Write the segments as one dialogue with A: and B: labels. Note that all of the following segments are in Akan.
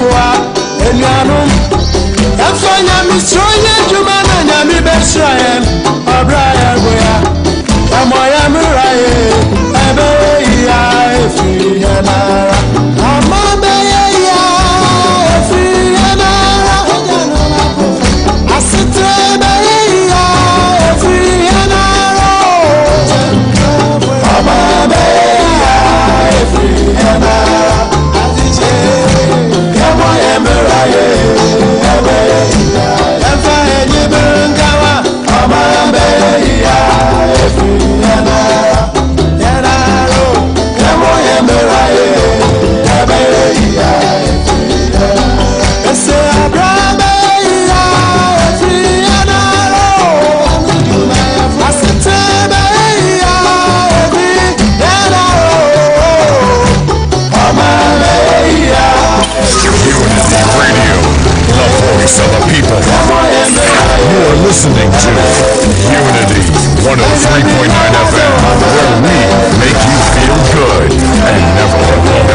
A: Fua, Enyano, Afanya Mistroya, Jumana, Yami Besrayan, Abraya Goya, Amoya Murai, Abeya, Fianara, Amabaya, Fianara, Asitrebaya, Fianara, Amabaya, Fianara.
B: Of the people. You are listening to Unity 103.9 FM, where we make you feel good and never alone.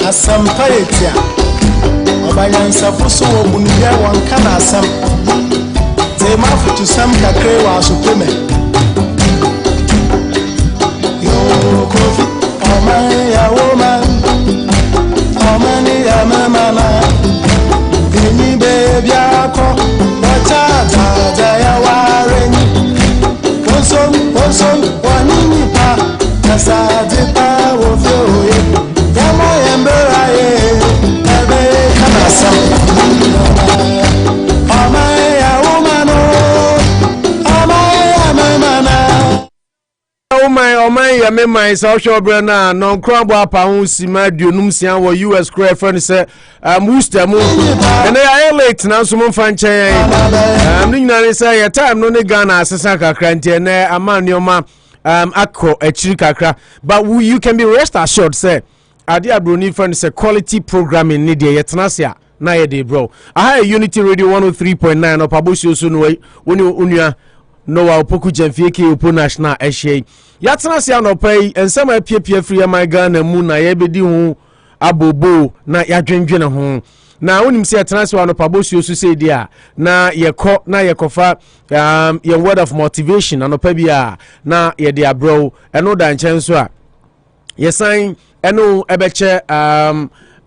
A: Asampaetia Obanyansa fuso omunuya wankana asam Tema futu sam kakre wa supreme Yo kofi Omani ya woman Omani ya mamana Dini baby ako Watata ya wareni Ponson wanini pa Nasadi pa wofyoye
C: Oh my, my social brand, non crab up on Sima Dunumsian or US Cray friend say, Musta Moon, and they are late now. Some franchise. I'm doing say a time no Ghana, Sasaka Cranty, and a man your ma Akko, a chirikakra, but you can be rest assured, say, Adia Bruni friend say quality programming Nidia Yetnasia, Naya de bro. I have Unity Radio 103.9 Anopa Bosuo Sunway, when you unya. No wa Koku Anyidoho upo national ehye yatena se anopai ensema piepie free my Ghana mu na yebedi hu abobo na yadwendwene ho na wonim se yatena se Anopa Bosuo so say dia na yekọ na yekofa your word of motivation anopa bia na ye dia bro eno da nchen so a yesan eno ebeche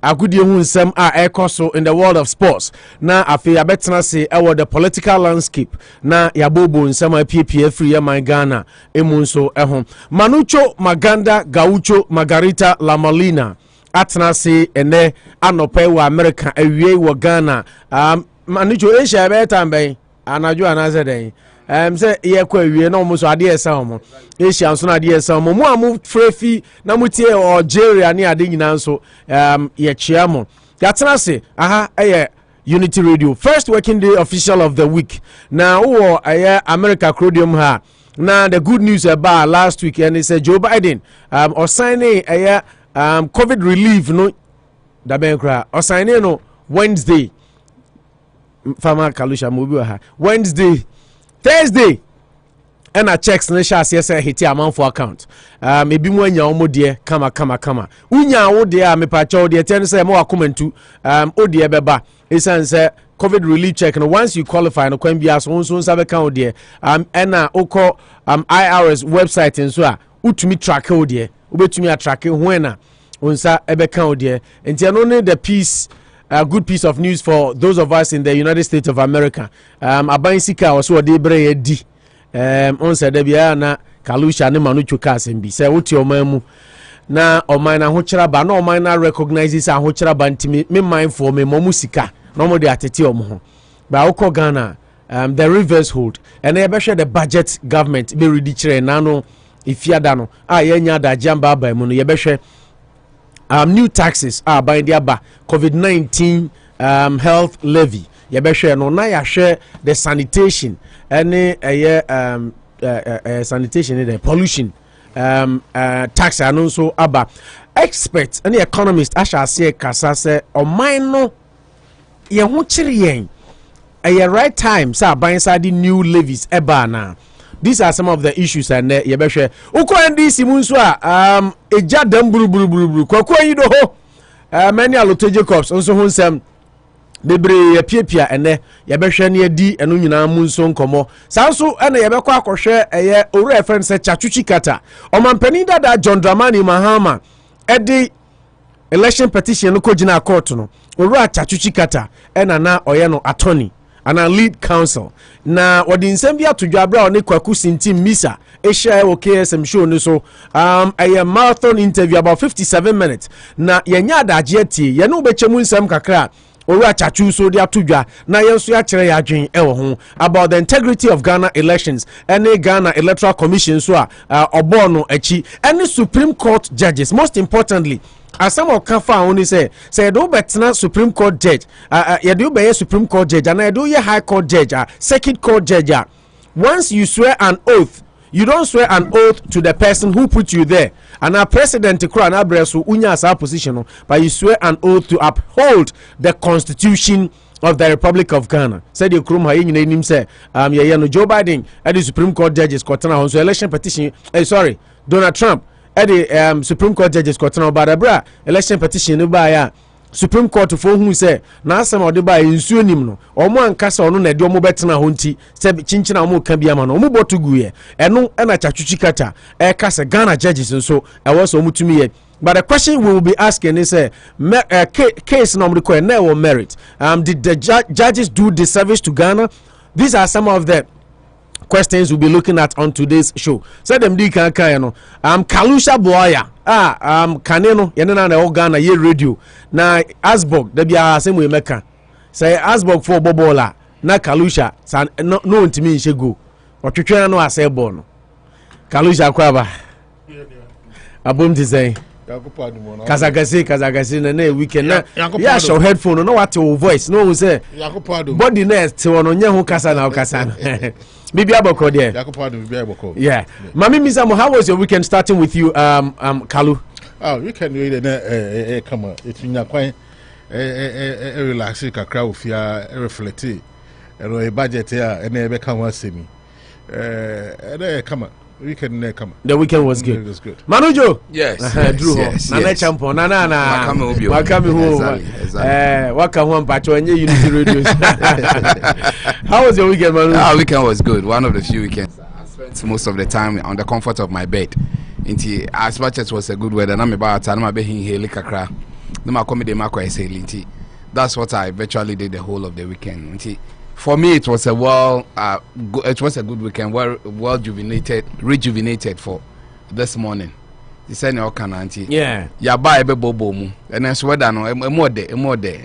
C: agudie hu nsem a ekoso in the world of sports na afi abetena se ewo the political landscape na yabobo nsem a piepie free my Ghana emunso ehom Manucho Maganda Gaucho Margarita Lamalina atena se ene anope wa America awie wo Ghana Manucho Asia betambe anajo anaze den say ye kwa wie na omuso ade esa omo Asia nso na ade esa omo mu amu frefi na mutie Algeria ne ade nyina nso ye chia mo yatena se aha Unity Radio first working day official of the week na wo America Crodium ha na the good news about last week and it's Joe Biden or signing COVID relief no da benkra or signing no Wednesday Farmer Kalusha Mobi ha Wednesday Thursday and a checks na sha say hiti amount for account ebi mu anya omo de kama unya wo de a mepa cha wo de ten say mo akomentu o de beba esan say COVID relief check no once you qualify no kwan bia so nso nsa be kan wo de na okọ IRS website nso a utumi track wo de obetumi track ho na onsa ebe kan wo de enti no ne the piece a good piece of news for those of us in the United States of America. Aban sika was what they bring on said na Kalusha ne Manucho Kasembi. Say what your mamu na oman na ho kyerɛ ba na oman na recognizes a ho kyerɛ ba ntimi me mindful me mo musika na mo de atete omo ho ba ukọ Ghana the reverse hold and e be the budget government be ready kyerɛ na no ifiada no yenya da jamba ba mu no ye be new taxes by the aba COVID-19 health levy ye be no na ya hwɛ the sanitation any sanitation the pollution tax and so aba experts and economists asha say kasa say oman no ye ho kyere yen right time say ban inside the new levies eba na. These are some of the issues and ye be hwe uko NDC mu nso eja dam buru Koku Anyidoho many aloto Jacobs nso ho nsem bebre ye piepia ene ye be hwe ne adi eno nyina mu nso nkomo sanso ene ye be kwa akohwe eye owura friend say Tsatsu Tsikata omampani dada John Dramani Mahama edi election petition no kogina court no owura Tsatsu Tsikata ena na oye no attorney and a lead counsel na wadi nsem bia to dwabra oni Kwaku Sintim Misa share KSM show no so a marathon interview about 57 minutes na yenya adaje tie ye no bechemu nsem kakra owura Tsatsu so dia to dwa na yenso ya kire ya dwen ewo ho about the integrity of Ghana elections any Ghana Electoral Commission so obo no achi any Supreme Court judges most importantly as some of Kafa only say do betna Supreme Court judge you do be Supreme Court judge and I do your High Court judge Circuit Court judge once you swear an oath you don't swear an oath to the person who put you there and our president Crown Abresu unya as our position but you swear an oath to uphold the constitution of the Republic of Ghana said the Krum hayi nyina nim say no Joe Biden at the Supreme Court judges kotana on so election petition sorry Donald Trump at the Supreme Court judges kotana about election petition no ba ya Supreme Court for who say na asem ode ba nsuo nim no omo ankasa ono na de omo betena ho nti se chinchina omo ka bia ma no omo botugu ye eno na Tsatsu Tsikata kasa Ghana judges nso was omutumi ye. But the question we will be asking is case number merit did the judges do disservice to Ghana? These are some of the questions we'll be looking at on today's show. Say them di kan no Kalusha Boya kaneno yenena na Ghana ye radio na Asbog da bia asem we meka say Asbog for bobola na Kalusha no ntimi nhye go otwetwe no ase ball no Kalusha kwaba abom design Kazagasi na weekend na ya show headphone no what your voice no say body nest wono nya ho kasa na kasa na bibi aboko there yeah mami misamo how was your weekend starting with you Kalu
D: weekend we na come etunya kwan relax kakra ofia reflect e budget ya na ebe kan wasemi come weekend come.
C: The weekend was good.
D: It was good.
C: Manujo.
E: Yes.
C: Drew.
E: Yes.
C: Nana champion. Nana.
E: Wakame home.
C: Wakame pacho enye Unity Radio. How was your weekend, Manu?
E: Our weekend was good. One of the few weekends I spent most of the time on the comfort of my bed. Inti as much as it was a good weather, na me ba ta na ma be hin heli kakra. Na ma come dey makwa eseli inti. That's what I virtually did the whole of the weekend. Inti for me, it was a good weekend, well rejuvenated for this morning. You said no can auntie. Yeah. Ya buy a bobo mu. And then sweater no more day,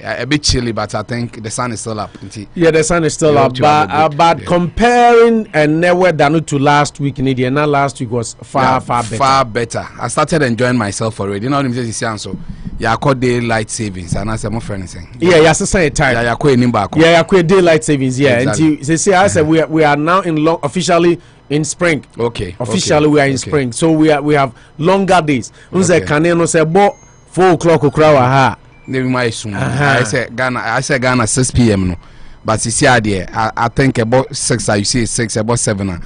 E: a bit chilly, but I think the sun is still up.
C: Yeah, the sun is still up. But comparing and never done to last week in India, now last week was far better.
E: Far better. I started enjoying myself already. You know what I'm saying? So yeah, I called daylight savings, and I said, my friend saying, yeah,
C: yes, I say time.
E: Yeah, I
C: quit daylight savings. Yeah, exactly. And they say, I said we are now officially in spring.
E: Okay.
C: Officially we are in spring, so we have longer days. Unse kaneno say bo 4 o'clock okra wa ha.
E: Maybe my soon. I said Ghana 6 p.m. no. But you see I think about 6, you see 6 about 7 and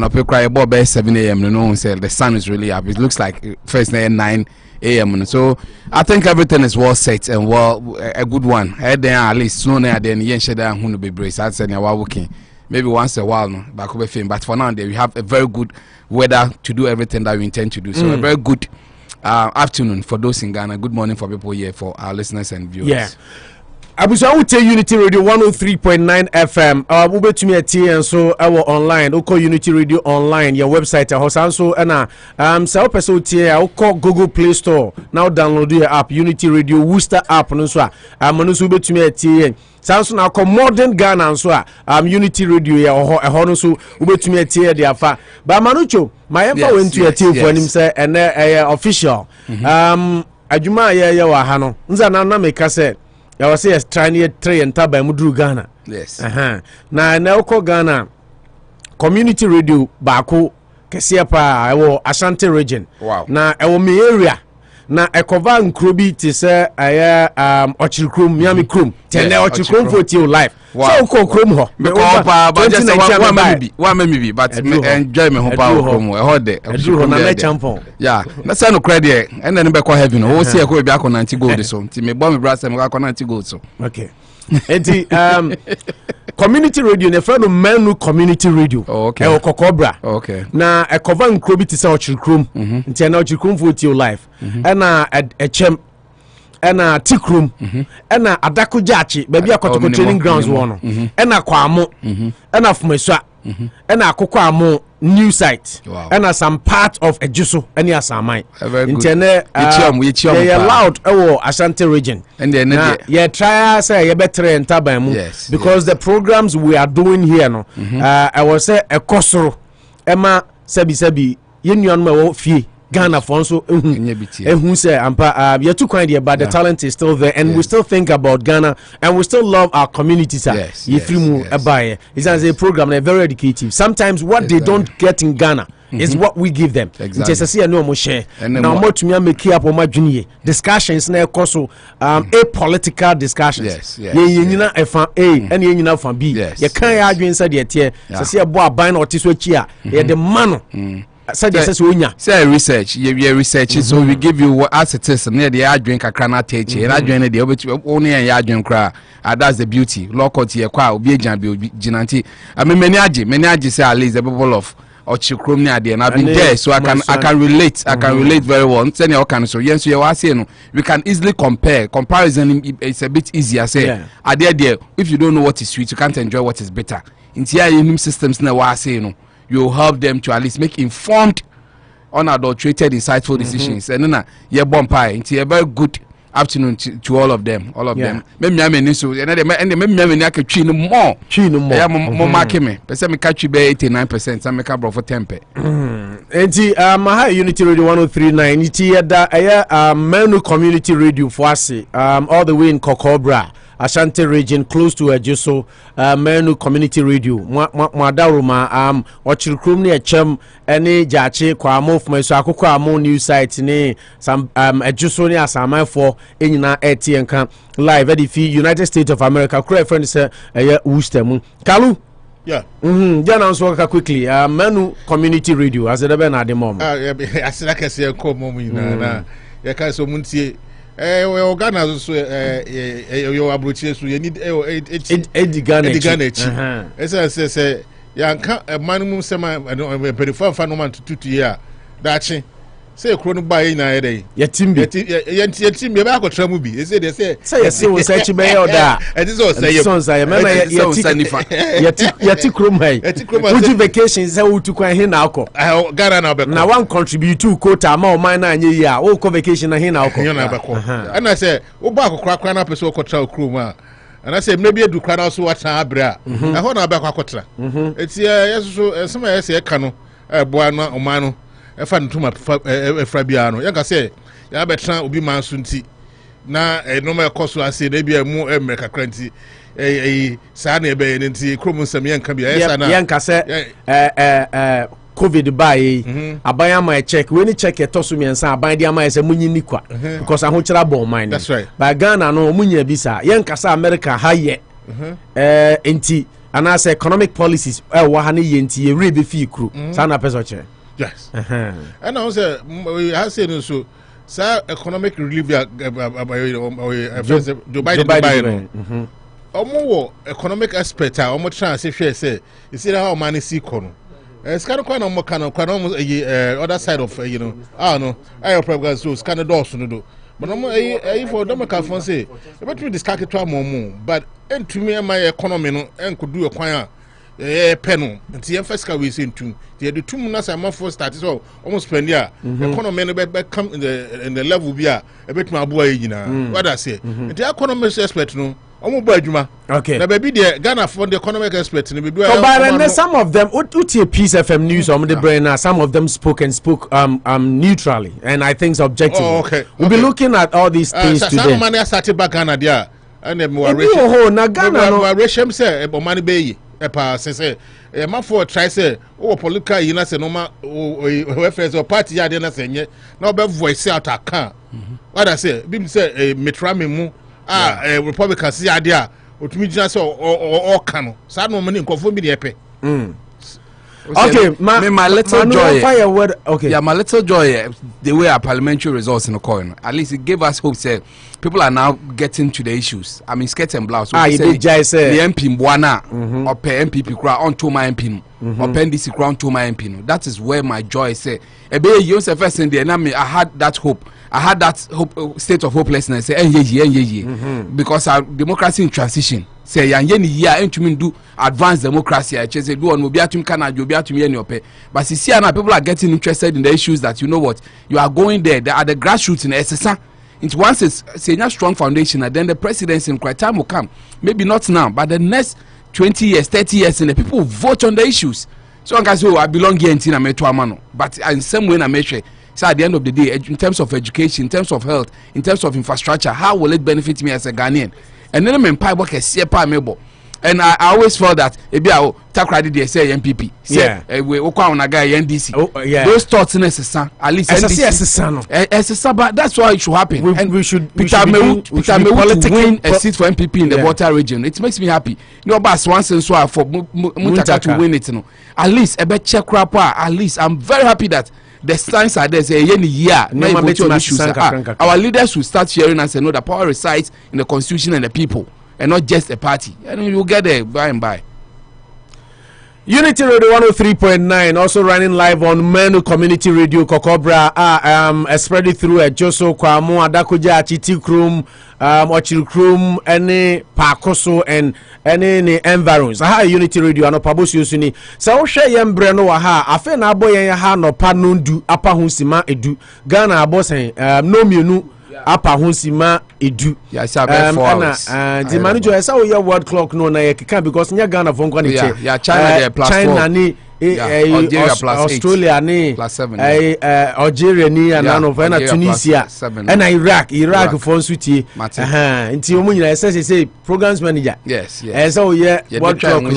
E: I cry about 7 a.m. no say the sun is really up. It looks like first 9 a.m. So I think everything is well set and well a good one. Then at least snow there then yen shed down who be brace. I said while working. Maybe once a while no back over film. But for now we have a very good weather to do everything that we intend to do. So a very good afternoon for those in Ghana. Good morning for people here, for our listeners and viewers.
C: Yeah. Abusa wote Unity Radio 103.9 FM. Wobetumi atie enso ewo online. Oko Unity Radio online your website ahosanso na se opese wotie oko Google Play Store. Now download your app Unity Radio Worcester app no so amano so wobetumi atie. Sanso na ko modern Ghana nso Unity Radio ya ho no so wobetumi atie de afa. Ba manucho mayemfa wentu atie for anim se ene official. Adwuma ye wa ha no. Nza na make say I was say trying tray and taba mudru Ghana.
E: Yes.
C: Na uko Ghana community radio bako kesiya pa ewo Ashanti region.
E: Wow.
C: Na ewo me area na ekova nkrobi ti se aya Ochilkrom Miami Krom. Tene Ochilkrom for you live.
E: Wow.
C: So uko Krom ho.
E: Because but just one maybe but enjoy me ho pa Krom. E ho de.
C: Na me champion.
E: Yeah. Na say no credit and then be ko heaven. Wo see e ko bi akọ 90 gold so. Ti me bo me brasa me akọ 90 gold so.
C: Okay. Enti community radio ne friend menu community radio.
E: Oh, okay.
C: E Kokobra.
E: Okay.
C: Na e cover nkrobi ti se Ochilkrom. Nti na Ochilkrom for you live. Na echem na Tikrom na Adako Jachi baby akotoko training grounds wono na Kwamo na Fumeswa na Akoko Amo new site na some part of Ejuso any asamai intene they allowed Ashanti region
E: and then
C: yeah try say you better enter by mu because the programs we are doing here no I was say ekosoro ema sebi yenuan ma wo fie Ghana for so who say you're too kind here, but the talent is still there, and we still think about Ghana, and we still love our communities. It's as a program, they're very educative. Sometimes what they don't get in Ghana is what we give them. Exactly. Now more to me make up on my junior discussions na also apolitical discussions. You and you from B. You can't argue inside the tier. See a boy buying or tiswechia. The man. Say
E: research, research. So we give you what as it is. Near the drink a cannot take it. I drink the only a drink cry. That's the beauty. Local here, qua be a jinanti. I mean, many say at least a bubble of Ochilkrom near the and I've been there, so I can relate. I can relate very well. Send your can so yes, you are saying we can easily compare. Comparison is a bit easier. Say, at there, if you don't know what is sweet, you can't enjoy what is bitter. In here, immune systems now are saying. You help them to at least make informed, unadulterated, insightful decisions. And then, yeah, bumpy. It's a very good afternoon to all of them. All of them. Maybe I mean, so and maybe I can cheat more. Yeah, more market me. But some catch you by 89%. Some make up for 10%.
C: And my Unity Radio 103.9. It's here menu community radio for us. All the way in Kokobra. Ashanti region close to Ejuso menu community radio Mwadaruma Ochilkrom ne echem ene Jachi Kwamo Fumeswa Akoko Amo new site ne some Ejuso ne asamai for enyina etienka live at the United States of America cry friend say Worcester mu Kalu Jana answer quickly menu community radio as the na the mom
D: as like I say ko mom na ya ka so muntie we Ghana so you abrochi so you need
C: Ghana
D: say yanka manum sema perifan fa no man tutu ya dachi say kro no buy na yede
C: yatim
D: be ba akotra mu bi say
C: say we say chibe ya oda
D: it is all say
C: yati krom hai uji vacation say utukwan he na akọ
D: Ghana na be
C: na one contribute to quota ma o man na anye yi a o ko vacation na he na akọ
D: na be ko and I say o ba akokra na person okotra krom a and I say maybe edu kra na so wata abra na ho na be akotra eti yeso sema yesi e ka no boa no o man no efa ntuma efra bia no yanka say ya betra obi man so nti na no ma ekoso ase na bia mu emreka kranti sa na ebe nti krom nsam yanka bia yesa na
C: yanka say COVID buy abaya my check when you check etoso miensa aban dia my say munyi nikwa because ahochira bon mine
D: that's right
C: by Ghana no munya bisa yanka say America haye enti ana say economic policies wa ha ne yenti ye rebe fi kru sa na peso che
D: yes and I say I say no so economic relief Dubai omo economic expert omo try say say you see how money see kono scan kwa mo kana other side of I don't know I problem so scan doors no do but no for them ka fon say about me discuss it to but to me my economy no en could do a kwan pen nti yem first ka we say ntum the tum na say for start so almost spend here economy no be come in the level bi a bit ma abo ayi nyina what I say the economy expert no
C: okay.
D: Now, baby, the Ghana for the economic expert.
C: Some of them, Peace FM News, the brain, some of them spoke neutrally, and I think objectively.
D: Oh, okay.
C: We'll be looking at all these things today.
D: Some money started back Ghana there, and then more
C: Ghana
D: say money bay. Say a man for try say political you know say no ma whoever party ya dey na say no be voice out account. What I say bim say metrami mu Republican see idea otumi gina say o kan sa no money nkofo bi dey pe.
E: Okay, my little joy. Okay. Yeah, my little joy. The way our parliamentary results in the coin, at least it gave us hope. Say people are now getting to the issues. I mean, skirt and blouse.
C: You did say
E: the MP Buana or pay MPP crowd on to my MP or NDC crowd to my MP. That is where my joy say. Ebe you say first in the enemy. I had that hope. I had that hope, state of hopelessness. Say because our democracy in transition. Say yanye ya entumi do advanced democracy. I say do on obiatum kana obiatum ye nyope. But see now people are getting interested in the issues that you know what you are going there. They are the grassroots in SSA. It's once it's say a strong foundation, and then the presidency in quite time will come. Maybe not now, but the next 20 years, 30 years, and the people vote on the issues. So I can say, oh, I belong here in Tina Metuamano, but in some way, I make sure. So at the end of the day, in terms of education, in terms of health, in terms of infrastructure, how will it benefit me as a Ghanaian? And then I'm in work a CEPA mebo. And I always felt that Ebia Takradi they say MPP. Say we okwa on a guy NDC. Those thoughts necessary. At least NDC. But that's why it should happen. We should win a seat for MPP in the Water region. It makes me happy. No bas once and so for Mutaka to win it. No. At least a bet check rapa. At least I'm very happy that the signs are there. Say year. Our leaders will start sharing and say no, the power resides in the constitution and the people, and not just a party. And you'll get there by and by.
C: Unity Radio 103.9 also running live on Menu Community Radio Kokobra spread it through a Joso Kwamo Adakuja Chiti Krum Ochil Krum any Pakoso and any environs. Aha Unity Radio Anopa Bosuo suni. Sa wo hwe yem bre no wa ha afa na abo yen ha no pa no ndu apa hunsima edu Ghana abosen no mienu apa hunsima edu
E: ya sabe for
C: the manager esa wo world clock no na ye kika because nya Ghana for nkwa ne che
E: ya China there plus
C: China ni Australia ni Algeria ni and na Tunisia and Iraq for nsutie nti omu nyina esa say programs manager esa wo world clock no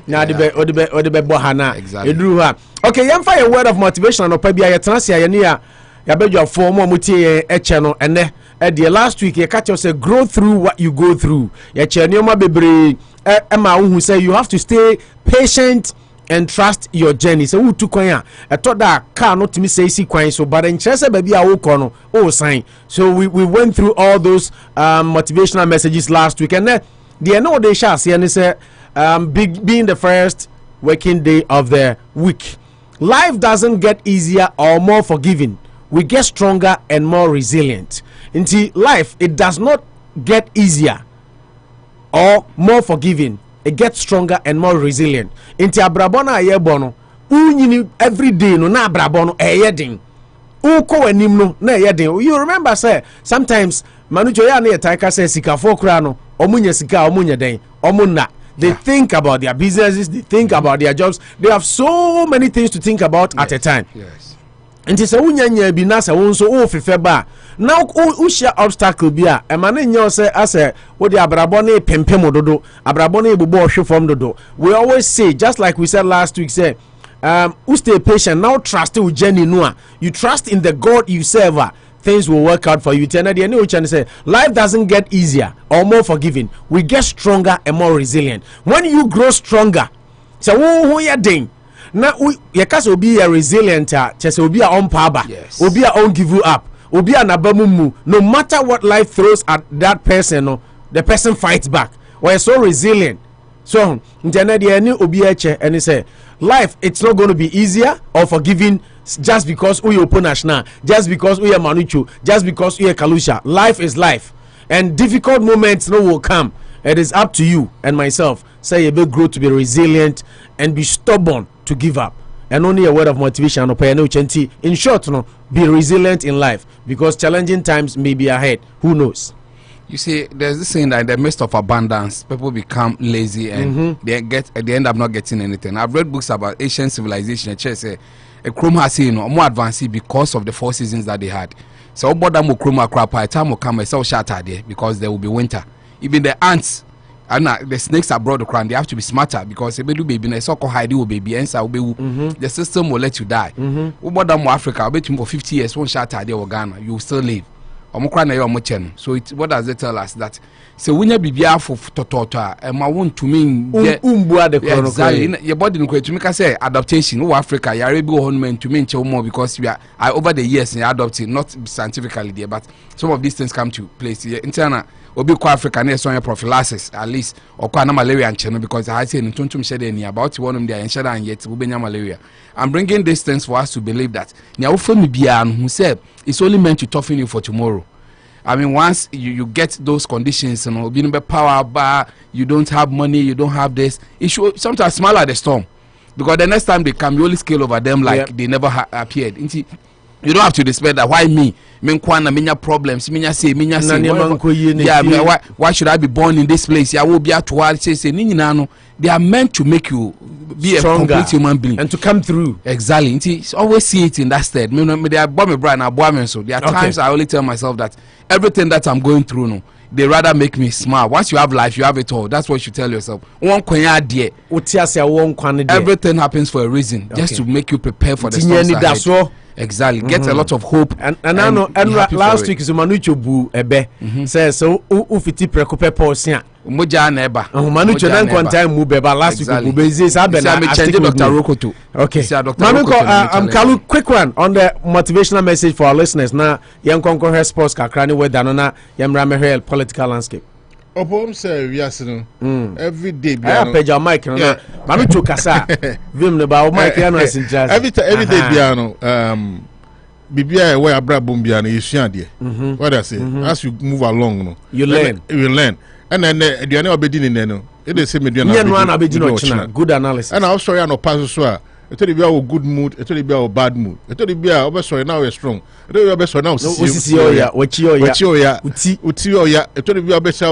C: na de be bo hana eduru ha okay yam fa a word of motivation no pa bia ye tena sia ye ne ya yabedwa for mo mutie eche no ene the last week you catch yourself grow through what you go through ye che nioma bebre ma who say you have to stay patient and trust your journey so who to kwan a to da car not me say si kwan so but in chese baby a wo ko no o sign so we went through all those motivational messages last week and then the no they shall see and say being the first working day of the week. Life doesn't get easier or more forgiving. We get stronger and more resilient. Into life, it does not get easier or more forgiving. It gets stronger and more resilient. Into abrabona ayebono, unyini every day no na abrabono eyedin. Uko enim no na eyedin. You remember say sometimes manujo ya na yetaika say sika fokra no omunye sika omunye den omunna. They think about their businesses, they think about their jobs. They have so many things to think about at a time.
E: Yes.
C: And it's a unya bi na sa wonso o fefe ba. Now o share obstacle bia e ma nyo say ase wo di abrabo na pempem dodo, abrabo na ebubo ohwe form dodo. We always say, just like we said last week, say who stay patient, now trust your journey no. You trust in the God you serve. Things will work out for you. Say life doesn't get easier or more forgiving. We get stronger and more resilient. When you grow stronger, so who you doing? Now you can be a resilient. Just be a on power.
E: Yes.
C: Be a on give you up. Be a nabamumu. No matter what life throws at that person, the person fights back. We're so resilient. So internet any obi eche and say life it's not going to be easier or forgiving just because we open national, just because we are Manucho, just because we are Kalusha. Life is life, and difficult moments no will come. It is up to you and myself. Say you be grow to be resilient and be stubborn to give up. And only a word of motivation. In short, no, be resilient in life because challenging times may be ahead. Who knows?
E: You see, there's this saying that in the midst of abundance, people become lazy and they end up not getting anything. I've read books about ancient civilization. A Chrome has seen more advanced because of the 4 seasons that they had. So, Bodam Chroma crap, by time will come, so shatter there because there will be winter. Even the ants and the snakes abroad the crown, they have to be smarter because if you do baby, a so-called hide baby, and so the system will let you die. Bodam Africa, I bet you for 50 years, one shatter there or Ghana, you will still live. So what does it tell us? That so when you be for toto and my want to mean exactly your body to make us say adaptation in Africa you are able ornament to mean more because we are over the years in adopting not scientifically there but some of these things come to place internal obi ko Africa na so prophylaxis at least or kwa na malaria and because I say ntontum shede any about one of their and and yet we benya malaria. I'm bringing these things for us to believe that nya wo fami bia who said it's only meant to toughen you for tomorrow. I mean, once you get those conditions, you know, being power bar, you don't have money, you don't have this. It should sometimes smile at the storm, because the next time they come, you only scale over them like they never appeared. You don't have to despair that why me? Problems. Why should I be born in this place? I will be at work. They are meant to make you be stronger, a complete human being
C: and to come through.
E: Exactly. Always see it in that state. There are times I only tell myself that everything that I'm going through, no, they rather make me smile. Once you have life, you have it all. That's what you tell yourself. Everything happens for a reason, just to make you prepare for the storms ahead. Exactly. Get a lot of hope.
C: And I know. And last week is Manucho bu ebe says so. Ufiti prekope porsia.
E: Moja neba.
C: Manucho nan kwanta mu beba last week bu bezi sa be na
E: change Dr. Rokoto.
C: Okay. Manuko Kalu, quick one on the motivational message for our listeners. Na young conquer sports kakrani we danona yamra me political landscape.
D: Opom say we are every day.
C: I page your mic no. Manucho kasa. Vim ne ba o mic ya no asinja.
D: Every day biano bibia where abrabum biano yesua de. What I say? As you move along no.
C: You learn.
D: You learn. And then aduane obedi ni no. E dey say meduane
C: obedi no china. Good analysis.
D: And I also sorry no pass so a it will be a good mood, it will be a bad mood. It will be a sorry now you're strong. It will be a better now.
C: Uti, it
D: will be a better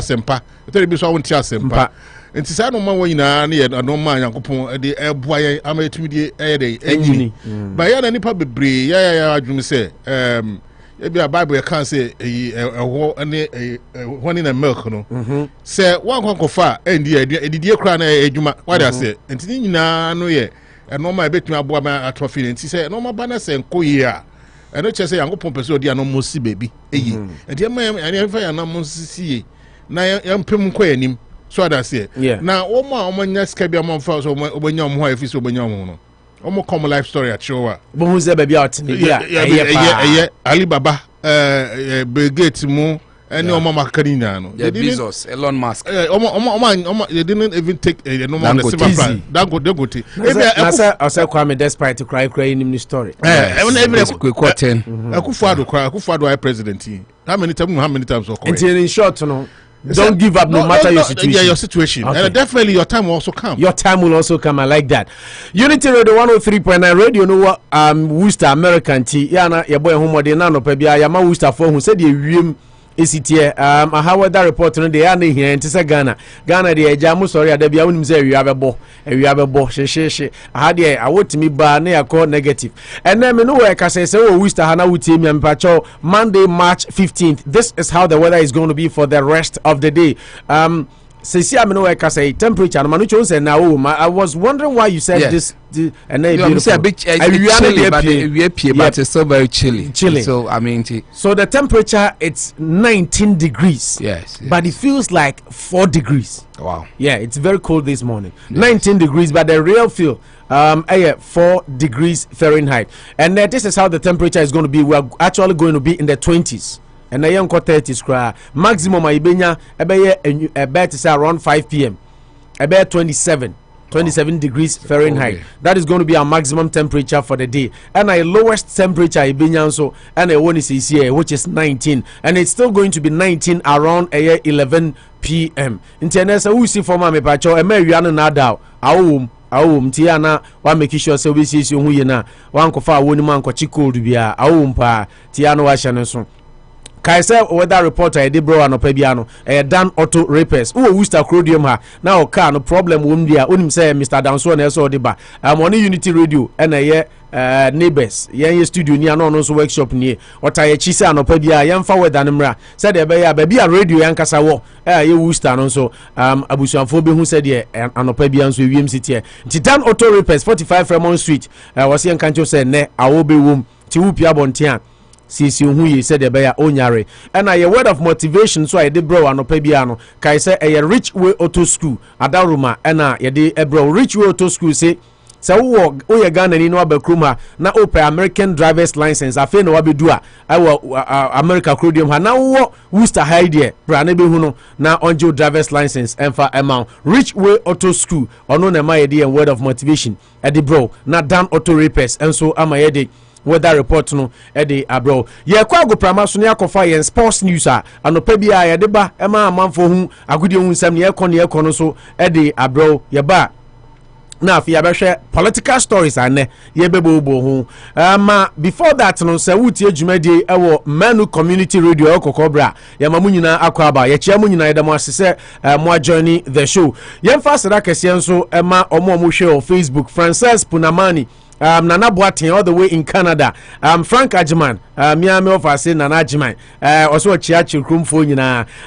D: sempa. It will be so one sempa. And to say no man when no man yankopon the air boy I'm a timid day. But yeah, any public bree, yeah, I say maybe a Bible can't say one in a milk no. Say one far and the dear crown a what I say and no yeah and no my bet me aboa my atrophy and she said no my banner saying ko here and not just say I'm going to dia no mo si baby and the man and if I na mo si na yam pem ko anim so that say now o ma nya ska bia mo fa so obanya mo ho afi so obanya mo no omo come life story at show
C: bo hu ze baby out ni
D: yeah Alibaba Brigade mu any omo makarina no
E: Bezos Elon Musk
D: they didn't even take no man the silver plan Dangote
C: I say Kwame despite to cry in the story
D: Akufo-Addo president how many times
C: in short no. Don't give up no matter your situation.
D: Yeah, your situation. Okay. And definitely your time will also come.
C: Your time will also come. I like that. Unity Radio 103.9 Radio no Worcester American T. Ya na your boy homo de na no pa bia ya ma Worcester for who said ye wiem esitie a how weather report no de ya na here ntse Ghana de eja mu sorry ada bia wonim say ewia bebo she aha de awotimi ba na yakọ negative and then me no we ka say o Worcester hana wutie mi ampacho Monday March 15th. This is how the weather is going to be for the rest of the day. Say I know I can say temperature. I was wondering why you said this. And then
E: it's a bit chilly, but it's still very chilly. So I mean,
C: so the temperature it's 19 degrees.
E: Yes.
C: But it feels like 4 degrees.
E: Wow.
C: Yeah, it's very cold this morning. 19 degrees, but the real feel 4 degrees Fahrenheit. And this is how the temperature is going to be. We are actually going to be in the 20s. And I am 30s cry maximum I benya ebe say around 5 p.m. about 27 degrees Fahrenheit. That is going to be our maximum temperature for the day. And our lowest temperature and a one is here, which is 19. And it's still going to be 19 around 11 p.m. International, who see for my pacho, a Mariana Nadal, Tiana, one make sure so we see you who you na, one kofa, one man, cochico, bia, pa, Tiano Washanason. Kaisa weather reporter Edibro Anopa Biano Dan Auto Repairs who Worcester Crodium ha now car no problem wom dia onim say Mr. Danso na so deba on Unity Radio na neighbors yen studio ni ano no so workshop ni otaye chi say Anopa bia yemfa weather nimra said e be ya ba bia radio yankasa wo ye Worcester no so abusuanfo be hu said ye Anopa bia so wiem city nti Dan Auto Repairs 45 Fremont Street was yen kancho say ne awo be wom ti wu pia bontia sisi hu ye said ebeya onyare and a word of motivation so I did bro Anopa bia no kai say a rich way auto school adaruma and ye de bro rich way auto school say wo ye Ghana ni no abakruma na open American driver's license afi no wabedu a America crodium ha na wo Worcester high there bra na be hu no na onjo driver's license emfa amount rich way auto school ono na ma ye de word of motivation e de bro na Dan Auto Repairs enso ama ye de weather report no ede abro ye kwa agoprama so ne akofa ye sports news Anopa bia ye de ba e ma amanfo hu agudi hu nsam ne ye no so ede abro ye ba na afia behwe political stories ane ye bebobo hu before that no se wuti adwumadi ewo Manu community radio okokobra ye ma munyina akwaba ye chia munyina ye da mo asese mo join the show ye mfa sera kese nso ma omo hwe o Facebook Frances Punamani Nana Boatin all the way in Canada. Frank Ajiman, Miami of us in Nana Ajiman, also a Chiachi Krumfo,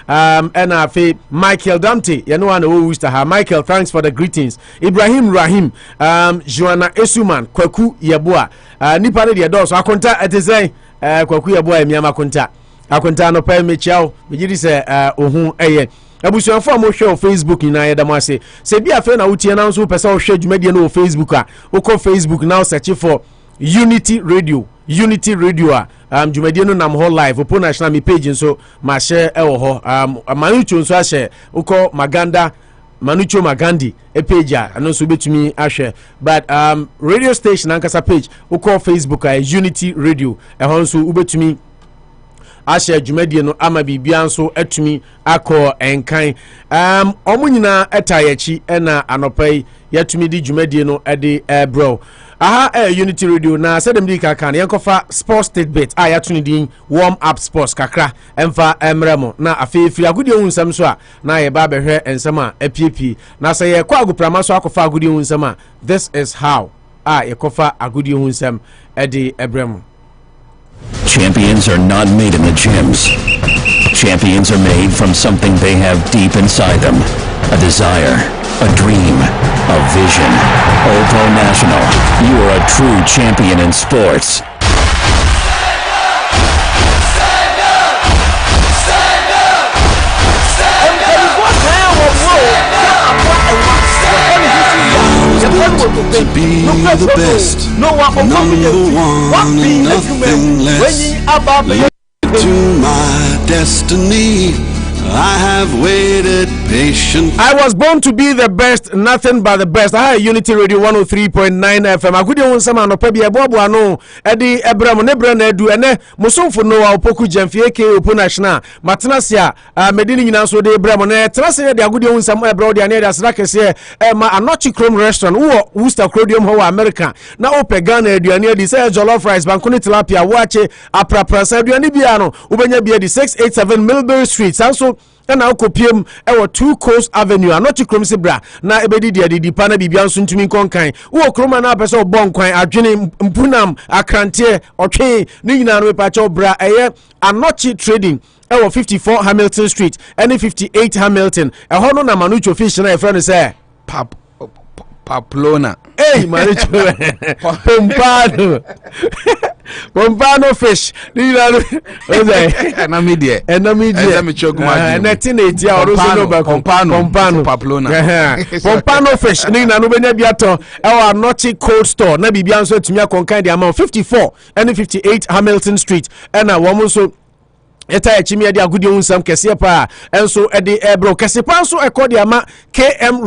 C: and Michael Dante, you know, who used to have Michael, thanks for the greetings. Ibrahim Rahim, Joanna Esuman, Koku Yabua, Nipane de Ados, Akonta at the Zay, Koku Yabua, Miama Konta, Akonta no Pay Michel, Mijis, Ohun, Aye. Abusuanfo mo hwe o Facebook na ye dama se bia fe na wutie na so pese o hwe dwumade na o Facebook o ko Facebook now search for Unity Radio dwumade no nam ho live opo national me page so ma share e wo ho manucho so a share o ko Manucho Magandi a page and also betumi ahwe but radio station ankasa page o ko Facebook Unity Radio e ho so ubetumi ashe dwumadie no ama bibia nso atumi akọ enkan omunyina etayechi na Anopa yatumi di dwumadie no ede bro Unity Radio na sedem di kaka na yenkofa sports state bet yatuni din warm up sports kakra emfa emremo na afefi agudi hunsam so na ye ba behwe ensam apiepie na se ye kwa agoprama so akofa agudi hunsam this is how yekofa agudi hunsam ede ebremo.
F: Champions are not made in the gyms. Champions are made from something they have deep inside them. A desire, a dream, a vision. Opo National, you are a true champion in sports.
A: To be the best, number one, nothing less. To my destiny, I have waited patiently.
C: I was born to be the best, nothing but the best. Unity Radio 103.9 FM. Agudi won sama Anopa bia bobo ano edi ebramo ne bra na edu ene musomfo no wa Koku Anyidoho aka Opo National Matnasia medini nyina so de ebramo na trase de agudi won sama ebra de ane de asra kese ma Anochi Chrome restaurant wo Worcester Crodium ho America na ope Ghana aduane edi say jollof rice bankoni tilapia wache apraprasa aduane bia no ubenya bia di 687 Millbury Street sanso na okopiem ewo 2 Coast Avenue Anochi Chrome Sibra na ebedi de pana bibia nso ntumi nkonkan wo kroma na apese obon kwan adwene mpunam akrantie otwe ni nyina no pa cha bra eye Anochi Trading ewo 54 Hamilton Street and 58 Hamilton eho no na Manucho fish na e friend say
E: Paplona.
C: Hey, Manucho Pompano fish.
E: Enamidie.
C: Pompano fish. Nina no benya biato. Our Anochi Cold Store. Na bibia nso tumi akonkan di amount 54 and 58 Hamilton Street. And a woman so eta echimi ade agudi unsam kese pa enso ede ebro kese pa so ekodi ama KM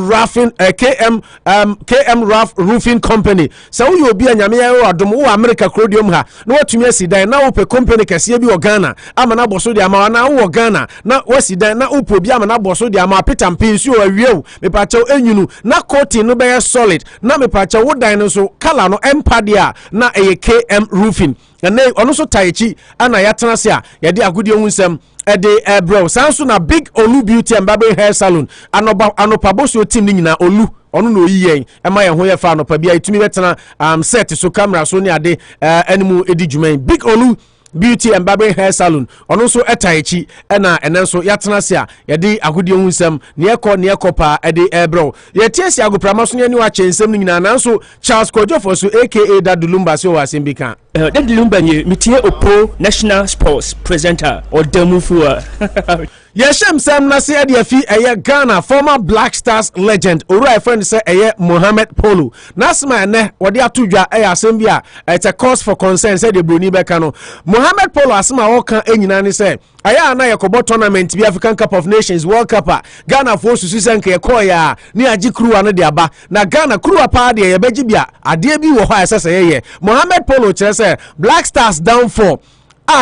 C: Roofing Company so wo obi anyame ya adom wo America krodium ha na watumi asidan na wo pe company kese bi o Ghana ama na boso de ama na wo Ghana na wasidan na upo bi ama na boso de ama Peter Mpinsu o awieu me pa chaw enyunu na coating no be solid na me pa chaw wo dan no so kala no empade na eye KM Roofing and ono so taichi ana yatena se a yede agudi ohunsem ede bro sanso na Big Olu Beauty and Barbering Hair Salon Anopa Bosuo team ni nyina Olu ono no yiyen ema ye ho ye fa Anopa bia itumi betena set so camera so ni ade animu edi djuman Big Olu Beauty and Bagbin Hair Salon ono so etaichi na enenso yatena se a yede agudi ohunsem ne ekọ pa ede bro ye tiesi agoprama so ni wa chensem ni nyina nanso Charles Kojofo so aka Dadulumba so wa sembika
G: Dadulumba ni mitie opo national sports presenter or demufua
C: Yeshem Sam Nasi Adiafi eye Ghana former Black Stars legend Ora friend say eye Mohammed Polo Nasma ne wode atudwa eye asembia it's a cause for concern say the Bruni beka no Mohammed Polo asma woka enyina ne say aya na yakobo tournament bi African Cup of Nations World Cup Ghana for susu senke ekoya ni agi kruwa no de aba na Ghana kruwa pa de ye beji bia ade bi wo ho asese ye Mohammed Polo kire say Black Stars down for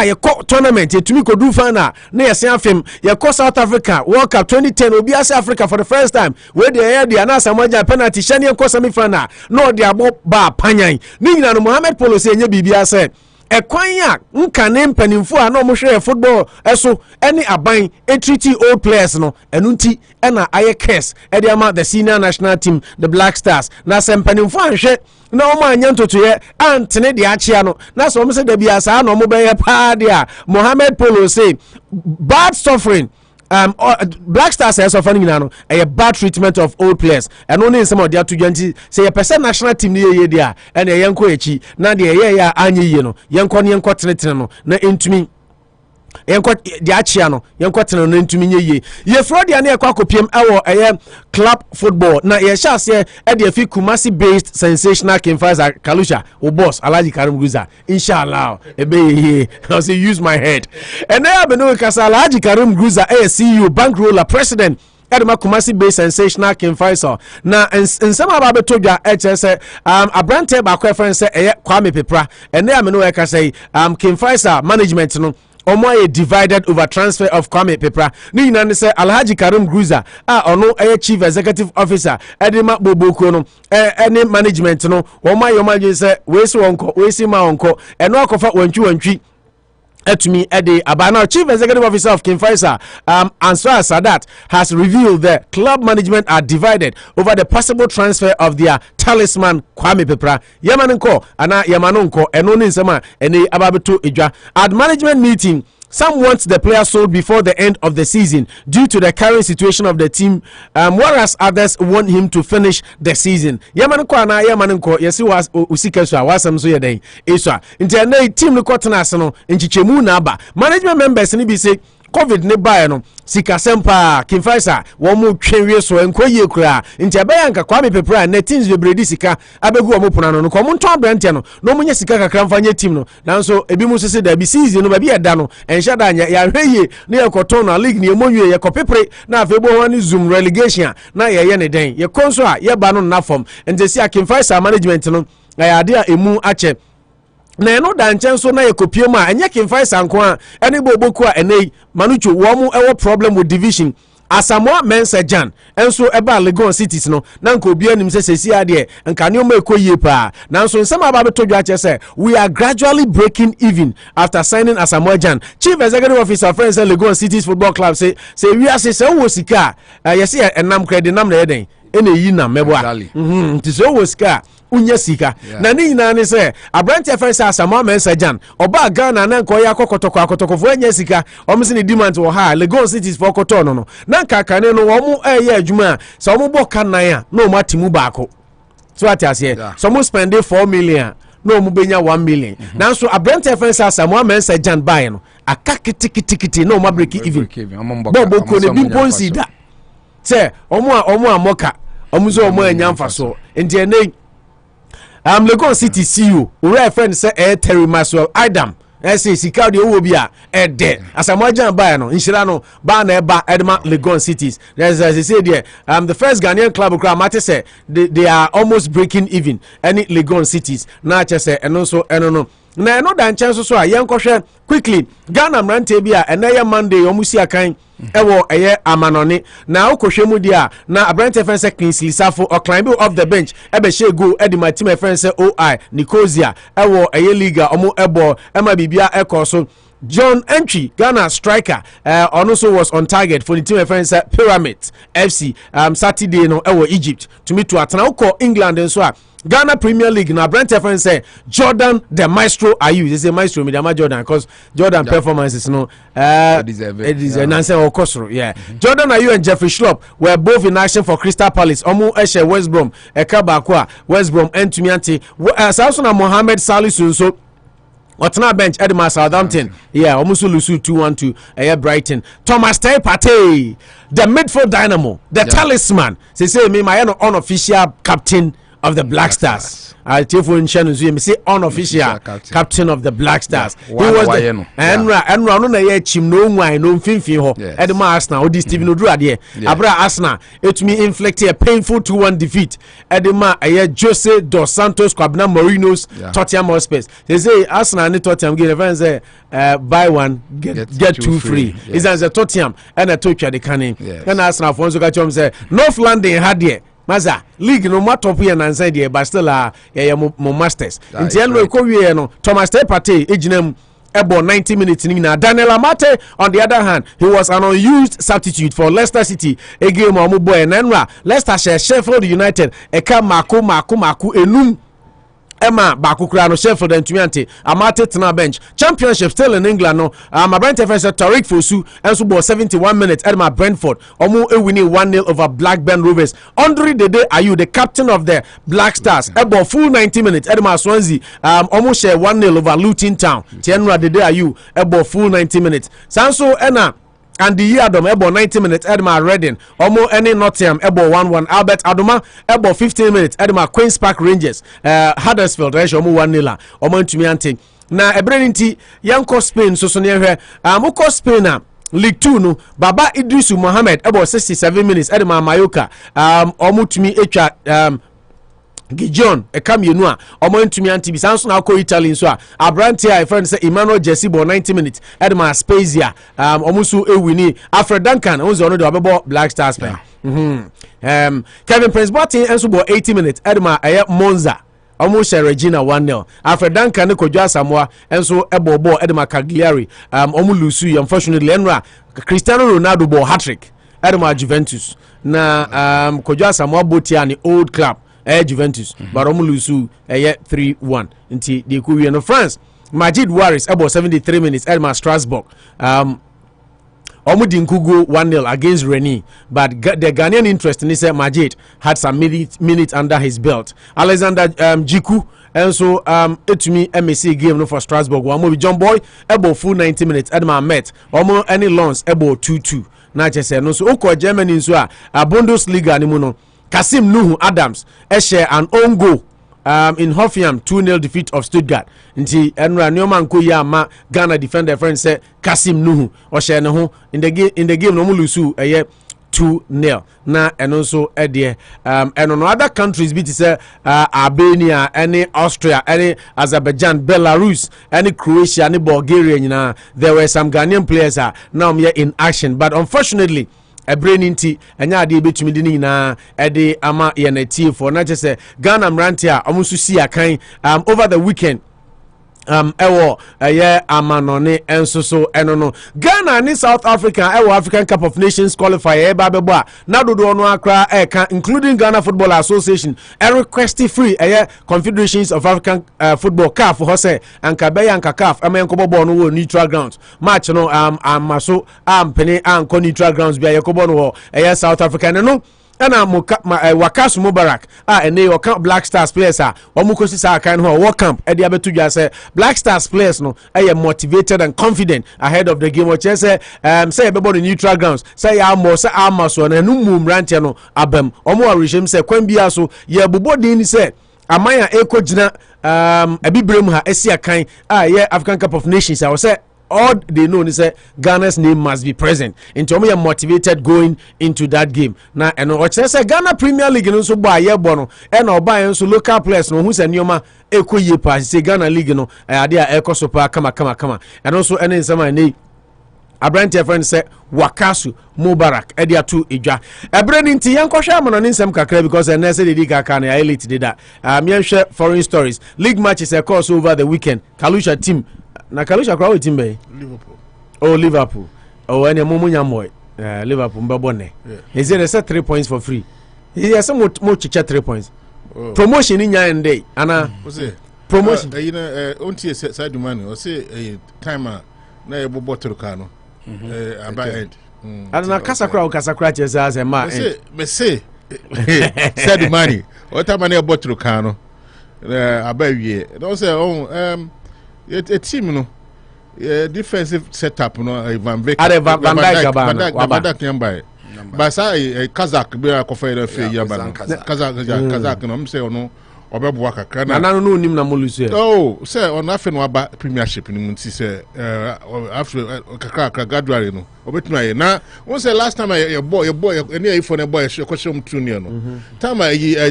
C: ye ko tournament yetumi ko du fana na yesen afem ye ko South Africa World Cup 2010 obi ase Africa for the first time we dey here dey na Samoa penalty shane ko semi final no dey abo ba panyan ni nyina no Mohammed Polo se nya bibia se ekwan ya nka ne mpanimfo a na mo hwe football eso any aban treaty old players no enu nti na aye curse e dey ama the senior national team the Black Stars na se mpanimfo anhwe na o ma anya ntotoye antene de achia no na so mo se da bia sa na mo be ye pa dia Mohammed Polo say bad suffering Black Stars has suffering no a bad treatment of old players and only some of their 20 say a percent national team ye dia and a yanko echi na de ye ya anye ye no yanko tenetene no na entumi yenko di achia no yenko tene no ntumi nye ye fraud ya na ekwa kopiem ewo club football na ye sha se e de afi Kumasi based sensational Kimfaza Kalusha o boss Alhaji Karim Guza inshallah ebe ye I say use my head and now be no kasa Alhaji Karim Guza CEO bankroller president Edema Kumasi based sensational Kimfaza na nsema ba betodwa se abrante ba kwa friend se Kwame Pepra and now me no kasa Kimfaza management no omo ye divided over transfer of Kwame Pepra ni nyina ne say Alhaji Karim Guza ono chief executive officer edema boboko no any management no omo ye omo say we si ma onko eno akofa wantwi Etumi Ede Abana, Chief Executive Officer of Kimfaisa, Ansar Sadat, has revealed the club management are divided over the possible transfer of their talisman Kwame Pepra. Yamanenko, Ana Yamanonko, and Oninsama, and Ababetu Ija. At management meeting, some want the player sold before the end of the season due to the current situation of the team, whereas others want him to finish the season. Yamanko ana Yamanko, yes, was Usikeswa, was some so yay. Iswa. Inter team no cotton in Chichemu Naba. Management members in say COVID ne ba no sika sempa Kimfaisa wo mu twenwe so enkoye kura nti abayanka Kwame Pepra na teams we bredi sika abegu wo mu pona no ko mu nto abrante no munya sika kakra mfanye team no nanso ebi mu sese da bi season no ba bi eda no enhya da anya ya hweye ne ekoto na league ne emonwe ye kopepre na afebo ho ni zoom relegation na ye ne den ye konso a ye ba no na form nti si Kimfaisa management no ya ade a emu ache na eno da nchen so na yekopiem a enye Kimfaisa nko a ene boboku a enei manucho wo mu ewo problem with division Asamoah Mensa Jan enso eba Legon cities no na nko obi anim se sesi ade nka ne o ma ekoyie pa na nso nsema aba betodwa che se we are gradually breaking even after signing Asamoah Jan. Chief Executive Officer friends Legon Cities Football Club say we are se wo sika yesi enam credit nam na yeden ene yi na meboa nti so wo sika unya sika na ni nyina ne se abrante friends Asamoah Mensa Jan oba Ghana na nko ya akotoko fo anya sika omse ne demand wo ha Legon Cities for koto no na nka ne no wo mu eye adwuma so wo bo kan nan a na o matimu baako so atiase so mo spend 4 million no mu benya 1 million nanso abrante friends Asamoah Mensa Jan buy no aka kitikiti no ma break even bobo ko ne bimponsi da se omo amoka omuzo omo anya mfaso enti Legon City CEO ura friend say Terry Maswell Adam ɛsɛ sika de wo bia ɛde asamoagyan ba no nhyira no ba na ɛba edema Legon cities there's say there the first Ghanaian club kra mate say they are almost breaking even any Legon cities na che say eno so eno no na eno dan chen so a yenkɔhwɛ quickly Ghana mrante bi a ɛnɛ Monday omusi akan ɛwɔ ɛyɛ amanɔne na okɔhwɛ mu dia na abrante fɛn sɛ Kingsley Safo or climb off the bench ɛbɛ she go ɛdi ma team fɛn sɛ OI Nicosia ɛwɔ ɛyɛ liga ɔmo ɛbɔ ɛma bibia ɛkɔ so John Entry, Ghana striker, also was on target for the team friends Pyramid FC Saturday no Egypt to meet to Atanauko England and so Ghana Premier League now Brent friends say Jordan the Maestro Ayew. They say Maestro Midama Jordan because Jordan performances no it is an answer or Kosro. Yeah. Jordan Ayew and Jeffrey Schlupp were both in action for Crystal Palace. Omu Eshe West Brom, Ekabakwa, West Brom, and Tumianti. Samsona Mohamed Salisu so Otana bench Edema Southampton. Yeah, almost Lusu 2-1 Brighton. Thomas Partey, the midfield dynamo, the talisman. Say me my unofficial captain of the Black Stars. I tell you say unofficial captain of the Black Stars. He was the Enra no na ye chim no nwan no mfimfin ho. Edema Arsenal odi Steven Oduru ade. Abra Arsenal it me inflict a painful 2-1 defeat. Edema Jose dos Santos Kwabena Mourinho's Tottenham Hotspur. They say Arsenal and Tottenham get events buy one get two free. It's as a Tottenham and a touch at the canning. Then Arsenal for so catch say North London had there. Maza league no matter here and inside there but still mo masters. In the end we ko wie no Thomas Partey ejinem ebo 90 minutes ni na Daniel Amate on the other hand he was an unused substitute for Leicester City a game omo boy Nenra Leicester Sheffield United eka mako enum Emma Bakukura no Sheffield and Tumiante Amate Tena bench championship still in England no my Brent defense Tariq Fosu and so ball 71 minutes Edma Brentford omu winning 1-0 over Blackburn Rovers. Andre Dede Ayew the captain of the Black Stars ebo full 90 minutes Edma Swansea omu share 1-0 over Luton Town. Tienra Dede Ayew ebo full 90 minutes Sanso Ena and the Yadom ebo 90 minutes Edma Reading Omo any Nottingham ebo 1-1 Albert Adoma ebo 15 minutes Edma Queen's Park Rangers Huddersfield Omo 1-0 Omo Ntumiante na ebreninti yanko Spain so ne hwe amukọ Spain na League 2 no Baba Idrisu Mohammed ebo 67 minutes Edma Mayoka Omo tumi etwa Gijon ekamienu a omo ntumi anti sanso na akọ Italy so a Abrante a friend say Emmanuel Jesse ball 90 minutes Edma Spezia omo so ewini Alfred Duncan onzo no de obebo Black Stars pen Kevin Prince Boateng enso ball 80 minutes Edma Monza omo share Regina 1-0 Alfred Duncan ne Kodwo Asamoah enso ebo ball Edma Cagliari omo lusu unfortunately Enra Cristiano Ronaldo ball hat-trick Edma Juventus na Kodwo Asamoah botia ni old club Juventus but omu lusu 3-1 nti de ko wie no France Majid Waris about 73 minutes Edma Strasbourg omu dinkugo 1-0 against Rennes but the Ghanaian interest in say Majid had some minutes under his belt. Alexander Jiku and so etumi MSC game no for Strasbourg one more John Boy about full 90 minutes Edma Met omu any loans about 2-2 na chese no so okọ Germany so a Bundesliga ni mu no Kasim Nuhu Adams share an own goal in Hoffenheim 2-0 defeat of Stuttgart. Nti Enra Newman Koya ma Ghana defender friend say Kasim Nuhu or share no in the game no lusu 2-0 na and also and on other countries be to say Albania, any Austria, any Azerbaijan, Belarus, any Croatia, any Bulgaria, there were some Ghanaian players now here in action but unfortunately a brain inti anya ade betumi de nyina ede ama ye na tie for na just say Ghana mrantia omusu si akan over the weekend ewo amanone enso so eno no Ghana ni South Africa ewo African Cup of Nations qualifier babebo a na dodo no akra including Ghana Football Association request free Confederations of African Football CAF ho say anka be yanka CAF enkobo no wo neutral grounds match no amaso ampene anko neutral grounds bia yakobo no South Africa no ana Wakasu Mubarak ene your Black Stars players omukosi sa kan ho work camp e dia betu dwa say Black Stars players no motivated and confident ahead of the game which say say everybody neutral grounds say ya mo say amaso na nu mumrante no abam omo arishim say kwan bia so ye bobodin ni say amaya ekogina ebibrem ha esia kan African Cup of Nations I was say all they know is that Ghana's name must be present. And to me, I'm motivated going into that game. Now, and what say Ghana Premier League no so buy ye bono, and or buy so local players no who's a nyoma eko ye pass say Ghana League no idea eko so pa kama, and also any some any. Abrante friend say Wakasu Mubarak edia to Ija. Brandon T Yankosha man on insem kakra because I say the league can elite did that. Share foreign stories. League matches of course over the weekend. Kalusha team. Na Kalusha crowd team be
D: Liverpool.
C: Oh Liverpool. Oh any mumunya moy. Liverpool mbabone. Is it set 3 points for free? He has some more chicha 3 points. Promotion in your day. Anna promotion.
D: You know, onti side money or say timer na ebo bottle kano. About end.
C: And na kasakra chesa as a man.
D: Me say said money. What time na bottle kano. About ye. Don't say a team no defensive setup no Van Beek Van Dijk number but say Kazakh be a confederate fe yaba Kazakh no say ono obeboa kakra na
C: no nim na molusu
D: oh say ono afi no aba premiership ni munti say after kakra gradually no obetuna ye na won say last time your boy any if for the boy question two near no time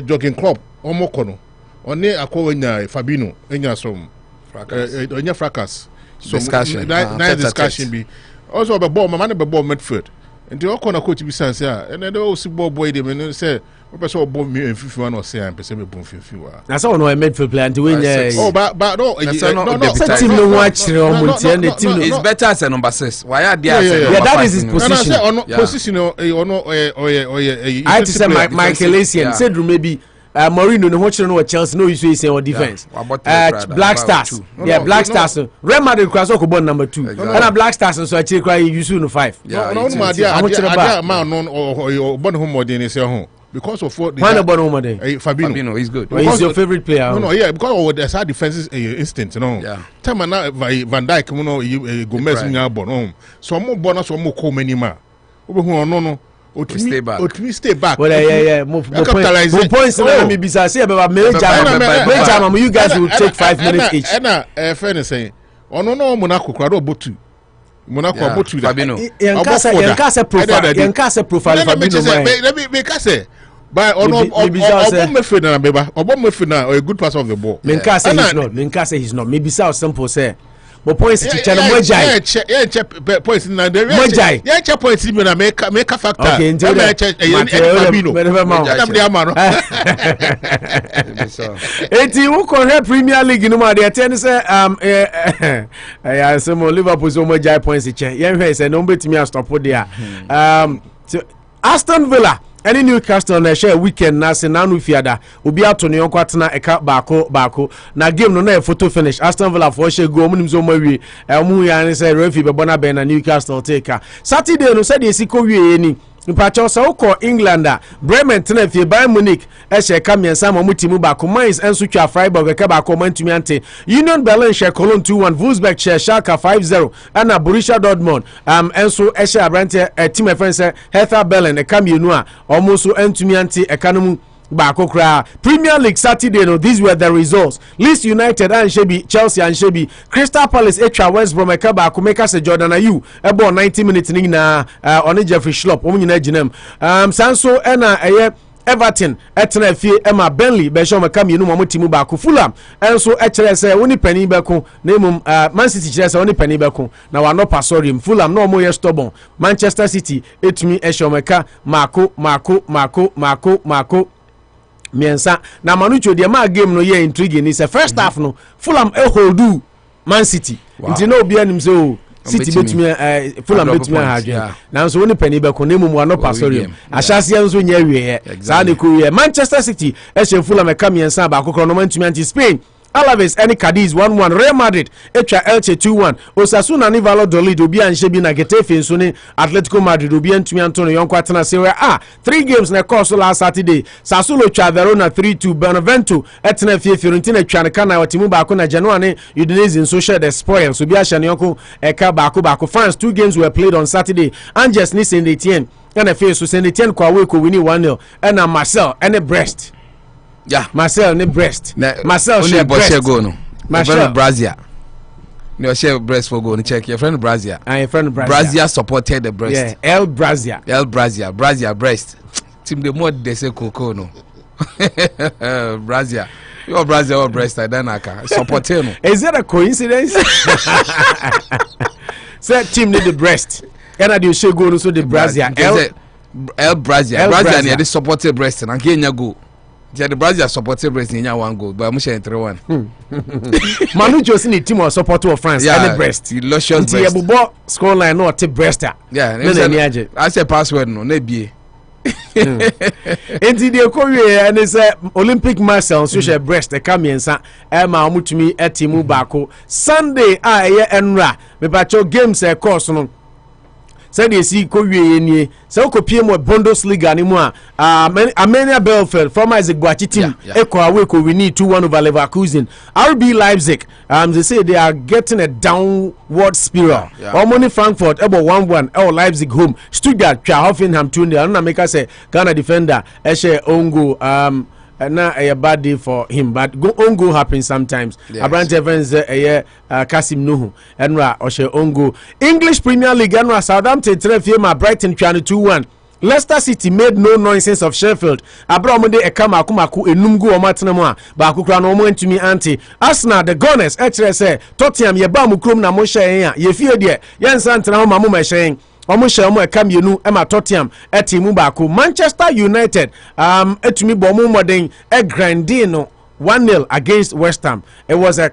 D: jogging club omoko no oni akowanya Fabino enya som on your fracas
E: discussion
D: discussion be also be ball man be ball midfield and the corner coach be sense and then also ball boy dem and say we person ball me in 51 or say am person be ball 51
C: na so no midfield player and win
D: but no
C: team no watch on the team
E: is better as a number 6 why are there
C: that is his position
D: position
C: I to say Michael Essien said maybe Mourinho no watching no Chelsea no issue is on defense. Black Stars. Black Stars. Real Madrid cross ko born number 2. And Black Stars so actually cry use no 5.
D: No ma dia man no born home modern say home because of what
C: the born home modern.
D: Fabino
E: he's good.
C: He's your favorite player.
D: No yeah because of the side defenses instinct you know. Time na Van Dijk no Gomez nya born home. So mo born so mo ko many ma. Obehu no
E: stay back.
C: Well, yeah. Move points. Let me be say about you guys will take 5 minutes each.
D: Friend is saying, oh no, Monaco, crowd botu. Monaco, botu.
C: Fabino. Yankasa profile. Fabino.
D: Let me say. By a good pass of the ball.
C: Menkasa he's not. Maybe so simple say. But points to channel Mojai.
D: Points in the Mojai. Yeah, points in the make a factor.
C: Okay, enjoy that. Premier League no matter tennis some Liverpool so Mojai points to check. Yeah, say no bet me stop there. Aston Villa any Newcastle na share weekend na se nanu fiada obi ato ne yonko atena eka baako na game no na photo finish Aston Villa for share go munim so mawie mu ya ne say referee be bona be na Newcastle take Saturday no say de siko wie ni Mpacho so ko England Bremen tena fie Bayern Munich share kamiensa ma mutimu baako Mainz enso twa Freiburg ka baako mantumi ante Union Berlin share Cologne 2-1 Wolfsburg share Schalke 5-0 and Borussia Dortmund enso share Abrante team friends Hertha Berlin kamienu a almost entumi ante ekanomu baako kra Premier League Saturday no these were the results Leeds United and Shebi Chelsea and Shebi Crystal Palace etra West Brom eka baako make se Jordan Ayew ebo 90 minutes ni na on Jeffrey Schlupp omunyina ginam sanso ena eye Everton etena fie Emma Burnley be show maka mienu mo timu baako Fulham enso ekere se woni pani beko na emum Man City kire se woni pani beko na wa no pasorium Fulham no mo ye stubborn Manchester City etumi e show maka mako miensa na manucho de ma game no ye intriguing ni se first half no Fulham holdu Man City nti no obi anim so City betumi Fulham betumi ha na so woni pani be ko na emu no pasorium ashase enso nya wie za ne ko wie Manchester City e Fulham ka miensa ba kokoro no mantumi anti Spain Alaves any Cadiz 1-1 Real Madrid echa Elche 2-1 Osasuna ni Valladolid obi anhye bi na Getafe nso ni Atletico Madrid obi antumi antono yonko atena se we 3 games na course last Saturday Sassuolo twa Verona 3-2 Benevento etena Fiorentina twa ne kana watimu baako na Genoa ne Udinese nso share the spoils obi ahye ne yonko eka baako France 2 games were played on Saturday Angers ni Saint-Etienne and Saint-Etienne kwa we ko wini 1-0 and Marseille and Brest
E: Yeah.
C: Marcel ne breast. Marcel share breast.
E: Go no.
C: Marcel
E: Brazil. No share breast for go no check your friend Brazil.
C: Your friend Brazil.
E: Brazil supported the breast.
C: Yeah, El Brazil.
E: Brazil breast. Team the more they say Coco no. Brazil. Your Brazil or breast I don't support no.
C: Is that a coincidence? Say team need the breast. And I do show go no so the Brazil.
E: El Brazil. Brazil need the supported breast and Kenya go. The Brazil supported breast in one goal, but I'm saying 3-1.
C: Manu just need team or support of France and the breast.
E: Luscious breast.
C: The score line no te breast.
E: Yeah, I say password no, ne be.
C: Enti de Korea and say Olympic Marcel so share breast e Ka Mensa e ma omutumi etimu baako Sunday ye enra me bacho games e course no said you see Korea nie say okopie mo Bundesliga ni mu a Armenia Bielefeld from Isaac Boachi team eko away ko we need 2-1 over Leverkusen. RB Leipzig they say they are getting a downward spiral. Omoni Frankfurt about 1-1 Leipzig home. Stuttgart Hoffenheim 2-0 na make say Ghana defender Eshe Ongo na a bad day for him, but ongo happens sometimes. Abrante Evans Kasim Nuhu Enra Oshe Ongo. English Premier League Enra Southampton 3-1 Brighton 2-1. Leicester City made no nonsense of Sheffield. Abramode Ekama Kumaku enumgu omatenamo ba akukra no mo ntumi anti. Arsenal the Gunners say Tottenham ye ba mu krom na mo hye ya ye fie de yensa ntena ho ma mo hye omo hye omo eka mienu ema Tottenham etimu baako. Manchester United etumi bo mo moden grinding no 1-0 against West Ham. It was a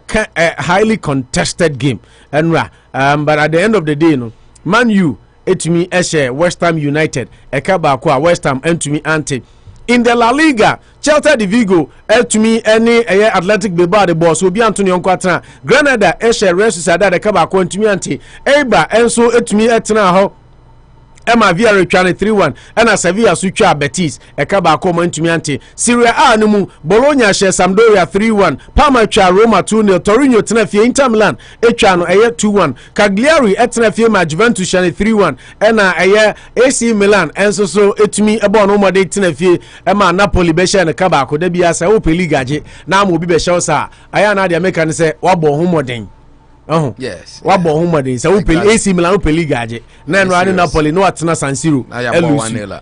C: highly contested game. But at the end of the day no Man U etumi eshe West Ham United eka baako a West Ham entumi anti. In the La Liga, Celta de Vigo etumi any Athletic Bilbao the boss obi Antonio Nkwatra. Granada eshe Real Sociedad eka baako entumi anti. Eibar enso etumi etena ho Emma Villarreal 3-1 and Sevilla Sucha Betis eka baako ntumi anti. Serie A no mu Bologna she Sampdoria 3-1, Parma cha Roma 2-0, Torino tenafie Inter Milan echa no 2-1, Cagliari etenafie ma Juventus 3-1 and AC Milan enso so etumi ebo no mode tenafie ema Napoli be she ne ka baako da bia sa Ope League age na mo bi be she sa aya na de make ne se wabo ho moden.
E: Yes.
C: Wabo humade say Ope AC Milan Ope League age na no Napoli no atena San Siro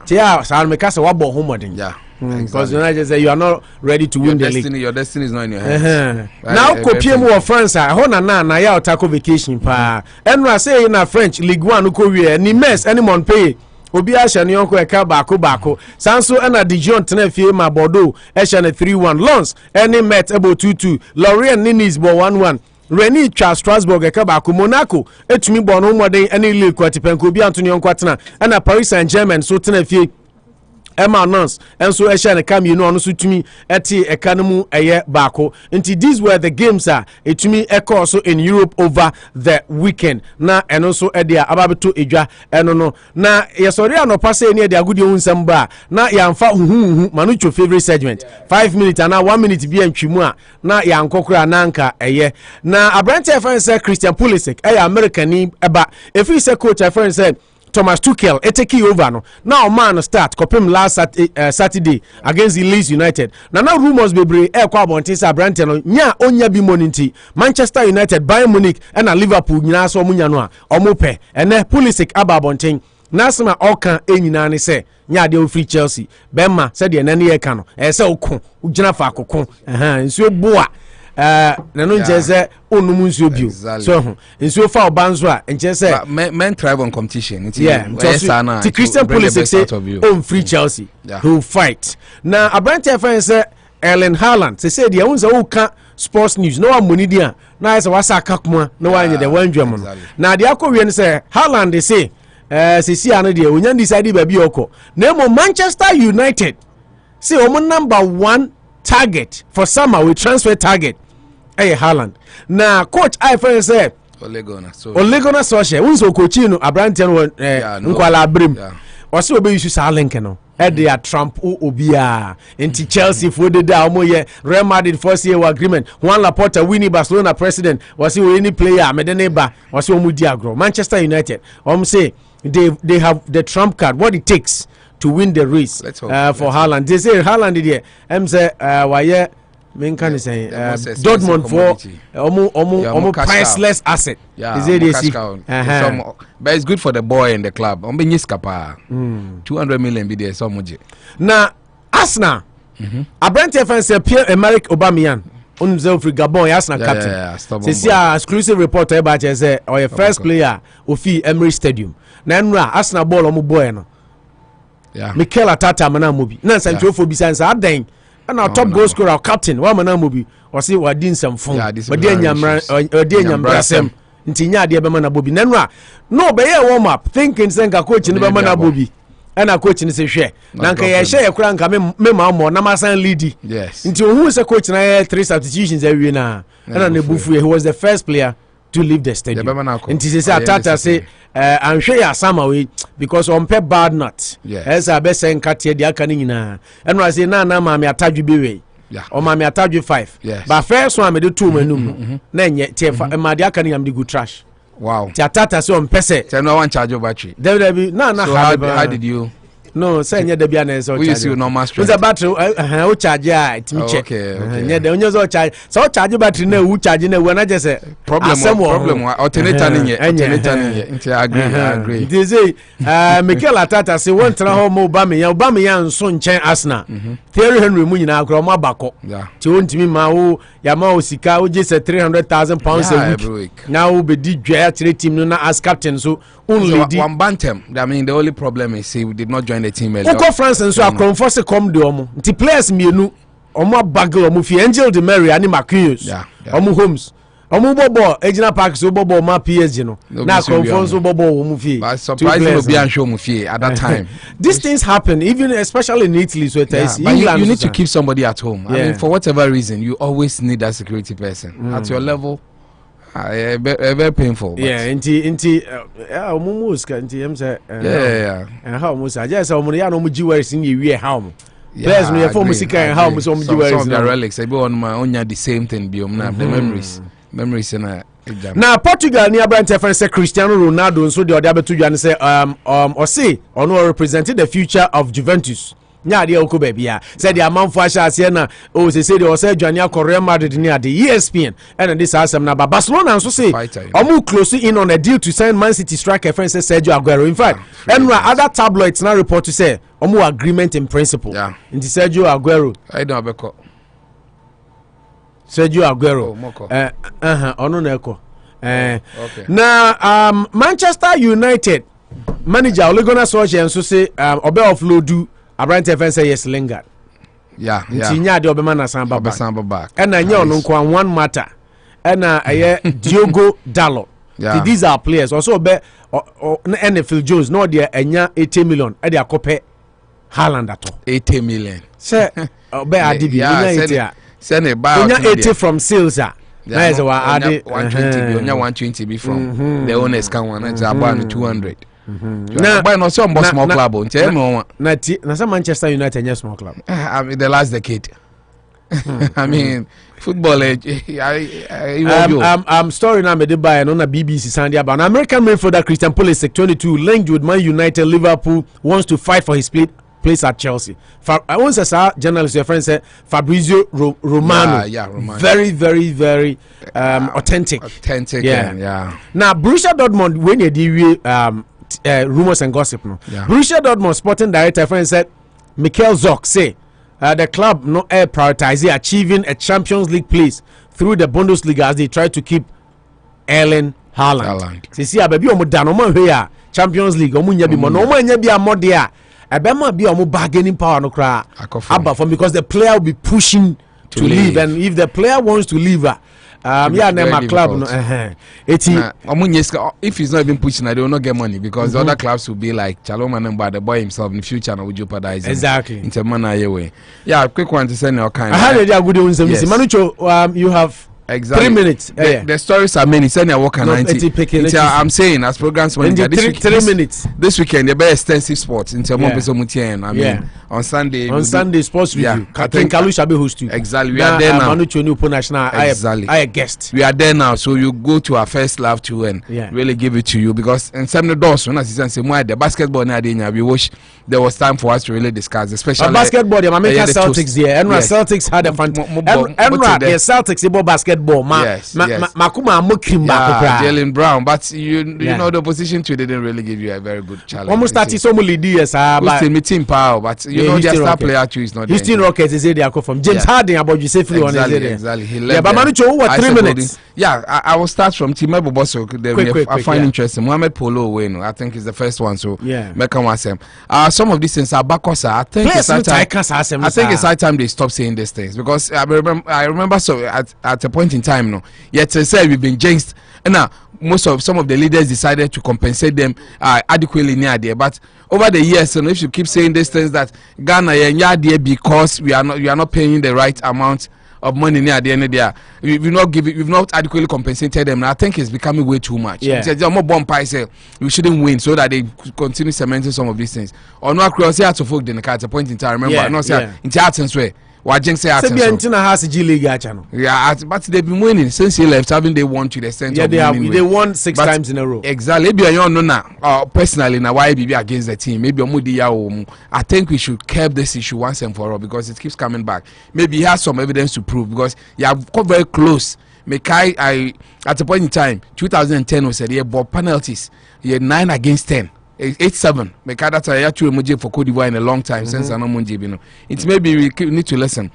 C: tia sa me ka say wabo humade.
E: Yeah.
C: Because United say you are not ready to win the league.
E: Your destiny is not in your hands.
C: Now kopie mu of France ho na ya otako vacation pa enra say na French Ligue 1 ko wie ni Metz any Montpellier obi a hye ne yonko eka baako sanso na Dijon tenafie ma Bordeaux e hye ne 3-1 Lens any Metz ebo 2-2 Lorient ni Nice bo 1-1 Rennes Charles Strasbourg eka baako Monaco etumi bo no moden any league kwatipenko obi Antonio Nkwatena na Paris Saint-Germain so tenafie Emma Nance and so Eshan come you know on sutumi eti ekanamu eye bako. Until these were the games etumi eko also in Europe over the weekend. Na and also edia ababeto edwa eno no. Na yesori Anopa say ni edia gudi unsem ba na yamfa huhu manucho favorite segment 5 minutes and 1 minute bi antwimu a na yankokura nanka eye. Na Abrante friend say Christian Pulisic American ni eba. If he say coach friend say Thomas Tuchel take over no. Now man start kopim last Saturday against the Leeds United. Now rumors bebre kwa bontin sa Brandon no nya onya bi moninti Manchester United, Bayern Munich and Liverpool nyina so munya no a omope ene Pulisic aba bontin nasema oka enyina ne se nya de free Chelsea Bemma said de nane ye ka no se okon ugina fa akokon nsuo boa na no nchese onum nsuo bio so nsuo fa obanzo a nchese
E: men thrive on competition
C: the Christian Pulisic say on free Chelsea who fight na Abrante friend say Erling Haaland say de won say o ka sports news no amoni dia na say wasa akakuma na wanye de wanjwam no na de akowie ne say Haaland say sisi ano de onya decide ba bi okọ na mo Manchester United say o number 1 target for summer with transfer target Haaland. Na coach I friend say Ole Gunnar Solskjaer unso coach no Abrante no nkwala abrim wase obe issue sa link no they are Trump obia into Chelsea for the da omoye Real Madrid first year agreement Juan Laporta winning Barcelona president wase any player medeneba wase omudi agro Manchester United say they have the trump card what it takes to win the race for Haaland. They say Haaland there. Say why men can say Dortmund for almost priceless asset.
E: Yeah, but it's good for the boy and the club. 200 million be there so much.
C: Now Arsenal, a brand defense Pierre-Emerick Aubameyang. Free Gabon, Arsenal captain. This is exclusive reporter about say or your first player ofi Emery Stadium. Na Arsenal ball omo boy no. Yeah. Mikel Arteta mana mobi. Na santrofo bi sansa adan. Na top goal scorer captain wa mana mobi. O say wa din samfon. But dey nyamra sem. Nti nya ade be mana bobi. Na no be ye warm up thinking senka coach ni be mana bobi. Ana coach ni se hwe na nka ye hye ekura nka me ma mo na masan lead.
E: Yes.
C: Nti ohun se coach na 3 substitutions awie na ana ne bufu he was the first player to leave the stadium. Nti se say Arteta say anhwe ya sama we because on pe bad not. Yes, abe sen katie de aka ni nyina. Eno say na ma me atadwu be we. Yeah. O ma me atadwu 5. Yes. But first one me de 2 manum na nye tie ma de aka ni am de good trash.
E: Wow.
C: Tata so on pese.
E: Tell no one charge your battery.
C: No.
E: So how did you?
C: No, say nya da bia na so charge.
E: We see normal strength.
C: The battery o charge it me check.
E: Okay.
C: Nya da onye so charge. So charge battery na wu charge na wu na just say
E: problem alternator ni nti agree.
C: They say Mikel Arteta say won tra ho mo Aubameyang so nchen Arsenal. Thierry Henry mu nyina akro mo abako. Ti wontimi ma wo ya ma osika wo je say 300,000 pounds a week. Now we be di dwa three team no na as captain so only
E: one bantam. I mean the only problem is he did not join the team early.
C: Oko France and so akron se come de omo. Nti players mienu omo bagel omo fi Angel Di Maria ani Marquinhos. Omo Holmes. Omo bobo Ejina Park so bobo ma PSG no. Na akron so bobo omo fi.
E: But surprisingly obi an show omo fi at that time.
C: These things happen even especially in Italy so it is
E: England. You need to keep somebody at home. I mean for whatever reason you always need that security person at your level. Very painful.
C: Yeah, inti almost inti em say and how much I just omo ya no mo jiwers ni wie how players no for music and how much omo jiwers
E: the relics I be on my onya the same thing be na the memories na
C: na Portugal ni abrante fan say Cristiano Ronaldo so the other abeto dwan say or say ono represented the future of Juventus. Nya de oko ba bia said the amount for ase na o say the o say Juania Real Madrid ni ade ESPN and this asem na Barcelona so say omo close in on a deal to sign Man City striker friend Sergio Aguero. In fact other tabloids now report to say omo agreement in principle into Sergio Aguero.
E: I don't abeko
C: Sergio Aguero ono na eko okay. Now Manchester United manager Ole Gunnar Solskjaer so say obe offload Abrante fan say yes Lingard.
E: Yeah.
C: Ntinya de obema na samba
E: back.
C: And I know no one matter. And Diogo Dalot. Yeah. These are players also be NFL Jones no there enya 80 million e dey akope Haaland ato
E: 80 million.
C: Say be adibi
E: send a buy
C: 80 from sales na is wa ade
E: 120 be from the owners can one it's about 200. Now, buy no some small club on na
C: some Manchester United yes small club.
E: I mean the last decade. I mean football
C: I'm story now made by on BBC Sunday about an American midfielder Christian Pulisic 22 linked with Man United. Liverpool wants to fight for his place at Chelsea. I once as journalist your friend said Fabrizio Romano.
E: Romano.
C: Very authentic.
E: Yeah.
C: Now Borussia Dortmund when you do rumors and gossip no. Borussia Dortmund sporting director friend said Michael Zorc say the club no prioritizing achieving a Champions League place through the Bundesliga as they try to keep Erling Haaland. See baby omo da no man here Champions League omo nya bi mo no omo nya bi amode a ebema bi omo bargaining power no kra aba from because the player will be pushing to leave and if the player wants to leave my club no
E: if he's not even pushing they will not get money because the other clubs will be like Chaloma number the boy himself in the future now will jeopardize
C: exactly
E: into man way. Yeah, quick one to send your kind.
C: I had a good one. Yes. Manucho, you have
E: Exactly.
C: 3 minutes.
E: The stories are many. Send your work and I'm saying as programs manager,
C: 3 minutes.
E: This weekend the very extensive sports into I mean on Sunday.
C: On Sunday sports review. I think Kalu shall be host you.
E: Exactly. We are there now.
C: Exactly. I guest.
E: We are there now, so you go to our first love to and really give it to you because in some of the doors when I say the basketball now we wish there was time for us to really discuss, especially
C: basketball. The American Celtics here, and Celtics had a fun. The Celtics about basketball. Makuma
E: Jalen Brown, but you know the opposition too didn't really give you a very good challenge.
C: Almost started so many years.
E: Meeting power, but you know their star player too is not.
C: Houston Rockets is there from James Harden about you say free on
E: exactly. He left.
C: But Manucho, what 3 minutes?
E: I will start from Team Anopa Bosuo. I find interesting. Mohamed Polo, I think is the first one. So make some of these things are backwards. I think it's high time they stop saying these things because I remember so at a point in time, no, yet to say we've been jinxed. And now some of the leaders decided to compensate them adequately near there. But over the years, if you keep saying these things that Ghana there because we are not paying the right amount of money near the end of the year, we've not adequately compensated them. And I think it's becoming way too much. We shouldn't win so that they continue cementing some of these things. Or not cross here to folk at a point in time. Remember, not say in Charlton's way. But they've been winning since he left. Haven't they won to the extent of winning?
C: They won 6 times in a row.
E: Exactly. Maybe I don't know personally now why be against the team. Maybe I think we should curb this issue once and for all because it keeps coming back. Maybe he has some evidence to prove because you have got very close. I at a point in time, 2010 was said he had bought penalties. He had 9 against 10. 8-7. That's why I had to emoji for Cote d'Ivoire in a long time since I know Munji. It's maybe we need to listen.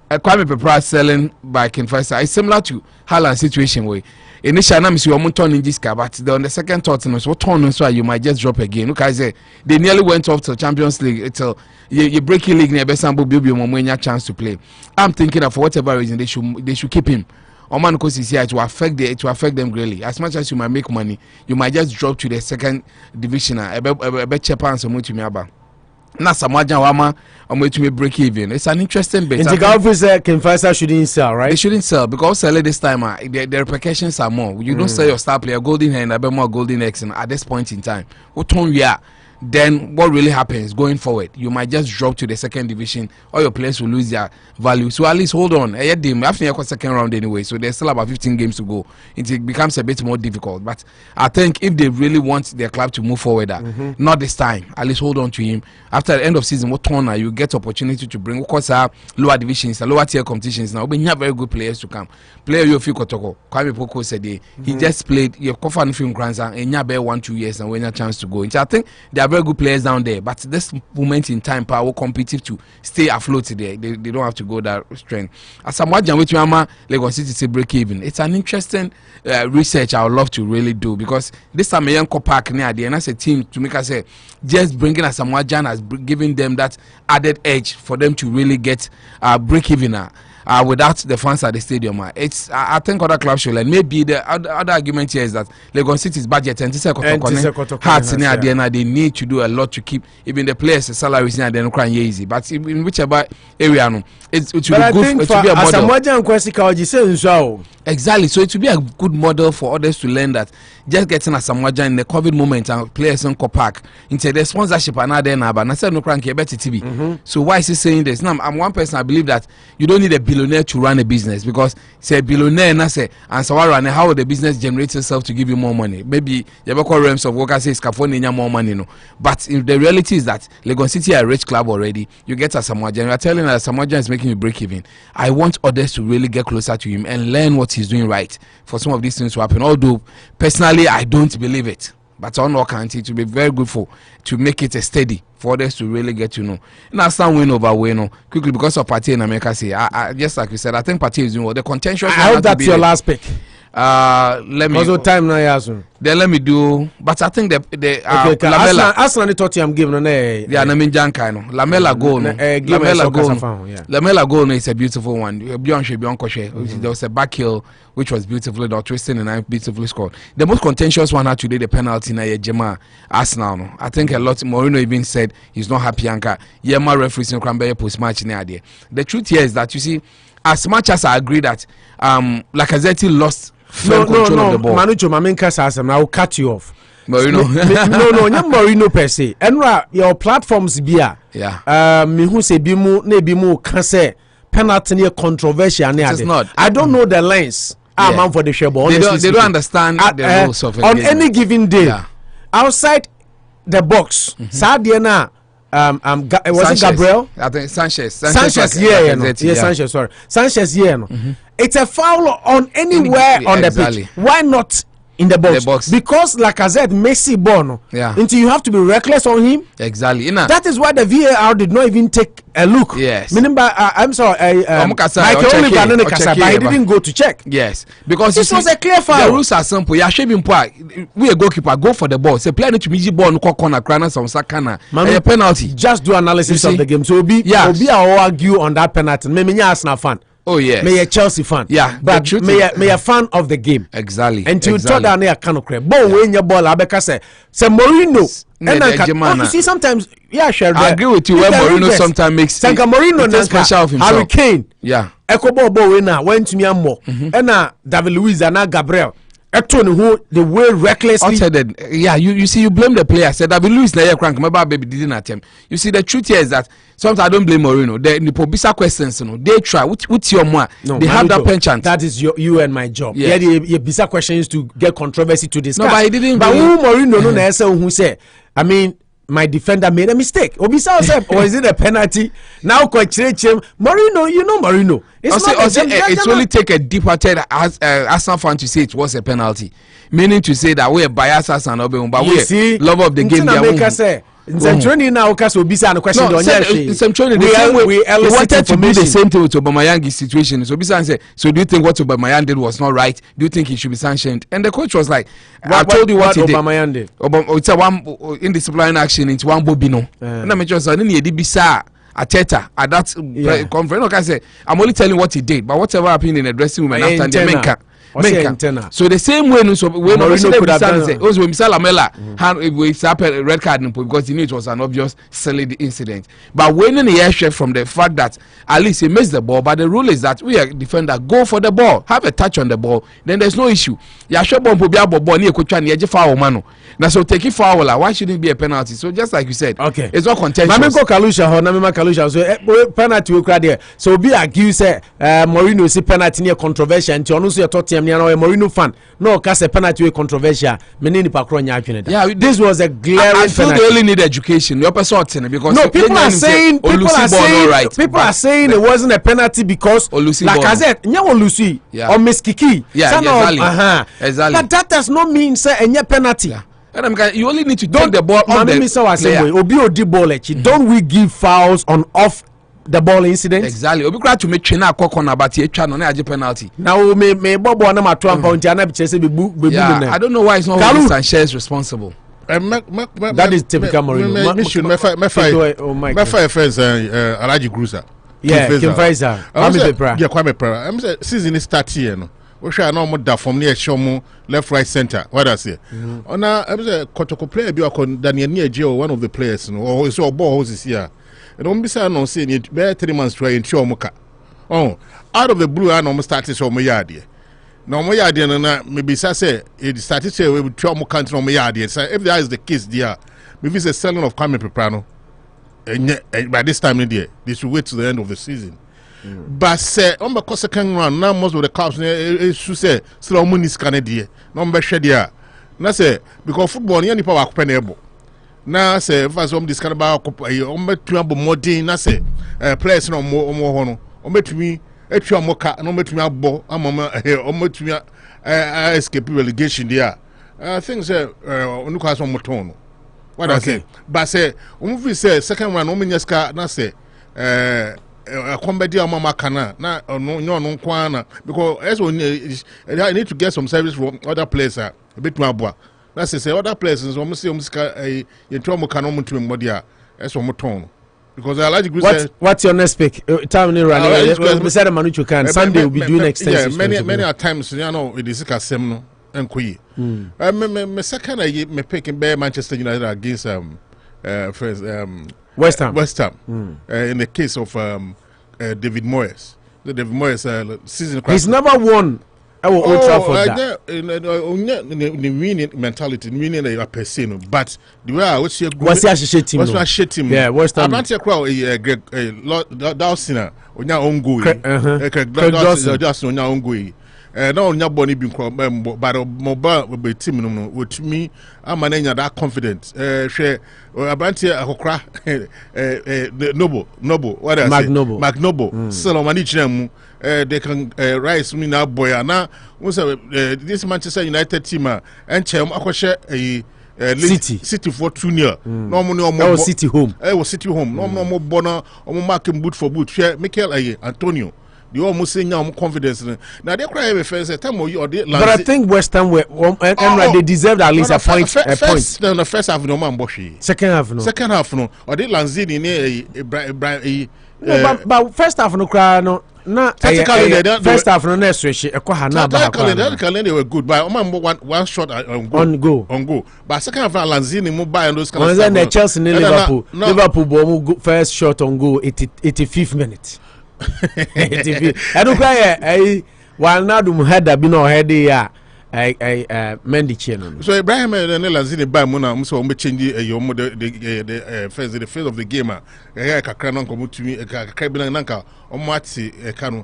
E: Kwame Pepra selling by Kinfesa. It's similar to Haaland situation where initially I'm seeing one turn in this car, but on the second thought, what turn so you might just drop again. Look, I say they nearly went off to Champions League until you breaking league near Besambo Bibi when you chance to play. I'm thinking that for whatever reason they should keep him. Oman because is here to affect them greatly. As much as you might make money, you might just drop to the second division. A bet cheaper and some to me about. Now Samaja Wama to me break even. It's an interesting bet.
C: In the Galvis Kinfasa shouldn't sell, right?
E: They shouldn't sell because sell this time the repercussions are more. You don't sell your star player golden hand, a bit more golden X at this point in time. What we are. Then what really happens going forward? You might just drop to the second division, or your players will lose their value. So at least hold on. After your second round anyway, so there's still about 15 games to go. It becomes a bit more difficult. But I think if they really want their club to move forward, not this time. At least hold on to him. After the end of season, what turn you get opportunity to bring, of course, lower divisions, lower tier competitions now. But you have very good players to come. Player you feel Kotoko, Kwame Poko said he just played your Kofan film grandson and you have 1-2 years and when you have a chance to go. I think they are very good players down there, but this moment in time, power competitive to stay afloat there. They don't have to go that strength. As I'm watching with you, Lagos City say break even. It's an interesting research I would love to really do because this time a young Park near the and as a team to make us say just bringing us some as giving them that added edge for them to really get break even. Without the fans at the stadium, I think other clubs should learn. Maybe the other argument here is that Lagos City's budget and hearts near the end, they need to do a lot to keep even the players' salaries near the end crying easy. But in whichever area, it will be good. It will be a model. Exactly. So it will be a good model for others to learn that just getting a Samoa in the COVID moment and players in Park into the sponsorship and other now, but I said no cranky better TV. So why is he saying this? Now I'm one person I believe that you don't need a billionaire to run a business because say a billionaire and I say and so how will the business generate itself to give you more money? Maybe you have a realms of workers say Scaffolding more money, But if the reality is that Lagos City are a rich club already, you get a Samoa. You are telling that Samoa is making you break even. I want others to really get closer to him and learn what he's doing right for some of these things to happen. Although personally I don't believe it, but on all counts it will be very good to make it a steady for others to really get to know. Now some win over win quickly because of Partey in America. Say I just like you said, I think Partey is doing well. The contentious.
C: I hope that's your last pick.
E: Let me.
C: Also time now,
E: then let me do. But I think the
C: Lamela. Aslan thought I'm giving on a.
E: Yeah, I mean Jankano. Lamela goal. Lamela goal is a beautiful one. There was a back heel which was beautifully done, twisting and beautifully scored. The most contentious one had today the penalty na Jema Arsenal. I think a lot. Mourinho even said he's not happy. Anka Yema referees in Cranberry post match near there. The truth here is that you see. as much as I agree that Lacazette lost control of the ball.
C: Manucho, I will cut you off.
E: Moreno.
C: No, Moreno per se. And your platforms be me who say bimu can say penalty near controversial.
E: It's not.
C: I don't know the lens. Man for the share ball.
E: They don't understand the rules of
C: on any given day outside the box. Sadiana. Was it Gabriel?
E: I think Sanchez.
C: Sanchez, Sanchez. Sorry, Sanchez. It's a foul on anywhere on the pitch. Why not in the box? Because Lacazette, Messi, Bono. Until you have to be reckless on him.
E: Exactly.
C: That is why the VAR did not even take a look.
E: Yes.
C: Meaning I'm sorry. Michael Oliver but he didn't go to check.
E: Yes. Because
C: this was a clear foul.
E: The rules are simple. We a goalkeeper. Go for the ball. Say player need to meet ball. No corner. Crana some sakana. A penalty.
C: Just do analysis of the game. So Obi I argue on that penalty. Me Arsenal fan.
E: Oh yeah,
C: may a Chelsea fan.
E: Yeah,
C: but may a fan of the game.
E: Exactly.
C: And to talk down there, cannot create. Ball when your ball, Abeka say Moreno. And you see sometimes, sure.
E: I agree with you. Where Moreno sometimes makes
C: Sanka Moreno
E: special of himself.
C: Harry Kane.
E: Yeah.
C: Echo ball winner went to me and more. And David Luiz and Gabriel. Who the way recklessly.
E: You see, you blame the player. Said David Luiz na crank. My baby didn't attempt. You see, the truth here is that sometimes I don't blame Moreno. The Pobisa questions, they try. What's your more? They have that penchant.
C: That is you and my job.
E: Yes.
C: The Bisa questions to get controversy to discuss.
E: No, but he didn't.
C: But who Moreno who say? I mean, my defender made a mistake. Obisa said, or is it a penalty? Now, Moreno, you know Moreno.
E: It's only take a deeper turn as Arsenal fan to say it was a penalty, meaning to say that we are biased as an but we love of the game.
C: Centroni now Obisa and question
E: we wanted to do the same thing with Aubameyang's situation. So Obisa said, so do you think what Aubameyang did was not right? Do you think he should be sanctioned? And the coach was like, I told you what he did.
C: Aubameyang did.
E: It's a one indisciplinary action into one bobino. And I just said, Ateta at that conference. I say, I'm only telling what he did, but whatever happened in the dressing room and after the Menka. So the same way, when Moreno could have done it, also when Lamela had a red card because he knew it was an obvious silly incident. But when in the air chef from the fact that at least he missed the ball, but the rule is that we are defender go for the ball, have a touch on the ball, then there's no issue. Ya sure bomb ball near Kuchan, ya foul mano. Now so take it foul, why shouldn't it be a penalty? So just like you said, okay, it's not contentious.
C: Mamiko Kalusha, Namima Kalusha, so penalty we cried there. So be accused say Moreno is penalty near controversial and Tonusu Tottenham a Moreno fan. No, cause a penalty way controversial. Yeah,
E: this was a glaring I feel penalty. They only need education. Because
C: no, people are saying it wasn't a penalty because Lacazette, Olusi or Miss Kiki.
E: Exactly.
C: But that does not mean say a penalty.
E: Yeah. And you only need to take the ball on the
C: player. Don't we give fouls on off the ball incident?
E: Exactly. Obi kra to make chena kokona but e twa no na age penalty.
C: Now me bobo na mato ampa unti ana be be
E: I don't know why it's not Sanchez responsible.
C: That is typical Moreno.
D: Mission my friends Alaji Gruza.
C: Yeah, Kimfaiza.
D: Kwame Pera. I'm say season is start here no. We shall no more da from near show left right center. What I say? Ona I'm say Kotoko player bi akon Daniel Nieje one of the players no or so ball hoses here. And don't be saying no saying it bear 3 months try and show muka. Oh, out of the blue I no started show my yard. No my yard and maybe say it started say we show more country on my yard. So if that is the case there, maybe it's a selling of Kwame Peprano. And by this time in there, they should wait to the end of the season. But say on the second round now most of the clubs should say still money is Canadian. No share there. Na say because football any power penable. Na say if some this kind about between modern na say players no more hono between etwa moka no between abo amama between escape relegation there. Things say onuka so motono. What I say? But say we say second round omenyaska na say comedy mama kana na no kwana because as I need to get some service from other players a bit more abo. That's say other places almost say you trauma can to modia as one tone. Because I like
C: what's your next pick? Time we said Manucho can Sunday will be doing extensions.
D: Yeah, many times you know it is a same and kui. My second me picking Bear Manchester United against
C: West Ham.
D: In the case of David Moyes. The David Moyes season.
C: He's never won. Old Trafford.
D: The winning mentality, winning a person, but the way I was here,
C: what's your shit team?
D: What's your shit team?
C: Yeah, West Ham.
D: I'm not a crowd. Greg Dawson on your own go. Greg Dawson on your own go. No, on your body being but mobile with team, which me, I'm managing that confidence. Share about here, a crack, Noble, what I say, Magnoble, Solomon. They can rise me now, boy. And now, this Manchester United team and Chem Akosha City for 2 years. No
C: City home.
D: Was City home. No more Bonner or marking boot for boot. Share Mikel Antonio. You almost say now confidence. Now they cry every first time you or but
C: I think West Ham were they deserved at least a point.
D: No, the first half no man Boshi.
C: Second half no.
D: Or they Lanzini
C: but first half no cry no. No, first half no next switch.
D: They were good, but one shot on goal. But second half Lanzini mobile and those kind of stuff.
C: Then Chelsea Liverpool first shot on goal 85th minute. I don't cry. While now the header be no header. Mendy channel.
D: So Ibrahim and Lanzini by Mona, so we change the phase of the game. I can come to me, a Caribbean and Nanka, or Matsi Cano.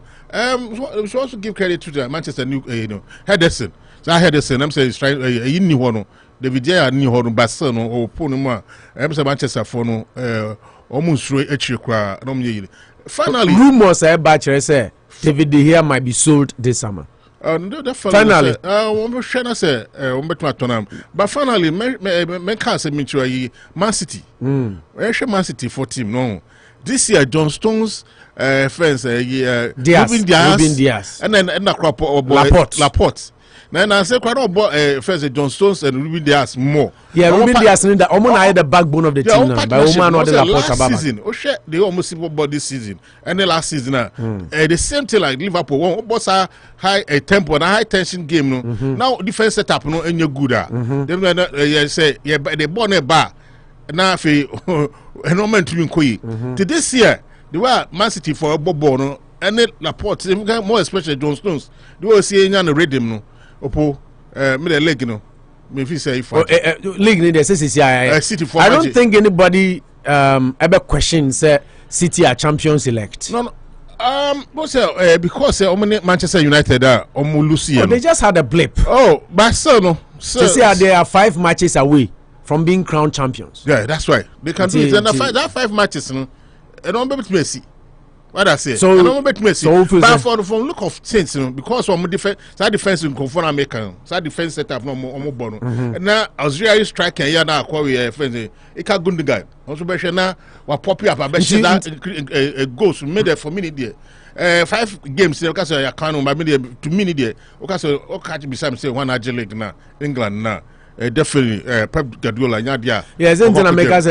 D: We should also give credit to the Manchester new Henderson. So I Henderson, I'm saying, trying a new one. The Vidia new horn, Bassano, or Ponuma, I'm saying Manchester for no almost a chikra. Finally,
C: rumors I batch say David De Gea might be sold this summer.
D: Finally, but finally, men can't say me Man City. Man City for team. No, this year John Stones friends,
C: Ruben Diaz,
D: and then Laporte. Now I say quite about first John Stones and Ruben Diaz more.
C: Yeah, Ruben Diaz in the Omona the backbone of the team now. By Oman or the
D: last season, they almost about this season and the last season the same thing like Liverpool. One boss a high tempo and a high tension game. No, now defense setup no and you good. Them say they born a bar now for a moment to be to this year the way Man City for a ball no and Laporte more especially John Stones. They will see any rhythm no. Opo, me leg no. Me fi say if
C: league need City. I don't think anybody ever questions City are champions elect.
D: No. Because Manchester United are Lucy.
C: They just had a blip.
D: Oh, but no.
C: They are 5 matches away from being crowned champions.
D: Yeah, that's right. They can do it. And that 5 matches, no. I don't be Messi. What I say?
C: So
D: I don't bet Messi. But for look of things, because of defense in conform American, defense setup no more bono. And now Australia striker here now acquire friends. It can go the guy. Also, be now what pop up. I bet that goals made it for me there. 5 games. Because I can't by me 2 minutes there. Because I catch beside say 1 league now England now. Definitely, Pep Guardiola.
C: Yeah,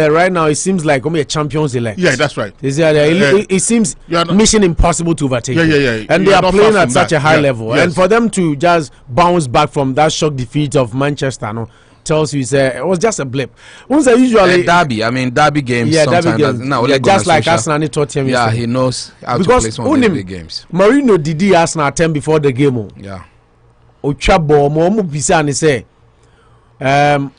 C: right now it seems like only a champions elect.
D: Yeah, that's right.
C: It seems mission impossible to overtake.
D: Yeah.
C: And they are playing at such a high level, and for them to just bounce back from that shock defeat of Manchester, no, tells you it was just a blip. Once usually
E: derby games. Yeah, derby games.
C: Just like Arsenal and Tottenham.
E: Yeah, he knows how to play some of the big games.
C: Mourinho did Arsenal 10 before the game.
E: Yeah.
C: Ochabo mo bisa ni say. What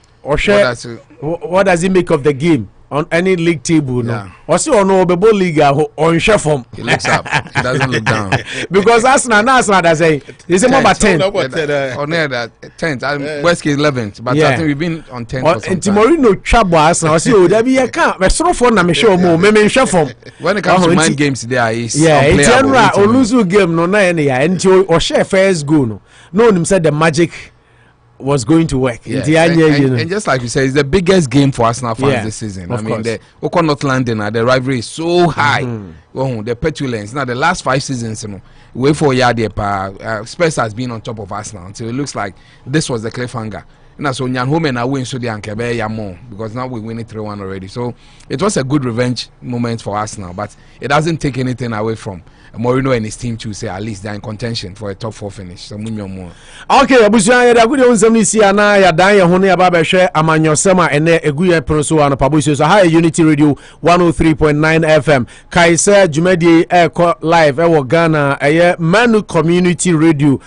C: does he make of the game on any league table? No, or see, or no, Bebo League on chef form.
E: He looks up, he doesn't look down.
C: Because Arsenal, does say it's more about 10.
E: On there, that 10th, West Case 11th, but I think we've been on 10 for some time.
C: Tomorrow, trouble Arsenal. I see, oh, there be a can't. But so for na show more, me chef form.
E: When it comes to mind games, there is
C: it's general or lose game no na any and or share first goal no him said the magic was going to work.
E: Yeah. And just like you said, it's the biggest game for Arsenal fans this season. I mean, the North London, the rivalry is so high. The petulance. Now, the last 5 seasons, wait for Yadi, Spurs has been on top of Arsenal. So it looks like this was the cliffhanger. And so Nyan home and I win so the Ankebe Yamo because now we win it 3-1 already. So it was a good revenge moment for Arsenal, but it doesn't take anything away from Morino and his team to say at least they're in contention for a top 4 finish. So more.
C: Okay, abusuan ya da good on some isi ana ya dan ya ho ne aba behwe amanyosema ene eguye proso Anopa Bosuo so high Unity Radio 103.9 FM Kaisa Jumadi Echo live ewo Ghana eye Manu Community Radio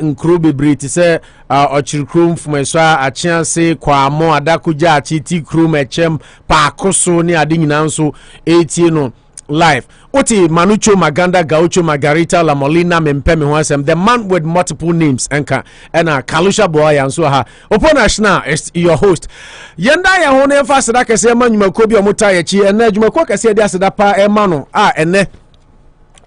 C: nkro bebre ti se ochirikrum fumeso achianse kwa mo adakuja achiti krum echem paakoso ni ade nyina nso etie no live. Oti Manucho Maganda Gaucho Margarita La Molina Mempeme Huasem, the man with multiple names enka and Kalusha Boy and so ha. Upon Ashna is your host. Yenda ya hone fast that kase man yumakobi omuta yechi and jumakwa kase dia sedapa emano ene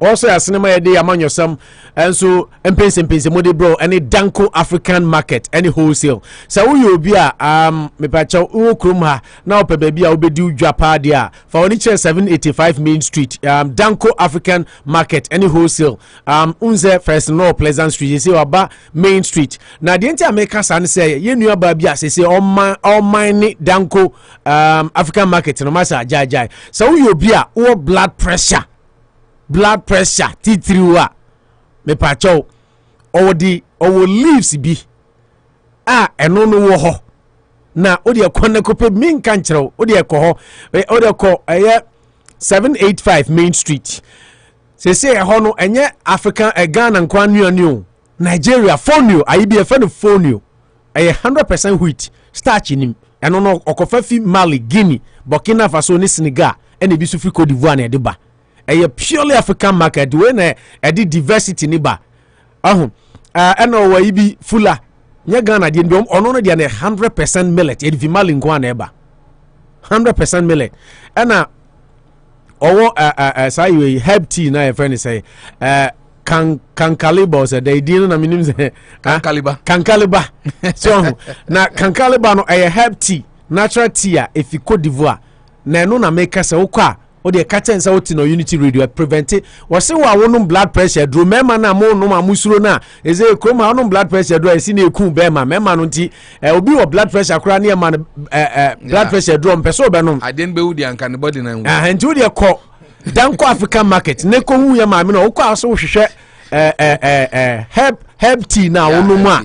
C: also a cinema day among yourself and so empense modi bro any Danko African market any wholesale so you be me pacha u krum ha na ope baby a obedi dwapa dia for only 785 Main Street Danko African market any wholesale unze first no Pleasant Street you see oba Main Street na the enti America san say ye nua ba bia say all mine Danko African market no masa ajajai so you be a blood pressure T3 wa me pacho owo leaves bi eno no wo ho na odi ekone kope min kan kire odi ekoho odi ekọ 785 Main Street se ho no enye African Ghana nkwa nuanu Nigeria fonio ayibi efe no fonio 100% wheat starch nim eno no okofa fi Mali Guinea Burkina Faso ni Senegal ene bi su fi Cote d'Ivoire na edeba a purely African market when a diversity niba and our ibi fuller nya Ghana di ndom ono no dia 100% millet e vimali nkwa na eba 100% millet and owo say herb tea na your friend say kankaliba say they di na minim say kankaliba so na kankaliba no a herb tea natural tea if you Cote d'Ivoire na no na make say okwa o de catch and out no Unity Radio prevent it was say wa wonum blood pressure dro mema na mo no amusuro na eze kroma wonum blood pressure dro esi na eku be ma mema no nti obi wo blood pressure kura na ma blood pressure dro mpeso be no
E: I didn't be udi anka ne body na
C: nti wo de ko Danko African market ne ko hu ya ma me no wo kwa so hwehwe herb tea na wonum a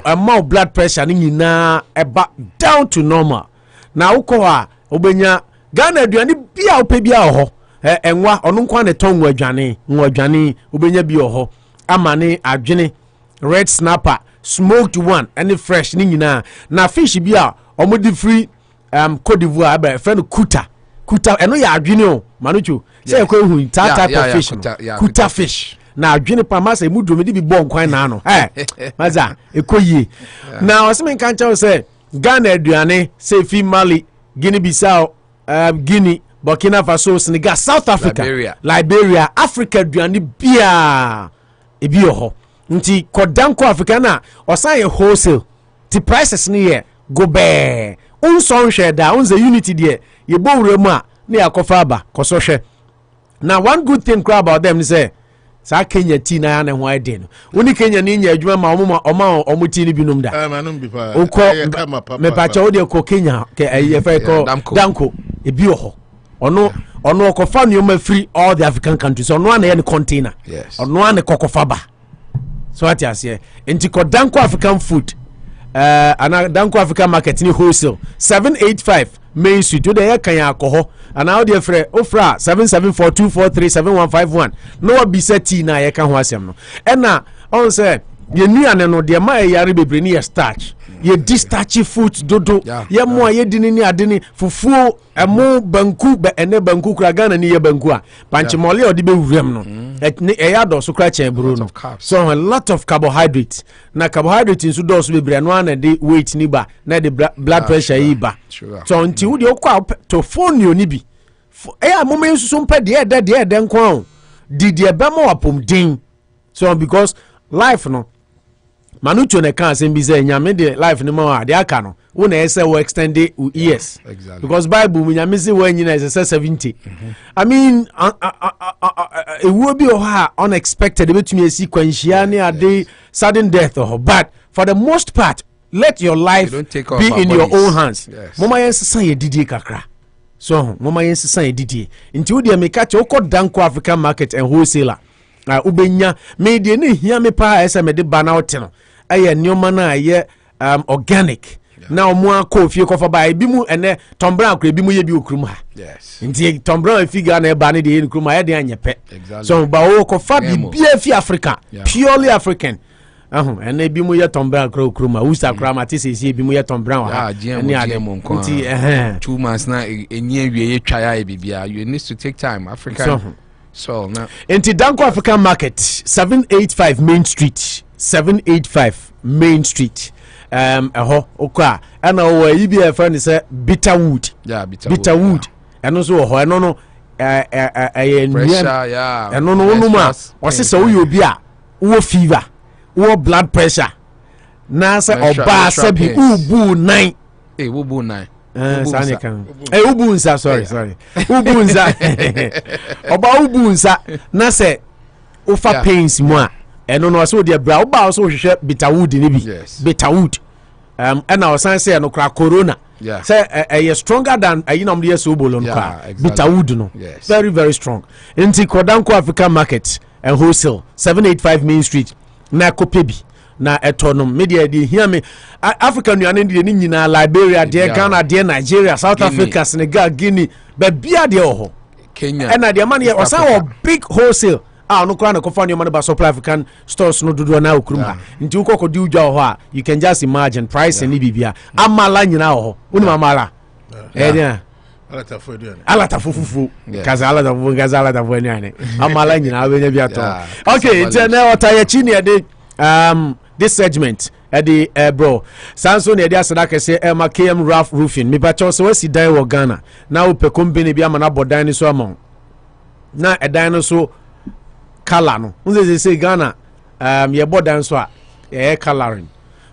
C: emma blood pressure ni nyina eba down to normal na wo ko a obenya Ghana aduane bia ope bia ho enwa ono nkwa ne ton nwadwane obenya bia ho amane adwene red snapper smoked one any fresh ni nyina na fish bia omodi free Cote d'Ivoire aba friend kuta eno ya adwene o manuchu say ko hu type of fish kuta fish na adwene pa masa emudu me di bi bon kwan na no maza ekoyie na oseme kan chawo say Ghana aduane say fi Mali Guinea Bissau Guinea, Burkina Faso, Senegal, South Africa, Liberia, Africa aduane bia ebi ho nti kodanko Africa na osan wholesale the prices ni ye go be unson hwe da unze Unity de ye bowure mu a na yakofa aba koso hwe na one good thing about them is say sa Kenya tea na ya ne ho ade no woni Kenya ni nya adwuma ma omo tea ni binom da
D: manum bi pa
C: me pa cha odi ko Kenya ke ayefa ko danko ebi ho ono okofa no ma free all the African countries ono na ye ne container ono na kokofa ba so what you say enti ko Danko African food ana Danko African market ni wholesale 785 Main Street o de ya kan akoho ana o de frɛ ofra 7742437151 no wa bisa tea na ye kan ho asɛm no ɛna on say ye nuane no de ma yare bebre ni ye starch ye distarchy food dodo ye mo ye dini ni adini fufuo emo banku be ene banku kura Ghana ni ye banku a panchimole odi be wurem no e ya do so kura chen bro no so a lot of carbohydrates na carbohydrates nso do so bebre no na de weight ni ba na de blood pressure yi ba so nti wo de okwa to phone ni bi e mo men so mpa de de nko di de be mo apom din so because life no Manucho ne kan sem bi say nyame de life ni ma ade aka no wo na ese wo extend years exactly. Because Bible mi nyame say wo nyina is 70 I mean e wo bi o ha unexpected betumi esi kwanhia ne ade sudden death but for the most part let your life be in your own hands mama yen say ye didi kakra so mama yen sesa edidie nti wo de meka che ukọ danko African market and wholesaler ubenya me de ne hia me pa esa me de ba na wote no aye nneoma na aye organic na omo akọ fie kofa ba ebi mu ene tombra akọ ebi mu ye bi okrum ha
E: yes
C: nti tombra figa na e ba ne de ye okrum ha ye de anyepe so ba wo kofa bibia fi Africa purely African ene ebi mu ye tombra akọ okrum ha usa akra ma tese ebi mu ye tombra ha
E: ene ade nti 2 months na enye awie ye twa ya bibia you need to take time African so now
C: nti Danko African Market 785 Main Street 785 Main Street okwa ana wo yibi e friend say Bitterwood Bitterwood eno so ho eno no
E: pressure yeah
C: eno no onuma o se wo yobi a wo fever wo blood pressure na se oba se bi ubu 9
E: wo bu 9
C: sani kan ubu nsa sorry ubu nsa oba ubu nsa na se ofa pains mu a eno no so de bra oba so hwehwe Bitterwood ni bi Bitterwood and our science say no cra corona say a stronger than you know the so bolon cra Bitterwood no very very strong inti Kodanko African Market and wholesale 785 Main Street na kopebi na etonom media di hear me African nuane di ni nyina Liberia de Ghana de Nigeria South Africa Senegal Guinea be bia de ho
E: Kenya
C: and na de man here osan big wholesale no kra na kofa no man ba supply African stores no dodo na okruma nti ukoko di udwa ho a you can just imagine price ni bibia amala nyina ho uni amala dia alata fufufu kaza alata fu ni amala nyina we nya bia to okay then otaye chi ne de this segment the bro sanso ne de asada kese ma KM roofing me ba cho so wasi dan wo Ghana na wo pe company bi amana bodan ni so amon na edan no so color no unze say Ghana ye bodan so a coloring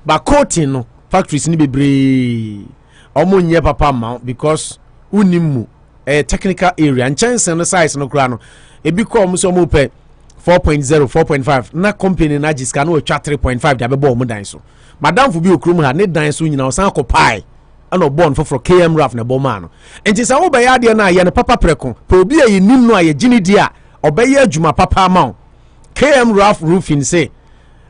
C: but coating no factories ni bebre omo nye papa ma because unimu technical area chance no size no kra no ebi ko omo so mo pe 4.0 4.5 na company na jiska no twa 3.5 da be bo omo dan so madam fu bi okrum ha ne dan so nyina osan ko pai ana born for KM Raf na bo ma no enti sa wo be ya de na ye ne papa preko pe obi ayi nim no aye gini dia obeye adwuma papa amount KM Raf roofing say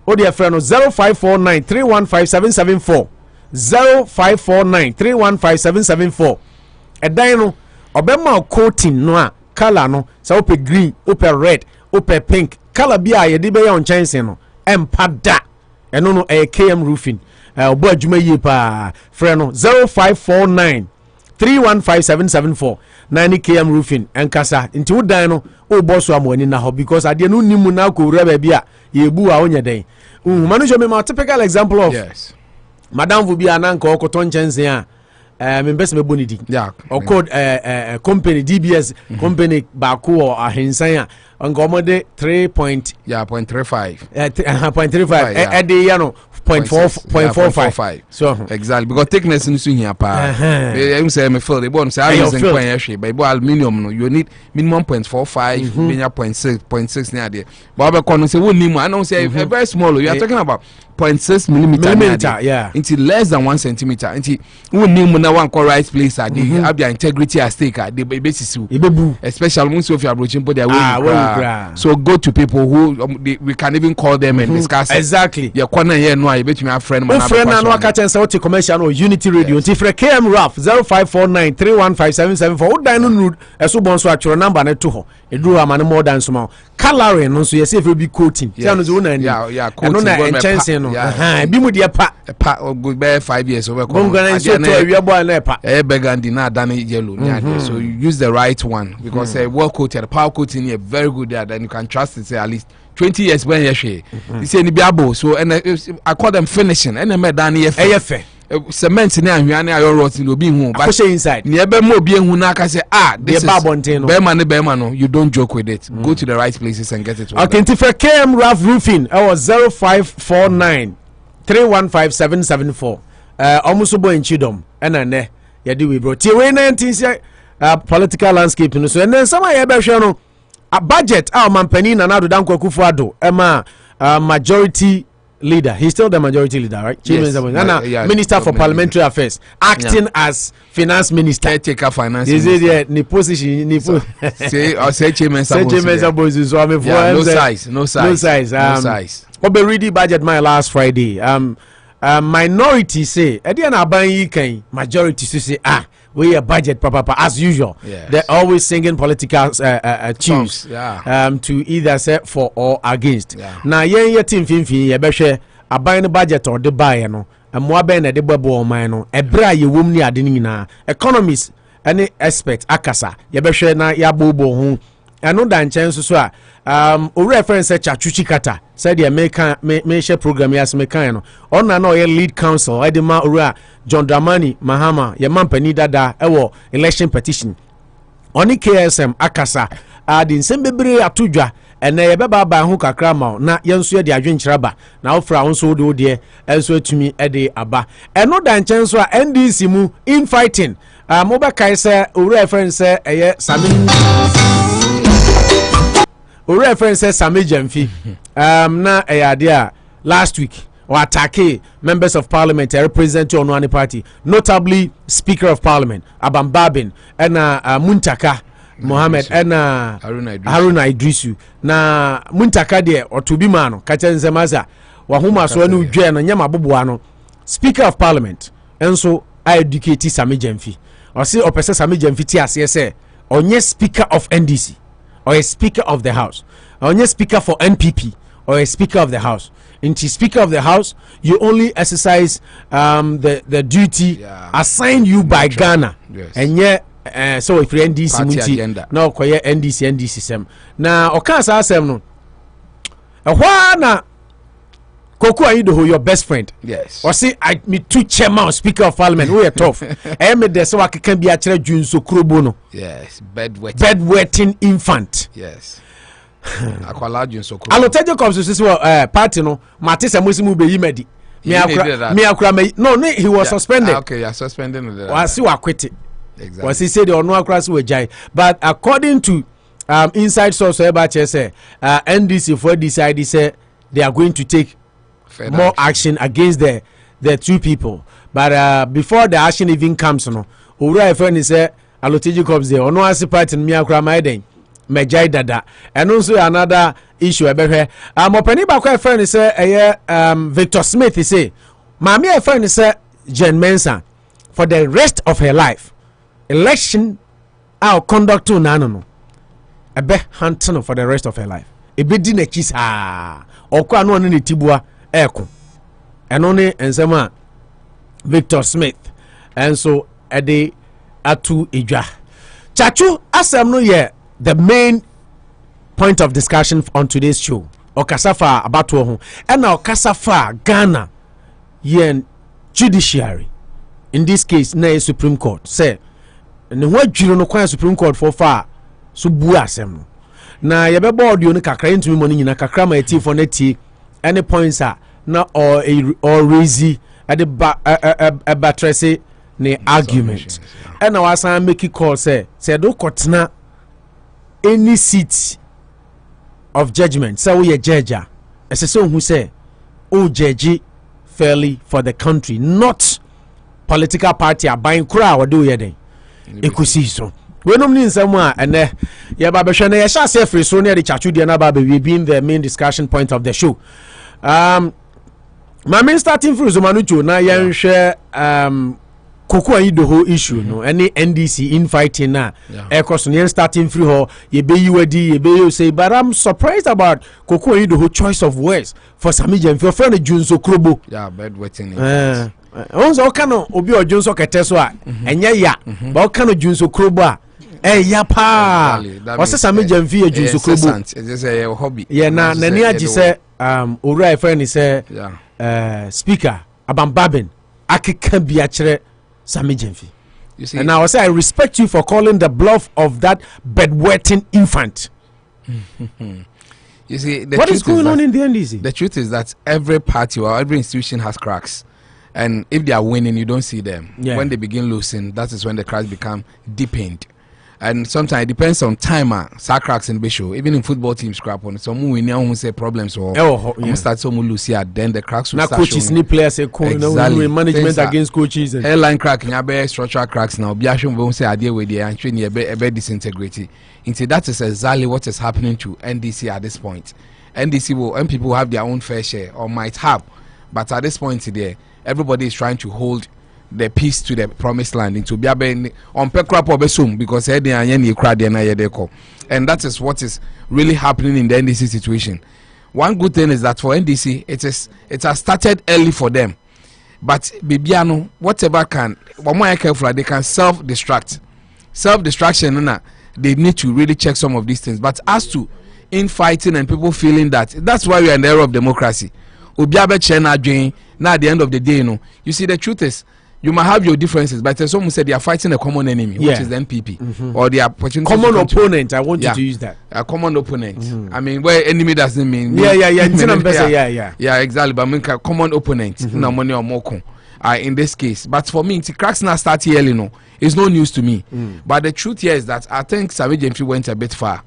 C: o de friend no 0549315774 0549315774 edan no obema coating no a color no sa ope green ope red ope pink color bia ye de be ya on chance no empada eno no KM roofing obo adwuma yi pa friend no 0549315774 90 KM roofing enkasa nti wodan no o boss amoni na ho because ade no nimu na ko wura ba bia ye bu a onye den manu jo me ma typical example of madam vu bia na nka okoton chense a me best me bonidi o code company DBS company ba ko ahensan a nka omode
E: 3.35
C: 0.35 ede ya no 0.45 so
E: exactly because thickness in so here pa you say me feel the bone say I use in point but aluminium no you need minimum 0.45 minimum 0.6 near there but be kon say woni mu I know say very small you are talking about 0.6 millimeter into less than 1 centimeter into woni mu na one right place at the abia integrity at stake at the basis especially once if you are approaching body so go to people who we can even call them and discuss
C: exactly
E: your corner here no I bet you my friend
C: man no aka chen say what commercial or Unity Radio until for KM Raf 0549315774 what dine no eso bon so atworo number na to ho eduru amane more than so coloring no so yes if be coating say no so na ni
E: coating
C: no chance no bi mu de pa
E: go be 5 years over
C: go na so to wi boy na pa
E: begandi na dan yellow so you use the right one because well coated power coating here very good there then you can trust it say at least 20 years when you share you say ni biabo so and I call them finishing and me dan efe cement ni ahwia na ayo rot ni obi hu
C: but inside
E: ni ebe mo obi hu na aka say this is be man no you don't joke with it go to the right places and get it
C: okay if for KM Raf roofing I was 0549315774 almost bo enchidom ena ne ya di we bro tie we 19 say political landscape no so and then some ya be hwe no a budget our mampani na nado Danko Akufo-Addo ema majority leader. He's still the majority leader, right?
E: Yes.
C: Minister for Parliamentary Affairs, acting as finance minister.
E: Caretaker finance
C: Is
E: minister.
C: it the position?
E: Say Jean Mensa. No size.
C: Obe ready budget my last Friday. Minority say, majority say we a budget papa as usual.
E: Yes.
C: They're always singing political tunes to either say for or against. Now ye team finfin ye behwe aban no budget or the buy no mo aban na de bebo man no ebra ye wom ni ade nyina economists any expert akasa ye behwe na ya bobo ho eno da nchen so a o reference Tsatsu Tsikata said the me share program yas me kan no ona na o lead counsel edema ora John Dramani Mahama ye mampani dada ewo election petition oni KSM akasa adi nsembebere atodwa ene ye beba ba ho kakra ma na yenso ye de adwenkyeraba ba na ofra ho so de ode enso atumi ede aba eno da nchen so a NDC mu in fighting mo be kai se o reference eye Sammy Sammy Gyamfi na eyade last week or attack members of parliament represent on one party, notably Speaker of Parliament Bagbin and Muntaka Mohammed and Haruna Idrisu na Muntaka de or to be mano kachenze maza wahuma so anu dwe na nyama boboano Speaker of Parliament and so I educate Sammy Gyamfi or see opese Sammy Gyamfi ti ase say onye Speaker of NDC or a Speaker of the House, or a Speaker for NPP, or a Speaker of the House. Into Speaker of the House, you only exercise the duty assigned you by Ghana.
E: Yes.
C: And yet, so if you're NDC, no, koye NDC sem. Now, okansa asem no. Ehwana Koku Anyidoho, your best friend.
E: Yes.
C: Or see, me two chairman, Speaker of Parliament. We are tough. I am the so I can be actually Junso Krobono.
E: Yes.
C: Bedwetting infant.
E: Yes. Akwala Junso Krobono.
C: Alotejo comes to this party no. Matisa Musimu be yimedi. No, he was suspended.
E: Okay, you're suspending.
C: Was he quit?
E: Exactly.
C: Was he said or no across we jai? But according to inside source, say NDC for decided say they are going to take more action against the two people, but before the action even comes, no, Ura friend say Aloteji comes there. Ono asi part in Miakra Maiden, Mejai Dada, and also another issue. Openi bakwa friend say Victor Smith. He say, "Mami friend say Jean Mensa for the rest of her life, election our conduct to nano, a be hunting for the rest of her life. A bit dinner kiss or kwa no ni tibua." Eko and only and some Victor Smith and so Eddie Atu Ija Chachu asem no ye the main point of discussion on today's show Okasafa about ho and now Okasafa Ghana yen judiciary in this case na Supreme Court say ne ho adwiro no kwan Supreme Court for far so bu asem no na ye be board yo no kakra ntumi mo nyina kakra ma eti for na ti any points are not or raisy at the battery ne argument and now as I make it call say do kotna any seat of judgment so we a judge as a son who say oh judge fairly for the country not political party are buying crowd or do ye then ekusi so we no mean someone and yeah baba shana ya sha say free so near the Tsatsu dia na baba we being the main discussion point of the show. My main starting from Zomanucho na yan share Koku Anyidoho issue no any NDC infighting na because yan starting free ho ye be UAD ye be you say but I'm surprised about Koku Anyidoho choice of words for Sammy Gyamfi your friend Junso Krobo
E: bedwetting
C: onzo kano obi Junso keteso a enya ya ba o kano Junso Krobo a ya pa o se Sammy Gyamfi ye Junso Krobo
E: it is a hobby
C: na nani agi say ora friend say Speaker Bagbin akeka bia kire Sammy Gyamfi. You see, and I say I respect you for calling the bluff of that bedwetting infant.
E: You see,
C: what is going on in the NDC?
E: The truth is that every party or every institution has cracks, and if they are winning, you don't see them. When they begin losing, that is when the cracks become deepened. And sometimes it depends on time. Cracks in Bishop, even in football teams, scrap on. Some we now say problems or start some lose here. Then the cracks will start
C: coaches need players say exactly. Management things against coaches.
E: Airline crack, structural cracks now. Biashon won't say idea with the and train a bit disintegrated. Into that is exactly what is happening to NDC at this point. NDC will and people have their own fair share or might have, but at this point today, everybody is trying to hold the peace to the promised land into Biabe on Pekra Pobesum because and that is what is really happening in the NDC situation. One good thing is that for NDC it has started early for them, but Bibiano whatever can one more careful they can self-destruction they need to really check some of these things. But as to infighting and people feeling that's why we are in the era of democracy. Ubiabe Chena Jane now at the end of the day, you see the truth is you might have your differences, but someone said they are fighting a common enemy, which is the NPP, or the opportunity.
C: Common opponent. I want you to use that.
E: A common opponent. I mean, where enemy doesn't mean.
C: Yeah,
E: exactly. But I mean, common opponent. No money or more. In this case, but for me, cracks now start early. It's no news to me. But the truth here is that I think Sammy Gyamfi went a bit far.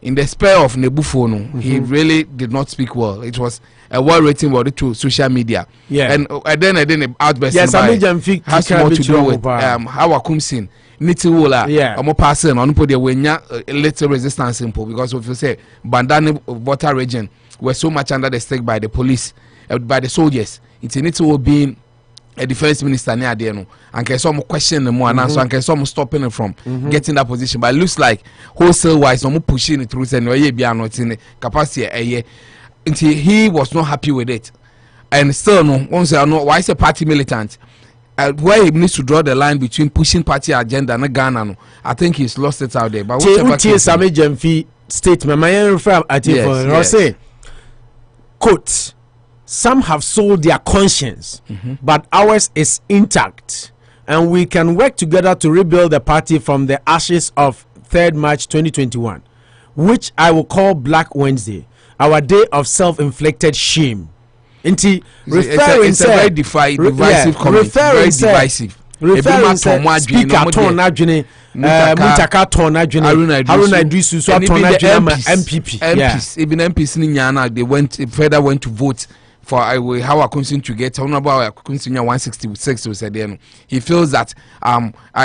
E: In the spare of Nebufono, he really did not speak well. It was a well-written word to social media. Yeah. And then the outburst has more to do with how I come sin. Nitiwola, passing on put the little resistance simple because if you say Bandani water region were so much under the stake by the police, by the soldiers, it's Nitiwo being a defense minister near there, and can some question them more and answer, and can some stopping him from getting that position. But it looks like wholesale wise, no more pushing it through, and we are not in the capacity a year. Until he was not happy with it, and still no. Once I know why is a party militant, where he needs to draw the line between pushing party agenda and Ghana. No, I think he's lost it out there. But whatever.
C: Sammy Gyamfi statement, my refer at it say, quote. Some have sold their conscience, but ours is intact, and we can work together to rebuild the party from the ashes of 3rd March 2021, which I will call Black Wednesday, our day of self-inflicted shame. It's a very divisive comment. Very divisive. Referring speaker ton adwene Mutaka ton adwene Haruna Idrisu so ton adwene MPs
E: even MPs ni nyana they went to vote for how I continue to get honorable continue 166 was there. He feels that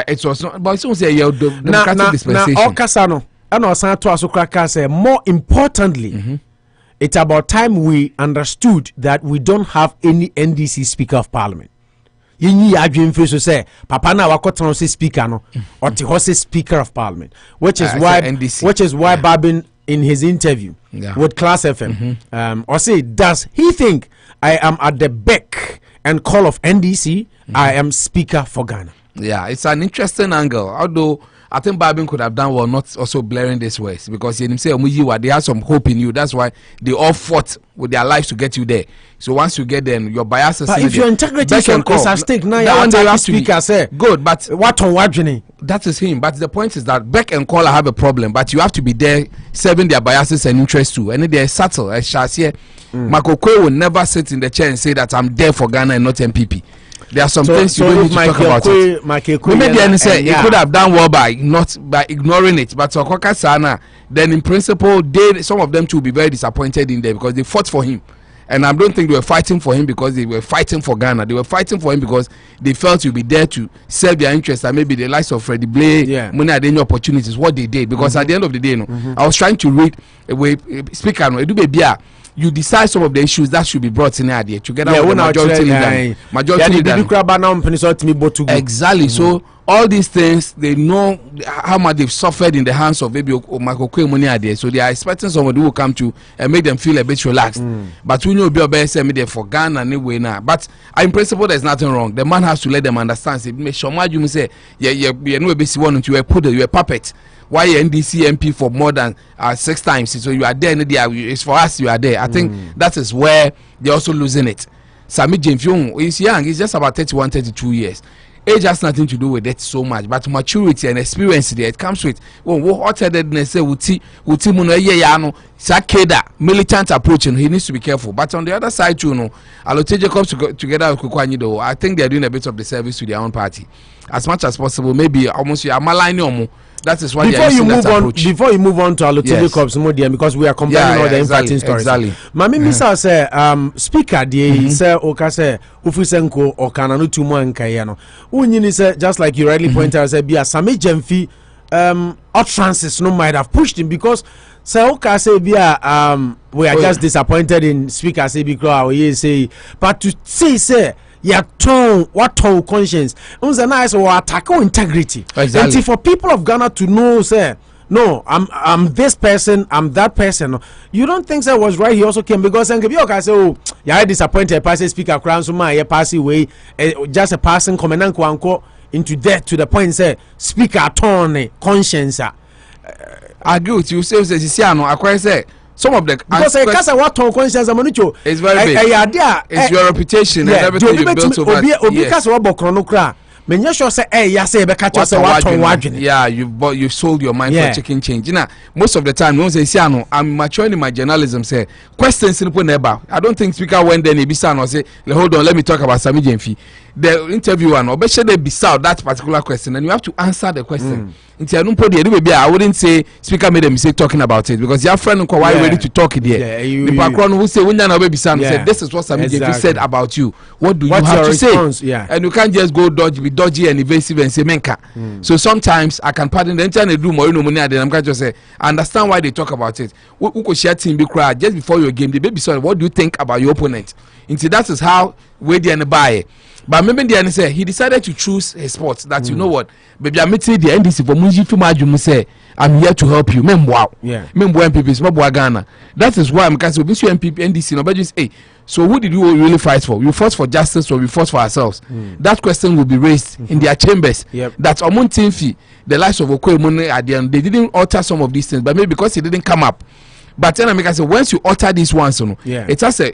E: it was not, but it's say democratic dispensation
C: na okasano and osan to asokraka say more importantly it's about time we understood that we don't have any NDC speaker of parliament. Yini adwin fi so say papa na wakotan say speaker no or the horse speaker of parliament, which is why Bagbin in his interview with Class FM or say does he think I am at the beck and call of NDC? I am speaker for Ghana.
E: Yeah, it's an interesting angle, although I think Bagbin could have done well not also blaring this words because they have some hope in you. That's why they all fought with their lives to get you there. So once you get there, your biases.
C: But if your integrity is at stake, now you're speaker say
E: good, but
C: what on what
E: that is him. But the point is that Beck and Caller have a problem, but you have to be there serving their biases and interests too. And they're subtle. As Shasia, Makoko will never sit in the chair and say that I'm there for Ghana and not MPP. There are some things you don't need to talk about it. Maybe say he could have done well by ignoring it, but Sokoka Sana, then in principle, some of them too will be very disappointed in there because they fought for him. And I don't think they were fighting for him because they were fighting for Ghana. They were fighting for him because they felt you'll be there to serve their interests and maybe the likes of Freddie Blay, Money Adeni opportunities, what they did. Because at the end of the day, I was trying to read a way speaker, you decide some of the issues that should be brought in here together with the majority leader. Exactly. So all these things, they know how much they've suffered in the hands of maybe Makoko money idea. So they are expecting somebody who will come to and make them feel a bit relaxed. But we know be best media for Ghana anyway now. But in principle, there's nothing wrong. The man has to let them understand. Say, make sure you say, you know, basically one you a puppet. Why NDC MP for more than 6 times? So you are there, it's for us, you are there. I think that is where they're also losing it. Sammy Gyamfi is young, he's just about 31, 32 years. Age has nothing to do with it so much, but maturity and experience there, it comes with hot-headedness, militant approach, and he needs to be careful. But on the other side, too, Alote Jacobs together with Koku Anyidoho, I think they're doing a bit of the service to their own party. As much as possible, maybe almost you are maligning That is why they are using that approach.
C: Before you move on to Alotili Corps, because we are combining all the infighting stories.
E: Exactly.
C: Mami Misa say, speaker dey say okase ufisenko okana no tumo nkaye no. Unyini say just like you rightly pointed out, say be Sammy Gyamfi utterances no might have pushed him because say okase be we are just disappointed in speaker say because say but to say your tone, what tone conscience. Unza nice or attack integrity.
E: Exactly.
C: And for people of Ghana to know, say, no, I'm this person, I'm that person. You don't think that was right? He also came because and say, oh, yeah, disappointed. Passing speaker crown so my passing away, just a passing commandant anko into death to the point say speaker tone conscience. I
E: agree with you. Say, I say. Some of the
C: because I can't say what tone conscience Amanucho.
E: It's very big. It's your reputation and everything you built over.
C: Because what Bokronokra. Men you sure say say be catch us what tone wagin.
E: Yeah, you've sold your mind for chicken change. You know, most of the time we say I'm maturing in my journalism say questions simple never. I don't think speaker went there Ibisa or say hold on, let me talk about Sammy Gyamfi. The interviewer no be sure they Ibisa that particular question and you have to answer the question. I wouldn't say speaker made a mistake talking about it because your friend why ready to talk it here. The background who say when you know said this is what Sammy Gyamfi said about you. What do you have to say?
C: Yeah.
E: And you can't just go dodgy and evasive and say menka. So sometimes I can pardon the internet do more money and I'm going to say I understand why they talk about it. Who could share team be cry just before your game the baby sorry what do you think about your opponent? Into that is how we the buy. But maybe the answer he decided to choose a sport that you know what baby I meet the NDC for Munji Fumaju say I'm here to help you. Membo MPP small Ghana. That is why I'm going to be MPP NDC no just hey. So who did you really fight for? You fought for justice or we fought for ourselves? That question will be raised in their chambers. That's Omon Timfi, the lives of Okoye at the end. They didn't alter some of these things, but maybe because it didn't come up. But then I say once you alter this one, so it has a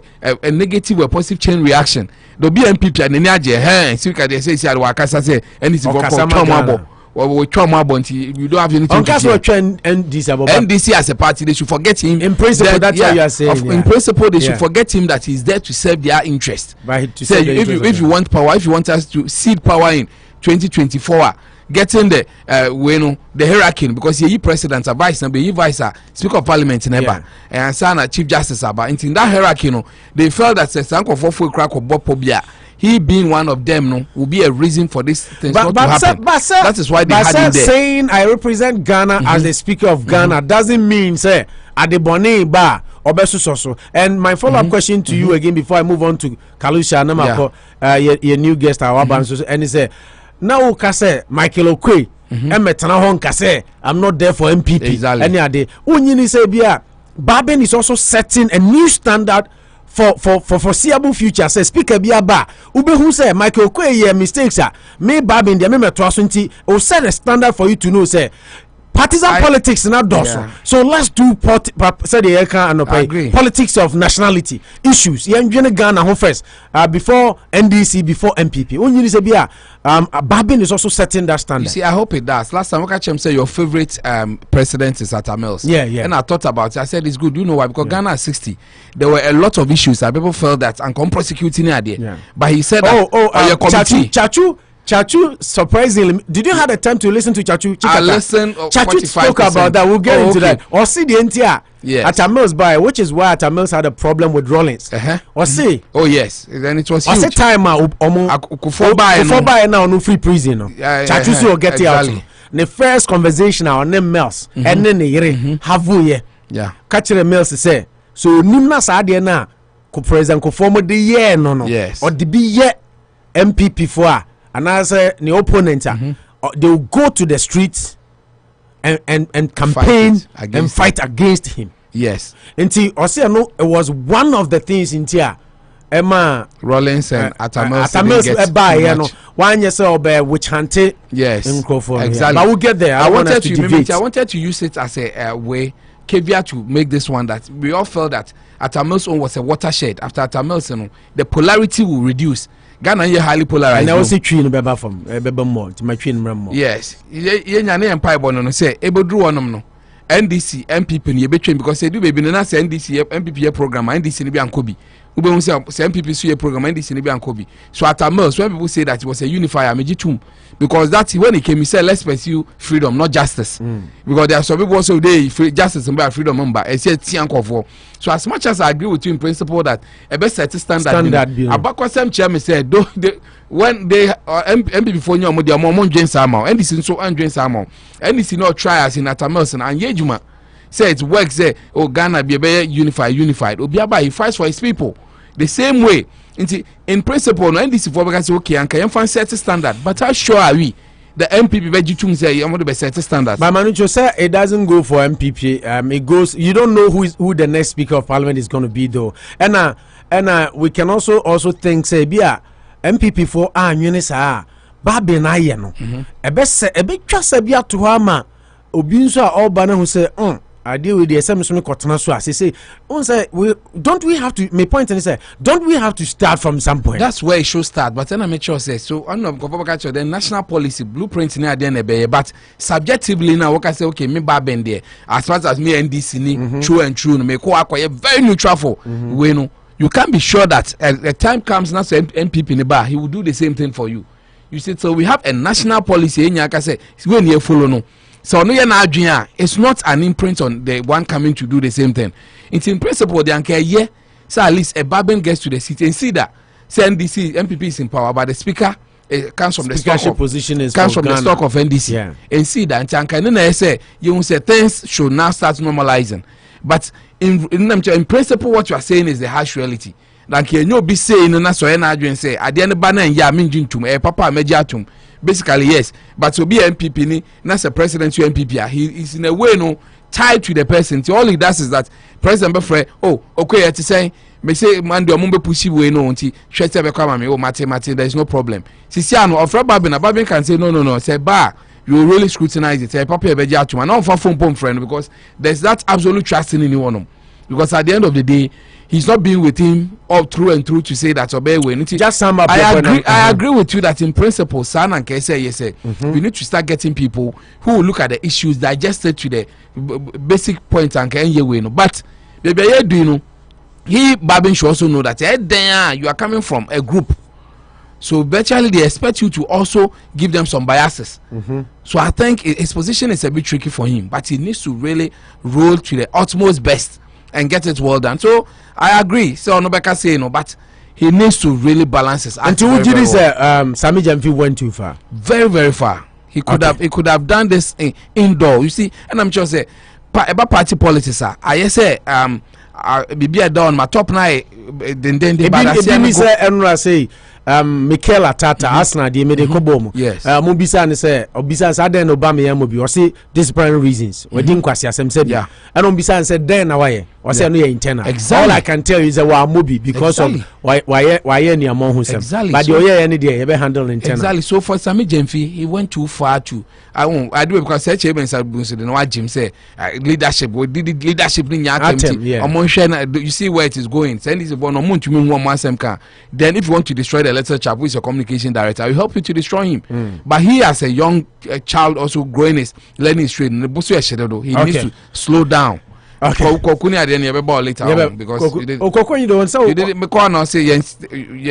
E: negative or positive chain reaction. There'll be MPP and then so they say and it's for we trauma you don't have anything to NDC as a party they should forget him
C: in principle. That's what you are saying.
E: In principle they should forget him that he's there to serve their interest.
C: Right.
E: So if you want power, if you want us to cede power in 2024 getting the the hierarchy because he president a vice and be vice speaker of parliament never and sana chief justice about in that hierarchy they felt that sanko for crack or bopobia he being one of them will be a reason for this thing not to happen. That is why they had him there.
C: Saying I represent Ghana as the speaker of Ghana doesn't mean say at the Bonnet bar or Besusoso. And my follow-up question to you again before I move on to Kalusha Namako, your new guest and he said now kase Michael Okwe emetana hon kase I'm not there for MPP.
E: Exactly.
C: Any ade unyini say bia Bagbin is also setting a new standard for foreseeable future. Say speaker bia ba ubehu say Michael Okwe ye mistakes me Bagbin dey me meto nti o set a standard for you to know say partisan politics not doso. So let's do politics of nationality issues. Ghana home first before NDC, before MPP. Bagbin is also setting that standard.
E: You see, I hope it does. Last time Okachem said your favorite president is Atta Mills.
C: Yeah.
E: And I thought about it. I said it's good. You know why? Because Ghana is 60. There were a lot of issues that people felt that and come prosecuting idea. Yeah. But he said your committee.
C: Chachu, surprisingly, did you have the time to listen to Chachu?
E: I listened.
C: Chachu spoke about that. We'll get into that. Or see the NTR.
E: Yes.
C: Atta Mills by, which is why Atta Mills had a problem with Rollins. Or see.
E: Oh yes, then it was huge.
C: Or see time now no free prison. Chachu so get it out. The first conversation our name Mills and then the have we catch the Mills say so Nimna Sadia na ko president ko former the year no.
E: Yes.
C: Or the be ye MPP for. And as the opponent, they will go to the streets and campaign and fight against him.
E: Yes.
C: Until it was one of the things in here. Emma
E: Rollins and Atta Mills
C: one year which hunted.
E: Yes.
C: Exactly.
E: But
C: we'll get there.
E: I wanted to use it as a way caveat to make this one that we all felt that Atta Mills own was a watershed. After Atta Mills, the polarity will reduce. Ghana is highly polarized.
C: And I also train beba from beba more to my train more.
E: Yes. Ye nyane empire bono say ebo dru onom no. NDC MPP ni ebe train because they do baby na say NDC MPP program NDC ni bi ankobi. Ube say MPP see a program NDC ne be ankobi. So at a most when people say that it was a unifier, mejitum, because that's when he came, he said let's pursue freedom, not justice. Because there are some people also they justice and freedom member. I said for. So as much as I agree with you in principle that a best set standard bill. Abakwa Sam chairman said when they MPP for you their mom James Samuel NDC so and James Samuel NDC not try as in Atamelson and Yejuma say it works there. Oh Ghana be unified. Obiaba he fights for his people. The same way, in principle, no NDC for because okay, and can find certain standard. But how sure are we? The MPP vegetarian say you want to be certain standards.
C: But Manucho say it doesn't go for MPP. It goes. You don't know who the next Speaker of Parliament is going to be though. And we can also think say bia MPP for Unisa Bagbin ayeno. Ebe twa se bia to ha ma obi nso a oba na hu say I deal with the SMS Kotana so as say, don't we have to? My point is, don't we have to start from some point?
E: That's where it should start. But then I make sure say so. I know the national policy blueprint near the end, but subjectively now, what I say, okay, me Bagbin there as far as me NDC ni true and true. Me ko akwa very neutral for we know. You can't be sure that the time comes now. So MPP in the bar, he will do the same thing for you. You see, so we have a national policy. Nyaka say when you follow no. So no it's not an imprint on the one coming to do the same thing. It's in principle they can yeah. So at least a Bagbin gets to the seat and see that say NDC MPP is in power, but the speaker comes from the stock of
C: position is
E: comes from Ghana. The stock of NDC and see that and can say you say things should now start normalizing. But in principle what you are saying is the harsh reality. Like you be saying na so na adwen say ade ne ba na ya menjintum papa mejatum. Basically yes, but to be MPP ni not a president to MPP he is in a way no tied to the person. So all he does is that president be free okay to say me say man do ambe pushi we no nti hwete be kwa me mate there is no problem. Sisi ano ofra Bagbin can say no say ba you really scrutinize it papa be jatum na on for phone friend because there's that absolute trust in anyone because at the end of the day he's not being with him all through and through to say that obey when
C: just sum up.
E: I agree with you that in principle, San and Kese, yes, we need to start getting people who will look at the issues digested to the basic point and can you know. But baby, you know, Bagbin should also know that you are coming from a group, so virtually they expect you to also give them some biases. So I think his position is a bit tricky for him, but he needs to really roll to the utmost best and get it well done. So I agree. So Nobeka say no, but he needs to really balance his act.
C: Until you say Sammy Gyamfi went too far.
E: Very, very far. He could have done this indoor. You see, and I'm sure say about party politics. I say be down my top night. Then
C: say Mikel Atata Arsenal they made a kobomo.
E: Yes.
C: Mubisa and say Obisa said then Obama Yamobi or say disciplinary reasons. We didn't quasi as said yeah. And Obisa and said then away or say no internal.
E: Exactly.
C: All I can tell you is a movie because of why any among who said.
E: Exactly.
C: But you any day ever handle internal.
E: Exactly. So for Sammy Gyamfi, he went too far to I do it because such Jean Mensa no what Jim say leadership we did leadership in your you see where it is going. Send this one on to me one car. Then if you want to destroy the letter chap who is your communication director, I will help you to destroy him. But he as a young child also growing his learning straight he needs to slow down. Okay. Koku Anyidoho later on because
C: Koku Anyidoho so
E: you didn't make one say you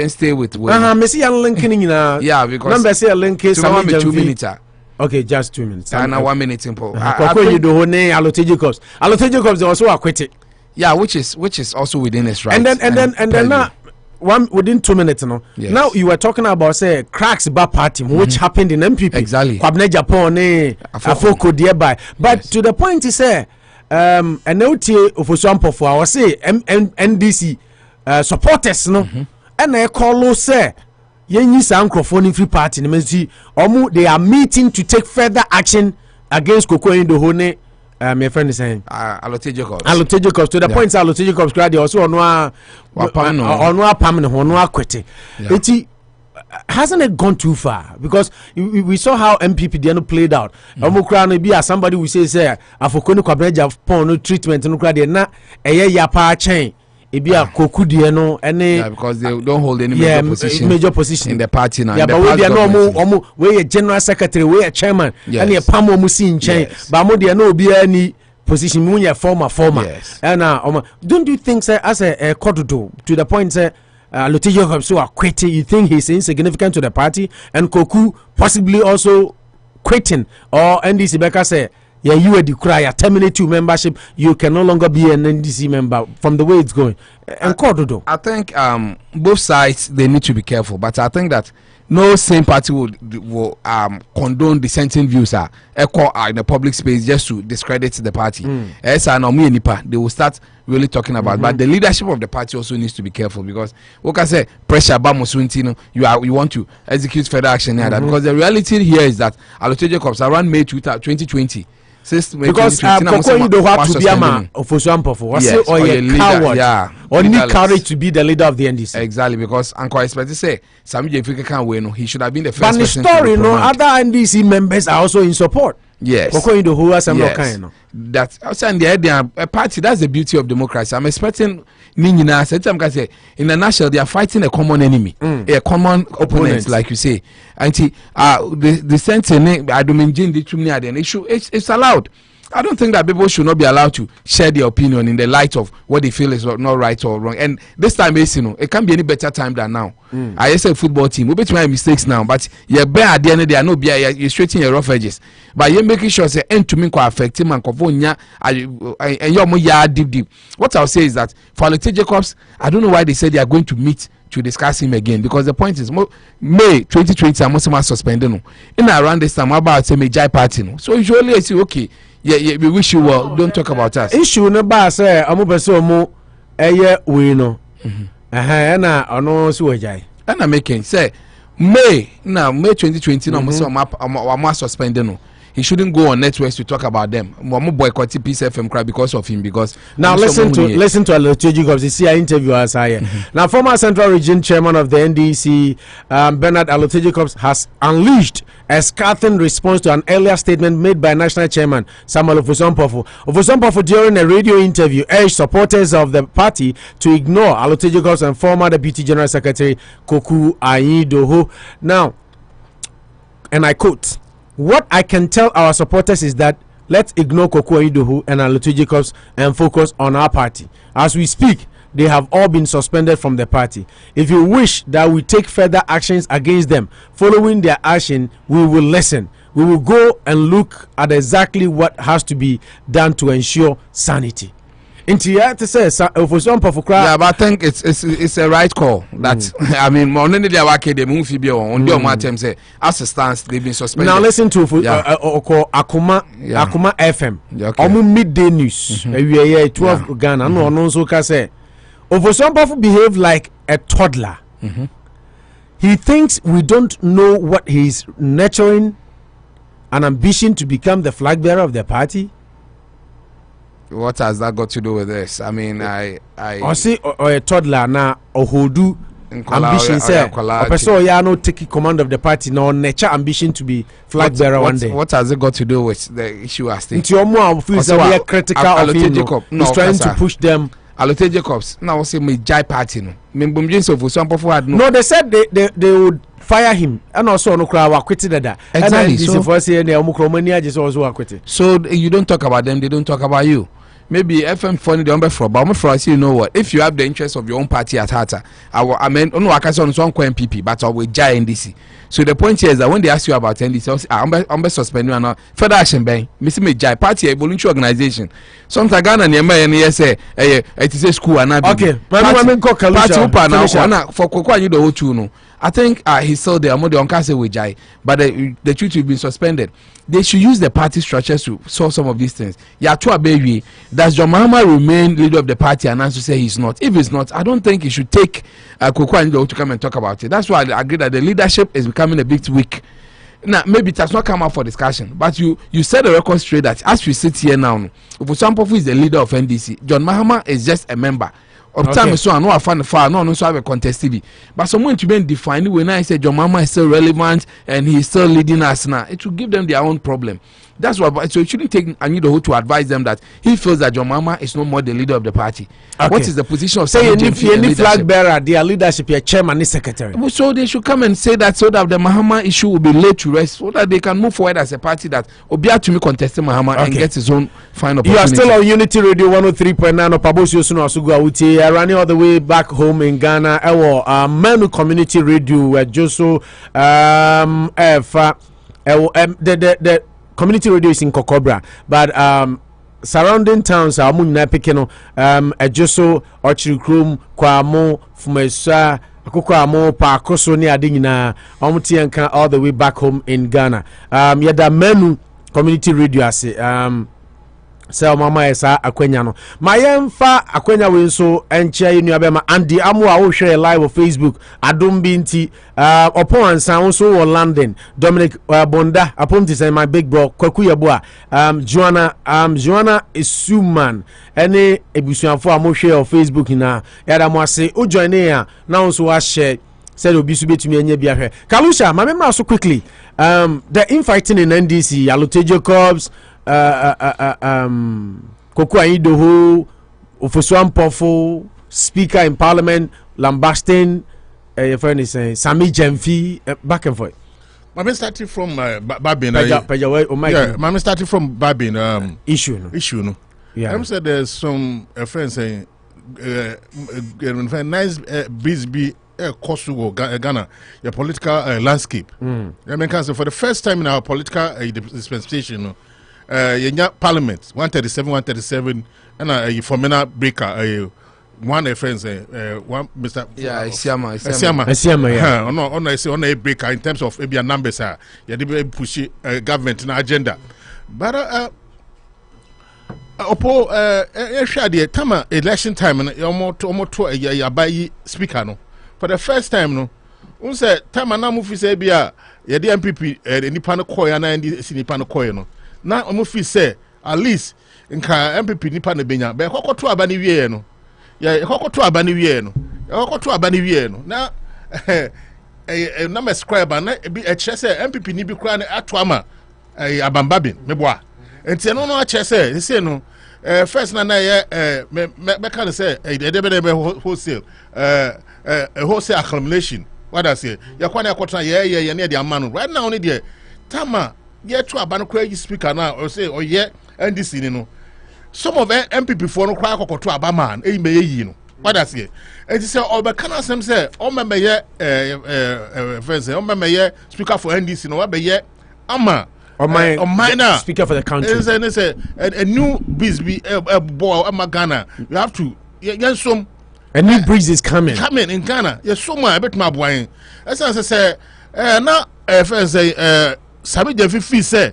E: stay with
C: me see linking
E: yeah because
C: number say link is
E: 2 minutes.
C: Okay, just 2 minutes.
E: And 1 minute simple.
C: Koku Anyidoho ne Alote Jacobs they also acquitted.
E: Yeah, which is also within his right.
C: And then now within 2 minutes
E: yes.
C: Now you were talking about say cracks bar party which happened in MPP.
E: Exactly.
C: Kwabena Japan Afoko thereby. But to the point is say an LTA of Osuampo for our say NDC supporters no and they call say yenyi sa microphone free party they are meeting to take further action against Koku Anyidoho ne my friend is saying
E: Alote
C: Jacobs to the point say Alote Jacobs they also on quitting. Hasn't it gone too far? Because we saw how MPP then played out. Somebody will say Afokoni Kwabena Japan treatment no na yapa chain. Koku
E: because they don't hold any major position in the party now.
C: Yeah, but we are general secretary, we are chairman, and a pamo musi in chain. But mo no be any position when you're former.
E: Yes.
C: And don't you think, sir, as a Kododo, to the point, sir, Lotejo so are quitting, you think he's insignificant to the party, and Koku possibly also quitting, or NDC Becca say, yeah, you were the cry, terminate your membership, you can no longer be an NDC member from the way it's going. And Kododo,
E: I think both sides they need to be careful, but I think that no same party will condone dissenting views echo in the public space just to discredit the party. They will start really talking about, but the leadership of the party also needs to be careful, because what I say, pressure you want to execute further action here, because the reality here is that Aloteje Corps around May 2020.
C: Because Koku Anyidoho have to be a man of Osuampofo, or a coward, or need courage to be the leader of the NDC.
E: Exactly, because Uncle expect to say Sammy Gyamfi can't win. He should have been the first.
C: But the story, other NDC members are also in support.
E: Yes,
C: Koku Anyidoho has some kind.
E: That's outside the idea. A party, that's the beauty of democracy. I'm expecting Nina said say in a nutshell they are fighting a common enemy, a common opponent, like you say. And the sense I don't mean the issue. It's allowed. I don't think that people should not be allowed to share their opinion in the light of what they feel is not right or wrong. And this time, it can't be any better time than now. I say football team, we bet my mistakes now, but you're bare at the end of the day, I know you're straightening your rough edges. But you're making sure say end to me can affect him and you're more deep. What I'll say is that for Aloteje Corps, I don't know why they said they are going to meet to discuss him again, because the point is May 2020 I'm also suspended in around this time about say Jai party. So usually I say okay. Yeah, we wish you well. Don't talk about us.
C: Issue no ba say amobeso mo we no. Na ono so wajai.
E: Na making say May 2020 no mo suspended no. He shouldn't go on networks to talk about them. Mo boycott Peace FM cry because of him, because
C: now listen to Aloteje Corps. You see our interview as I now former Central Region Chairman of the NDC Bernard Aloteje Corps has unleashed a scathing response to an earlier statement made by National Chairman Samuel Ofosuampofo. Ofosuampofo during a radio interview urged supporters of the party to ignore Aloteje Corps and former Deputy General Secretary Koku Anyidoho. Now, and I quote, "What I can tell our supporters is that let's ignore Koku Anyidoho and Aloteje Corps and focus on our party. As we speak, they have all been suspended from the party. If you wish that we take further actions against them, following their action, we will listen. We will go and look at exactly what has to be done to ensure sanity." Yeah, but
E: I think it's a right call. That I mean, on any the movie be on the term say as a stance they've been suspended.
C: Now listen to Akuma FM. Okay. Midday news. We are 12 Ghana. No so can say Ofosuampofo behave like a toddler. He thinks we don't know what he's nurturing, an ambition to become the flag bearer of the party.
E: What has that got to do with this? I mean, I
C: see a toddler now Ohodu ambition say a person ya no take command of the party now nature ambition to be flag bearer one day.
E: What has it got to do with the issue as
C: into your more feels that we are critical of him. He's trying to push them.
E: Aloteje Corps now say me Jai party no.
C: No, they said they would fire him, and also no crowd quitted that.
E: Exactly. So you don't talk about them, they don't talk about you. Maybe FM funny the number for, but for us, you know what? If you have the interest of your own party at heart, I mean, no, I can say on one MPP, but I will Jai NDC. So the point here is that when they ask you about NDC, I'm suspending and further action bang. Missing me Jai party, a voluntary organization. Sometimes Ghana and say it is a school and
C: okay.
E: Party for Koku Anyidoho too no. I think he's still there. I'm the uncastle with Jai, but the truth will be suspended. They should use the party structures to solve some of these things. Yatua baby, does John Mahama remain leader of the party and answer say he's not? If he's not, I don't think he should take Koku Anyidoho to come and talk about it. That's why I agree that the leadership is becoming a bit weak. Now maybe it has not come up for discussion, but you set the record straight that as we sit here now, Ofosuampofo is the leader of NDC. John Mahama is just a member. Of time so I know I found far no so have a contest TV. But someone to be defined when I say John Mahama is still relevant and he's still leading us now, it will give them their own problem. That's what. So it shouldn't take Anyidoho to advise them that he feels that John Mahama is no more the leader of the party. Okay. What is the position of
C: Sammy Gyamfi any flag bearer, their leadership, your chairman, and secretary?
E: So they should come and say that so that the Mahama issue will be laid to rest, so that they can move forward as a party that Obia to me contesting Mahama and get his own final opportunity. You are still on Unity Radio 103.9 Anopa Bosuo Suno Asugu Awuti, running all the way back home in Ghana. Manu Community Radio, Joso, the community radio is in Kokobra, but surrounding towns are Munna Pekino, Joso, Orchid Kwamo, Fumesa, Kokoamo, Pakoso, near Dina, Omutianka, all the way back home in Ghana. Yada Manu Community Radio, I say, Sell mama esa akwenya no mayemfa akwenya we so enche yenu abema andi amu a wo share live on Facebook adom binti opon ansan so wo London Dominic Bonda apom to say my big bro Koku Yeboa Joanna Isuman ene ebusuafo a mo share on Facebook na yada mo ase o join ya na so wa share said obi su betumi anya bia hwe Kalusha ma memra so quickly the infighting in NDC Alotejo Corps Koku Anyidoho, Ofoswan Pofo, Speaker in Parliament, Lambastin, your friend is saying Sammy Gyamfi, back and forth.
D: Mama started from Bagbin. Mama started from Bagbin. Issue, no. Yeah. I'm said there's some friends saying, nice Bisbee. Kosovo, Ghana, your political landscape. I mean, for the first time in our political dispensation, Parliament 137, and a formula breaker. One friends, one Mr. Siama, on a breaker in terms of maybe numbers. You did push government agenda, but Tama election time and almost a speaker no. For the first time, no, we say time na mufi say bia ye de MPP nipa no koya na ndi nipa no koya no. Na mufi say at least nka MPP nipa no benya be kokoto aba ni wie no. Ya kokoto aba ni wie no. Kokoto aba ni wie no. Na na me scribe na bi e kire say MPP ni bi kura na ato ama abambabin meboa. Enti no no a kire say no first na ye me kan say e de be wholesale a wholesale accumulation. What I say, you're quite a quarter, yeah, near the man. Right now, only there. Tama, yet to a banquet speaker now, or say, or yeah, and this, you know. Some of MPP for no crack or to a man, a may, you know. What I say, and he said, oh, but can I say, oh, my mayor, friends, oh, my mayor, speaker for NDC, no, but yet, Ama. Or minor
C: speaker for the country.
D: It's a new Bisbee, a boy, Ghana. You have to, yes, some.
C: A new breeze is coming
D: in Ghana. Yes, so much. I bet my boy. As I say, now, if say, Sammy Gyamfi say,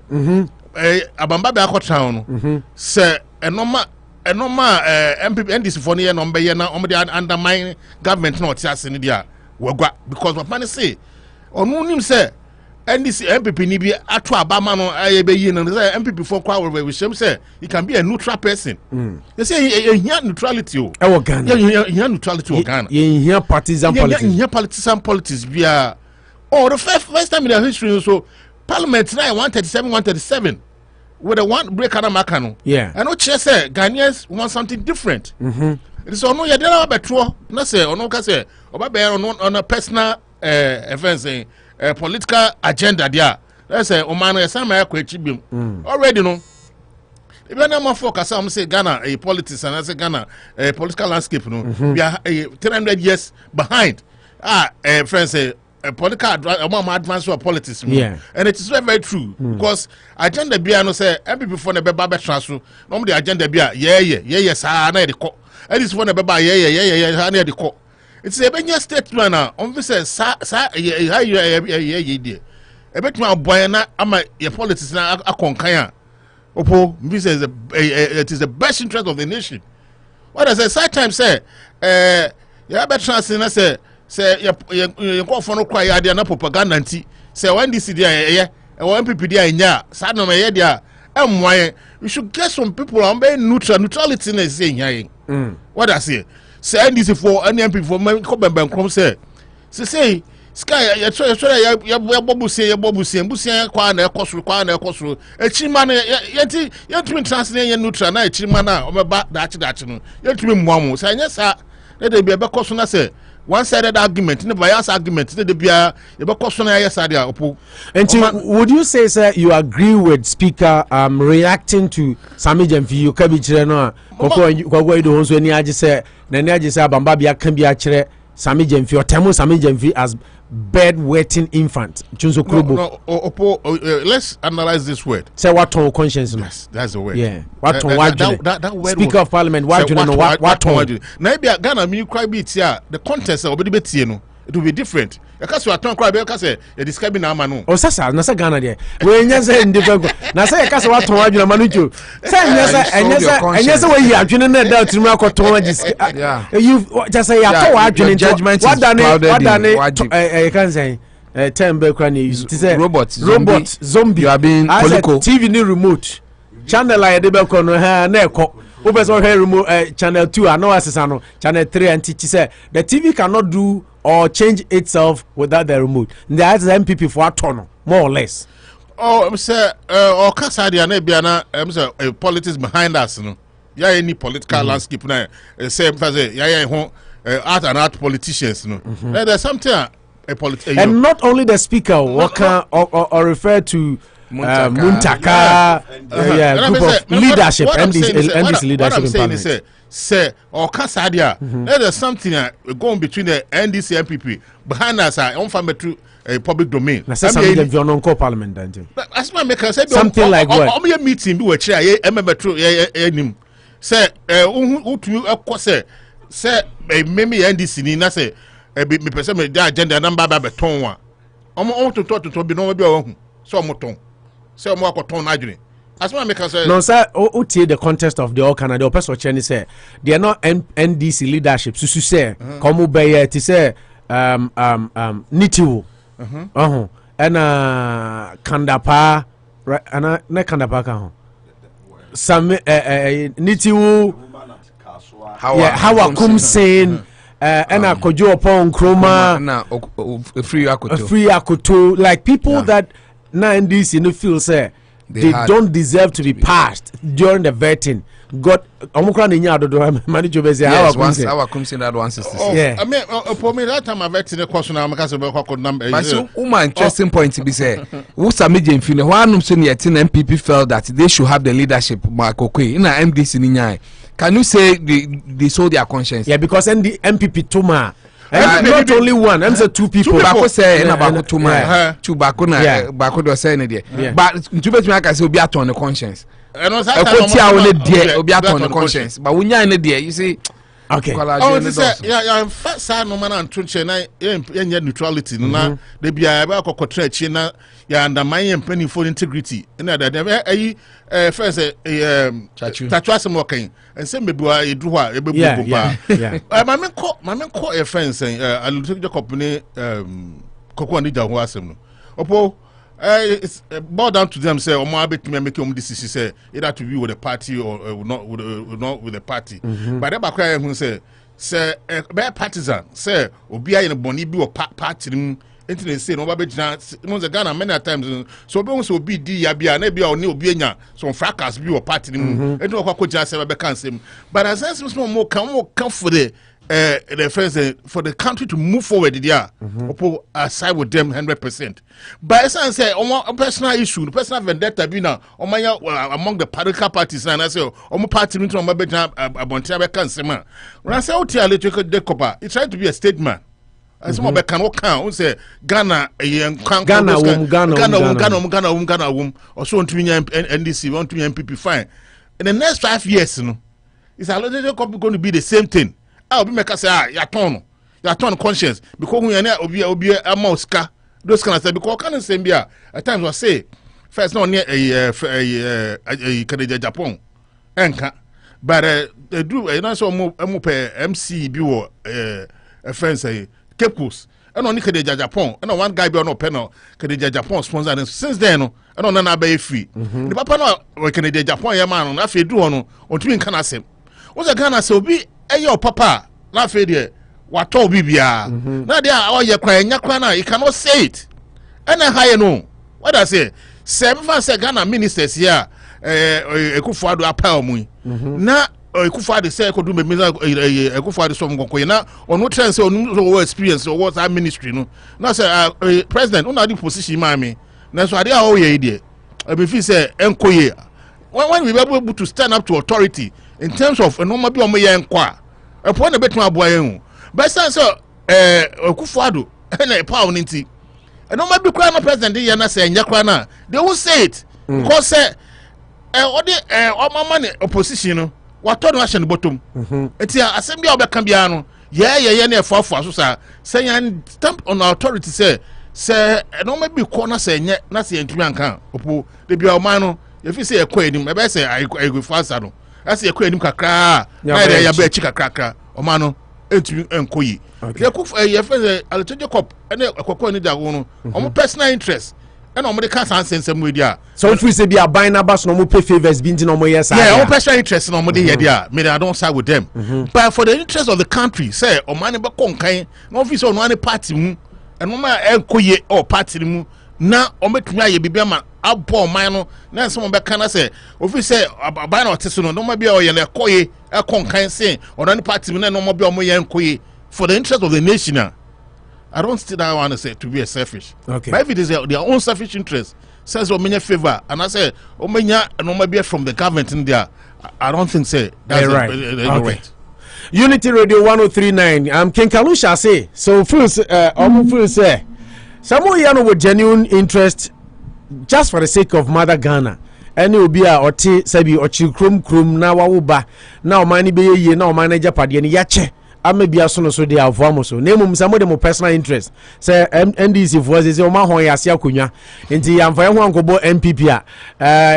D: Abamba Bako town, say, normal MPP NDC for near number year now, undermine government not just in India. Because what man say, or no him say, NDC MPP ni be atwa abama no ayebe yi no say MPP for kwa we shame say he can be a neutral person. They say he neutrality o.
C: E wo Ghana.
D: He neutrality o Ghana.
C: He partisan politics.
D: He partisan politics via the first time in the history so Parliament now 137 with a one break ana makano.
C: Yeah.
D: And no chair say Ghanaians want something different. It is no ya dey betro na say ono ka say oba be on a personal offense political agenda there. Let's say Oman already no. Even now focus on say Ghana a politics and I say Ghana a political landscape no. We are 300 years behind. Friends say political advance of politics.
C: Yeah.
D: And it is very, very true because agenda bia no say every before the baba transfer no the agenda bia yes na the call. And this one the baba yeah na the call. It's a benya statement now. On this says sa a bit more boyana ama your politics na akonkaya. Opo this is it is the best interest of the nation. What I say sometimes say you better translate say you go for no cry idea na propaganda nti say when this there when people there nya sad no me there we should get some people on be neutrality na say nya. What I say NDC for any MP for come say sky ya bobusia kwa na ekosuru echima na yentumi translate ye neutral na echima na omeba dachi no yentumi mwamu say nya sa na de bia bekoso na say one sided argument ne bias argument ne de bia ye bekoso na yes ade opo.
C: And would you say sir you agree with speaker reacting to Sammy Gyamfi you ka bi kire no Koku Anyidoho so ani age say na ani age say abamba bia ka bia kire Sammy Gyamfi or temo Sammy Gyamfi as bedwetting infant.
D: Let's analyze this word.
C: Say what on conscience.
D: Yes, that's the word.
C: Yeah. What on
D: that word.
C: Speaker of Parliament. What on?
D: Now, Ghana, me cry beats here. The contest of the it will be different. Because you are talking about because you're describing our manu.
C: Oh, Sasa, Nasa Ghana there. When you say different, Nasa Casa, what on you, Manucho? Say, and yes, way you are doing that to Marco. Yeah, you just say, I judgment. What done I can say. Term Belcrani,
E: robot,
C: zombie.
E: You are being political.
C: TV new remote. Channel like the Belcon, her neck. Remote channel 2 I know asano channel 3 and teach say the TV cannot do or change itself without the remote. That's the MPP for a ton more or less.
D: Oh, say or Casadia Nebiana say politics behind us no. Ya any political landscape na say ya art and art politicians no. There's something a politician
C: and not only the speaker or refer to Muntaka, group of leadership and this leadership in parliament.
D: Say or Casadia, there's something going between the NDC MPP behind us. I on family to a public domain.
C: Something like your non-core parliament.
D: That's why make say
C: something like what?
D: On your meeting, do a chair. I remember true. Say, who to say, maybe NDC ni na say, me person me agenda number by beton one. On to be no be so moton. Say more cotton agony. As one make say
C: no sir the contest of the all Canada person Chenny say they are not NDC leadership so say come be to say nitiwo and kandapa right and na kandapa ka ho some nitiwo how kum saying and akojo upon chroma
E: na free
C: akoto like people that now in this in the field say they don't deserve to be passed during the vetting. God, Omukran Inya do manage to say
E: how our come say that 166.
D: Yeah, I mean for me that time I vetting the question I'm because about number.
E: But so interesting point to be say who Sammy Gyamfi why no say yet MPP felt that they should have the leadership Makokwe in a MDC Ninya. Can you say they sold their conscience?
C: Yeah, because the MPP Tuma not only one, I'm say two people.
E: Bako say na bako Tuma, two bako na bako do say there. But to be I can say obi aton the conscience.
D: And also
E: I will there obi aton the conscience. But when you in there, you see.
C: Okay.
D: Oh, yeah, first I no man and tunche na yenye neutrality na de bia ba kokotra chi na ya undermine penny for integrity. Na da first Tsatsu asem wokan and say maybe I do what ebebu ba. My men call a friend saying aluto Jacob ne Koku Anyidoho asem no. Opo it's bow down to them say omo abet me make decision say either to be with the party or not with the party. But that back who say be partisan say obi aye boni bi o party nim enti say no ba be gina no the Ghana many times so be so obi di ya bia na bia oni obi anya so fracas bi o party nim enti o kwa gina say be kan sem but as sense more come for the friends for the country to move forward there side with them 100%. But as I say on personal issue, personal vendetta be now among the political parties and I say party into abontia can say man when I say decopa it tried to be a statement as some can say Ghana or so to NDC want to MPP fine in the next 5 years it's going to be the same thing. I'll be make us say ya turn conscience because when you obi a mosca those kind of stuff because can say bia at times was say first no near Canada Japan enka but they do you know so mo MC bi wo a friend say Cape Coast and on Canada Japan and one guy be on panel Canada Japan sponsor and since then no and on na be free the papa no Canada Japan ya man na fe do no on twin can asem was a Ghana so be your papa laugh there what all bibia. Now there are your crying, you cannot say it. And I hire no. What I say? 7 Ghana ministers here. Ekufuado apel mu. Na Ekufuado say ko do me Ekufuado so ngonko na onu trend say onu experience or what ministry no. Na say president una di position ma me. Na so ade a o ye dey. I be feel say enkoye. When we be able to stand up to authority in terms of normal bi o me ye enko a. Epo na betu aboa ye hu. But say Ekufuado na e power nti. And no matter the president, they na say nyakwa na. They will say it because say all my money opposition no. What turn action bottom. Eti assembly obeka bia no. Yeah na for so say yan stamp on authority say no maybe corner say nye na say ntumi anka opo de bia o man no if you say ekwa enim e be say I go faster no. I say ekwa enim kakra na ya be chi kakra o man no entumi enkoyi. Okay. Your friend Alitoje Cop and Koku Anyidoho no omo personal interest and omo dey cast answer media. So
C: if we say be a buying abas no mo pay favors bin no mo yes.
D: Yeah, omo personal interest no omo dey here there. Me I don't side with them. But for the interest of the country, say o man be konkan no office on one party mu and no ma enkoye or party mu na omo tumi aye bibia ma abo man no na some be kana say office say aban no teso no ma be o ye na ekoye konkan say on one party mu na no mo be omo ye enkoye. For the interest of the nation, I don't still want to say to be a selfish. Okay. But if it is their own selfish interest, says Omenya favor, and I say Omenya and maybe from the government in there, I don't think say that's right. Right.
C: Unity Radio 1039. King Kalusha say so. First, say someone here with genuine interest, just for the sake of Mother Ghana. Any obia oti sabi ochi krum na wawuba na omani be ye na omani japade ni yache. Amebia so de avoamo so nemu some de mo personal interest say NDC voice say o ma hon yase akonwa enti yamfa ho ankobo MPP a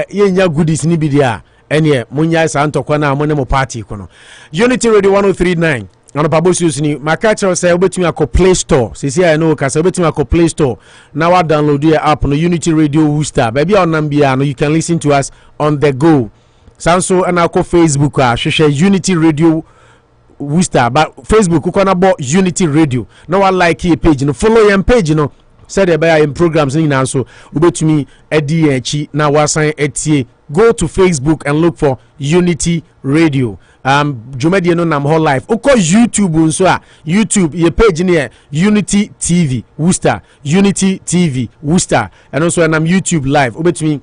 C: yenya goodies ni bi dia ene munya sa ntokwa na mo ne mo party kono. Unity Radio 1039 Anopa Bosuo ni makacho say obetumi akọ Play Store sisi I know ka say obetumi akọ Play Store na wa download your app no Unity Radio Worcester baby on bia no you can listen to us on the go. Sanso and akọ Facebook a hwehwe Unity Radio Worcester, but Facebook ukonabo Unity Radio. Now I like your page, no follow your page, no. Said about in programs in now, so ubetumi edi na wasan etie. Go to Facebook and look for Unity Radio. Jumedi no nam whole life. Uko YouTube unso a YouTube your page near Unity TV Worcester, Unity TV Worcester, and also nam YouTube live. Ubetumi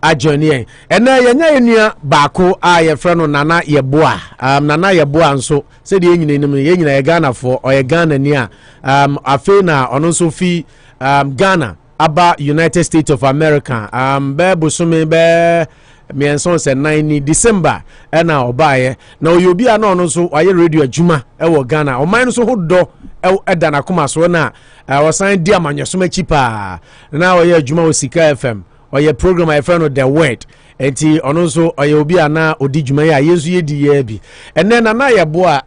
C: ajonie ena yenya baako a ye frɛ no nana yeboa nana yeboa nso sɛ de yenyina nim yenyina ye Ghana for o ye Ghana ni a afi na ɔno nso fi Ghana aba United States of America be bosome be mienson se 9 December ena obaye na oyobi a na ɔno nso aye radio adwuma ɛwɔ Ghana ɔman nso ho dɔ ɛda na koma so na wɔsan di amanyesom achipa na ɔyɛ adwuma wɔ Sika FM oye program my friend of the word enti ono so oye obi ana odi dwuma ya yesu yedi ya bi enne na ye boa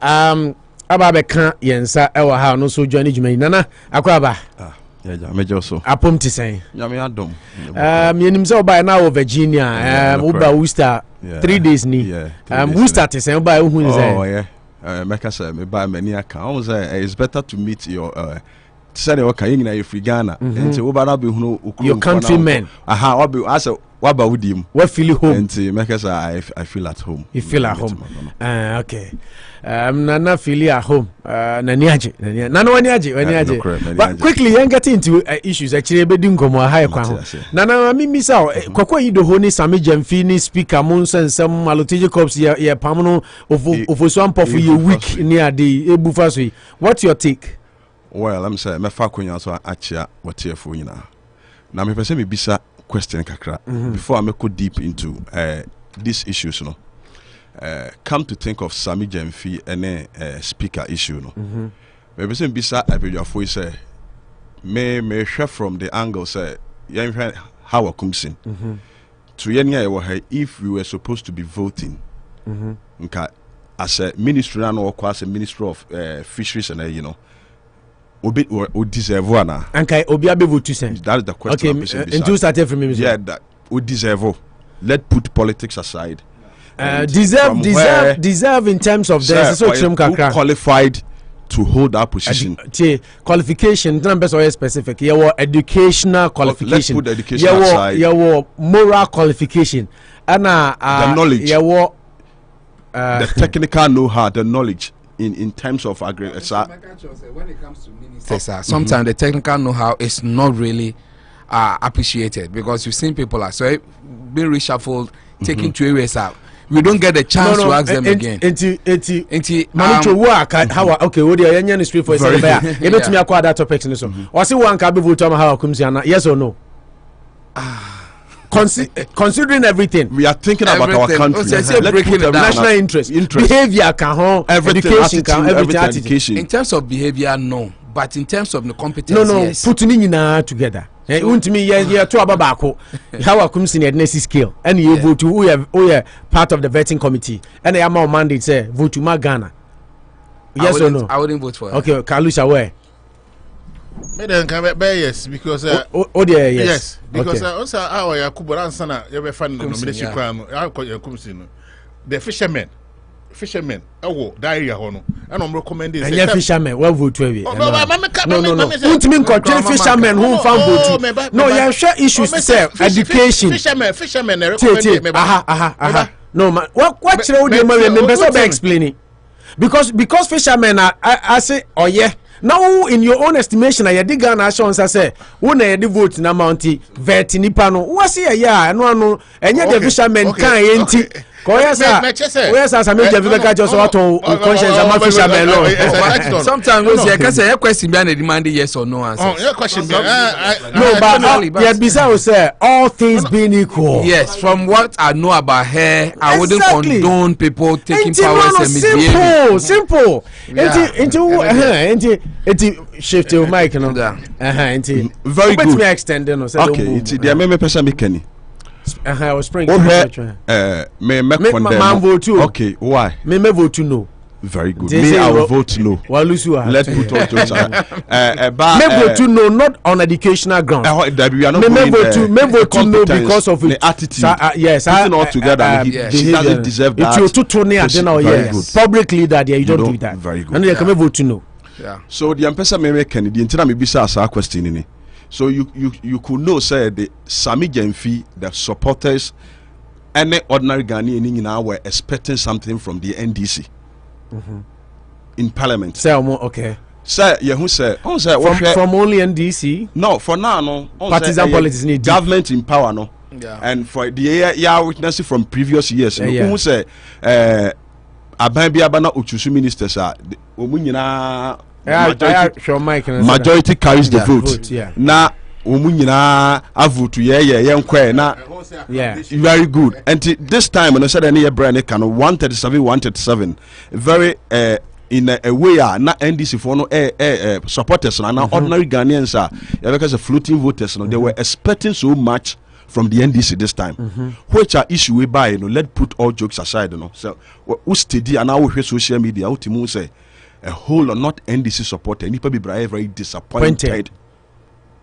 C: aba be kan yensa e wa ha no so join dwuma yi nana akwaba
H: yeah mejo so
C: apom ti sen
H: nyame adom
C: yenim se oba na wo Virginia oba Worcester 3 days ni Worcester ti sen oba ehun ze
H: oh yeah make say me ba mani aka o say it's better to meet your said okay you know free Ghana and so over be
C: your countrymen
H: as what about with him
C: what feel home
H: and make us I feel at home
C: you feel at home okay nana feel at home nani aje but quickly you get into issues actually be din komo high kwa ho nana mi misa Koku Anyidoho ni Sammy Gyamfi ni speaker mon sensem Aloteje Corps ye pam no ofo so ampofu ye week ni ade ebufa so what's your take?
H: Well, I'm saying me fa konya so achia watiefo nyina. Na me pese me bisa question kakra before I make go deep into these issues no. Come to think of Sammy Gyamfi and speaker issue no. Me pese me bisa abedwafo say me share from the angle say yen how akumsin. To yenya e if we were supposed to be voting. Nka as a ministry na no as a minister of fisheries and you know obi o deserve na
C: ankai obi abevo to send
H: that is the question.
C: Okay, and you started from me.
H: Yeah, that o deserve. Let put politics aside.
C: Deserve in terms of the
H: qualified to hold that position.
C: Qualification, don't be so specific. Your educational qualification.
H: Let's put education aside.
C: Your moral qualification. And
H: the knowledge.
C: Your
H: the technical know-how, the knowledge in terms of agriculture.
E: When it comes to ministers, sometimes the technical know-how is not really appreciated, because you've seen people being reshuffled, taking 2 areas out. We don't get the chance to ask them again.
C: Manito work how okay what the yen street for say bear e betumi akwa that topic so o say one ka be vote how comes yes or no. Considering everything,
H: we are thinking about our country.
E: Let's break it down.
C: National interest, behavior can
H: everything.
E: In terms of behavior, no, but in terms of the competence, yes.
C: Put me together. To me, yeah, to ababako. How comes in the necessary scale, and you vote to who are part of the vetting committee, and the amount mandate say vote to Ghana. Yes or no?
E: I wouldn't vote for her.
C: Okay, Kalusha where?
D: Yes, because
C: yes,
D: because also our Yakubu Ansana you find the nomination crime the fishermen diarrhea hono and I'm recommending
C: fishermen well vote no ultimate control fishermen who found vote no you share issues say education
D: fishermen recommend
C: no man what you be explaining because fishermen are I say oh yeah. Now, in your own estimation, I dig an assurance. I say, when I vote in a mounty, Vertinipano, what's here? Yeah, no, and yet the fishermen can't. Sammy Gyamfi just want to conscience about fishermen alone.
E: Sometimes we say, "Can say question behind the demand yes or no answer."
D: Your question,
C: no, but yeah, besides say all things being equal.
E: Yes, from what I know about her, I wouldn't condone people taking powers and misbehaving.
C: Simple. Into shift your mic, no.
H: Very good.
C: Me extend no.
H: Okay, it's the me person make
C: I was praying.
H: Me
C: vote too.
H: Okay, why?
C: Me vote to no.
H: Very good. Me, I will vote no.
C: Let's
H: put on jokes.
C: Me vote to no, not on educational grounds.
H: We are not
C: me vote to no because of
H: the attitude.
C: Yes,
H: putting all together. She doesn't deserve that.
C: It's your tutor near publicly that you don't do that.
H: Very good.
C: And you can vote to no.
E: Yeah.
H: So the Ampesa me Kennedy, until I may be asked a question in it. So you could know say the Sammy Gyamfi, the supporters, any ordinary Ghanaian now were expecting something from the NDC in Parliament.
C: Say okay.
H: Say who say
C: from only NDC?
H: No, for now no.
C: Partisan politics need
H: government in power no.
C: Yeah.
H: And for the witnessing from previous years, who say Abana Uchusu ministers are majority carries the vote. Na umunyina avote very good. And this time when I said any brand can 137 very in a way na NDC for no supporters and ordinary Ghanaians are because of floating voters they were expecting so much from the NDC this time, which are issue we buy, let's put all jokes aside, So, who steady and now we social media, ultimately say a whole or not NDC supporter, and people be very disappointed.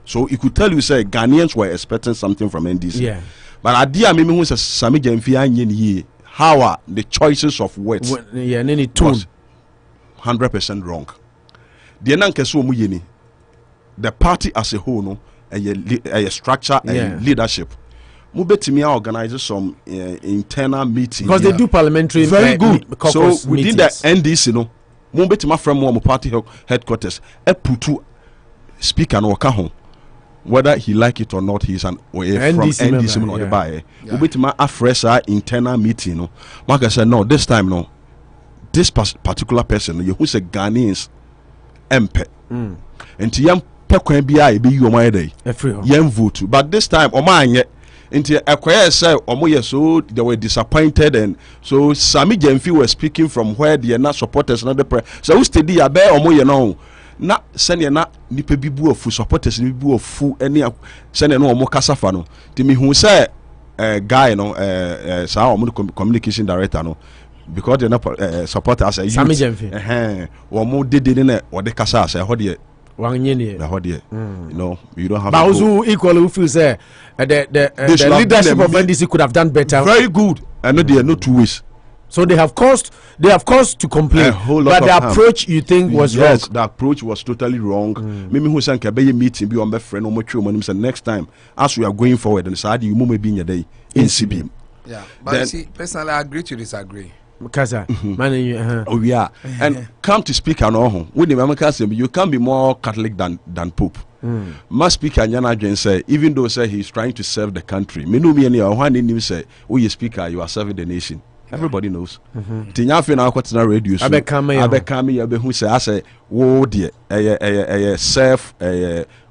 H: So, you could tell you say Ghanaians were expecting something from NDC.
C: Yeah.
H: But idea maybe when Sammy Gyamfi how are the choices of words?
C: Yeah, and any tone
H: 100% wrong. The Nankeso Muyeni, the party as a whole, no. A structure and leadership. Mubetimi organizes some internal meetings
C: because they do parliamentary.
H: Very good. So within
C: meetings.
H: The NDC, no, Mubetima from one party headquarters. A putu speaker no waka whether he like it or not, he's an from NDC member, the buy. Mubetima afresh internal meeting. No, Mark said no. This time no, this particular person, you who's a Ghanaians, MP, and to Pekwen BI be you my day. Yem vote. But this time Omanye into a say so they were disappointed and so Sammy Gyamfi was speaking from where they are not supporters and the press. So who steady a bear or no na send na nipa bibu of supporters ni bibu of fu any send no more kasafano. To me who say guy no communication director no because they're not supporters as
C: Sammy Gyamfi.
H: Or more did in or the kasa say how do you know, you don't have. But
C: also equally, who feels the leadership of NDC could have done better.
H: Very good. I know there are no two ways.
C: So they have caused to complain.
H: A whole lot
C: but the
H: of harm.
C: approach you think was wrong.
H: Yes, the approach was totally wrong. Mimi who sank a meeting be on my friend or much next time as we are going forward and say you may be in your day in CBM.
E: Yeah, but then, see, personally, I agree to disagree.
C: Because
H: oh yeah, and come to speak and all. When the Americans say you can be more Catholic than Pope. Must speaker Nyana Jen say even though say he's trying to serve the country. Me no me any one in him say, oh you speaker, you are serving the nation. Everybody knows. Tinyafe na kwat na radio so. Abekame who say I say wo de self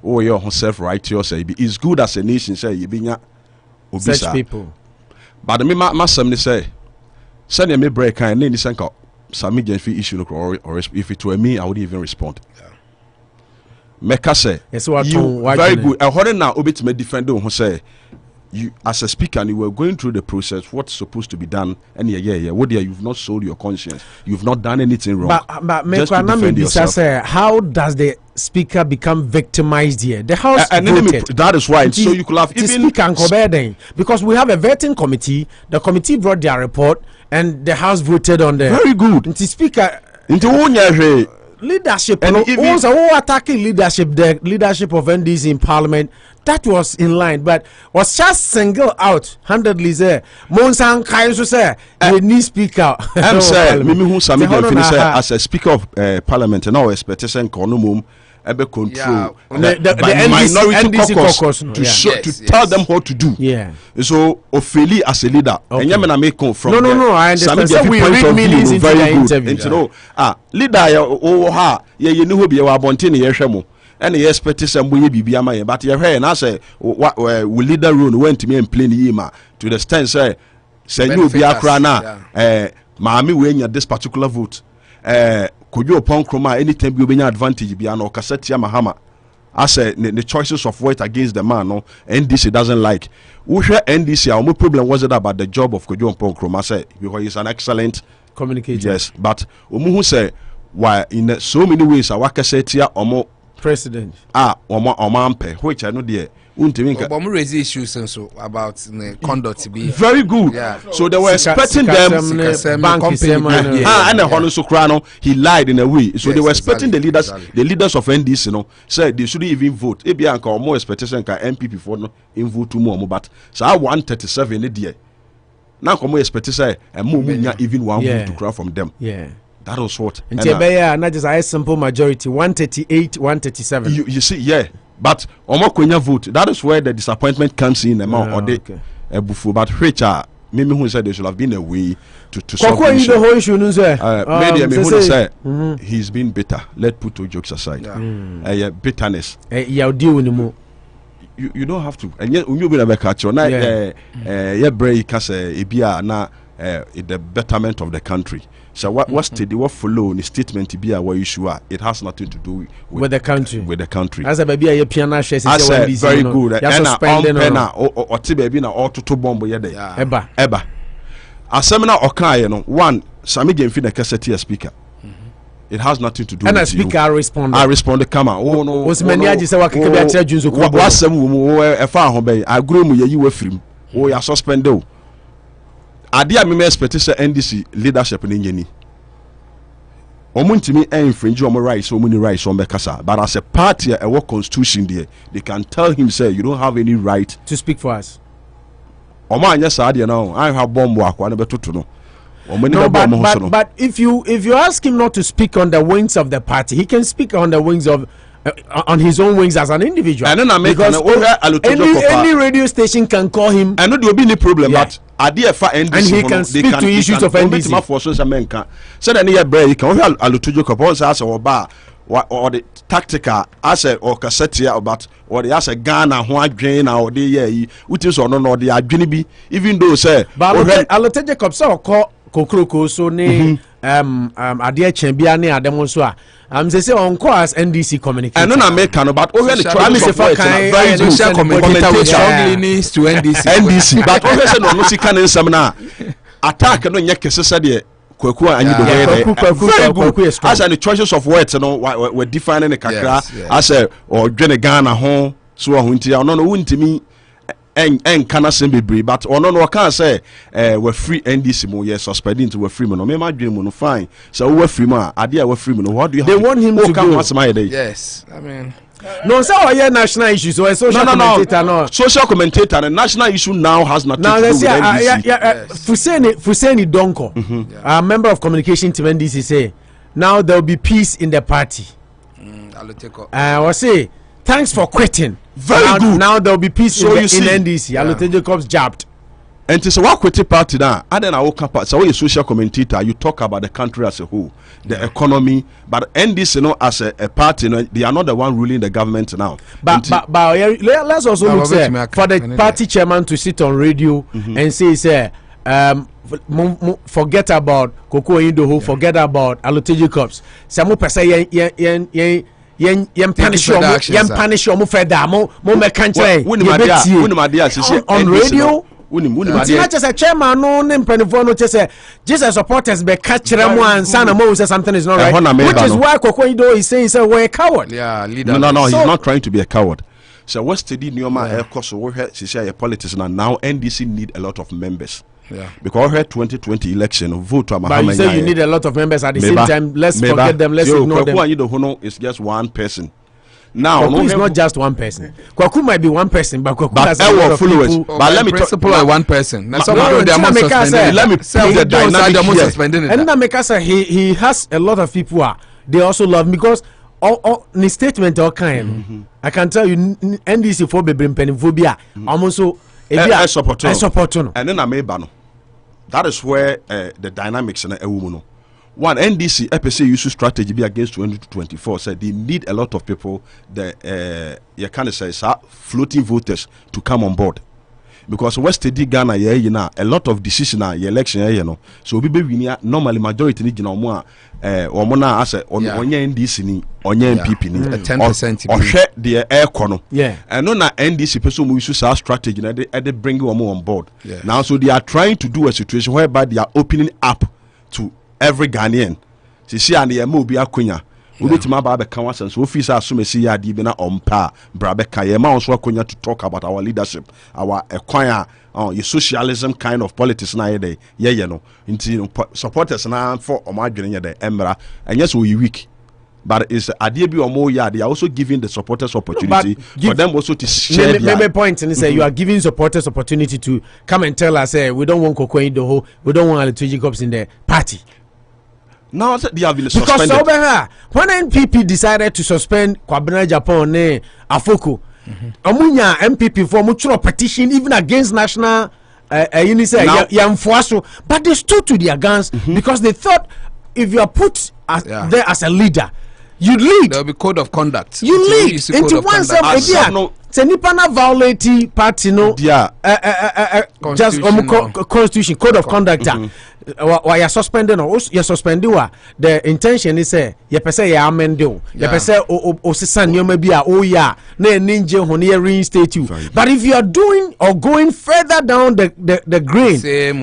H: your self righteous say it's good as a nation say you be nya obisa.
C: Such people.
H: But me masem ni say send me break kan na ni sanka Sammy Gyamfi issue or if it were me I wouldn't even respond. Meka say
C: yes,
H: you very good. I heard now obit defend who say you as a speaker and you were going through the process what's supposed to be done and what you've not sold your conscience, you've not done anything wrong,
C: but
H: just to defend yourself.
C: Say, how does the speaker become victimized here? The house voted.
H: That is why so you could have
C: even because we have a vetting committee. The committee brought their report and the house voted on the
H: very good
C: the speaker
H: into
C: leadership and also attacking the leadership of NDC in parliament. That was in line, but was just single out handedly say Monsan Kaiso say the new speaker.
H: I'm saying Mimi who Sammy Gyamfi say as a speaker of parliament and now expectation konumum ebe control
C: the
H: minority caucus to tell them what to do.
C: Yeah.
H: So Ophélie as a leader and Yamena make from
C: no I understand. So we read meanings into the interview.
H: Leader you know be our bontini yehwemo and the expect some way be but you hear and I say what will leader rule went to me and plain yima to the stand say you be akra na maami we this particular vote could you upon chroma anytime you be advantage be an or cassette mahama I say the choices of weight against the man no NDC doesn't like we share NDC our problem was it about the job of Kojo upon chroma say because he's an excellent
C: communicator.
H: Yes, but who say why in so many ways I waka say tia omo
C: president
H: omampe which I know there
E: but raise issues and so about the conduct to be
H: very good. Yeah. So they were expecting them and the he lied in a way. So they were expecting the leaders of NDC, you know, said they shouldn't even vote. Maybe or more expectation can MPP for no in vote to more, but so I 137 in the day. Now come expectation and more even one vote to cry from them.
C: Yeah.
H: That was what.
C: And not just a simple majority, 138, 137.
H: You see, yeah. But Omokwenya vote, that is where the disappointment comes in among or the Bufu. But Richard, maybe who said there should have been a way to solve
C: the issue.
H: Maybe say he's been bitter. Let's put two jokes aside. Bitterness.
C: You
H: don't have to. And yet, you will never catch your night. Break Ibia na the betterment of the country. So what's the follow the statement to be where issue are? It has nothing to do
C: with the country.
H: With the country.
C: As a baby, a piano shares.
H: I said very good. And or baby na all to bomb yede. Eba. A seminar okay, one Sammy Gyamfi na cassette speaker. It has nothing to do with you. And a speaker I respond come on. Oh no.
C: Was many aji say what can be actually Junzo.
H: What some e fa ho be. I agree mu ye wafrim. Oh ya suspend o. Adia me expect say NDC leadership ni nyeni omuntimi infringe omo rights omuni rights on bekasa but as a party a work constitution there they can tell him say you don't have any right
C: to speak for us
H: omo anya sadia now I have bomb akwa na betoto no
C: but if you ask him not to speak on the wings of the party, he can speak on the wings of on his own wings as an individual. And then because any radio station can call him.
H: I know there will be any problem, but
C: NDC, and he can speak to issues of NDC.
H: So then he break. Can we alutujo kapon as or bar or the tactical asset or cassette about or the asset Ghana who drain or the which is or no the adjunibi even though say.
C: But alutujo kapsa call. Kokroko so ne adia chembia ne ademo so a say on course NDC communication
H: and no make no but over the choice of very good
E: social communication strong leanings to NDC
H: but over say no sika ne nsam na attack no nye kese se de Koku Anyidoho as the choices of words no we defining the kakra as or dwene Ghana ho so ho ntia no wuntimi and can assembly, but or no can say we're free NDC mo yes suspending to we're free no me my dream no fine. So we're free man, idea we're free no. What do you
C: they
H: have
C: want him to
H: come
C: go?
H: what's my day?
E: Yes, I mean.
C: No, so yeah, national issues. So a social commentator, no.
H: Social commentator and national issue now has nothing to do with NDC.
C: Fuseni Donko, a member of communication team NDC say now there will be peace in the party. I say thanks for quitting.
H: Very good.
C: Now there will be peace
H: so
C: in NDC. Alote Jacobs jabbed.
H: And to say what quitting party now, and then I will come. So when you social commentator, you talk about the country as a whole, the economy, but NDC, you know, as a party, you know, they are not the one ruling the government now. But
C: let's also look for the party chairman to sit on radio and say, forget about Koku Anyidoho, forget about Alote Jacobs. Some person yen punish you mo feda mo me kan kire on radio it's just a chairman no mpanyfo no chese Jesus supporters be ka kire mo ansa na mo say something is not right, which is why Koku Anyidoho is saying say we're a coward.
E: Yeah, leader.
H: No, he's not trying to be a coward. So what's the Nioma air course we she say politics now NDC need a lot of members. Yeah. Because her 2020 election vote to
C: but you say you need a lot of members at the same time. Let's forget them. Let's ignore them.
H: Koku Anyidoho is just one person. Now
C: Koku is not just one person. Koku might be one person, but Koku has a lot of people.
E: But let me talk about one person. Let
H: me say the dynamic here.
C: And Nameka he has a lot of people. They also love him because all the statement all kind. I can tell you NDC for be bring phobia. Almost so
H: I support and then I may ban. That is where the dynamics in a woman. One NDC EPC use strategy be against 2024 said they need a lot of people. The you can say floating voters to come on board because West Ghana you know a lot of decision election you know so we be normally majority ni jina omo na as onye NDC ni onye MPP ni
E: 10%
H: or share the air corner
C: and
H: no na NDC person we use our strategy and they bring omo on board now so they are trying to do a situation whereby they are opening up to every Ghanaian see and the mo bi akonya ubetima ba be kan wasan so officer asumesi ya di bi na ompa bra be kan ye ma so akonya to talk about our leadership our ekwan your socialism kind of politics na ye ye no nti supporters na for omadwene ye de emra enye so we weak but is adie bi omo ya they are also giving the supporters opportunity for them also to share
C: their point and say you are giving supporters opportunity to come and tell us we don't want Koku Anyidoho, we don't want Alote Jacobs in the party.
H: Now they have been suspended.
C: Because when NPP decided to suspend Kwabena Japan ne Afoko, Amunya MPP for mutual petition even against national Yamfuaso, but they stood to their guns because they thought if you are put there as a leader, you lead.
E: There will be code of conduct.
C: You lead into one self Senipana violate party no just constitution code of conduct. Why you suspended or you suspended the intention is say you per se ya amend you per se o sisan you maybe na ninja ho na reinstate you, but if you are doing or going further down the grain then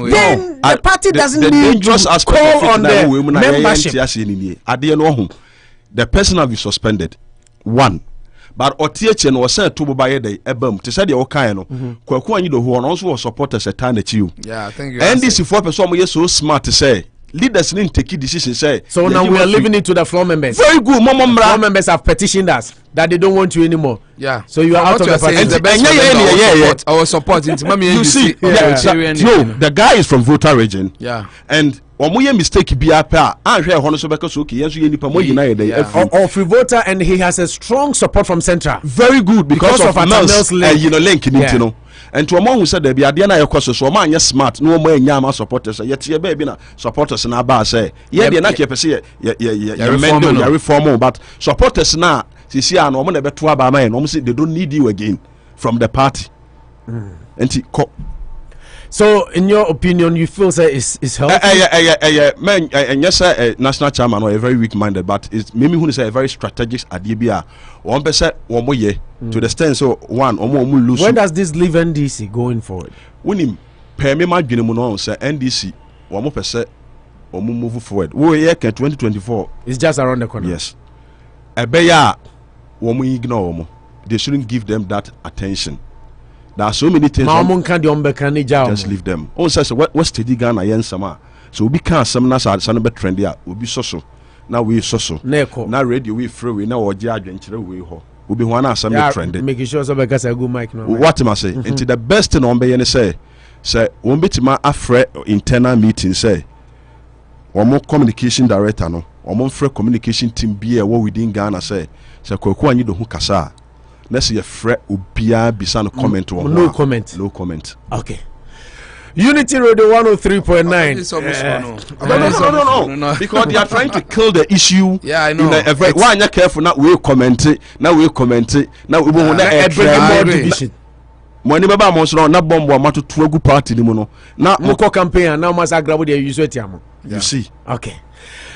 C: the party doesn't need to call on the membership.
H: The person have been suspended one. But Otiechen was said to buy the ebum to say the Okano, Koku Anyidoho, who also supporters a time at you.
E: Yeah, I think
H: and this is 4% is so smart to say. Leaders need to take decisions. Say
C: so now we are leaving it to the floor members.
H: Very good,
C: floor members have petitioned us that they don't want you anymore.
E: Yeah,
C: so you are out of the party.
E: Our support.
H: You see, the guy is from Volta region.
E: Yeah,
H: and omoye mistake be up and share hono so because okay yenso ye nipa mo yina
C: of Volta, and he has a strong support from Central.
H: Very good because of
C: Mel's link.
H: Link in it, you know. And to a man who said there be a DNA question, so man, yes, smart, no more yama supporters, yet ye baby na supporters in our bar say, yeah, they're not keep say, reform, but supporters now, see, I know when they bet to our man, almost they don't need you again from the party. And
C: so, in your opinion, you feel say is healthy?
H: Man, and yes, sir, national chairman or a very weak-minded, but it's maybe who is a very strategic idea. 1% one more year to the extent so one or more lose.
C: When does this leave NDC going forward?
H: When him pay me my genuine say NDC 1% or move forward. We year 2024
C: it's just around the corner.
H: Yes, a beya woman ignore they shouldn't give them that attention. There are so many things.
C: Just
H: leave them. On says what's the Ghana yen sama. So we can't some nasa be trendy. We'll be so. Now we so. Now radio we free we now or judge and we ho. We'll be one as some trendy.
C: Making sure so because I go mic now.
H: What am I say? Into the best thing on be say won't be to my afraid internal meeting say. Or more communication director no. Or more free communication team be what within Ghana say. So Koku Anyidoho kasa. Let's see a fret ubia bisano comment or
C: no comment.
H: No comment.
C: Okay. Unity Radio 103.9.
H: No. Because they are trying to kill the issue.
E: Yeah, I know.
H: Why are you careful? Now we comment it. Now we comment it. Now we won't
C: more division.
H: Money baba monster na bomb wa matu tuagu party ni mono. Na
C: moko campaign now must agree with the use etiamo.
H: You see.
C: Okay.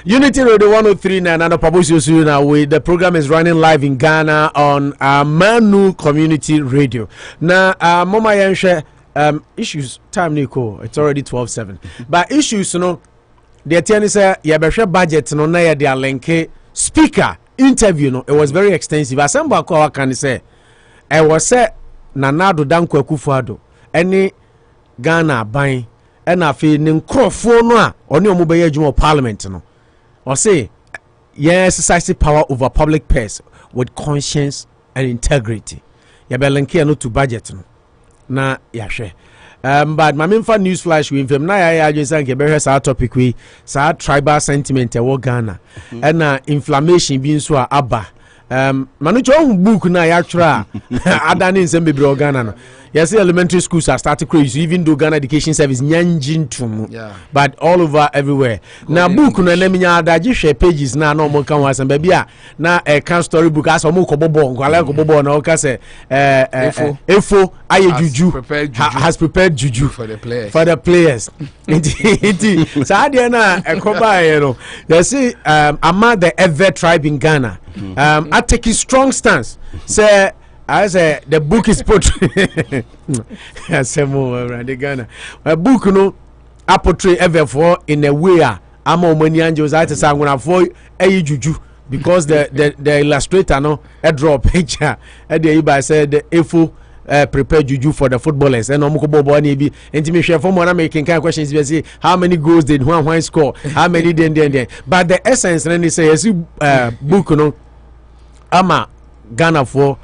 C: Unity Radio 103.9 Anopa Bosuo now. The program is running live in Ghana on Manu Community Radio. Now, Mama Yanshe, issues time Nico. It's already 12:07. But issues, the attorney said, "Yabesha budget no na ya dia lenke speaker interview no. It was very extensive. Asemba ko can say, I was say Nanado Danko Akufo-Addo any Ghana ban and afi ne nkrofo no a oni omo be adwuma parliament no." Or say, yes, exercise power over public purse with conscience and integrity. You better link here no to budget. Na yahwe. But my main fan news flash with him. Na ya just say be our topic we sa tribal sentiment e wo Ghana. And inflammation being so aba. Manucho book na ya tra adani nsem bebre Ghana no. Yes, elementary schools are starting crazy, even though Ghana Education Service nyanjin tum. But all over everywhere. Now book no na minya adaji share pages na no mo kan wasan ba bia na can story book as mo ko bobo nkwala ko bobo na o ka say efo aye juju has prepared juju
E: for the players.
C: For the players. So dia na ekoba ye no. You see among the ever tribe in Ghana. I take a strong stance. Say as the book is put the Ghana a book no I portray ever for in a way I'm many angels I say I'm gonna avoid a juju because the illustrator no a draw picture at the I said the info prepare juju for the footballers and Omukobo and be intimation from one making kind of questions we say how many goals did one score how many then but the essence then they say yes book no ama Ghana for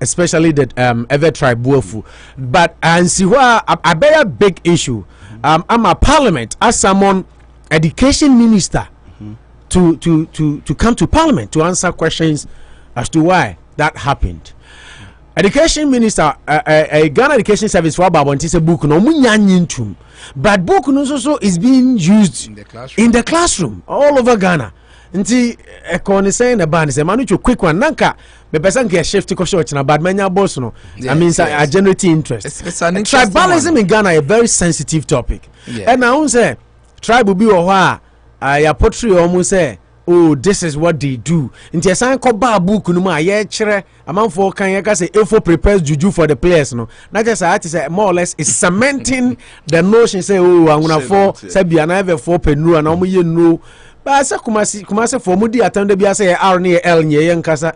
C: especially the ever tribe Buofu. But and see what a very big issue. I'm a parliament as someone education minister to come to parliament to answer questions as to why that happened. Education minister a Ghana Education Service for about a book no munyanyitum. But book no also is being used in the classroom all over Ghana. Nti ekoni saying the band say manucho quick one nanka be person get shift to short na bad manya boss no. I mean I generate interest.
E: It's an interesting
C: tribalism
E: one.
C: In Ghana a very sensitive topic. And now say tribe will be or ya portray almost say oh this is what they do. Nti esan ko ba book no ma ye kire amanfo kan ye ka say efo prepares juju for the players no. Not just I say more or less is cementing the notion say oh I'm gonna for say bia na ever for penu na omo ye no. But I Kumasi for Mudi attended be say R near L near Yankasa.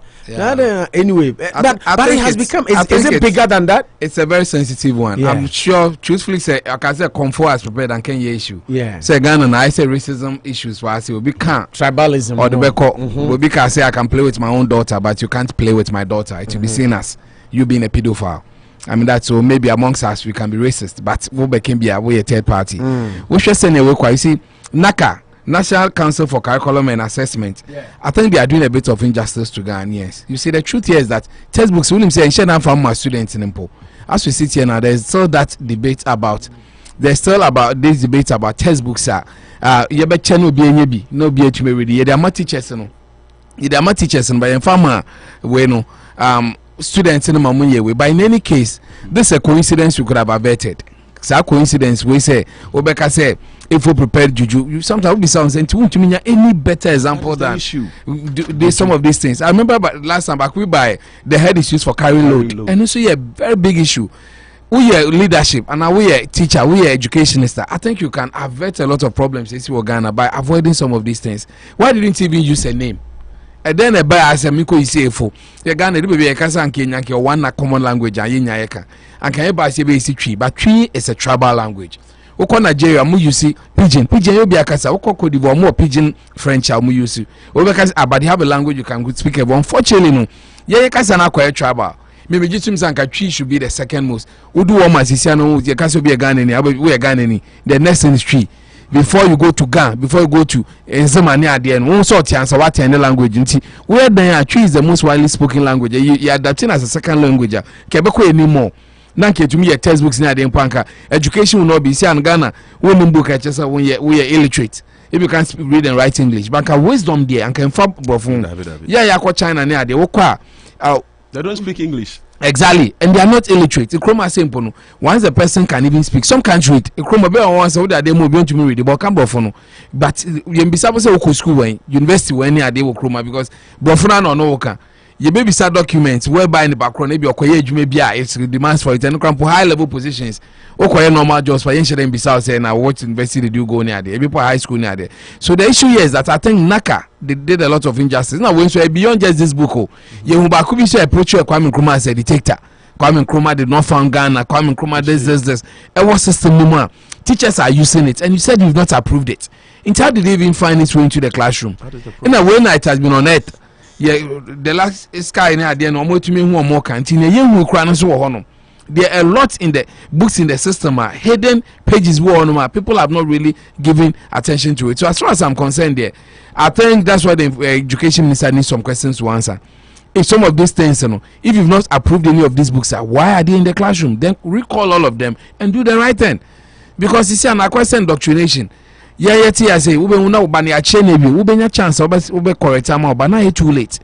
C: Anyway, but it has become is it bigger than that?
E: It's a very sensitive one. Yeah. I'm sure truthfully say I can say comfort as prepared and Kenya issue.
C: Yeah.
E: Say Ghana and I say racism issues for us will be can't
C: tribalism
E: or the beko will be can say I can play with my own daughter, but you can't play with my daughter. It will be seen as you being a pedophile. I mean that's so maybe amongst us we can be racist, but we can be a third party. We should say you see Naka National Council for Curriculum and Assessment. I think they are doing a bit of injustice to Ghanaians. You see, the truth here is that textbooks will say and from my students in Impo. As we sit here now, there's still that debate about this debate about textbooks. You bet no be no be to me really. They are my teachers, no. They are my teachers, and by informer we no students in the way. But in any case, this is a coincidence we could have averted. It's a coincidence we say Obeka say if we prepared juju you sometimes be sounds and to me any better example than some of these things. I remember last time back we buy the head is used for carrying load and also a very big issue. We are leadership and we are teacher, we are educationist. I think you can avert a lot of problems in Ghana by avoiding some of these things. Why didn't you even use a name? and then a buy as a miko is safe. You're gonna be a Kasan Kenya, one common language, and Yaka. And can you buy a basic tree? But tree is a tribal language. Oko Nigeria mu use pidgin you be akasa oko Cote d'Ivoire more pidgin French mu use o be kasa but have a language you can speak. Unfortunately no ye kasa na kwa tribal maybe jitum sanka tree should be the second most udu wo masisia no ye kasa be a Ghana ni we a Ghana ni the next in tree before you go to Ghana before you go to Enzamani ade no one sort answer what any language nti we dan tree is the most widely spoken language you adapting as a second language kebeko anymore. Nanke to me textbooks near the Panka. Education will not be seen Ghana. When book at just when you're illiterate. If you can't read and write English, but wisdom there and can fab buffoon. Yeah, China near the Oka.
H: They don't speak English.
E: Exactly, and they are not illiterate. The chroma simple. Once a person can even speak, some can't read. A chroma bell once so that they move on to me read the Balkan buffoon. But you be supposed to school when university when they are chroma because buffoon or no can. Your baby start documents whereby in the background maybe it's demands for it and high level positions. Normal jobs for ancient Bissau saying I what university they do go near there, people high school near there. So the issue here is that I think Naka they did a lot of injustice. Now when so beyond just this book, you could be so approach Kwame Nkrumah as a dictator. Kwame Nkrumah did not found Ghana, Kwame Nkrumah this. And what system no teachers are using it and you said you've not approved it. How did they even find its way into the classroom? In a way it has been on earth. Yeah, the last sky in there no more to me who more canteen you cry so honor. There are a lot in the books in the system hidden pages people have not really given attention to it. So as far as I'm concerned there, I think that's why the education minister needs some questions to answer. If some of these things, if you've not approved any of these books, why are they in the classroom? Then recall all of them and do the right thing. Because you see an question indoctrination. I say ube una ubani achene bi ube nya chance ube correct ama but now it's too late.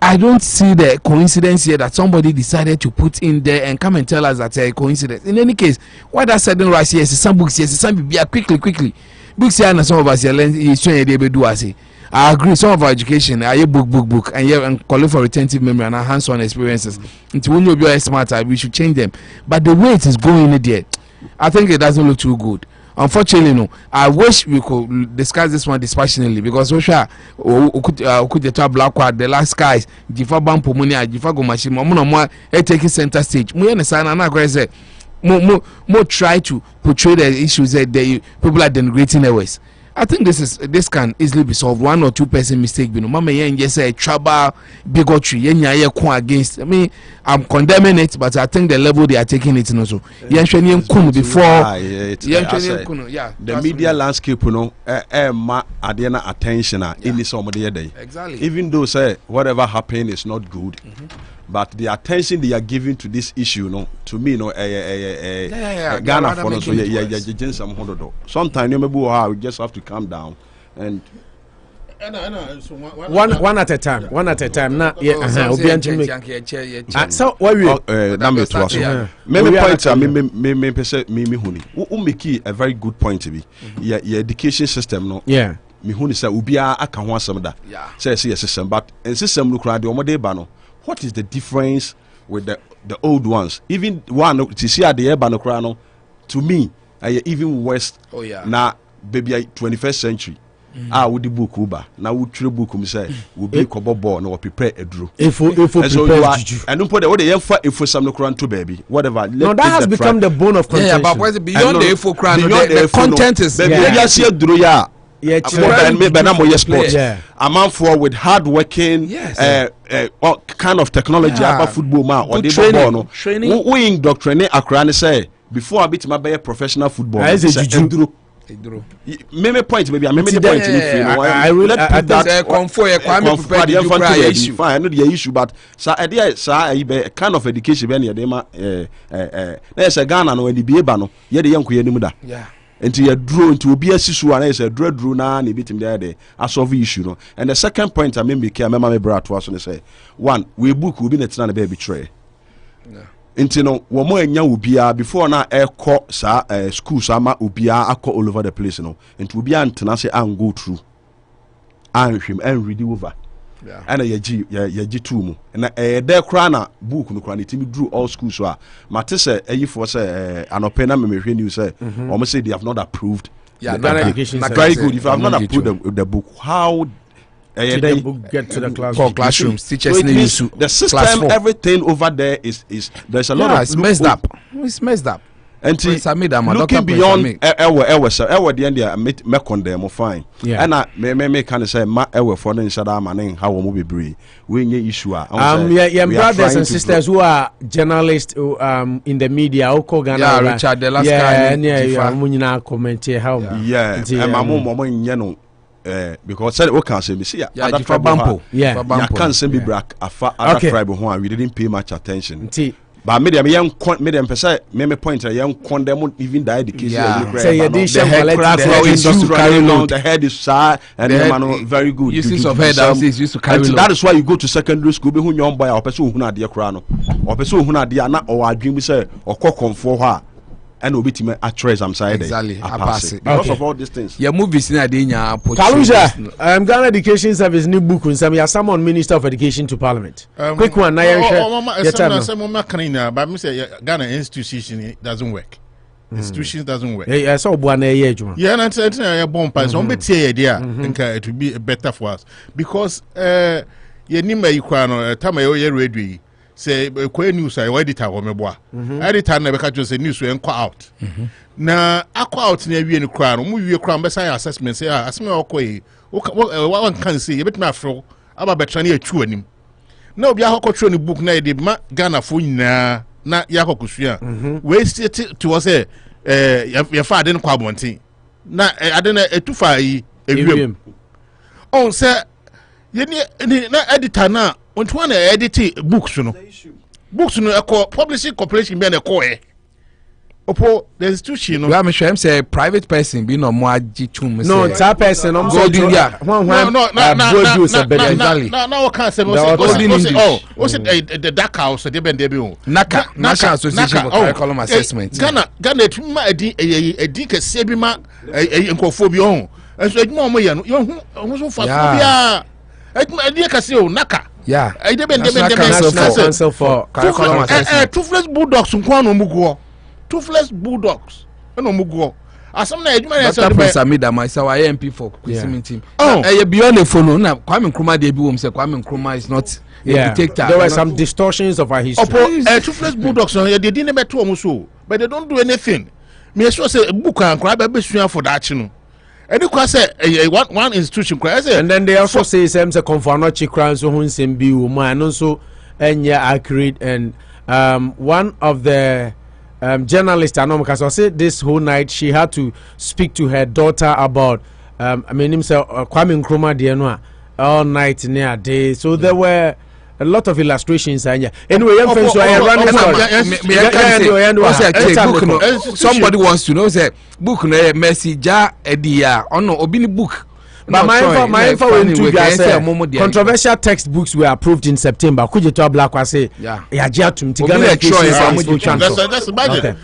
E: I don't see the coincidence here that somebody decided to put in there and come and tell us that a coincidence. In any case, why that sudden rise yes some books yes some be quickly books here and some of us here learn they do I say. I agree some of our education are book and calling for retentive memory and hands-on experiences. Until when you be smarter we should change them. But the way it is going in there, I think it doesn't look too good. Unfortunately, no. I wish we could discuss this one dispassionately because we could talk black quad the last guys. Jifa bampo money, Jifa go machine. Mo taking center stage. Mo understand and I say more try to portray the issues that the people are denigrating Ewes. I think this can easily be solved. 1 or 2 person mistake. Mama yen just say trouble, bigotry. Against. I mean, I'm condemning it, but I think the level they are taking it also.
H: The media landscape, adena attention in some day.
E: Exactly.
H: Even though say whatever happened is not good. But the attention they are giving to this issue, to me, Ghana for us, sometimes we just have to calm down and
C: one at a time. Now, so what we
H: maybe points are me huni. A very good point to be. Your education system, no.
C: Yeah.
H: Me huni say ubia aka ho asem da. Say system, but in system no kra de omode ba no. What is the difference with the old ones? Even one to see at the Ebanokrano, to me, even worse.
E: Oh yeah.
H: Now, baby, 21st century. Would the book Uber now would true book say will be cobo born or prepare a drew.
C: If and
H: don't put if for some crown to baby, whatever.
C: No, that has become the bone of contention.
E: Yeah, but beyond the info crown, the content is
H: a man for with hard working kind of technology about football man or training. We indoctrinate Akran say before I beat my professional football. Maybe point maybe I the point I really put that fine, I know the issue, but a kind of education there's a Ghana no and the Biebano, yet the young Kuyamuda.
E: Yeah.
H: Into your draw into be a sisu and a drew na and beat him there I solve issue no. And the second point I mean be care remember my brat was on say one we book will be net na baby tray. Into no one more nya ubia before na eko sa school sama ubia akọ all over the place no. Into ubia antena say and go through and him and read over.
E: Yeah.
H: And a yaji tumu and there crana book no crana team drew all schools so Mate say for say Anopa na me news say almost say they have not approved
E: the
H: education very good if I have not approved the book how
C: get to the classroom.
E: Classrooms, teachers
H: so
E: need to
H: the system, everything over there is there's a lot of
E: it's messed up. It's messed up.
H: And looking beyond the end, me condemn fine. And I me kind of say ma for the shada man how we be brave. We need issue.
C: Brothers and sisters who are journalists in the media.
E: Richard the last
C: guy. Comment how.
H: And my mom because said can say me see other tribe. You can't say me black other tribe who we didn't pay much attention. But me them person me point young condemn even the education.
C: Say
H: the head is sad and the man very good.
E: Uses of head used to carry
H: that is why you go to secondary school be who young boy or person who na dey kra no or person who na dey na or adwin bi say okokon for ha and obitime atreas am side
E: exactly
H: because of all these things.
E: Yeah, movies na dey nya
C: Kaluja, Ghana Education Service ni book nsam ya summon Minister of Education to Parliament. Quick one na
D: but me say Ghana institution doesn't work. Institutions doesn't work.
C: Yeah, so obo na ye adwuma.
D: Yeah, na tell ya bomb pass. So be tie ye there, nka it will be better for us because ye ni mai kwa no time ye radio say kwa news I editor wo meboa. Editor na be ka just say news we enko out. Na akwa out na wie ni kwa no mu wie kwa mbesa assessment say aseme okoi one can say ye betime afro aba betra na atwu anim. Na obi akokotro ni book na e de ma Ghana fo nyina na yakokosua. We state to say your father kwa bontin na adena etufa yi ewiem on say ye ni na editor na ontwa na edit books no e publishing corporation be na e opo the institution no
E: we am say private person be no mo agitum say
C: no that person am so
E: no
D: can say the dark house dey ben dey be o
E: naka association for curriculum assessment
D: Ghana tuma edi kese bi ma nkofo bi o enso eduma mo ye no yo so fa bia edi kese o naka
E: yeah
D: dey ben
C: council for
E: curriculum assessment
D: toothless bulldogs nko anu mugo toothless bulldogs no mugo asam na eduma na say
E: Dr. Samida myself I MP for Kwesimin team beyond the follow na Kwame Nkrumah dey be wom say Kwame Nkrumah is not
C: there were some distortions of our history.
D: Toothless bulldogs they didn't better omo so but they don't do anything. Me sure say book and crab be sua for that no and you say one institution say
C: and then they also say some say confornochi crowns so hun sem bi wo ma no so enya accurate and one of the journalist Anopa say this whole night she had to speak to her daughter about himself Kwame Nkrumah dey no all night near day so there were a lot of illustrations anyway friends
E: somebody wants to know say book no message edia ono obi ni book.
C: But my info went to controversial textbooks were approved in September. Could you tell Black was say jatum
D: that's budget.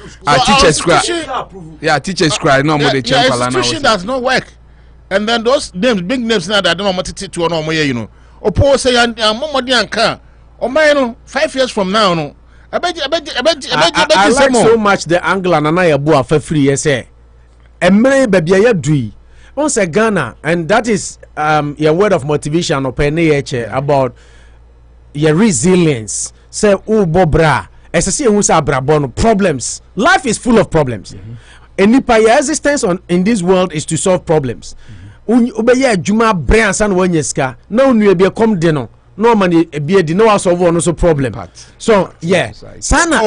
E: Teachers cry no more the
D: institution does not work. And then those names big names now that I don't know what to no more you know. Opo say momodi anka o man no 5 years from now no I
C: like so much the angle and na yebo afa free yes say emre babia ya dui once Ghana and that is your word of motivation open about your resilience say bobra esese ehun say abrabon problems life is full of problems and your existence in this world is to solve problems obeye adwuma brand san wanyeska na onu e come de no normally e be di no solve one so problem so yeah sana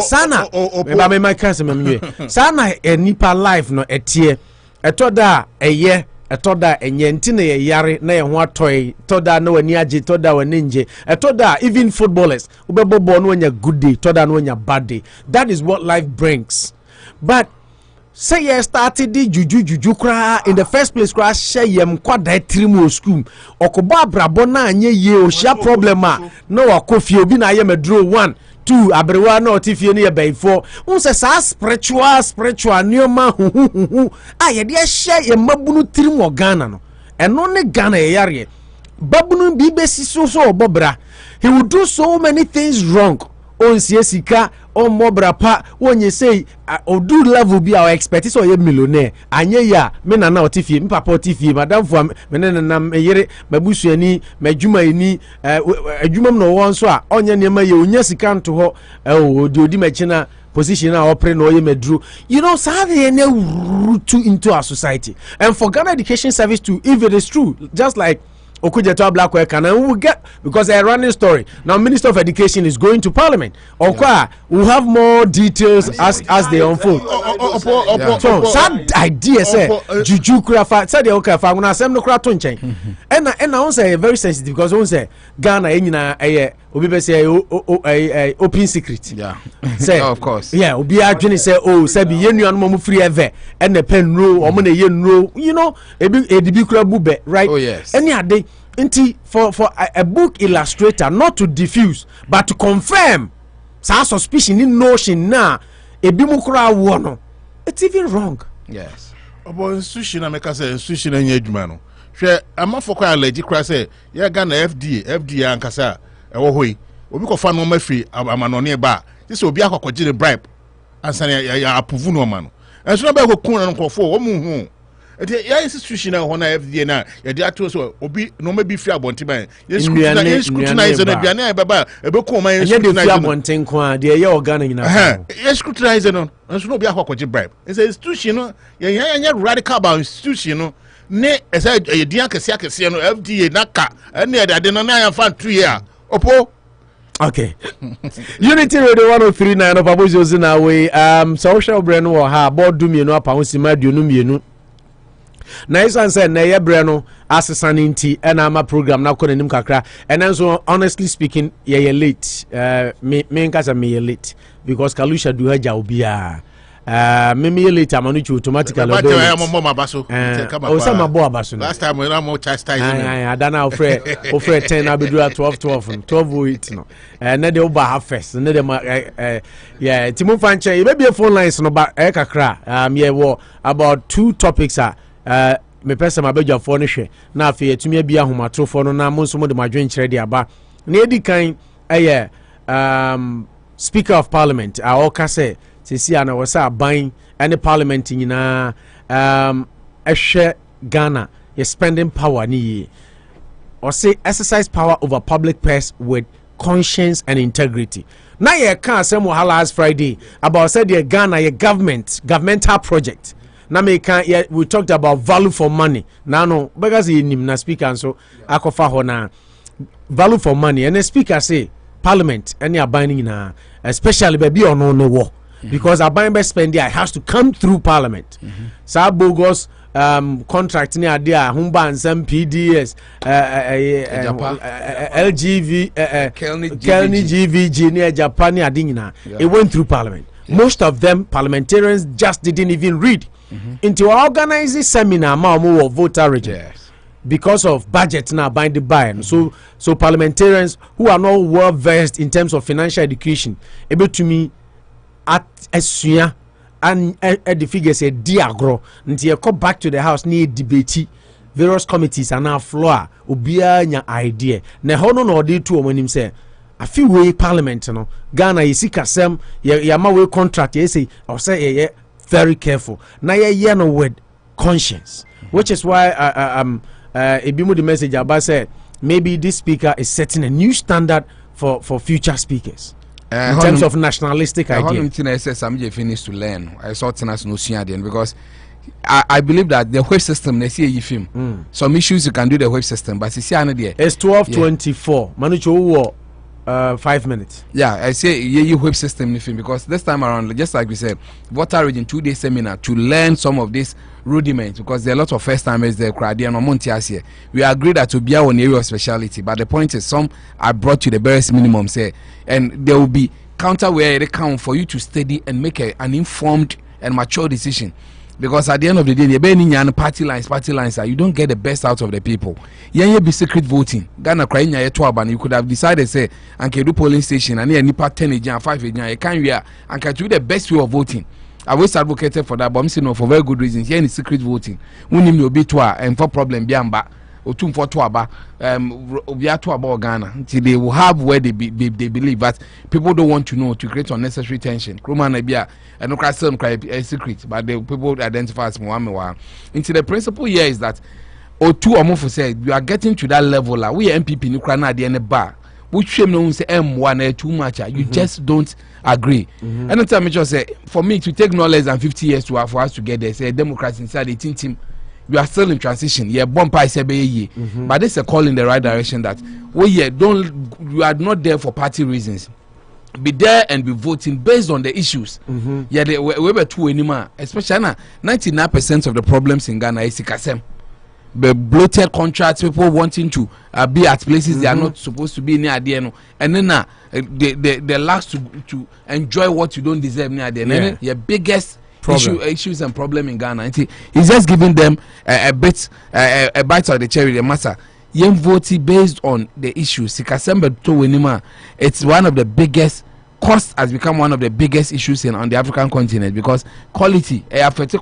C: me my cancer me sana nipa life no etie etoda eye etoda enye ntine ye yare na ye ho atoy toda na wani age toda wani nje etoda even footballers ubebobo no nya good day toda no nya bad day. That is what life brings. But say you started the juju kra in the first place kra share yem kwada trimu school okoba brabo na anye ye o share problem na wakofi obi na ye medro 1 2 abrewa na otifie ne ye baifo unse sa spiritual nioma hu ye de share ye mabunu trimu Ghana no eno ne Ghana ye yare babunu bi besi so obobra he would do so many things wrong on sika mobra pa when you say do level be our expertise or millionaire anye ya me na otifie me papa otifie madam fo me na yere mabusuani madwuma ni adwuma no won so a onye ne ma ye onya sika nto ho odi machina position na opere no ye medru so they root into our society. And for Ghana Education Service too, if it is true, just like Okujeto Black Work, and we will get, because a running story now, Minister of Education is going to Parliament. We'll have more details as they unfold. So sad idea say juju kura said okay fa una sem no kura to nchen and I say very sensitive because we say Ghana enyina obi be say open secret say
E: of course
C: obi adwene say say bi yenuan mo free ever and the pen row or mo na ye nro edibi kura bube right.
E: Oh yes.
C: Any ade nti for a book illustrator not to diffuse but to confirm sa suspicion in notion na ebi mu kura wo no, it's even wrong.
E: Yes.
D: About institution, I make us say institution and yedman. Share a month for quite a lady cry say, yeah, Ghana FDA and Cassa, a way. We can find no murphy, I'm on nearby. This will be a cocktail bribe. And say, I approve no man. And so about who couldn't call for one. The institution on FDA now, the actors will be no maybe fair bontiman. Yes, scrutinize on a piano, Baba, a book on my
C: one qua, dear your gun in
D: yes, scrutinize on. And so be a cocktail bribe. It's an institution, you're radical about institution. Ne, as I dear Cassiano, FDA, Naka, and near that, then I found 3 years. Opo.
C: Okay. Unity Radio 103.9 of Abujo's in our way. Social brand or ha board do me no pound sima dunum. Nice answer na ye breno asesane nti na ama program na konanim kakra and so honestly speaking ye late me nkasa me late because Kalusha do haja obia me late amanuchi automatically
D: but I am mama baso
C: o sama bo abaso
D: last time when I'm chastising
C: adana ofre 10 abedu 12 no na de oba half first na de yeah timu fanche e be phone lines no ba kakra ye wo about 2 topics me pesa mabedwa fo no hwe na afi etumi bia homatrofo no na monso mo de madwen kire de aba na edi kan Speaker of Parliament awoka se sisi ana wasa ban any parliament nyina ehwe Ghana ye spending power ni or say exercise power over public purse with conscience and integrity. Now ye can asem wahala last Friday about said the Ghana ye governmental project. Now we talked about value for money. Now no because na speaker and so akofa ho na value for money and the speaker say parliament any abaning na especially baby or no war because abandon spend there has to come through parliament. Sa bogus contract ni ade humba and PDS LGV Kelny GVG ni Japan ade nyina it went through parliament. Most of them parliamentarians just didn't even read into organizing seminar more voter register because of budget now by the buy. So parliamentarians who are not well versed in terms of financial education able to me at Esuya and the figures say diagro until you come back to the house near debate various committees and now floor ubia nya idea na hono no dey to omanim say I feel way parliament no Ghana is kasem ya ma we contract you say I say very careful na ye no with conscience which is why ebimu the message about said maybe this speaker is setting a new standard for future speakers in terms of nationalistic idea.
E: I said Sammy Gyamfi needs to learn. I saw tennis no because I believe that the web system they see film some issues you can do the web system but you see another
C: it's 12:24 Manucho 5 minutes.
E: Yeah, I say you web system because this time around, just like we said, voter region 2-day seminar to learn some of these rudiments because there are a lot of first timers there. We agree that to be our area of speciality, but the point is some are brought to the barest minimum, say, and there will be counter where they count for you to study and make an informed and mature decision. Because at the end of the day, the party lines are you don't get the best out of the people. You be secret voting. Ghana crying you could have decided say and can do polling station and here nipa 10 agent 5 agent you can wear and can do the best way of voting. I always advocated for that, but I'm saying no for very good reasons. Here in secret voting, we need to be to and for problem biamba. otum for to aba obia to aba Ghana until they will have where they believe, but people don't want to know to create unnecessary tension. Kroma na bia no crystal a secret, but the people identify as Muamewa. Until the principle here is that or two or more for say you are getting to that level like we MPP in Ukraine at the end bar. Which shame no say M1 too much. You just don't agree. Anytime I just say for me to take no less than 50 years to for us to get there, say Democrats inside the team, you are still in transition. Yeah, bump I say but this is a call in the right direction that you are not there for party reasons. Be there and be voting based on the issues. Yeah, we were two anymore. Especially 99% of the problems in Ghana is Sikasem. The bloated contracts, people wanting to be at places they are not supposed to be near the end, and then they last to enjoy what you don't deserve near the end. And your biggest issues and problem in Ghana, it's just giving them a bite of the cherry, the matter. Young voting based on the issues. It's one of the biggest. Cost has become one of the biggest issues on the African continent because quality, affected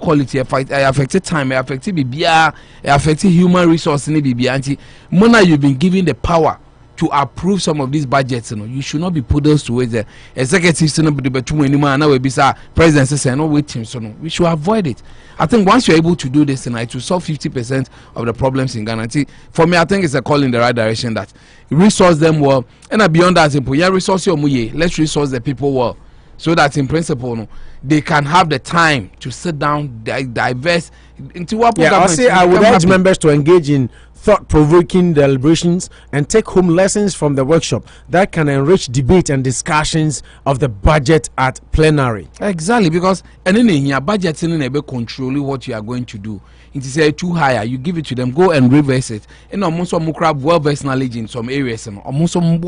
E: time, affected BBR, affected human resource in BBR. Mona, you've been given the power to approve some of these budgets. You should not be put those to wait. The executives no be the two anymore. Now we be president say no waiting. So no, we should avoid it. I think once you're able to do this tonight, to solve 50% of the problems in Ghana. For me, I think it's a call in the right direction that resource them well, and beyond that, resource your muye. Let's resource the people well, so that in principle, they can have the time to sit down, diverse into what.
C: Yeah, I say I would urge members to engage in thought-provoking deliberations and take home lessons from the workshop that can enrich debate and discussions of the budget at plenary.
E: Exactly, because and in your budget in a controlling what you are going to do. It is too higher, you give it to them, go and reverse it. And almost some crab well-versed knowledge in some areas, and almost some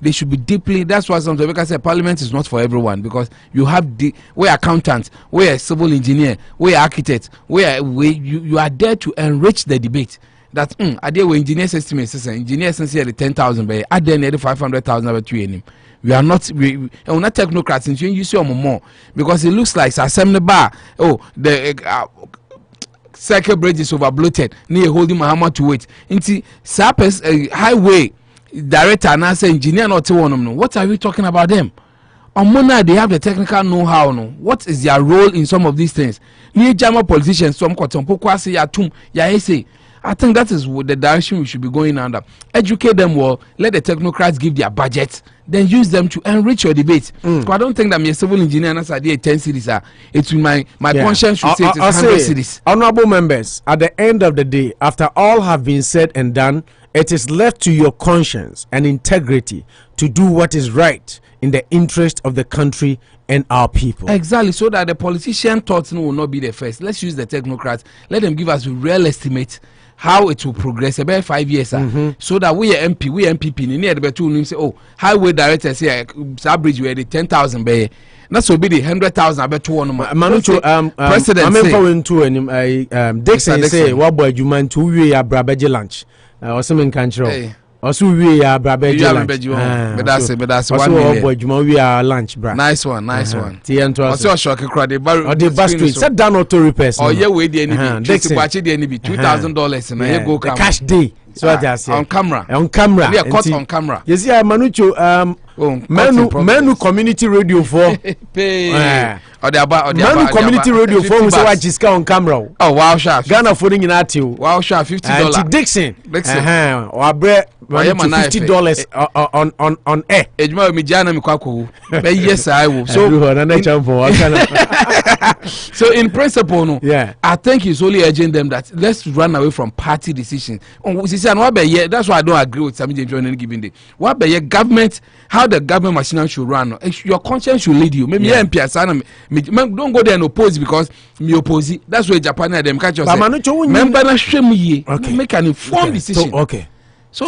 E: they should be deeply. That's why sometimes I say Parliament is not for everyone, because you have we're accountants, we're civil engineer, we're architects, you are there to enrich the debate. That I did with engineers estimates, engineers since 10,000 by I did nearly 500,000 over 2 in him. We are not technocrats in you see more because it looks like assembly bar. Oh, the circle bridge is over bloated near holding Muhammad to wait. Into Sappers highway director and I say engineer not one of them. What are we talking about them? On Mona, they have the technical know-how. No, what is their role in some of these things? Near German politicians, some cotton pokwasi yatum ya say. I think that is the direction we should be going under. Educate them well, let the technocrats give their budget, then use them to enrich your debate. So I don't think that me a civil engineer and as I did 10 cities it's my conscience should say it is 100 cities.
C: Honorable members, at the end of the day, after all have been said and done, it is left to your conscience and integrity to do what is right in the interest of the country and our people.
E: Exactly, so that the politician thoughts will not be the first. Let's use the technocrats. Let them give us a real estimate how it will progress about 5 years, so that we MPP near the better say, oh, highway director say that bridge where the 10,000 bay. That's will be the 100,000. I bet to one
C: Manucho,
E: president
C: I'm going to Dixon say what boy you man to we a brabeji lunch or something control. Also we are brabeji lunch.
E: But that's
C: one boy we are lunch bra.
E: Nice one.
C: Also
E: shock crowd the
C: bus street. Set down auto repairs.
E: Oh yeah, we the any Dixon watch the any $2,000 and I go
C: the cash day. So I just say
E: on camera.
C: We
E: are caught on camera.
C: You see Manucho Menu community radio for Manu community radio for so what Jiska on camera.
E: Oh wow, sharp.
C: Ghana folding in at you.
E: Wow, sharp $50.
C: Dixon. Or $50 on air.
E: Ejuma mi jana mi kwako. Yes, I will. So in principle, no.
C: Yeah.
E: I think he's only urging them that let's run away from party decisions. That's why I don't agree with Sammy Gyamfi on any given day. What be government? How the government machine should run? Your conscience should lead you. Maybe MP don't go there and oppose because me oppose. That's where Japan and them catch us. Remember na shame ye. Make an informed decision.
C: Okay.
E: So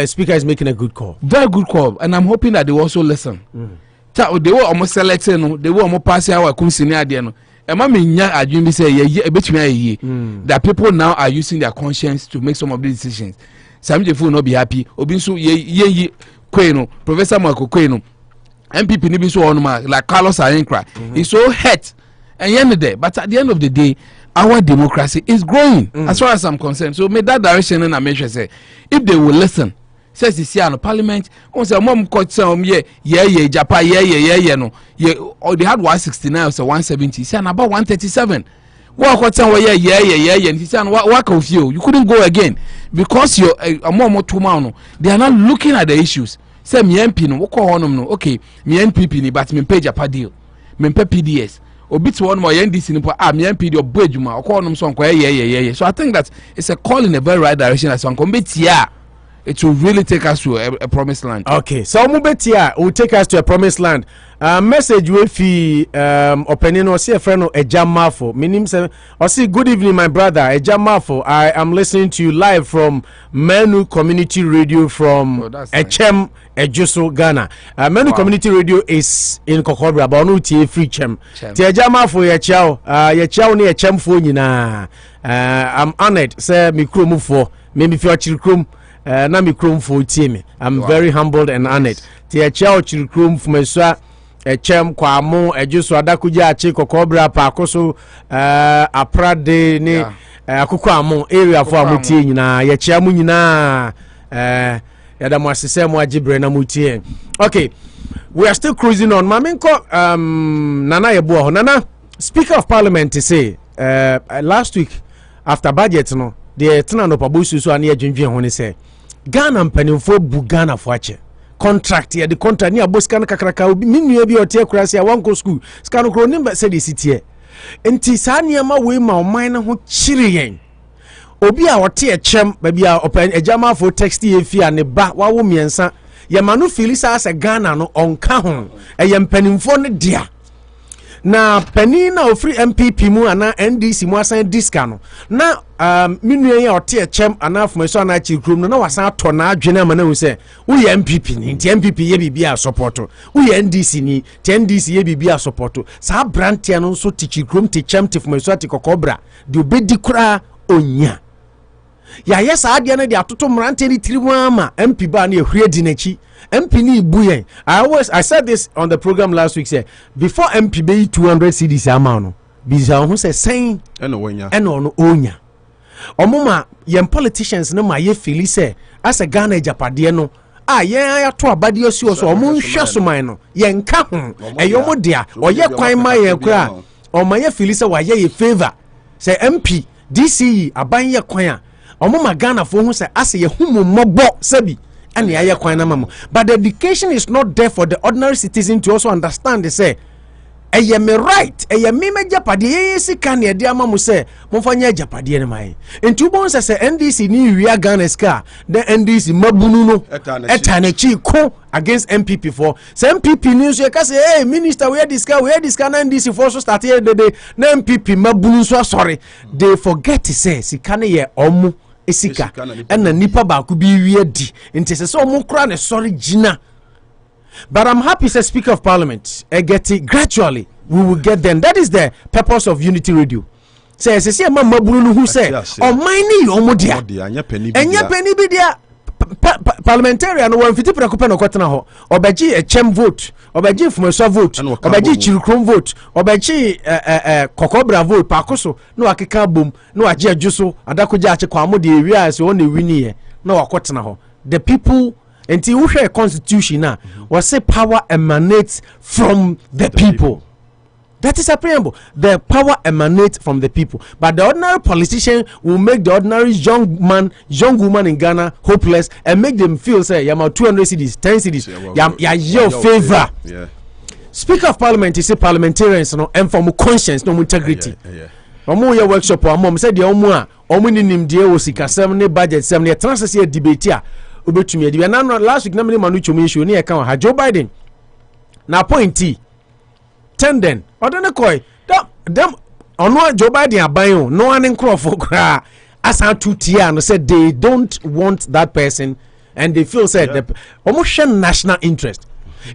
C: speaker is making a good call.
E: Very good call, and I'm hoping that they will also listen. They were almost selecting. They were almost passing our senior there. That people now are using their conscience to make some of these decisions. Sammy Gyamfi will not be happy. Obinsu ye Kweno, Professor Marco Kweno, MPP Nibiso Onuma, like Carlos Ayenkra. He's so hurt and there. But at the end of the day, our democracy is growing as far as I'm concerned. So make that direction and I make sure say if they will listen. Says the Siano Parliament, on say mom court some yeah Japan no or they had 169 or so 170 say about 137. What time yeah and he said what of you couldn't go again because you're a more 2 months. They are not looking at the issues. Say me MP no what call no okay me NPP ni but me pay Japan deal me pay PDS or bit one more NDC ni me MP your boy juma or call them so yeah. So I think that it's a call in the very right direction as one commit it will really take us to a promised land. Okay, so Mubetia will take us to a promised land. Message with the opinion or see a friend a Jamafo. Meaning, or see, good evening, my brother. A Jamafo. I am listening to you live from Menu Community Radio from Echem, Ejuso, Ghana. Menu Community Radio is in Kokobra, but no tea free chem. Tia Jamafo, ya chow ni Echem phone na. I'm honored, say me krumu for maybe for chilkrum. Na mi krom for team. I'm very humbled and honored. Tia chao chilkrum for me so chem kwa mo ejuso adakuja achi kokobra pa koso aprade ni akoko amo area for amutie nyina ye chia mu nyina yada mo asese mo agibre na mutie. Okay, we are still cruising on. Mamenko Nana Yebo Nana Speaker of Parliament to say last week after budget no the Anopa Bosuo so ane adwendwen ho ne say Ghana mpanimfo bu Ghana fo ache contract ya the contract ni aboskan kakraka obi minua bi ote kurase ya wanko school scan kro nimba say the city enti saa niam we ma oman na ho chire yen obi a ote echem ba bia open ejama fo text ye fia ne ba wawo miensa ye manu filisa as Ghana no onka ho eye mpanimfo ne dia na pani na ofri MPP mu ana NDC mu asan diska no na minue ya ote echem ana afmeso ana chikrum no na wasan ato na adwene ma na hu se wo ye MPP ni nti MPP ye bibia support wo ye NDC ni ti NDC ye bibia support sa brantia no so tichikrum ti chem ti fmeso ati kokobra de obedi kura onya ya yesa ade na de atoto mrante ni tirimu ama MP ba na ehwe di nachi MP ni buyen. I said this on the program last week say before MP be 200 cedis amount no biza who say saying eno onya omuma yem politicians no ma ye feel say as a Ghana japade no ye ya to abade osi so omo nhwe soman no ye nka ho eyomo dia oye kwan ma ye kura o ma ye feel say wa ye favor say MP DCE aban ye kwan a omuma Ghana fo hu say as ye humu mobo sabi and but the education is not there for the ordinary citizen to also understand. They say, "Eye me right, eye me japadi ye sika ne de ama mu say, monfanya japadi ne mai." In two bones say NDC ni wi Ghana ska, the NDC mabunu no etanechi ko against MPP for. Say MPP ni so ka say, "Hey minister, where this guy na NDC for so start here the day, na MPP mabunu so sorry." They forget to say sika ne ye omu esika and nipa ba ku bi wie di nti se so mo kra ne sorry gina. But I'm happy say Speaker of Parliament get it gradually we will get them. That is the purpose of Unity Radio. Say se mama buru no hu say o mine ni omodia enya peni bi dia parliamentarian no wan fiti prekope no kwetena ho obeji echem vote obeji fumeso vote obeji chirikrom vote obeji kokobra vote pakoso no akeka bom no age adjuso adakoja ache kwa mode ewia se won ewini ye no wakwetena ho. The people until we share a constitution now was say power emanates from the people. That is a preamble. The power emanates from the people. But the ordinary politician will make the ordinary young woman in Ghana hopeless and make them feel say, "Yama 200 cedis, 10 cedis, your favor." Yeah. Speaker of Parliament is a parliamentarians, no, and from conscience, no integrity. Omo your workshop, mom said the omo ni nimdie osika 7 budget 7 transfer debate a obetumi edi. Na last week na me manu chomi show ni e kan ha Joe Biden. Na pointi tenden odene koy dem ono Joe Biden aban no an nkrofo kra asan tutia no said they don't want that person and they feel said the almost national interest.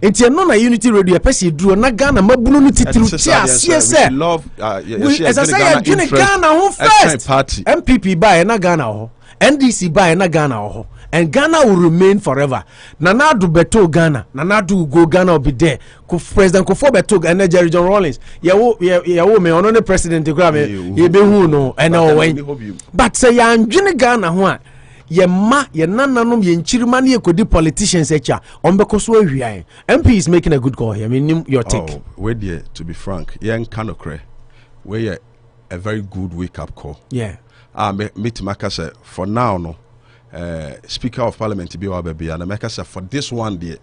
E: Enti no na Unity Radio e pese duro na Ghana mabunu no titiru tia se
H: love
E: as I say Ghana ho first MPP buy na Ghana ho NDC buy na Ghana ho
C: and Ghana will remain forever. Nana do beto Ghana, Nana do go Ghana will be there. President Kofo beto and Jerry John Rawlings. Yawo me on the president ye be who no and no. But say ya Jini Ghana one. Ye nananom ye nchirima ne ekodi politicians echa ombeko so ahia MP is making a good call here. I mean your take.
H: We there, to be frank, yen kanokre we a very good wake up call.
C: Yeah.
H: Meet Makasa for now no Speaker of Parliament be baby and Makasa for this one day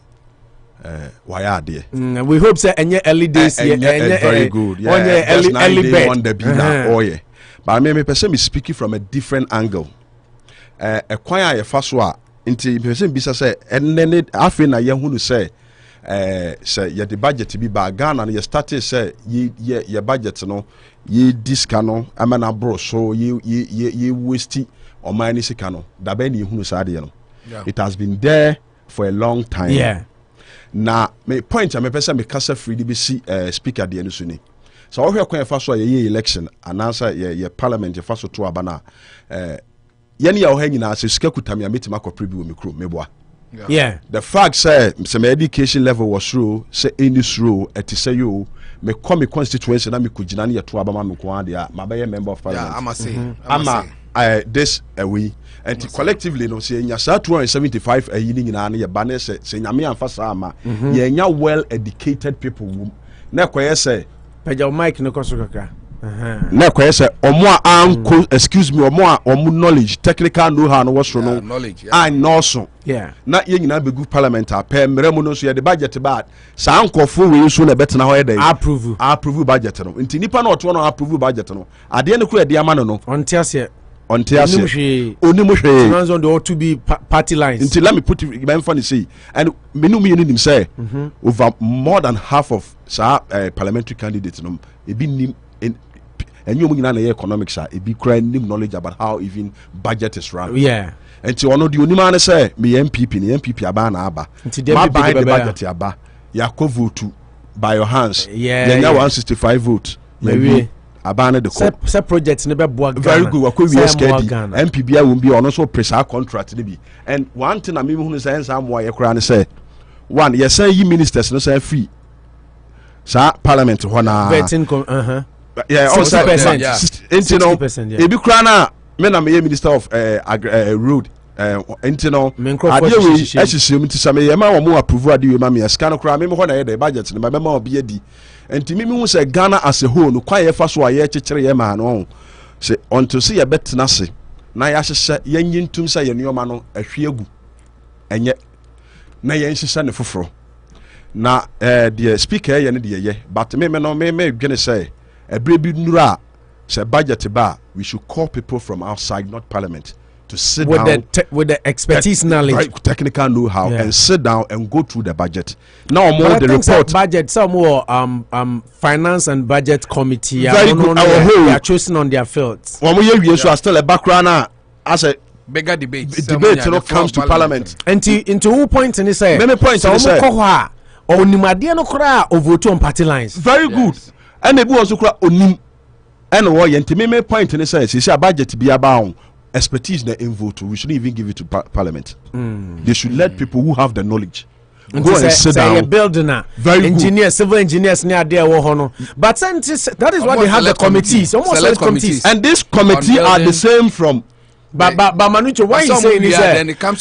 H: why are there?
C: We hope say any early days
H: very good. Yeah, early day on the be now. Oh yeah. But I mean me person me speaking from a different angle. A choir a first one into person bisa say and then it after na yehunu say ye the budget to be by Ghana and you started say ye budget no ye discano amana bro so ye waste or money sikano da ben yehunu say no. It has been there for a long time.
C: Yeah.
H: Na me point me person me kasa free be see speaker de enusuni. So we choir first one ye election and answer ye parliament ye first to abana yani ya ohe nyina se sika kutami ametima ko prebi wo mikro meboa.
C: Yeah.
H: The fact say some education level was through say in this row eti say you me come me constituency na me kugina na yeto abama me ko ade a mabaye member of parliament.
E: Yeah, I'm
H: this away and collectively no say nya sa 275 ayi ni nyina na ye ba na say nyame amfa sa ama ye nya well educated people na koye say
C: peja mic no koso kakra.
H: Na kwa say omo anko excuse me omo knowledge technical know how no was no
E: knowledge
H: I know so
C: yeah
H: na ye nyina begu parliament apɛ mmeremu no so ye the budget bad sa ankofo we so na betena ho ye dey approve budget no nti nipa na oto no approve budget no ade ne kura de ama no
C: ontiase
H: onimuhwe
C: runs on the ought to be party lines
H: nti let me put it my funny say and menu me nim say over more than half of parliamentary candidates no e bi nim and you na economics e be crime knowledge about how even budget is run.
C: Yeah.
H: And to one of the only say me MPP aba na aba. My buy the budget aba. Ya ko vote by your hands.
C: Yeah.
H: Then 165 vote. Maybe aba na the
C: se project ne be boa Ghana.
H: Very good. Akwa we skedi. MPP will be on also press our contract be. And one thing I mean who say am why ekra ne say one yes say you ministers no say free. Sa parliament ho na.
C: Vetting
H: yeah,
C: 60%.
H: Yeah. 60%. Yeah. Ebi kra na me na me minister of road no ade we ehyehyem nti same ye ma wo mo approve ade we ma me scan kra me ho na ye the budget ne ma obi adi enti me hu say Ghana as a whole no kwa ye fa so aye kyekere ye ma no say until say ye betena se na ya hyehye ye nyintum say ye nuoma no ahwe agu enye na ye hyehye ne foforo na the speaker ye ne de ye but me dwene say Ebre nura say budget ba we should call people from outside not parliament to sit
C: with
H: down
C: with the expertise knowledge
H: right, technical know-how and sit down and go through the budget now more the report
C: budget some more finance and budget committee
H: very good
C: they are choosing on their fields
H: one we so still a background as a
E: bigger debate
H: no comes to parliament
C: into who point in say
H: many points
C: so onimade no kra o vote on party lines
H: very good and ebi also kra onim and wo ye ntime me point ni say say budget bi aba expertise na in vote we shouldn't even give it to parliament they should let people who have the knowledge go and sit down
C: building
H: very
C: engineers civil engineers near there wo ho no but that is why they have the committees almost select committees
H: and this committee are the same from
C: but Manucho why you saying is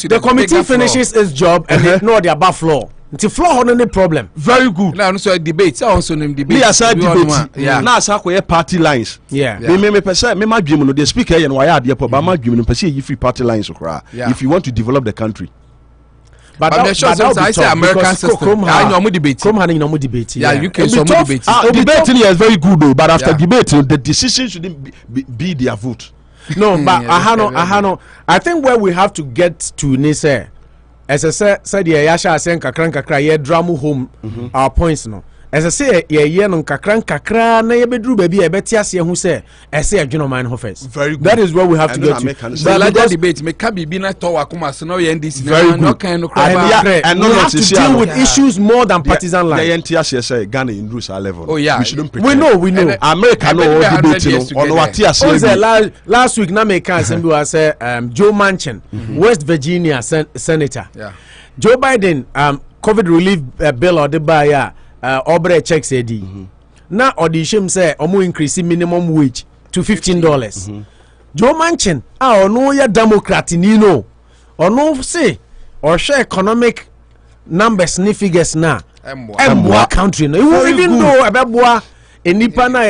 C: the committee finishes its job and they ignore the above floor. The floor on any problem.
H: Very good.
E: Now so debate. Also name debate.
H: We are debate. Yeah. Now say party lines.
C: Yeah.
H: Me person me madwem no the speaker here no why ade po ba madwem no person you free party lines okra. If you want to develop the country.
E: But I say American system. I know debate.
C: Come having no debate.
E: Yeah, you can so debate.
H: Debating is very good though, but after debating the decision shouldn't be their vote.
C: No, but I think where we have to get to Nise as I said, the Yasha Sen Kakran Kakra, ye drum home our points no. as I say ye no kakra na ye bedru baby e beti ase hu say e say adweno man ho first.
H: Very good.
C: That is what we have to get to.
E: The larger debate me ka bibi na to akoma so no ye ndc
C: very good.
E: No kind of
C: We have to deal with issues more than partisan line.
H: The NTS say Ghana in rules are level.
E: Oh yeah.
H: We shouldn't pretend.
C: We know.
H: America no debate no on what
C: last week na me kan assembly was say Joe Manchin, West Virginia senator.
E: Yeah.
C: Joe Biden COVID relief bill or the buyer obre checks edi. Na audition say omo increase minimum wage to $15. Joe Manchin ono ya Democrat ni no. Ono say or share economic numbers ni figures na. Emwa country no. Even though abeboa enipa na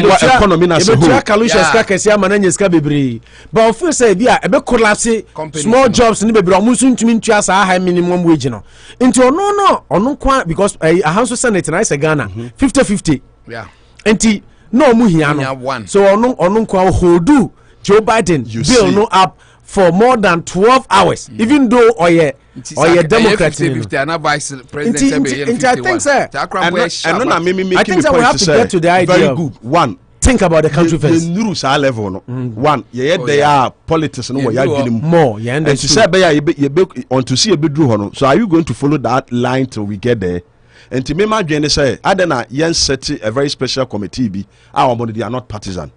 C: because
H: economy na so
C: Kalusha ska kese amana ska bebre but of course say bia ebe collapse small jobs ni bebre omusu ntumi ntua sa high minimum wage no nti ono kwa because House Senate na say Ghana 50-50
E: yeah
C: nti no mu hia no so ono kwa hold Joe Biden bill no up for more than 12 hours even though or ye Democrat
E: 50 and vice president
C: I think sir
H: and
C: I think we have to get to the idea.
H: Very good. One,
C: think about the country first.
H: The rules are level no. One, they are politics no we are getting
C: more. Yeah,
H: and to say on to see a bit no. So are you going to follow that line till we get there? And to me my journey say adena yen set a very special committee be our money they are not partisan.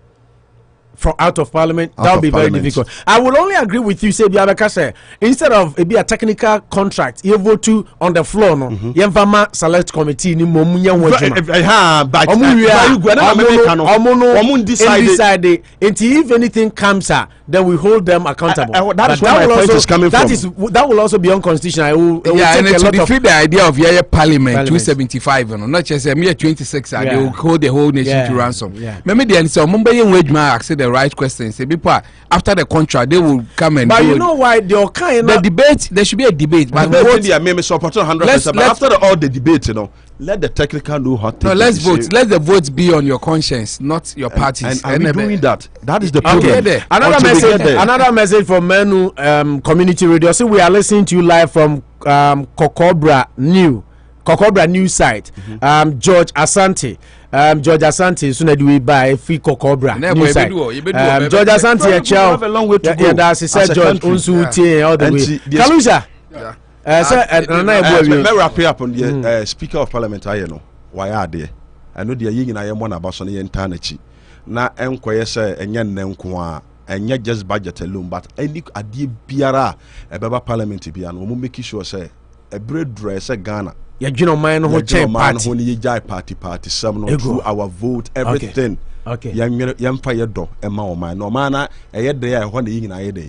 C: From out of parliament, that would be very difficult. I will only agree with you, say Biabeka say instead of a technical contract, you vote to on the floor, no. Yemfama select committee ni momunya wajuma. Undecided. If anything comes out, then we hold them accountable.
H: That is where my point is coming from.
C: That will also be unconstitutional.
E: And to defeat the idea of parliament 275, not just mere 26. They will hold the whole nation to ransom. Maybe the answer. Mumbai wage man asked the right questions. Say people after the contract they will come and.
C: But you know why the kind
E: the debate? There should be a debate. But
H: maybe support 100%. But after all the debate, let the technical know how.
E: No, let's vote. Let the votes be on your conscience, not your parties.
H: And are we doing that? That is the problem.
C: Another message from Menu Community Radio. So we are listening to you live from Kokobra News site. George Asante. George Asante soon do we buy free Kokobra News site. George Asante a child. Yeah, that's said George Unsu T all the way. Kalusha.
H: May wrap up on the Speaker of Parliament. I know why are there. I know the yin I am one about Sonny and Tanachi. Na enquire say and yan nemqua and yet just budget alone, but any idea biara a baba parliament be and we'll make sure say a bread dress a Ghana. Ya Gino man who chain party when you party some through our vote everything. Okay. Young fire door and my no manner a yet there when the yin I day.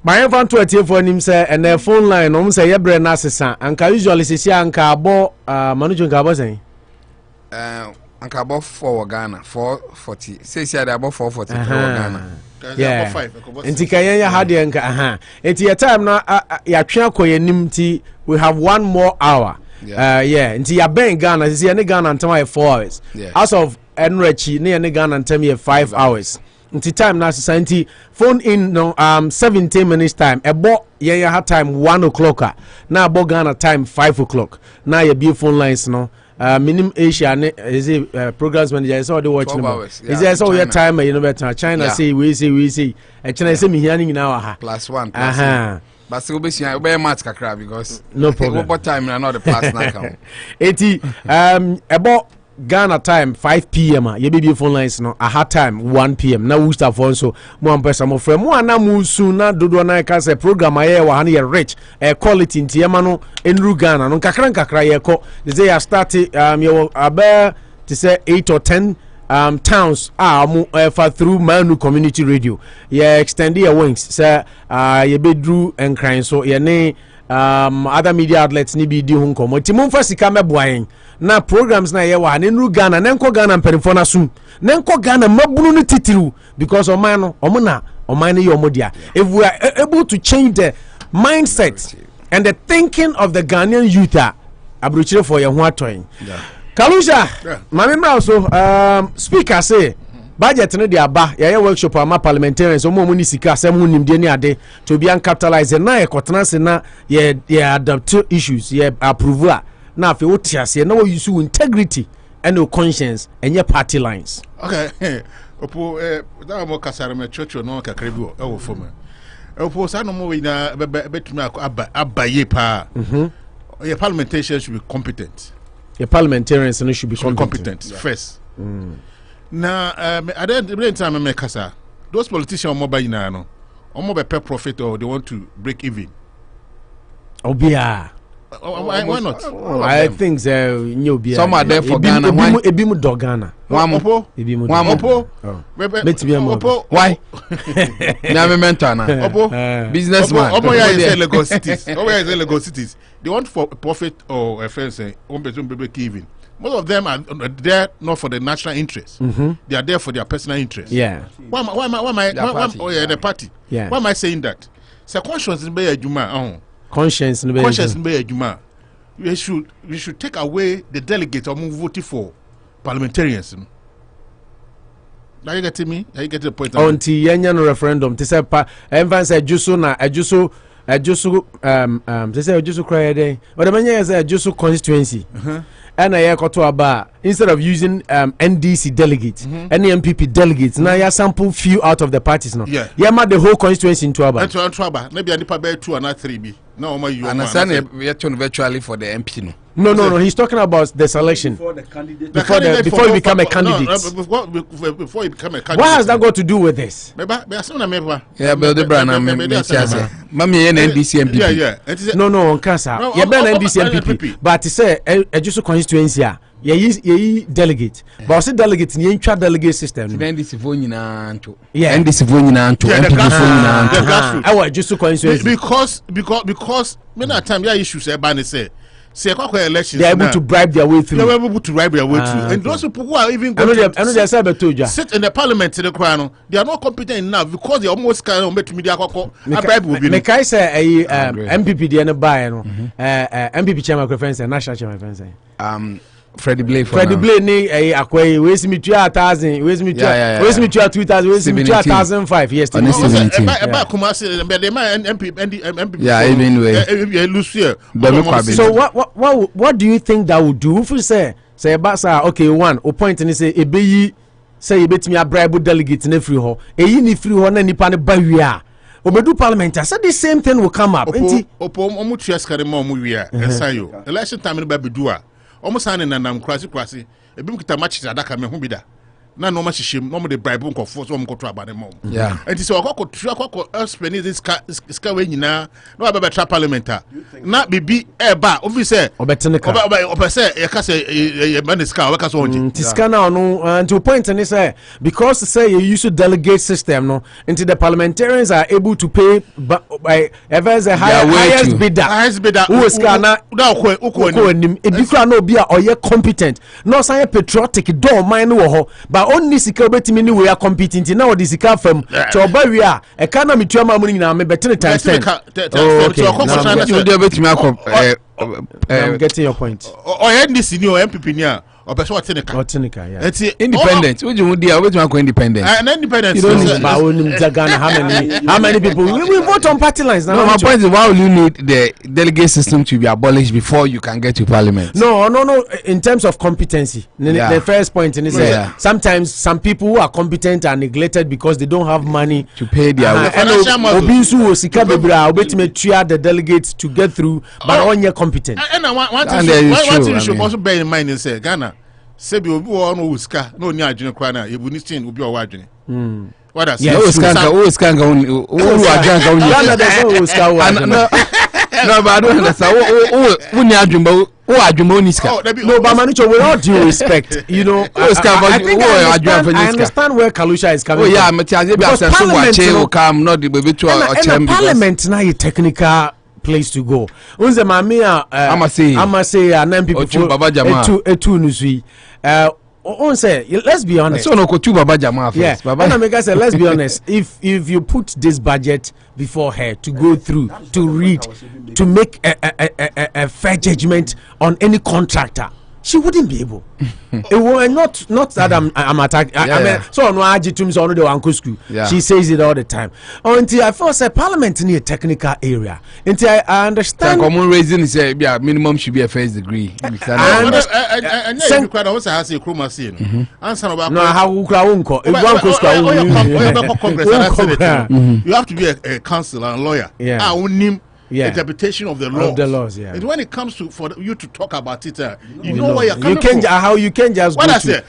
H: My infant to a team for him say and their phone line say your brain assassin and can usually see Anka Bo managing Cabozing.
E: Anka about 4 Ghana 440. Say about 440 Ghana.
C: Yeah. Intikaya had yanka. It's your time now. Ya nimti. We have 1 more hour. Yeah. Into your bank Ghana. Is any Ghana and time 4 hours. As of Enrichi near Ghana and time 5 hours. Until time now society phone in no 17 minutes time about yeah had time 1 o'clock now about Ghana time 5 o'clock now your be phone lines no minimum Asia is a programs manager is all the watching is there so your time you know better China say we see China say me hearing now
E: +1 but still be match kakra because
C: no problem
E: what time not the plus now come
C: 80 about Ghana time 5 p.m. You be phone lines no. A hard time 1 p.m. Now we start for so more person more friend. More na musu na dodo na ka say program aye wa han ye rich quality ntiema no enru Ghana no kakra ye ko. They say ya start you about to say 8 or 10 towns for through Manu Community Radio. Yeah extend your wings. Say ye be drew and crying so ye ne other media outlets ni bi di ho nkomo timon fa sika meboaen na programs na ye wa ne nru Ghana ne nko Ghana mperifo na sum ne nko Ghana mabunu ni titiru because oman no oman ne yomodia if we are able to change the mindset and the thinking of the Ghanaian youth abrochire for ye ho atoyin Kalusha mame mra so speaker say budget no dey aba ya workshop ama parliamentarians omo ni sika asem hunimde ni ade to be capitalize na e kotena se na ye adapt issues ye approve na afi wo tiase na wo use integrity and your conscience and your party lines.
D: Okay. Opo da mo kasara me chocho no kakra bi o wo fo me. Opo sa no mo we na betumi abaye pa. Your parliamentarians should be competent.
C: Your parliamentarians should be competent.
D: First. Now, at the time me kasa, those politicians mo ba yina no. Omo be pay profit or they want to break even.
C: Obia.
D: Why not?
C: I think
E: some are there for Ghana.
C: Ebimu do Ghana.
D: Opo.
E: Why? Opo. Businessman.
D: Opo ya is Lagos cities. Opo ya is Lagos cities. They want for profit or a friend say break even. Most of them are there not for the national interest. They are there for their personal interest.
C: Yeah.
D: Why am I? The party.
C: Yeah.
D: Why am I saying that? So conscience is be juma.
C: Conscience be
D: juma. We should take away the delegates or move voting for parliamentarians. Are you getting me? Are you getting the point?
C: Until yenyan referendum, to say they say Jusu cry day. But the man is a Jusu constituency. And I got about instead of using NDC delegates, any MPP delegates, now you sample few out of the parties now.
D: Yeah.
C: You made the whole constituency into Aba.
D: Maybe I need to 2 and 3 B. No, you
E: understand we are virtually for the MP no.
C: No. He's talking about the selection before the candidate. Before you become a candidate.
D: Before you become a candidate.
C: What has that got to do with this?
E: Yeah, but the brand Mami NDC MPP.
D: Yeah.
C: No, on cancer. You been NDC MPP, but to say just constituency. Ye delegate, but also delegate in the delegate system.
E: NDC phone in
C: yeah,
E: NDC phone in MPP phone in
C: I was just constituency
D: because many times there issues about say elections.
C: They are able to bribe their way through.
D: They are able to bribe their way through, and those people who are even going to sit in the parliament in the crown, they are not competent enough because they almost can't make media. Bribe will be.
C: Make I say MPP the buy no MPP chairman conference and national chairman conference.
E: Freddie Blay
C: ni akwai we see me 2000 we see me 2000 we see me 2005 yesterday so what do you think that would do if we say basa okay one o point ni say ebeyi say ebetimi abribe delegate na free ho eyi ni free ho na nipa ne ba wi a obedu parliament I said the same thing will come up
D: opo omu tuaskare ma omu wi a ensayo election time ni ba bedu a almost signing and crasi. A book to match Adaka Mehubida. Na no much shame, no more the bribe book of force, about them.
E: Yeah.
D: And so I could spend this skyway now, no about trap parliamentar. Not be a bar, obviously, or better say, a cassa a man is car, workers on
C: Tiscana no, and to point and say, because say you use to delegate system, no, into the parliamentarians are able to pay by ever the highest bidder, who is Ghana, if no be or ye competent, no say patriotic, don't mind but only sika betimi ni we are competing now the sika fam to ba we a economy tuama money na me better times 10 I'm getting your point
D: or NDC ni or MPP ni a or person Otenika
C: yeah
E: independent we you dey betimi go independent
D: and independent
C: you don't need ba onim Ghana how many people we vote on party lines now.
E: No, my point is why will you need the delegate system to be abolished before you can get to parliament?
C: No in terms of competency the first point is sometimes some people who are competent are neglected because they don't have money
E: to pay their
C: obinsu wo sika bebra obetime tua the delegates to get through but onye competent
D: and one thing you should also bear in mind is Ghana sebi obi wo no uska no ni adwene kwa na ebunistin obi o wadwene what else
E: no uska only no but I don't understand who ni adwene who niska
C: no but Manicho with all due respect you know I understand where Kalusha is coming
E: because
C: parliament now a technical place to go unze mamia I'ma say an MPP etu nusui let's be honest.
E: So no go to Baba Jama first.
C: Baba Nameka said, let's be honest. If you put this budget before her to go through, to read, to make a fair judgment on any contractor, she wouldn't be able. It was not that I'm attacking. I mean, so no agitum so no the uncle school. She says it all the time. Until I feel say parliament in a technical area. Until I understand.
E: Common reason is minimum should be a first degree.
D: I understand. I also has a chroma scene. Answer about
C: no how unko.
D: You have to be a counselor and lawyer. Interpretation of the laws.
C: Of the laws, yeah.
D: And when it comes to for you to talk about it, you know where you're coming
C: from. How you can just
D: what
C: go
D: I say.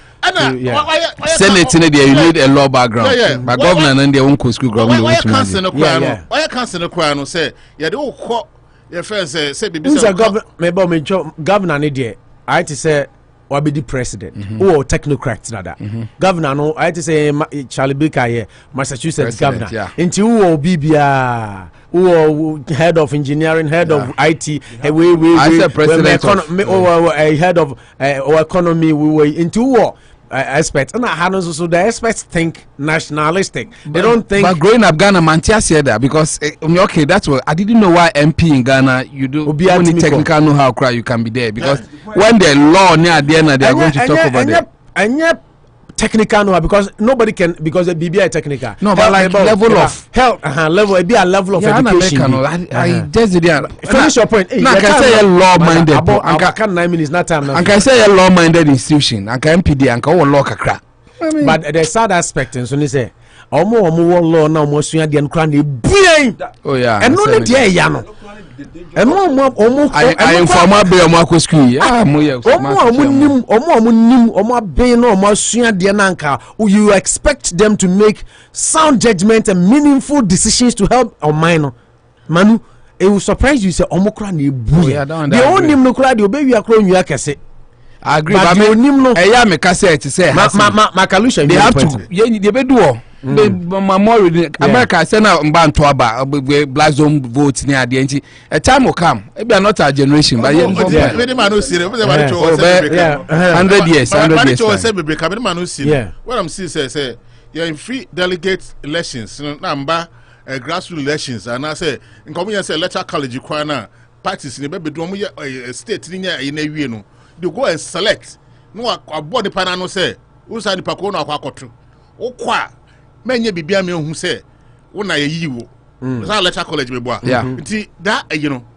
E: Senate in there, you need a law background. But governor and their own school government.
D: Why can't the crown? Why can't the crown say? Yeah, they all call your friends say. Who's
C: a governor? Maybe governor need I to say. Or be the president or technocrats nada governor no I to say Charlie Baker here Massachusetts president, governor into who BBA who head of engineering head of IT head of economy we were into experts and so the experts think nationalistic they don't think.
E: But growing up Ghana Mantia said that because okay that's what I didn't know why MP in Ghana you do only technical know how cry you can be there because when the law near the end they are going to talk about it
C: and technical no because nobody can because the BBI technical
E: no but like level of
C: health level it be a level of education
E: I just did
C: finish your point
E: no I can say a law minded
C: I can 9 minutes not time
E: I can say a law minded institution I can MPD and can law kakra
C: but the sad aspect and so they say omo law na omo sua de nkra na ebuen
E: oh yeah
C: and no dey ya no and omo
E: I inform be omo akọ school
C: omo be no omo sua de na nka you expect them to make sound judgment and meaningful decisions to help our minor manu it will surprise you say omo kra na ebuen the only no kra de obewi akro nwia kese
E: I agree but me cassette say
C: Makalusha
E: they have to they be do America say na mba nto aba black zone vote ni ade nti a time will come maybe not our generation but
D: 100 years what I'm seeing say you're in free delegate elections na mba grassroots elections and I say in come say electoral college kwa na parties ni be do state ni nya wie no they go and select no aboard the panel no say who say the pako no akwakoto okwa menye bibia me hu say wo na yiwo so electoral college be boa nti that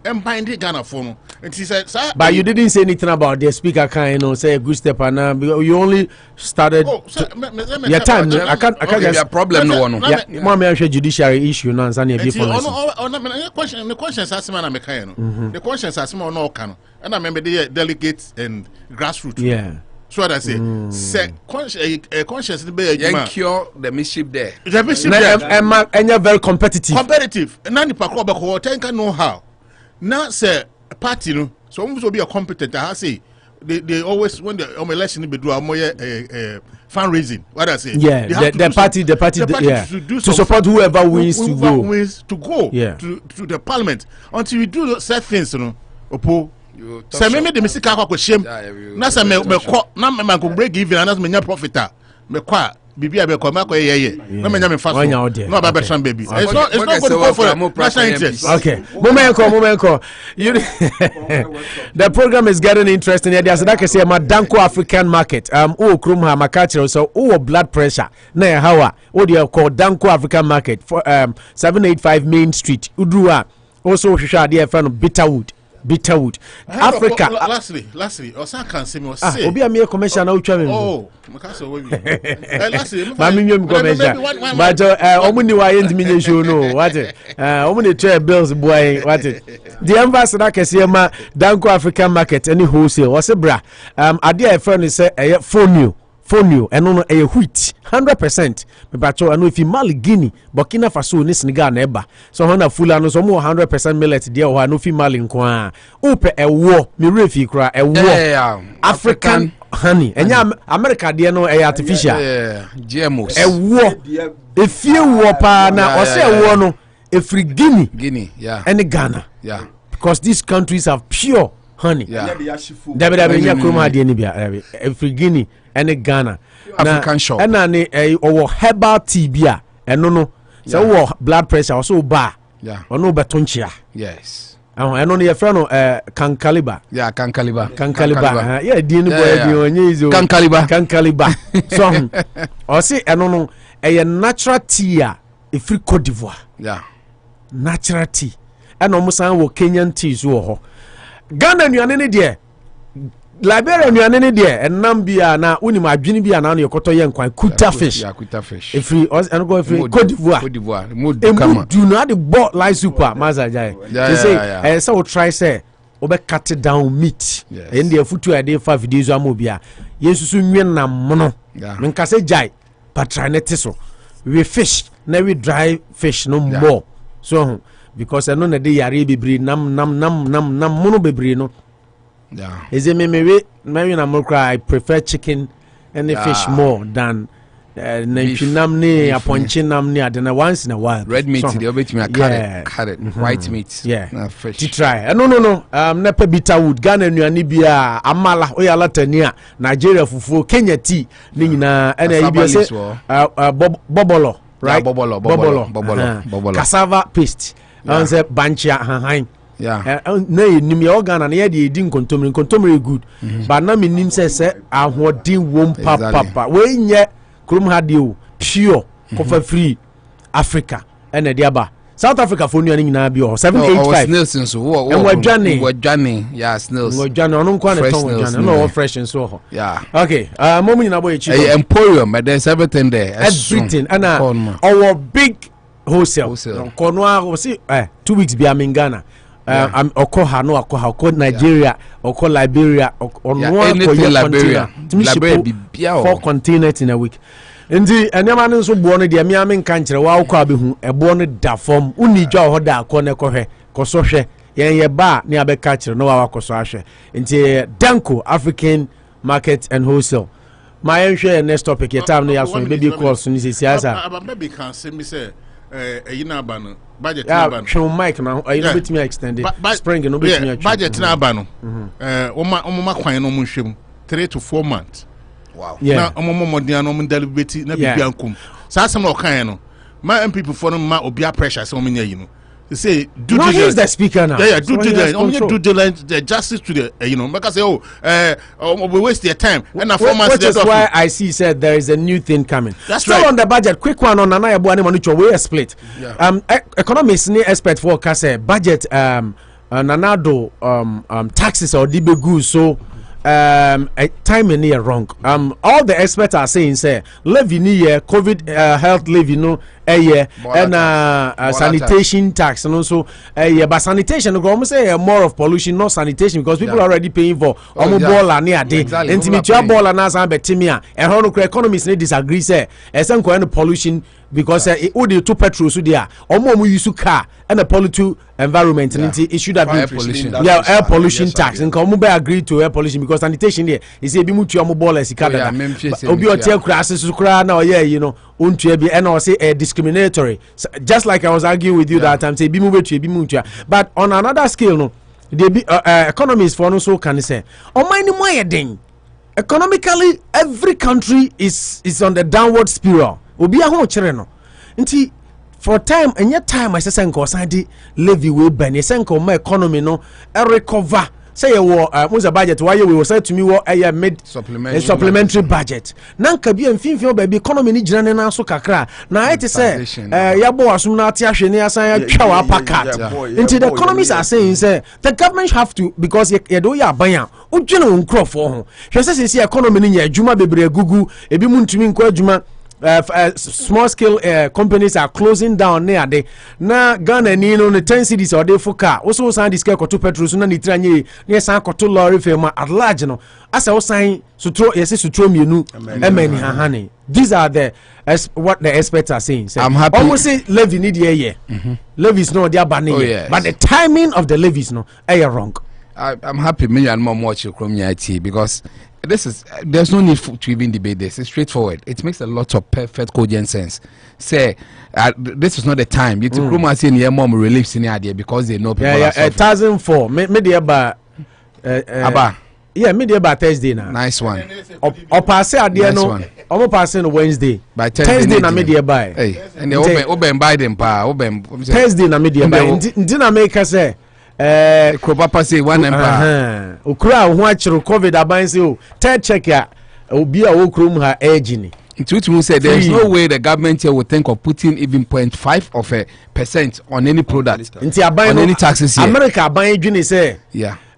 D: empire Ghana for no nti say
C: but you didn't say anything about the speaker can say a good step and you only started your time I can't
E: be a problem no one
C: more me judiciary issue no answer be for
D: the questions asema na meka no the questions asema no kan and I remember the delegates and grassroots so what I say conscience be
E: cure the mischief there
C: and you're very competitive
D: na ni pakro be ko tenka know how na say party no so almost be a competent I say they always when the election be do fundraising what I say
C: the party to support whoever wins to go
D: to the parliament until you do certain things opo say me the misika akwa shem na say me ko na me ko break even and me nya profita me kwa bibia be ko ma ko yeye na me nya me fast no ba better baby it's not good to go for national interest
C: okay moment ko the program is getting interesting there so that can say Danko African market o krum ha makachiro so o blood pressure na hawa o dey call Danko African market for 785 Main Street udruwa also hwehwa dey friend Bitterwood Africa
D: lastly osa can say me say
C: obi am commercial na utwa me
D: makaso we lastly
C: ma me nwem commercial but omuni wa yend me show no what omuni try bills boy what the embassy na kese ma Danko African market any wholesale was bra ade a friend say phone eno no wheat 100% me bacho ano if Mali Guinea Burkina Faso ni Senegal na eba so hona fula no so mo 100% millet there ho no fi Mali nko upe ewo me refi kra ewo African honey enya America there no artificial
E: GMOs
C: ewo efie wo pa na o se ewo no efri Guinea and Ghana because these countries have pure honey dabe nya kroma de ni bia efri Guinea and Ghana
E: African shop
C: and na or herbal tea bia eno no so blood pressure also ba ono betonchia
E: yes
C: I know your friend Kankaliba.
E: Yeah, Kankaliba.
C: Kankaliba. Yeah, Dean boy, Kankaliba. So, or say, I don't know, a natural tea, a free Cote d'Ivoire.
E: Yeah.
C: Natural tea. And almost Kenyan tea. Ghana, you are any dear. Liberia, you are any dear. And Nambia, now, Unima, Jinibia, and your Cotoyan, quite Kuta fish.
E: Yeah, Kuta fish.
C: If we and go free Cote d'Ivoire. Do not the bought like super, Mazajay. They say, so try say. Obe cut down meat. In the foot to a day 5 days or mobia. Yes, soon na mono. Menkase jai, but try net so. We fish, now we dry fish no more. So, because I know that they are be nam mono be no.
E: Yeah.
C: Is it maybe na more cry? I prefer chicken and the fish more than. Namni aponchin namni adena once in a while.
E: Red meat, the obit me a carrot, white meat,
C: fish. To try. No. Nepe bitter wood. Ghana Nibia, Amala, Oyalatania, Nigeria fufu, Kenya tea, Nina, and Bobolo, right? Bobolo. Cassava paste. Answer Bancha, Hain.
E: Yeah.
C: Nay, Nimi organ and yet didn't contomere good. But Nami Nim says, I want din womb papa. When yet. Krum had pure cover free Africa and a diaba South Africa for you na bi 785
E: snails so
C: we're Johnny
E: yeah snails
C: we're Johnny on no fresh and so
E: yeah
C: okay moment na boy
E: emporium but there's everything there
C: everything and our big wholesale konwa we see 2 weeks bi am in Ghana I'm Okoha no Okoha Nigeria Oko Liberia
E: Liberia
C: 4 containers in a week. Ndi enema ne so bo no de me ame nka nkire wa akọ abehu ebo no da form uni dwa ho da akọ ne kohwe koso hwe ye ba ne abeka kire no wa akoso ahwe nti Danko African Market and Wholesale my nhwe next topic your time no ya so baby calls ni sisiasa
D: baby can say me say na aba no budget
C: na aba no show mic na you no bit me extend spring no bit me
D: budget na aba no o kwan no mo nhwem 3 to 4 months.
E: Wow.
D: Yeah. Na modern no deliberate na bibia nkum. Sa asem no kan no. My people for no ma obia pressure say omenya yi no. They say do
C: no, he's the speaker now.
D: Yeah, do the justice to the because we waste their time and
C: which is why I see said there is a new thing coming.
D: That's
C: still
D: right.
C: On the budget quick one on Nana Yabu and Manucho we split. Economists ni expert for kase budget nanado taxes or dibegu so time in here wrong. All the experts are saying say levy ni year COVID health levy no year and sanitation tax and also but sanitation go almost say more of pollution not sanitation because people are already paying for ball near day intimate ball and as betimia and economists need disagree say some kind of pollution because all the two petrol so there omo use car and a pollute environment and it should have been air pollution tax and come be agree to air pollution because sanitation there is a be mutu omo ball as Canada obi o tie crashes kura na you know untu be and I say discriminatory just like I was arguing with you that time say be mu betu be mutu but on another scale no the economists for no so can say o many more den economically every country is on the downward spiral obi ahun kire no nti for time enya time I say nko sande levy we ban say nko ma economy no recover say you was a budget why we will say to me what mid supplementary budget nanka bi amfimfim ba bi economy ni gina na so kakra na it say ya bo asum na ate ahwe ne asan ya twa wa packet into the economists are saying say the government have to because ye do ya ban udwene nkrofo ho hwe say economy ni nya adwuma bebre gugu ebi mu ntumi nko adwuma small scale companies are closing down near the na Ghana ni no 10 cities or they foka also sign this scale to petrol so na ni tranye near san koto lorry firm at large no as I sign sutro yes sutro mienu emeni hahane these are the what the experts are saying so
E: I'm happy
C: almost say levy need year levies no they are banning but the timing of the levies no wrong.
E: I'm happy me and more watch your IT because there's no need to even debate this. It's straightforward. It makes a lot of perfect cogent sense. Say this is not the time. You to Chroma say near mom reliefs in the idea because they know people are suffering.
C: 2004 media ba media ba Thursday na.
E: Nice one.
C: Or pass idea no. Omo pass on Wednesday.
E: By
C: Thursday na media buy.
E: Hey, and they open Biden pa.
C: Thursday na media buy. Ndina make say
E: Papa say one empire.
C: Okura ho achiro COVID aban say o third check ya obi a okrum ha agini.
E: Intuitively said there is no way the government here would think of putting even 0.5% on any product on any taxes here.
C: America aban adwini say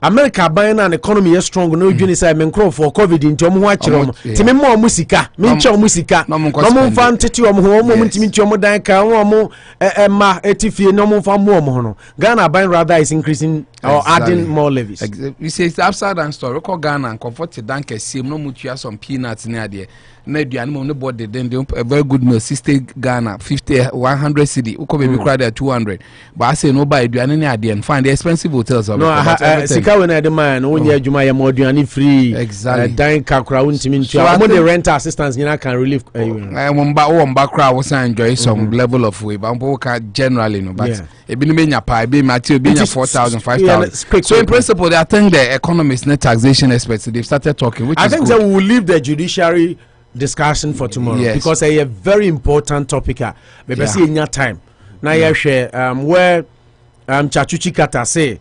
C: America aban na economy is strong no adwini say men crop for COVID nti omo ho achiro ti me mo musika me nche omo sika omo fa ntete omo ho omo ntimi nti omo dan ka omo ma etifie no omo fa mo omo ho no Ghana aban rather is increasing or adding more levies.
E: You say it's upside down story. Record Ghana and comfort the dank same no mutua some peanuts near there. Na aduane mo no body then a very good meal 60 Ghana 50 100 cedi. Uko baby cry there 200. But I say no buy aduane near there and find the expensive hotels of
C: sika we na the man onye adwuma ya mo aduane free.
E: Exactly.
C: Dan kakra untimi ntua. Mo the rent assistance nyina can relieve
E: mba cry was enjoy some level of way. But mbo can generally no but ebi no menya pa ebi mati obi nya 4,000 5,000. So in principle, I think the economists, net taxation experts, they've started talking. Which
C: I think that we will leave the judiciary discussion for tomorrow because a very important topic. Maybe see in your time. Now you share where Tsatsu Tsikata say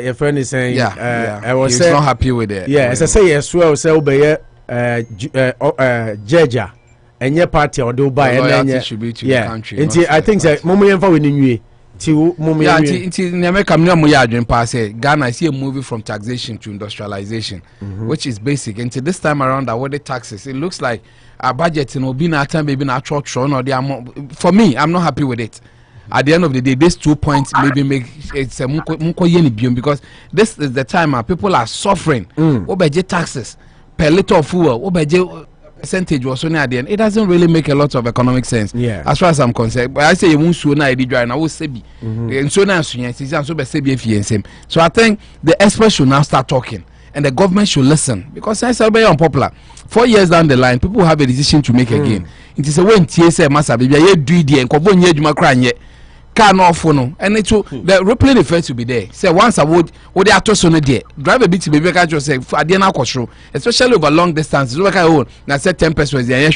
C: your friend is saying
E: I was not happy with it.
C: Yeah, as I say yes, well say obey Jeja and your party or do buy and
E: should be to the country.
C: I think that moment for winning
E: in America, Ghana is here moving from taxation to industrialization, which is basic. Until this time around, I the taxes. It looks like our budget, being a time, maybe not short or for me, I'm not happy with it. At the end of the day, these 2 points maybe make it's a because this is the time people are suffering. What taxes per liter of fuel? What percentage was on at the end? It doesn't really make a lot of economic sense. As far as I'm concerned. But I say you won't soon I did and I will say be so now so I think the experts should now start talking and the government should listen because I say very unpopular. 4 years down the line, people have a decision to make again. It is a way in TSA massa baby ye do the and kobon ye duma kran ye car no no and it will the replay effect to be there. Say once I would they are to no there drive a bit to baby just say at the end especially over long distances like I own na say 10 pesos there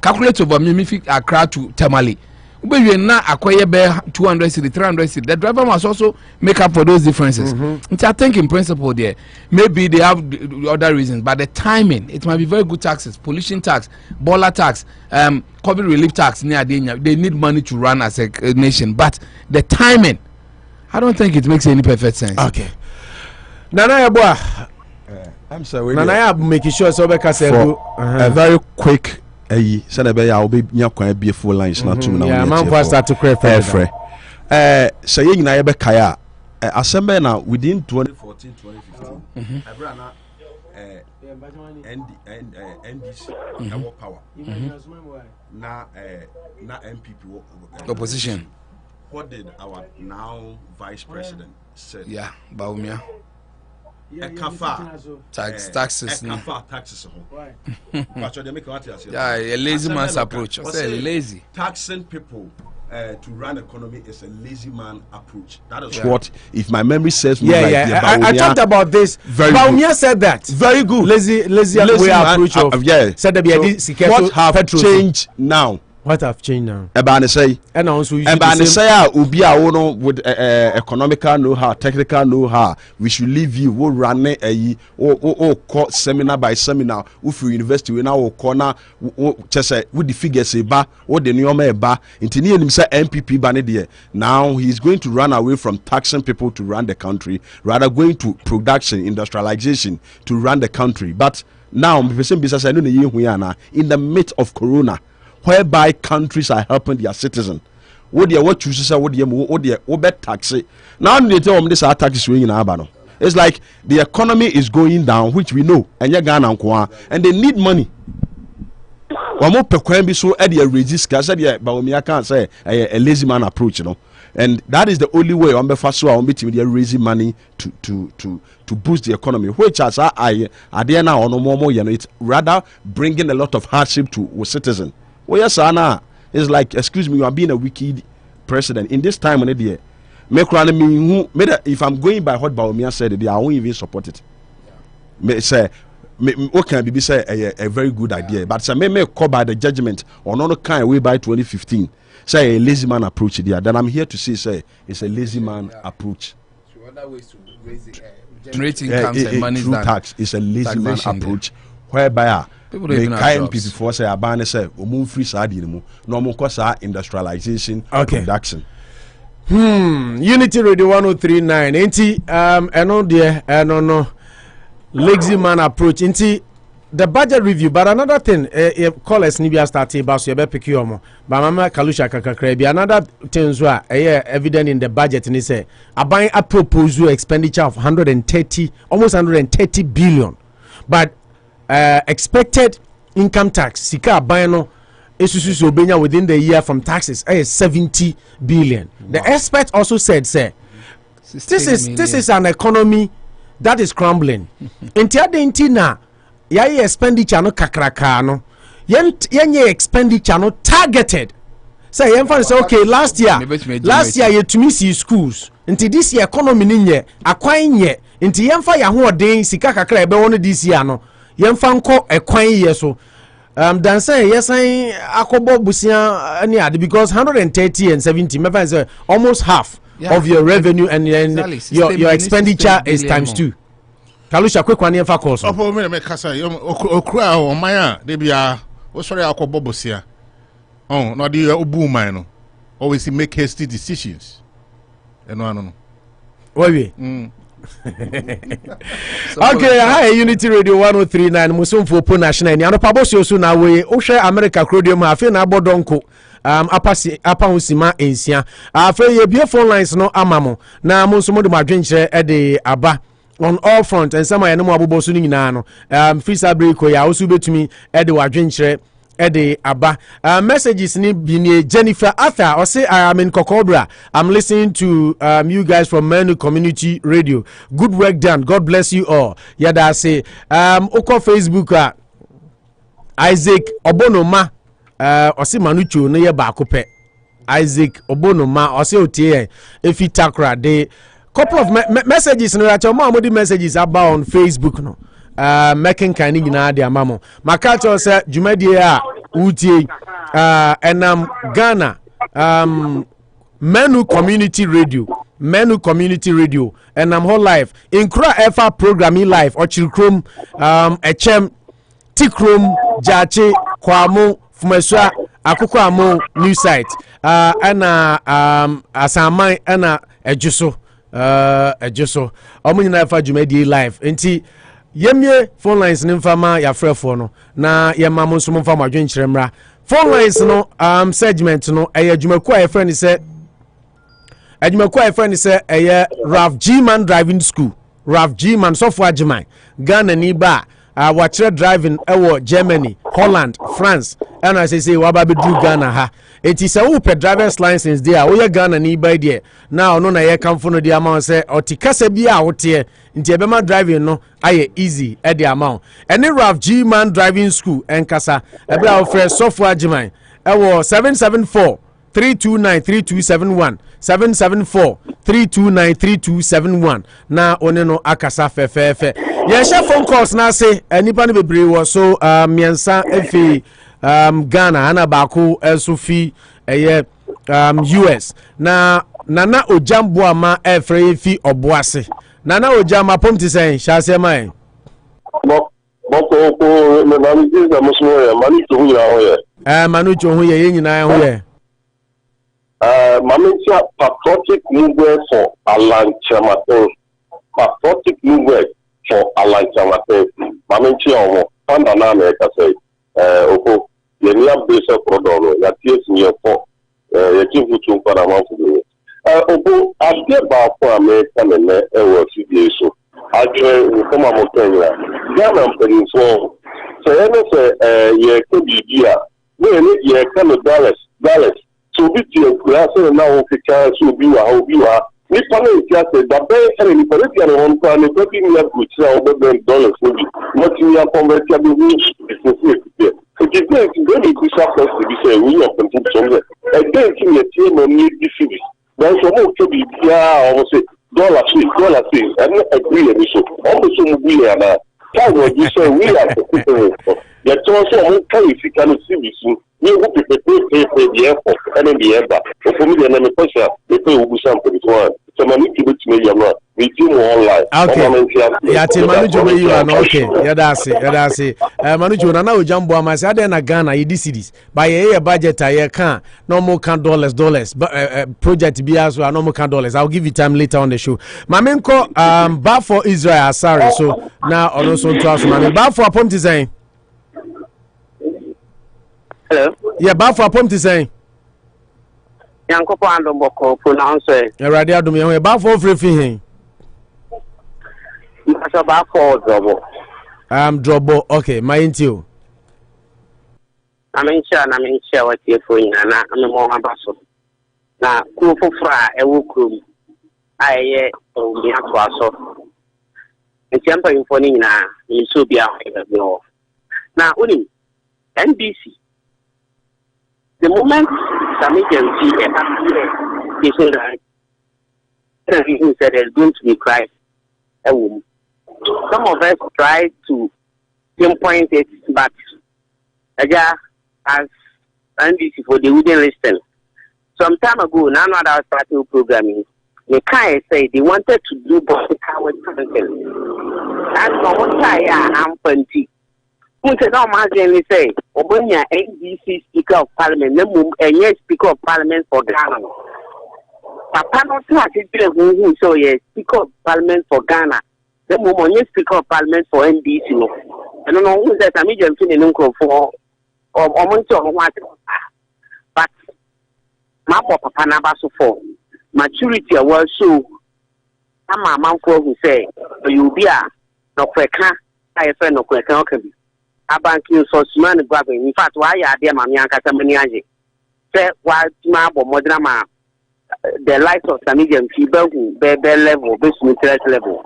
E: calculate over me Accra to Tamale we na acquire 200 cedi 300 cedi the driver must also make up for those differences. I think in principle there maybe they have other reasons but the timing it might be very good taxes pollution tax baller tax COVID relief tax near they need money to run as a nation but the timing I don't think it makes any perfect sense.
C: Okay Nana Yabwa
H: I'm sorry
C: Nana Yab making sure so
H: a very quick said I will be near full lines not too now.
C: Man start to crave
H: say you na be kaya assemble now within 2014 2015 Abrana NDC power na MPP
E: opposition.
H: What did our now vice president say?
E: Baumia taxes taxes a lazy man's approach. Lazy
H: taxing people to run economy is a lazy man approach. That is what, if my memory serves me
C: I talked about this. Baumia said that.
H: Very good.
C: Lazy way approach of said that
H: what have changed now?
C: What have changed now?
H: Ebane say,
C: and also
H: Ebane say, ubi a with economical know-how, technical know-how. We should leave you. We'll run court seminar by seminar. If you university we now corner, just with the figures ba, what the new ba. Intini him say MPP banediye. Now he's going to run away from taxing people to run the country, rather going to production, industrialization to run the country. But now, in the midst of Corona, whereby countries are helping their citizens. What chooses what bet tax it. Now they tell them this are taxes swing in Abano. It's like the economy is going down, which we know, and and they need money. One more per be so at the resist but can't say a lazy man approach, and that is the only way on the first one meeting with raising money to boost the economy, which as I there now on no more it's rather bringing a lot of hardship to citizens. Oh yes, Anna. It's like, excuse me, you are being a wicked president in this time when it year. If I'm going by what Baumia said, I won't even support it. Say, what can be say a very good idea, but say may call by the judgment or not kind way by 2015. Say a lazy man approach there. Then I'm here to say it's a lazy man approach.
E: other ways to raise it, generate incomes and money
H: through tax is a lazy man approach whereby
E: people don't even have
H: kind
E: jobs.
H: people for say abane say omu free sa di mu no mo ko sa industrialization production.
C: Unity Radio 1039 enti eno de eno no lazy man approach enti the budget review. But another thing, callers ni bia start about so you be pick you mo. But mama Kalusha kakra bi another things were evident in the budget ni say aban a propose expenditure of 130 almost 130 billion. But expected income tax sika aban no esusu obenya within the year from taxes 70 billion. The expert also said say this is an economy that is crumbling. Enti na yaya expenditure no kakraka no yenye expenditure no targeted. Say yenfa say okay last year you to me see schools until this year economy ni nye akwan nye until yenfa ya ho odin sika kakra ebe won this year no yenfa nko ekwan ye so dan say yesan akobo busia ani ade because 130 and 70 me find say almost half of your revenue and your expenditure is times 2. Kalusha quick one yenfa call so
D: opo me kasa okura o man a de bia o sori akobo bosia no the obu man no always make hasty decisions no
C: okay, hi Unity Radio 1039 Musumfo po national ni Anopa Bosuo so na we o hwe America crodium afi na abodonko apa hosima ensia afi ye bie phone lines no amamo na musumo de madwenkyere e de aba on all front and some no abobo so ni nyina no free sabriko ya osu betumi e de wadwenkyere e de aba messages ni bi Jennifer Arthur or say I am in Kokobra. I'm listening to you guys from Menu Community Radio. Good work done. God bless you all. Yada say oko Facebook Isaac Obonoma osi manucho no ye ba kope Isaac Obonoma osi otie efi takra de couple of messages no ya choma mo di messages about on Facebook no making kind nyina de amamo makato say jumadi a utie enam Ghana Menu Community Radio enam whole life inkra efa programming live or chilkrom echem tikrom jache kwamo fumeswa akoko amo new site ana asaman ana ejuso omunyina efa jumadi live enti yemye phone lines ni mfama ya frefo no na yema mo nso mfama adwenkyeremra phone lines no segment no adwumaku a friend say Ralph G Man driving school Ralph G Man software German Ghana ni ba watch driving ewo Germany Holland France and as I say waba be do Ghana ha it is a upe driver's license there we Ghana ni ba there now no na ye kamfo no there amount say otikasa bia wote nti ebema driving no aye easy e the amount any Ralph G Man driving school enkasa ebra offer software German ewo 774-329-3271 774-329-3271 na one no akasa fefefe ye share phone calls na say anipa no bebre wo so miensa efi Ghana ana baako esofi US na nana ojambo ama efre efi oboase nana ojama pomti sen shase mai
I: boko me mami diza musmo ya mani to hu ya ho ye
C: manu cho hu ye nyina ho ye
I: mami tia patriotic movement for Alan Chamato mami tia omo panda na me ka say oko ye ni abese product ya tie sinye for ye kifutu para ma fu oko ade ba ko America ne e wo fidie so adwe nkoma motenya Ghana mpanyinfo so ene se ye ko bibia we ne ye ka no Dallas so bi tie kura so na o fika so bi wa ni pale tia se da be ene ni pale tia no on pa ne ko bi ni abu tira o be $1 so bi mo ti ya convert ya bi ni so ti dey ni ku sa ko bi se we yo kan fu so e dey ti ni tie mo ni bi fi dan so mo ko bi bia o se dollar fee and agree with so almost so we are na how would you say we are ya to so mo kai fi kan si bi so we go pay the airport and the airba for me na me question me pay ubu sam for this one so many people to me yama redeem online.
C: Okay. Yeah, Manu Jobe you are okay. Yeah, that's it. Manu Jobe na ojambo amase ade na Ghana ye cities. By ye budget I can no more can dollars. But project be as well no more can dollars. I'll give you time later on the show. Mamenko bar for Israel sorry. So now also to us mame bar for apom design.
J: Hello.
C: Yeah, bar for apom design.
J: Yankopo ando boko pronounce.
C: Erade adom ye bar for free hin.
J: So bar for drobo.
C: Drobo. Okay, my intio.
J: I'm in share what you for na I'm more abaso. Na ku fofra e wo krom. Aye o mi atwaso. Ntiampa infoni na nso bia ho. Na uni NBC. The moment Sammy Gyamfi he said there's going to be crisis. Some of us try to pinpoint it, but as NBC for they wouldn't listen. Some time ago, none of our starting programming, the kind say they wanted to do political with something. And for one time, I'm 20. Who said, no, Martin, say, Obonia, NBC Speaker of Parliament, and yes, Speaker of Parliament for Ghana. Papa not who so yes, Speaker of Parliament for Ghana. The moment yes, Speaker of Parliament for NBC. I don't know who said Sammy Gyamfi and Uncle for or what. But my papa Nabaso for maturity was so. I'm a man for who say, you be a no quick, I friend no quick, okay. Abanki so smart Bagbin. In fact, why are there Mammy and Catamaniaji? Say, why Mab or Modrama, the light of Sammy Gyamfi, Bell level, business level.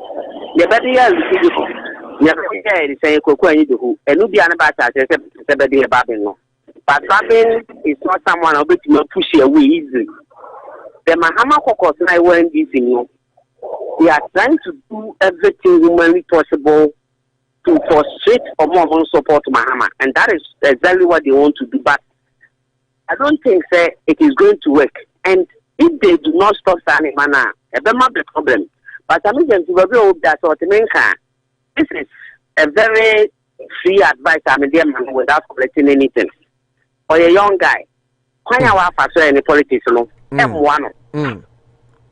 J: The better years, you say Koku Anyidoho, and Nubiana Bata, Sebedi Bagbin. But Bagbin is not someone who will push away easily. The Mahama Kokos and I weren't using you. We are trying to do everything humanly possible to frustrate or more support Mahama, and that is exactly what they want to do. But I don't think it is going to work. And if they do not stop Sani Mana, it will not be a problem. But I mean, that this is a very free advice. I mean, without collecting anything. For a young guy, when you are any politics, M1.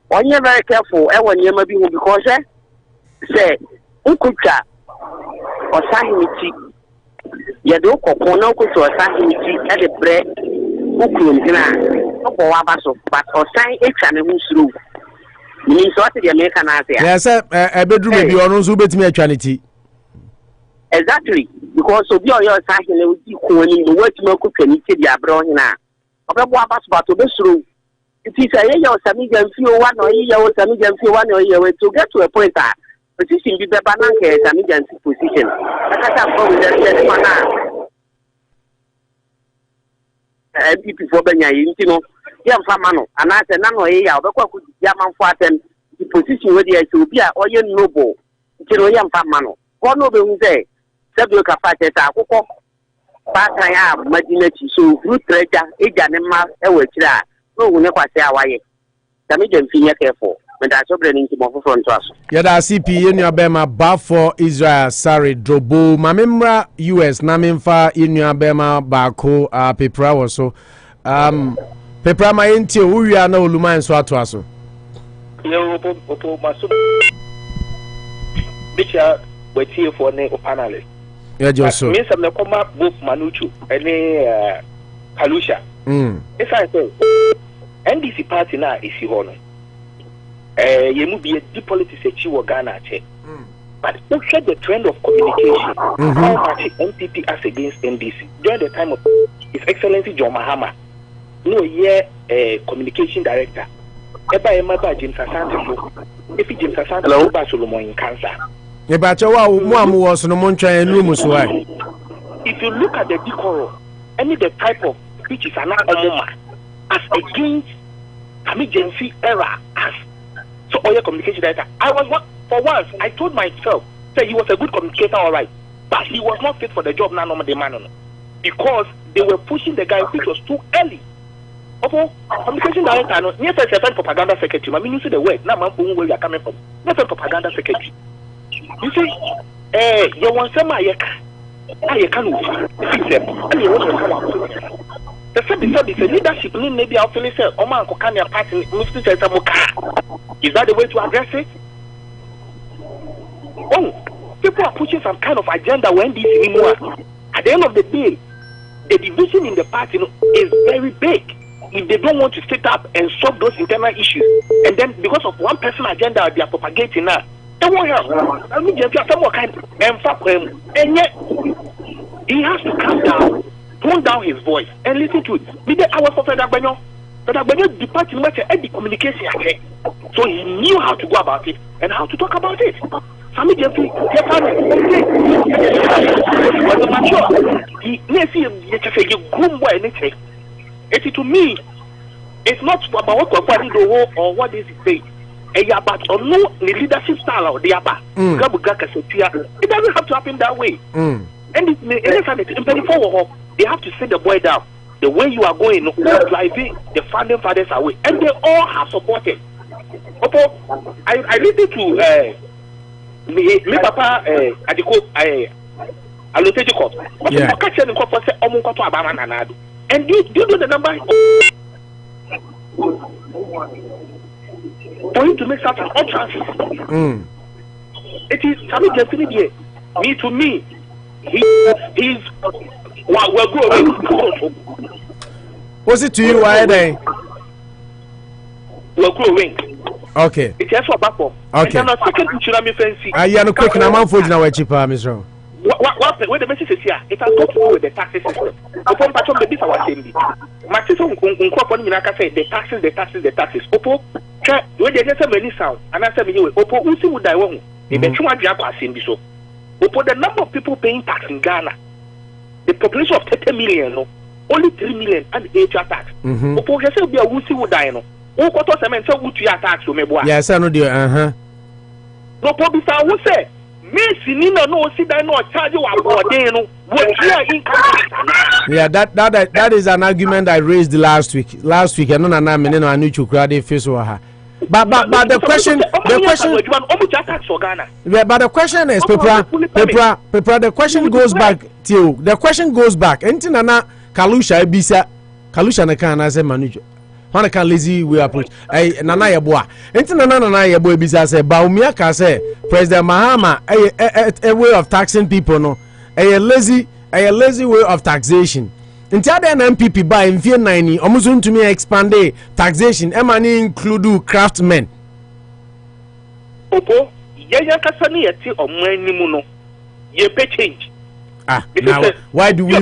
J: When you're very careful, when you may be because say, Ukucha. Or Sahimiti, Yadoko, Ponoko, or Sahimiti, at the bread, Ukum, or Wabaso, but or sign H and who's through. Means what the American answer.
C: Yes, a bedroom may be on who bet me a trinity.
J: Exactly, because of your Sahim, when you work to cook and eat the abroad now. About Wabas, but to be through. It is a year or Sammy Gyamfi 1 or year or Sammy Gyamfi 1 or year to get to a point that. Position be the banana as Sammy Gyamfi position. That's how we MP for Benya, you know, Yam Famano, and I said, no, yeah, but what could Yaman Fatten, the position where they should be a oil noble, Yam Famano. One of them say, Sabu Capata, but I have Madinati, so root treasure, Ejanema, Ewechra, no, we never say why. Sammy Gyamfi, careful.
C: Yada CP in your bema bar for Israel sorry drobo mamemra US na memfa in your bema bako pepra also pepra ma enti wo na oluma nso ato aso
G: opo maso bicha wetie for ne panelist
C: yeah just so
G: me some na koma both manuchu ene kalusha if I say NDC party na isi hono you move be a deep politics at Ghana, but look at the trend of communication. How much MPP as against NDC during the time of His Excellency John Mahama, communication director. James Asante, if James Asante Solomon in cancer. If you look at the decorum, any the type of which is an omoma as against Sammy Gyamfi era as. So, all your communication director. For once, I told myself, say he was a good communicator, all right, but he was not fit for the job now, no, because they were pushing the guy, which was too early. Opo, communication director, no, near first propaganda secretary. I mean, you see the word. Now, man, where you are coming from. Never propaganda secretary. You see, you want some I can fix them. And you want to come out. The leadership maybe I'll finish it. Oman Kokania party, Mr. Is that the way to address it? Oh, people are pushing some kind of agenda when this anymore. At the end of the day, the division in the party is very big. If they don't want to sit up and solve those internal issues, and then because of one person's agenda they are propagating now, they won't help. I mean, just some more kind and yet he has to calm down. Tone down his voice and listen to it. I was for Bagbin department and the communication. So he knew how to go about it and how to talk about it. Sammy Gyamfi, he was mature. He to me, it's not about what Anyidoho or what is it say. About no leadership style or the upper. It doesn't have to happen that way. And it's they have to sit the boy down. The way you are going, driving the founding fathers away, and they all have supported. I listened to me papa Adiko Aloteji and do you know the number for him to make such an utterance? It is Sammy Gyamfi. To me, he's
C: was it to you? Why they?
G: We're growing.
C: Okay.
G: It's just what back for.
C: Okay.
G: And then second tsunami fancy.
C: You know, quick, I'm for now. Where cheaper, Miss Ron.
G: What the message is here? It has got to do with the taxes system. Upon patch of the beef, our same. My sister say the taxes. Opo, when they get many sound, and I said, Opo, who see would die wrong? They bet you want to have so. Opo, the number of people paying tax in Ghana. The population of 30 million, no, only 3 million and HR tax. Opo, you say we are who would die, no. Who got us and so would you tax to me?
C: Yes, I know, dear.
G: No, Bobby, I would say, no, see that no charge you are
C: yeah, that is an argument I raised last week. And no, I knew you crowd face or her. But the question is, Pepra, the question goes back to the question goes back. Entinana Kalusha Ebisa Kalusha Nakan as a manager. Hana can lazy we approach. Nana Yaboa. Entinana Nana Yabo Ebisa say Baumiaka say President Mahama a way of taxing people no. A lazy way of taxation. Until then, MPP by in 90, almost to me expand taxation. Emani include craftsmen.
G: Opo, ya kasani yeti omani muno. Ye pay change.
C: Now why do we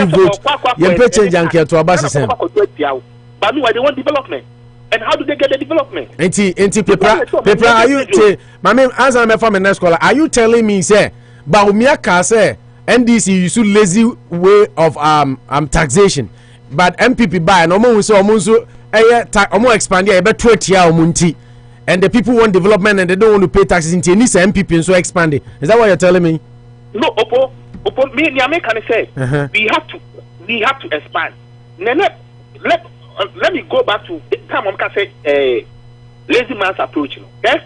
C: vote? Ye pay change and care to abasi sem.
G: But why they want development? And how do they get the development?
C: Enti Pepra, are you? My name answer me from the next caller. Are you telling me say, Baumiaka say? NDC use lazy way of taxation, but MPP buy and almost expand here about 20 years and the people want development and they don't want to pay taxes into any MPP and so expand it. Is that what you're telling me?
G: No, Opo, me can say we have to expand. Let me go back to the time I can say lazy man's approach. Okay,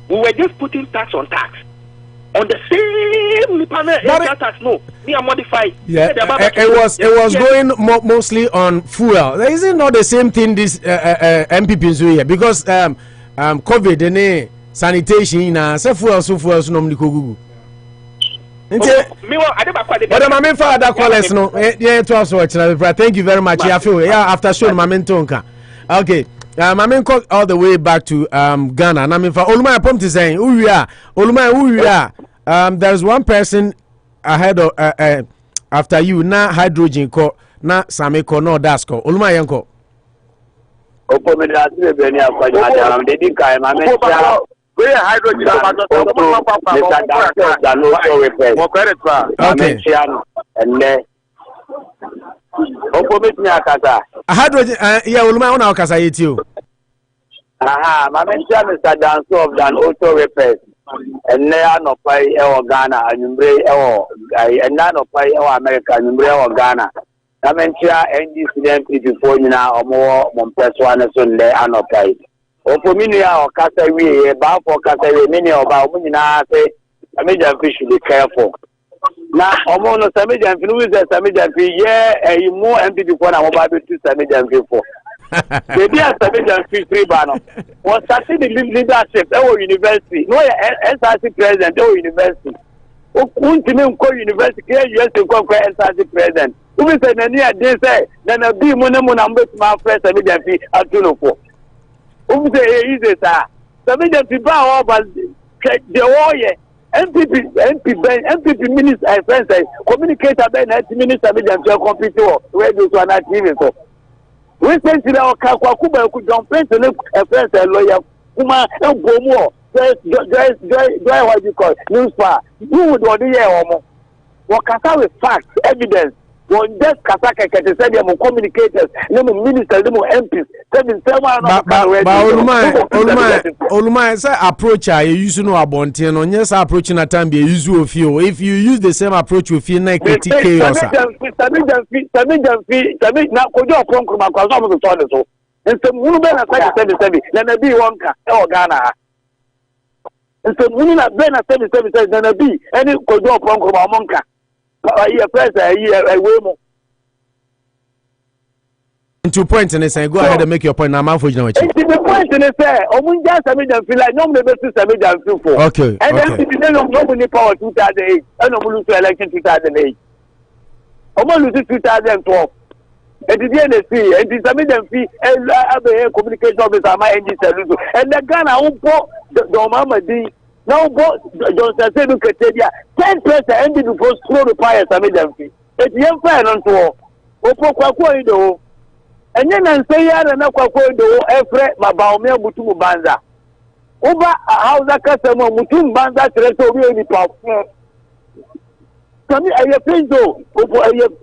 G: we were just putting tax on tax. On the same panel, tax, no, we are modified.
C: Yeah, it was going mostly on fuel. There isn't not the same thing this MPP do here because COVID and sanitation say fuel so no mnikogugu. But my main father callers no yeah to us watch. Thank you very much. Yeah, after show my main tonka. Okay. My main call all the way back to Ghana. And I mean for Oluma Pomti saying there's one person ahead of after you na hydrogen ko na Sammy ko no dasko. Oluma yanko.
J: Opo me da se be ni akwaja am de di kai ma me ja we hydrogen okay. Opo me nya kasa.
C: Hydrogen yeah Oluma ona kasa yetio.
J: Aha, my mention is a dance of than auto repairs. And they are not pay our Ghana and you bring our and none of pay our America and you bring our Ghana. Amentia NDC before you now or more Monteswan Sunday Anopa. Or for me, or Casawi, about for Casawi, many about Munina say, Sammy Gyamfi should be careful. Now, almost Sammy Gyamfi, who is Sammy Gyamfi, yeah, a more empty before I'm about to Sammy Gyamfi for. Maybe a Sammy Gyamfi 3 banner was starting the leadership at university. No, SRC president at university. Ultimate university, US to conquer SRC president. Who is a near day say, then a be money number to my friend Sammy Gyamfi at Tunofo. Who say, easy, sir. Sammy Gyamfi bow over the warrior. MPP minister, friends, communicator, Ben, minister, Sammy Gyamfi computer, radio to an TV. So, recently, our Kakuba could jump into a friend, a lawyer, Kuma, and go more. Dry what you call newspaper. You would order here, what Kasa with facts, evidence. One just Kasaka can say them communicators, no ministers, no MPs.
C: Olumai, say approach you use no abontin on yes approaching a time be use of you. If you use the same approach with you like chaos.
J: Sammy now could you come across the toilet so and some woman at 77 then a be one car or Ghana. And some women at Ben at 77 then a be any could you come among car. A press a year a way more.
C: 2 points and say go ahead and make your point. I'm out for you.
J: The point and say, oh, just Sammy Gyamfi like no member to Sammy Gyamfi for.
C: Okay.
J: And then nobody power 2008 and no lose election 2008. Almost lose 2012. And the DNC and the Sammy Gyamfi and other communication officer my NDC and the Ghana who bought the Mama D. Now, Johnson said, look at 10% ended before slow the fire, Sammy Gyamfi. It's young fan on tour. Opo Koku Anyidoho. And then I say, yeah, and Koku Anyidoho, Efre, Mabaumia, Mutumu Banza. Over a house that customer, Mutum Banza, Treso, the pop. Sammy, I have been though.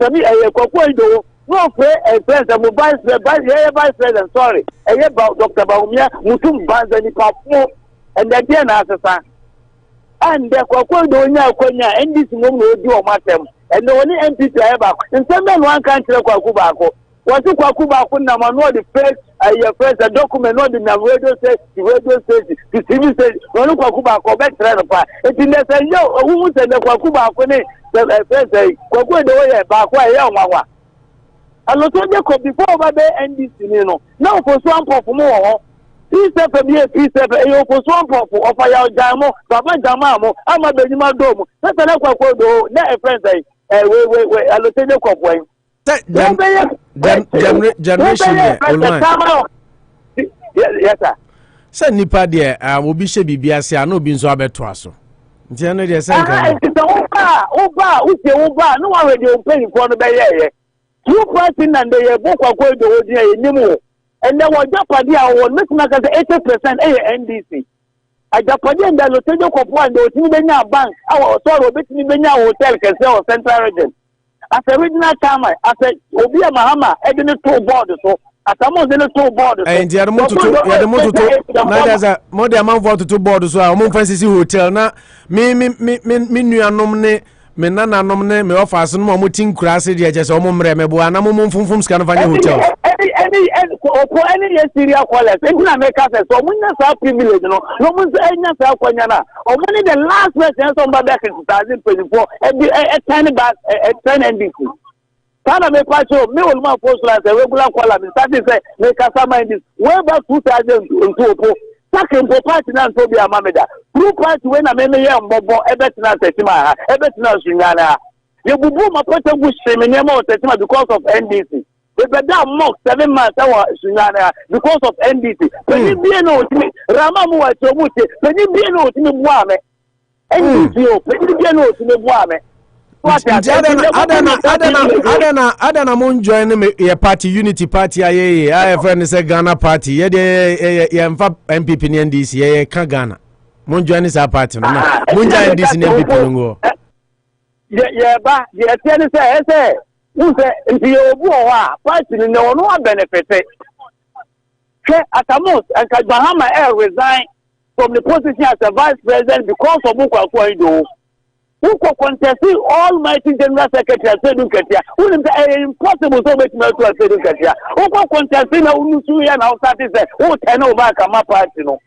J: Sammy, I have Koku Anyidoho. No, a friend, a vice president, sorry. I have about Dr. Baumia, Mutum Banza, the pop. And again, as a son. And the Koku Anyidoho, and this woman will do a matter. And the only MP to ever. In some men, one country, Koku Bako. What to Koku Bako, number no, the first, a document, not the radio says, the radio says, the TV says, when Koku Bako, back to the It's in the say, yo, who said the Koku Bako, the first say, Koku Anyidoho, Bako, young Wawa. And not only before Babe and this, you know. Now for some for more. Peace for me, peace for swamp of Fire Jamo, Baba Jamamo, I'm a Benima Domo. That's an aqua, not a friend say, wait, I'll take the cop way.
C: Generation,
J: yes, sir.
C: Send Nipa there, will be Shebi Biasia, no being so abetuaso. Generally, the same.
J: Oba, no one will pay for the bay. 2% and they book are going to Nemo. And there was Japadi, I will make 80% NDC. I Japadi and the Lotejo Copan, the Timibena Bank, our sorrow, Betnibena Hotel, can sell Central Region. As a regional time, I said, Obia Mahama, Edin 2 borders, so as a most in the 2 borders. And the other more the amount of 2 borders, so I'm on Fancy Hotel. Now, me, nominate. Me nana nomne me offers no mo tin kurase de je so mo mre me bo ana mo mfumfum ska no fa hotel any serial callers na make us so mo nya sa privilege no mo nya sa kwanya na o mo ni the last person so mba back in 2024 e 10 back 10 NDC kana me kwacho me will ma post like a regular caller me start say me kasa mind this way back 2002 Second party na so be amameda. Two party when na me ye mbobo ebetina tetima ebetina sunyana. Ye bubu mapota bushi me nyama tetima because of NDC. We beda mock 7 months awa sunyana because of NDC. Peni bien no timi rama mu wa chomuti. Peni bien no timi bua me. NDC o peni bien no timi bua me. Adana mon join me your party unity party aye I friend say Ghana party ye de mfa MPP ni NDC ye ka Ghana mon join this party no mon join NDC ni MPP ngo ye ba ye tell say who say if you obu o wa party ni no no benefit ke atamos and Bahama resign from the position as a vice president because of Koku Anyidoho.
K: who could contest Almighty General Secretary Sedun Katia, who is impossible so much to Sedun Katia, who could contest Unusuya and outside is who turn over Kama party. No.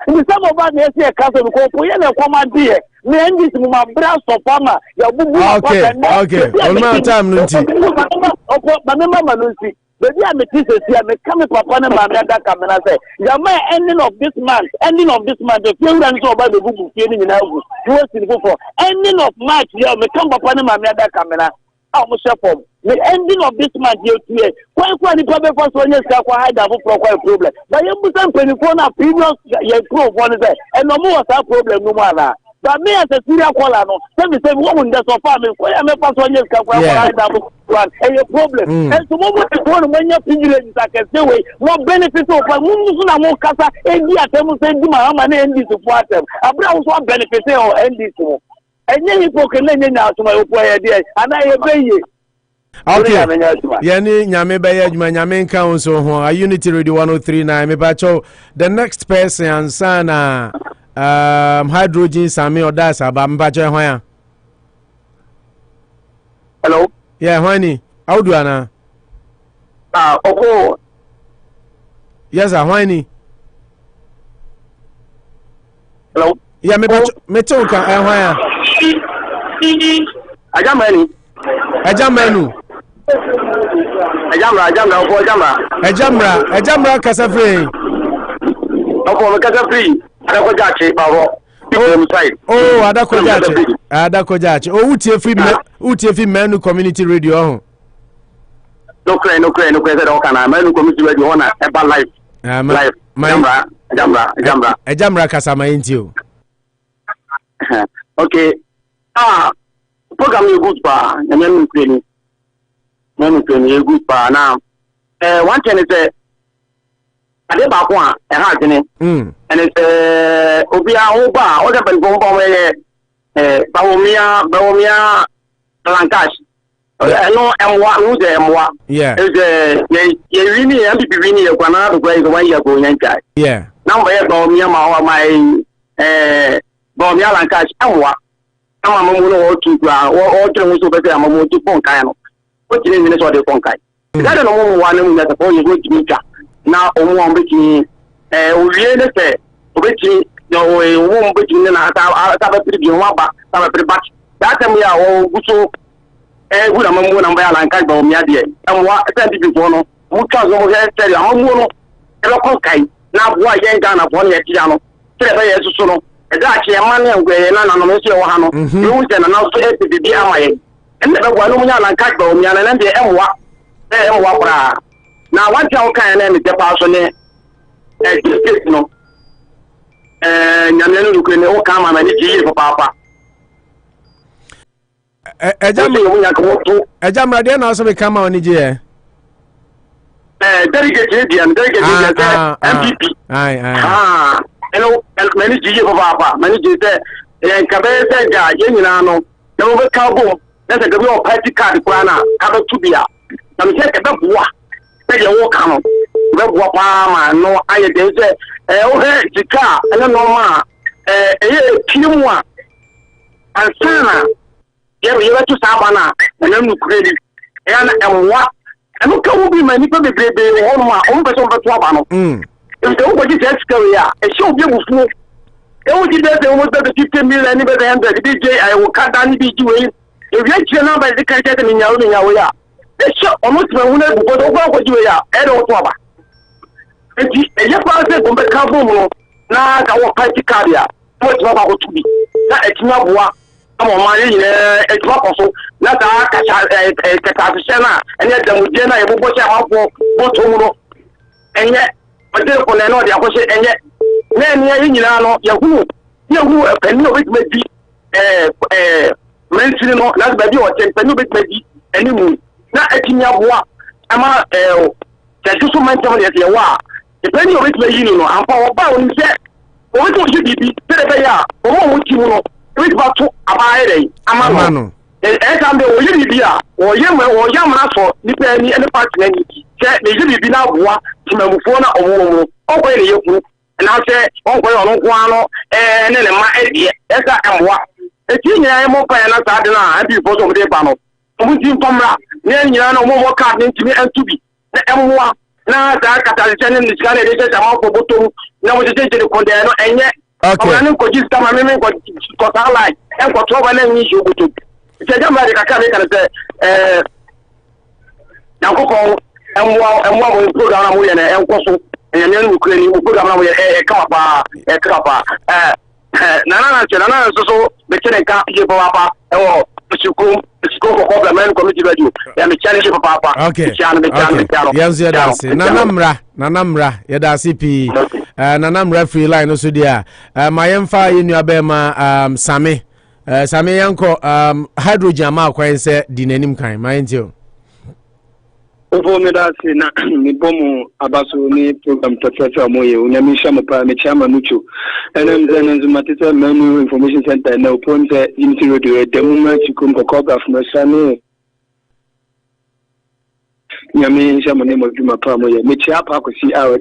K: In some of us, they say a cousin of Koyana Koma dear, men this Muma Brass of Pama, your boo.
C: Okay, on my time, Nunti.
K: Manusi. But yeah, me teacher here, me come papa and my mother come and I say, Yama ending of this month, the few runs over the book feeling in house, you was for ending of March, yeah, me come papa and my mother come and I almost for the ending of this month, you quite the public was when you start quite a problem. But you put them 24 previous year proof one is and no more that problem no more. But me as a serial caller, no, let me say, woman, that's a family. Why am I passing your car? And your problem. And so, when you're feeling that can say, what benefits of a woman, more casa, and yet, I will say, my money and this support them. I brought one benefit or end this one. And then you can lend out to my idea, and I obey you.
C: Okay. Yani nyame baya adwuma nyame nka wonso ho a Unity Radio 103.9 me bacho the next person ansana hydrogen Sammy Odas aba me bacho ho ya.
K: Hello.
C: Yeah, Hwani. How do ana?
K: Opo.
C: Yes, Hwani.
K: Hello.
C: Yeah, me bacho me choka ho ya.
K: Ajamani.
C: Ejamra kasa free.
K: Opo kasa free. Adako jache bawo.
C: Oh, Adako jache. Oh, utie free menu community radio ho.
K: No cry say do kana menu community radio ho eba live.
C: Ejamra kasa ma intio.
K: Okay. Program you good pa, and men training good pa now. One thing is I did back one and hard in it. And it's Obia Oba, other than Bomba, Bawomia, Lancash. I know M1 who's M1.
C: Yeah.
K: You really have to be really a banana to the way you're going.
C: Yeah.
K: Now, my Bawomia Lancash, M1. I'm going to go to I'm going to phone kind of what you mean is what they phone kind. I don't know one that supposed to meet now. On between really say, which no way won't between the that time we are all so good among one and by Lanka or Miadia. And what I said before, no, who comes over here, tell you, I'm going to now why you ain't done upon your piano. So exactly a man and way, none of Monsieur Ohano, you can announce to the DIY. And never one woman and cat bone, and the M1. Now, what you can end the person, no, and you can all come and eat for Papa.
C: A jam radian also become on the
K: delegate MVP. Hello, many G for Papa, many G said, and Cabeza, Yenano, the over Cabo, that's a good party card, Guana, Cabo Tubia. I'm saying about what? Take your walk on. What Pama, no, I did say, oh, hey, the car, and no ma, Kimwa, and Sana, yeah, we went to Savannah, and then you credit, and what? And look how we manipulate the own person of Twabano. If the over just career, a show beautiful. It was just almost 50 million and the DJ. I will cut down the DJ. If you're not by the catcher in your way, they show almost my own because over what you are, Edo Twaba. And you pass it from the Kabumo, now our party carrier. What's about to be? That it's not what. I'm on my it's not also not a Catasana, and yet the Mujana, everybody out for what and yet. But they for no the opposite and yet then you know Yahoo a penny of it may be mentioning not baby or 10 penny of it may be any moon. Not a king of war. I'm a so much of it a war. The penny of it may you know, and for about him said, what would you be? Or what would you know? It's about to abide a man. And I'm the Olivia or young for depending any part they be now to Mufona or over you. And I say, oh, well, and then my idea, as I am what. eti nyina mo pa na sa de na abi fo so mo de ba no mo ti mpamra ne nyina no mo card ne ntimi antubi na emwa na da kata se ne niskale de se ma ko boto na mo je je konde no enye okay na ko ji sta ma me ko ta lai en ko to ba na nyi ju boto se jamba de kaka me kan se na ko emwa mo program na mo ye na en ko so en ne no kure ni mo program na mo ye kapa na so be tene ka je papa o siko ko government committee radio ya me challenge papa
C: okay yes ya da se nanamra ya da se pi nanamra free line so dia ma yemfa ye nua be ma Sammy yanko hydrogen ma kwan se di nanim kan ma yentio
L: Opo me da se na mi bomu abaso ni program tafasa moye unyami shama pa me chama nucho enem zenen zumatisa menu information center na oponze unity radio demuma chikum kokoga fumesane nyami shama ni mo pa moye me chapa ko si awo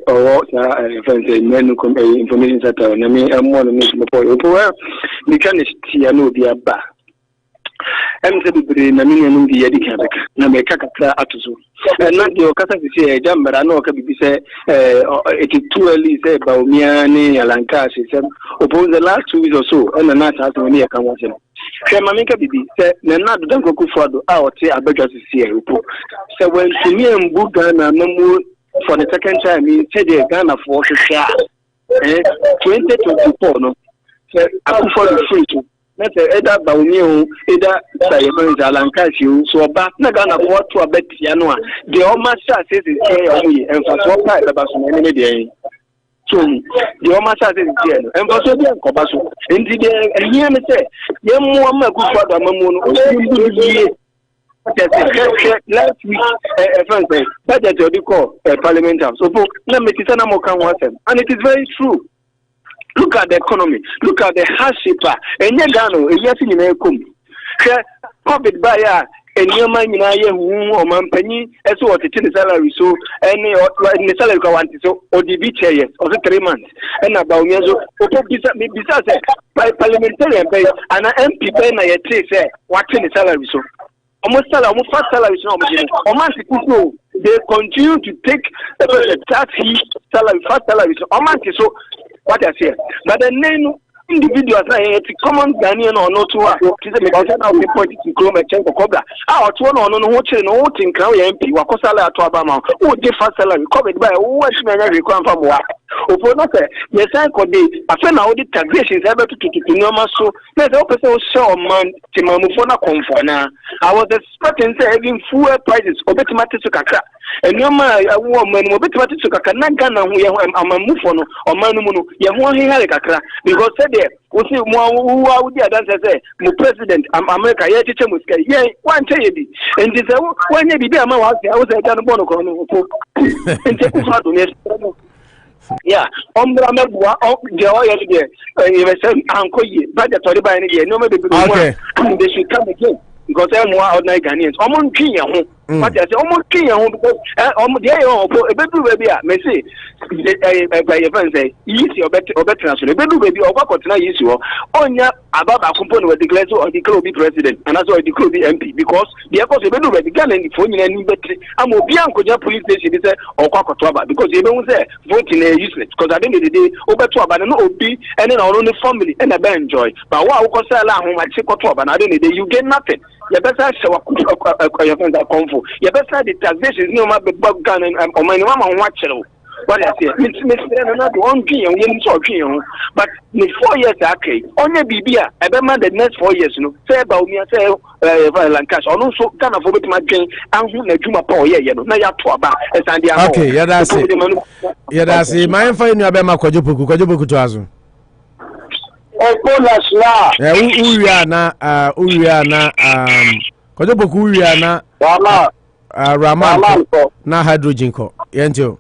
L: sa friends menu information center na mi ammo no mo po opo mi kan tia no bi aba emse bibiri na minnu no bi yadi kan beka na me kakatra atuzo na de o kasa sisi jambara na o ka bibi se eti too early se ba omia ni alanka se upon the last 2 weeks or so na na ta so ni e kan wose se ma me ka bibi se na do dan koku fodo a o te abadwa sisi e upo se when to me mbu Ghana na mu for the second time me say the Ghana for share 2024 no se akufo the free to either Baumio, either Sayabans Alankashu, so back Nagana for to a bet Yanua. The Omasa says is here and for so part about so many days. So the Omasa is here and for so dear Cobasso. Indeed, and here me say, Yam Mama good for the Mamon. Last week, a friend said, budget you call a parliament house. So, let me tell you, and it is very true. Look at the economy. Look at the hardship. And Yagano, a yes in Ekum. COVID buyer, and your man in a or Mampany, as what it is salary. So, any the salary so, or the beach yes, or the 3 months. And about Yazo, besides by parliamentarian base, and an MP pen I say, what's in the salary so. Almost fast salary, no, they continue to take the tax salary, fast salary. So, what I say, but the name individuals are common Ghanaian or not to us. Because now we point it in Chrome and Cobra. Our 2 on watching no thing, Crown MP, Wakosala to Abama, who did fast salary covered by what may come from work. Upon not yes, I could be a friend of the taxation is able to normal. So there's a person show man Timamufona Comfort. I was expecting having full prices or better matters to Kaka. And no man, a woman will better matters to Kakanagan, I'm a mufono or Manumuno, Yahuan Halakakra, because said there, we see who are the others say, my president, America, yeah, teacher Muska, yeah, one tell you, and this one maybe I was a Ghana Bono and take us. Yeah, Mebua, the oil there, you say, Uncle, but the Toriba and again, no, maybe they should come again because I'm more ordinary Ghanaians. Almost Kenya, but I say almost Kenya because the baby, may say, by your friends say, easy or better transfer. The baby or what continue issue on ya about a component with the glass or the club president and also the club MP because the airport the baby the Ghana and phone and better. I'm a Bianco police station or Kwakotwaba because they don't say voting useless because at the end of the day, over to about no OP and then our own family and a enjoy. But what I say, I check Kwakotwaba and at the end of the day, you get nothing. You better show up your friends that come for. You better the taxation is no matter about Ghana and my mama watch it. What I say, not one king and one so king, but in 4 years, okay, only BBA, I remember the next 4 years, you know, say about me, I say, violent cash, or also kind of forget my king, and who let you my power, you know, now you have to about as I okay, yeah, that's it. Yeah, that's it. My friend, you have my Kwajubu to Azu.
C: Yeah, Uriana, Kwajubu Uriana, Rama, na hydrogen co, Yentio.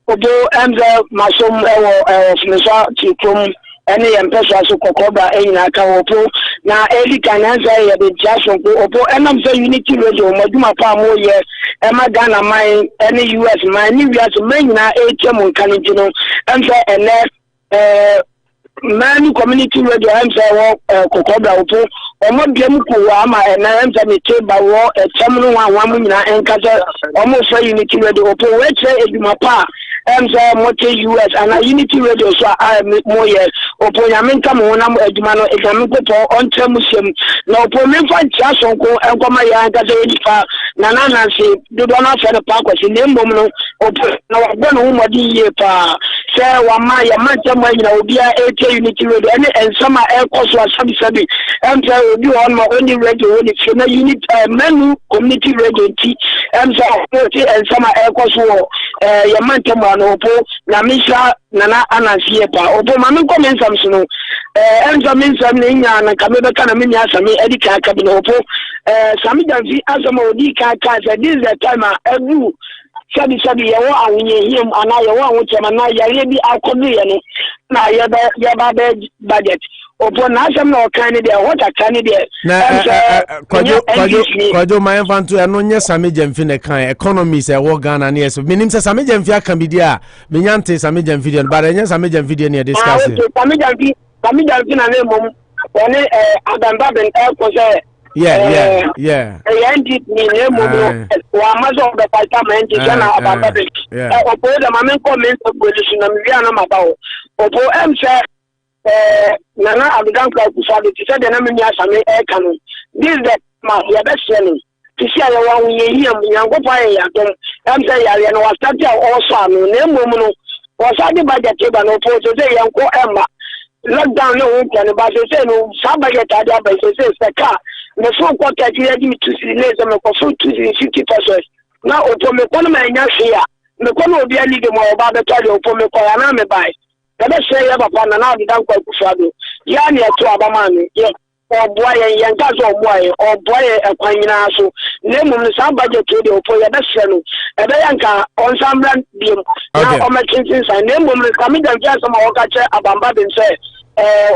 M: Odo emza masom ewo finisa chitum ene yempesa so kokoba enina ka wopo na eli kananza ye de jason ko opo enam say unity radio maduma pa mo ye e ma Ghana man ene US man ni wiase man nyina etem nkanji no emza ene many community radio I'm saying Kokobra Opo Omo Biamuku Wama and I am saying by war a terminal one and Kata almost say unity radio Opo which say Mapa I'm saying Mote US and a unity radio so I make more years Opo Yaminka Monam Edmano Egamiko on Temusum no Pomefa Chasonko and Komaya Gaza Nana Nancy do not send a park was in Nembono Opo no one whom I did pa say Wamaya Mantama Obia unity radio and some air course was sabi and so do on my only radio when it's a unit menu community radio tea and so and some air course war Yamantama Opo Namisha Nana Anasiepa Opo Manu comments no and some means some and Kameba Kanamina Sami Edika Cabin Opo Sammy Gyamfi Azamodi Kaka this is the time I do Sabi yawa awunye him ana yawa awuchema na yare bi akodu ye na yaba budget opo na asem na okan de what akan de
C: kwajo my fanto e no nye Sammy Gyamfi ne kan economy se wo Ghana na yes minim se Sammy Gyamfi aka bi dia menyante Sammy Gyamfi de but enye Sammy Gyamfi de ne discuss
M: Sammy Gyamfi na mom one Bagbin ko se
C: yeah.
M: And it mean one of the parliament is about Bagbin. Opo the mamen comment of position na Miana Mabao. Opo say Nana Abidan Kusadi said the name Yasame Ekano. This that my best selling. To see one year Yango Pay say Yarian was started also no name woman was at the budget table no to say Yanko Emma. Lockdown no can but say no somebody at the by say the car. The phone contact you me to see laser me for 50%. Now opo me kono ma nya hwe a me kono obi ali de mo ba be tole opo me koya na me bai. The best say ya papa na di dan kwa kusado. Ya ne eto abama me ye oboa ye yanka so oboa ye ekwan nyina so. Na mum sa budget de opo ya be hwe no. E be yanka on sambran biem. Na o ma chintin san na mum Sammy Gyamfi asama wo ka che abamba ben say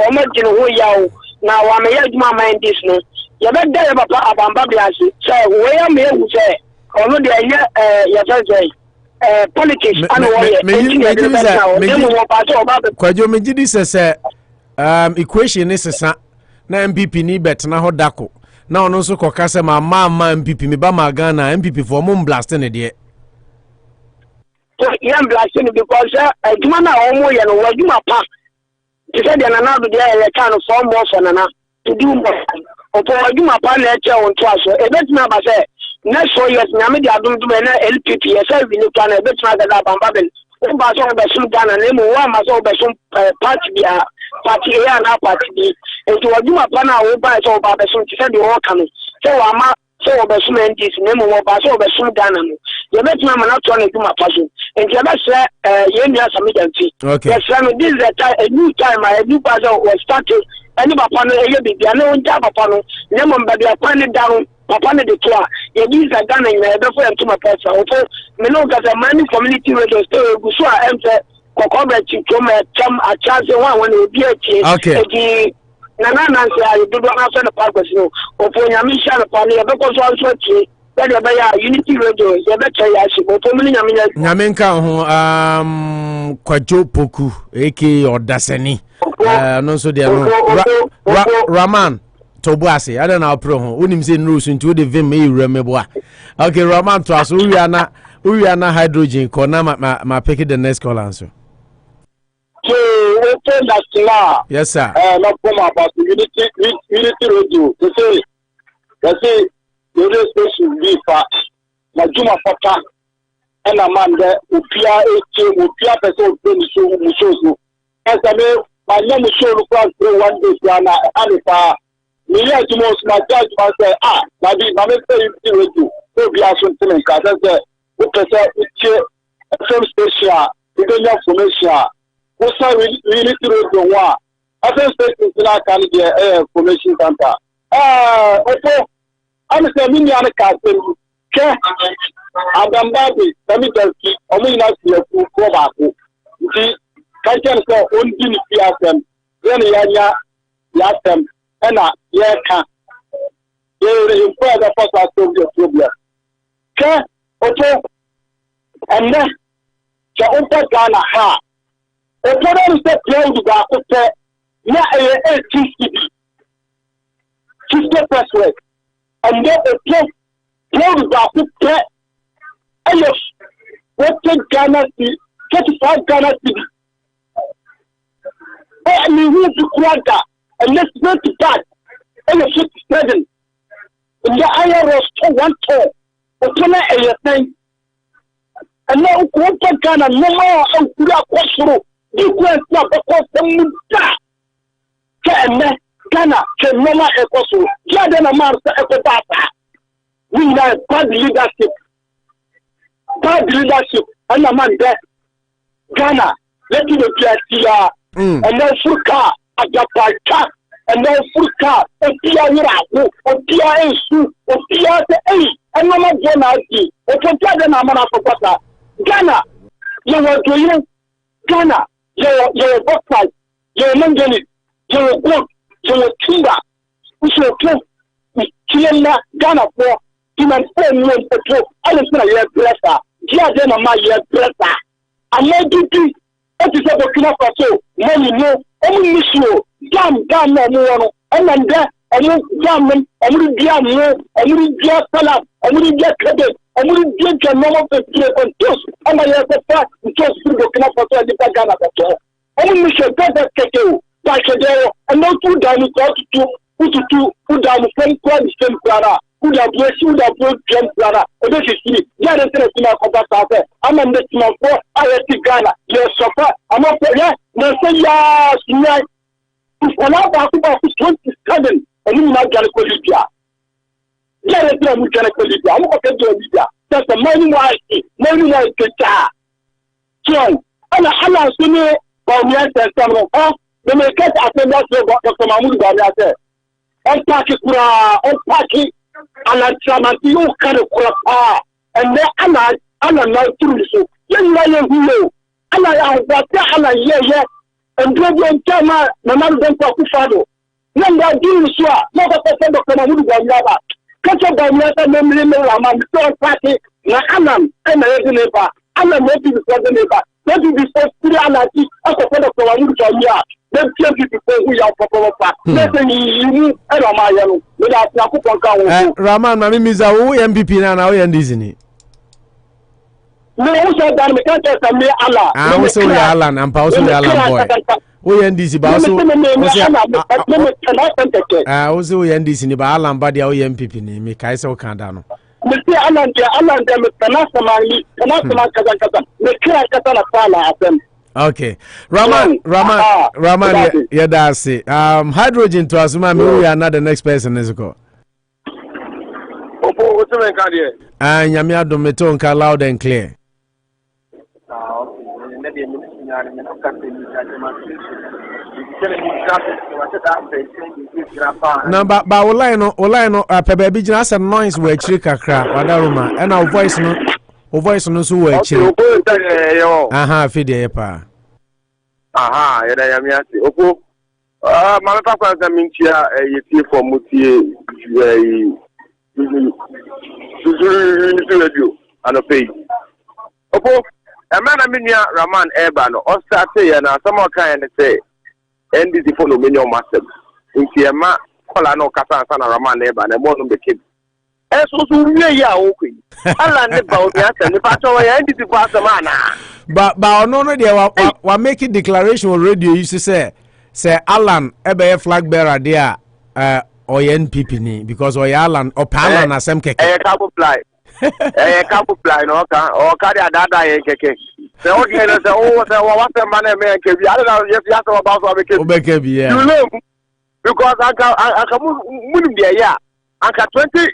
M: o ma gino ho yawo na wa me ya djuma mind this no. You bet there about Abamba Biasi. So, where may you say, although they are politics,
C: Kwajo Mejidi says, equation is a na MPP ni bet na hodako. Na ono so kokase ma MPP me ba Ghana MPP for mum blasting e de.
M: Yeah, blasting because aduma na omo ye no aduma pa. Ti say de na na do dey e kan for more for na to do more. Opo aduma pa na eche on to aso e betima ba say next 4 years nyame de adum dum na LPP e say we no plan e betima ga Bamba ben o ba so be sum Ghana na mo wa ma so be sum party bia party e na party bi e to aduma pa na wo ba so ba be sum ti say de wo kan so wa ma so be sum NDC na mo ba so be sum Ghana no ye betima ma na to na aduma pa so and you be say ye nua Sammy Gyamfi yes no this is a new time a new pass was started. Any papa no eye bibia no nja papa no nyemo mbadi akwan down papa no de to a ye bi za Ghana nya e be fo ento mapesa opo me no ga many community radio store guso a emse kokobra chikom cham a chance one obi achi e nana nanse a do do na so na park no opo nya mi sha pa no ye be ko so chi be be ya unity radio ye be try ya shi opo mi nya
C: me nka ho Kwajo Poku aka Odasani no so there no Raman Tobuase I don't know pro ho unim say no so nti o de vim e remeboa okay Raman to aso we are na hydrogen ko na ma pick the next call answer
K: so open that law
C: yes sir
K: no come about unity radio to say the station be fa na juma papa and a man there upia person so as my name is Show Class 1 day, Ghana, Anopa. Me here to most my judge must say, maybe say you do. So be as something because that's it's a film station, you don't have information. Also, we need to do one. I think station in our Canada information center. Okay. I'm saying, me and the castle. Okay. Abambabi, Sammy Gyamfi, Omo ina siya ko ba ko. Kankan so on din fiasem then ya tem na ye ka ye improve the first solve the problem ke oto and then ja on Ghana ha oto dem say proud ga ko te
M: na 18 cedi 50 pesos and then a play back to what Ghana 35 Ghana cedi. I mean, who's the quarter? And let's go to that. And the 57. And the IRS 1 tour. Open a thing. And now, quarter Ghana, no more, and we are questionable. You can't stop because the Ghana, can no more a question. Jordan Amars, a papa. We have bad leadership. Bad leadership. And a man there. Ghana, let me be a and then Furka, Agapaka, and then Furka, a Pia Yuraku, or Pia Su, or Pia A, and no more Jonati, or Tontagan Amana Papa. Ghana, you were doing Ghana, you're a box, you're a Mangani, you're a good, you're a Timba, which you're Kiana, Ghana for, human phone, I was not a year dresser, Giadena, my year dresser. I'm not doing. What is a Burkina Faso? Money no, only issue. Jam, no, and then there, and you jam, and you jam, and you get salad, and you get credit, and you get your normal and toast, and I have a fact, just to Burkina Faso and the Ghana Faso. Only mission, better Keko, Bakadero, and not two down put down the same same brother. Who have James Brother, or this is Ghana, I'm a national for Ghana, yes, suffer. I'm not there, no, say yes, right. If I about 27, and you might get a collegia. Yes, I'm going to collegia. I'm not going to do that's the money wise, John, and I'm assuming Bamias and some they may get attendance to Dr. Mahmoud Bamias. On Pakistan, on Pakistan. And I try you kind of crap, and then I'm not through so. Young lion who and I have got yeah, and don't tell my man don't talk to Fado. Young guy doing so, not a person of Kamamu Ganyaba. Catch up by Mata Memory Raman, so party, Nahanam, and I never. I'm a maybe before the neighbor. Maybe before 3 hours, as a friend of Kamamu Ganyaba. Them 10 people who are popular. Listen, you and Ramayano.
C: Raman, Mammy Miza, who MPP now, and Disney.
M: No, who said that we can't tell me Allah.
C: I was so Alan and Pauso Alan boy. We and Dizzy Basso. I was so and Disney by Alan Badi, our MPP name, Kaiso Candano.
M: Mr. Alan, them, Tanasama, Kazakata, the Krakatana Pala at them.
C: Okay, Raman, yeah, that's it. Hydrogen to Asuma, we are not the next person, is go. And Yamia Dometonka loud and clear. No, but Olino, Pebaby Jas and noise were Chirikakra, Wadaruma, and our voice no so were chill. Aha, Fide pa.
K: Aha, yada ya miasi. Opo, mama papa za minchia yeti for mutie radio Anopa. Opo, emana minia Raman Eba no. O start ya na some kind say NDC for no many massive. Inti ema kola no kasa sana Raman Eba na mo no beke. So ya okwi. Ala ne ba o ya se ne pa to ya NDC for asama
C: But no there wa make a declaration on radio used to say Alan ebe flag bearer there or NPP ni because or Alan or Alan asem keke.
K: Cabo fly. Cabo fly no ka o carry dada ye keke. Se o get say o say what man me ke bi. I don't know if you ask about so make.
C: Obeke bi yeah.
K: You know because aka munum there ya. Aka 20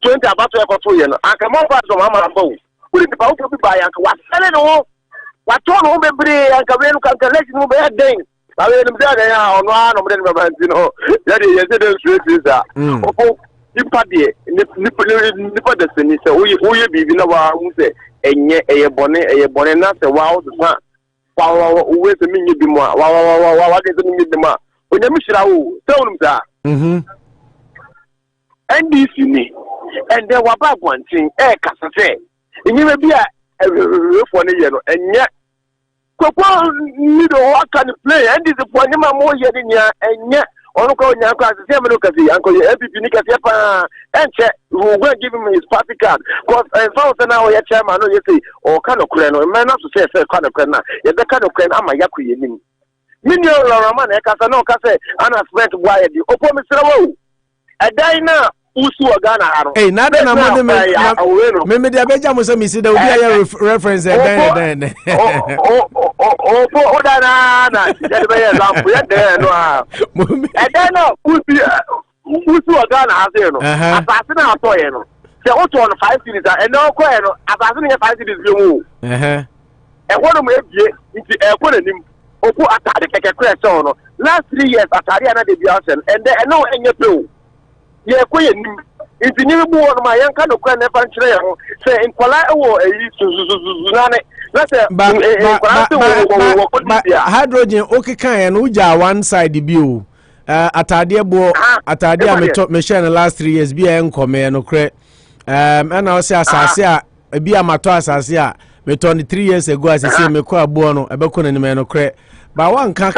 K: about to for 2 years. Aka mo ba so mama bo. Kuri ti ba o bi ba ya wa sele no. What all over and Cabin calculation will be a day. I will say on one of them, you know, that is straight is that. Nipadi, Nipadison is who you be, you know, who say, and yet a bonnet, not a wow, the sun. Wow, where's the mini bima? What is the mini bima? When you miss tell them that. And this you need. And there were back one thing, Cassate. And you may be a for the yellow, and yet.
N: Koku Anyidoho can play, and this is for him more yet in ya, and yet, on call Yanka, the same look at the uncle, every Nika and check who will give him his party card. Because I found an hour chairman, you say, or kind of crane, or man not to say, kind of crane, yet the kind of crane, I'm a Yaku. Minio Raman, Casano Case, and I spent why the Opo Mr. A diner.
C: Hey, nada na mande me de abeja mo se mi si da obi aye reference e den
N: o da na je be ye lamp ye den no a e den no usu Ghana ha se no asase na ato ye no se o to no 5 series e no ko ye no asase na 5 series bi mu e ho no mo ebie nti e ko na nim oku atade keke kre so no last 3 years atade na de bi asen and no enye pe ye koye nim nti ni bu won ma yan ka no kwa na fa nkyere ye ho se nkwala ewo eyi zuzuzuzunane na se nkwala se wo
C: hydrogen okekan ye no uja one side bi o atade bo atade a me share na last 3 years bi e nkome no kre na o se asase a bi amato asase a me turn 3 years ago asese me ko abo no ebeko na nim no kre ba wanka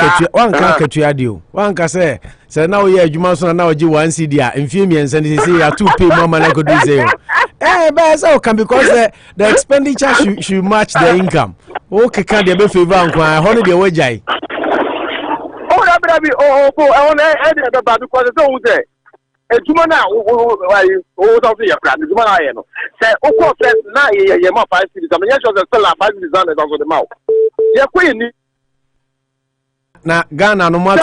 C: katu adio wanka se na wo ye adwuma so na wo gi 1 CD a mfie miensa ni se ya to pay mama na go do say ba so can because the expenditure should match the income okay can dey be favor anko ho ne dey wajai
N: brabi I want to add because so say adwuma na wo so say ya pra adwuma na ye no say o ko friend na ye ma 5 CD am ye sure say still 5 CD na so the mouth ye ko ni
C: na Ghana no mo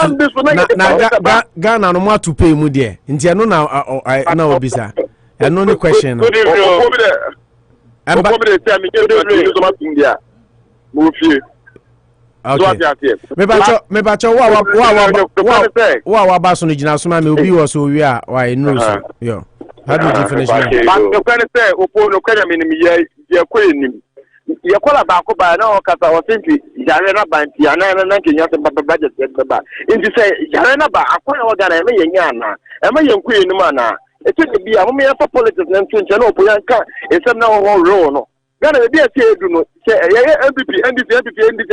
C: Ghana no mo to pay mu de nti eno na obisa eno ni question no me bacho wa ba so no gina so ma me obi wo so wi a wa enu so yo how do you finish me
N: no can say opo no kwanya me ni ye ko enim ye kola ba ko ba na o kasa o simpi jare na banti ana na kenya se budget ba nti say jare na ba akwa o gara me yenya na e me yenku enum ana e to bi a mo ye for politics na ntunche na opo yanka esem na ho ro no Ghana be ase edu no say MVP NDC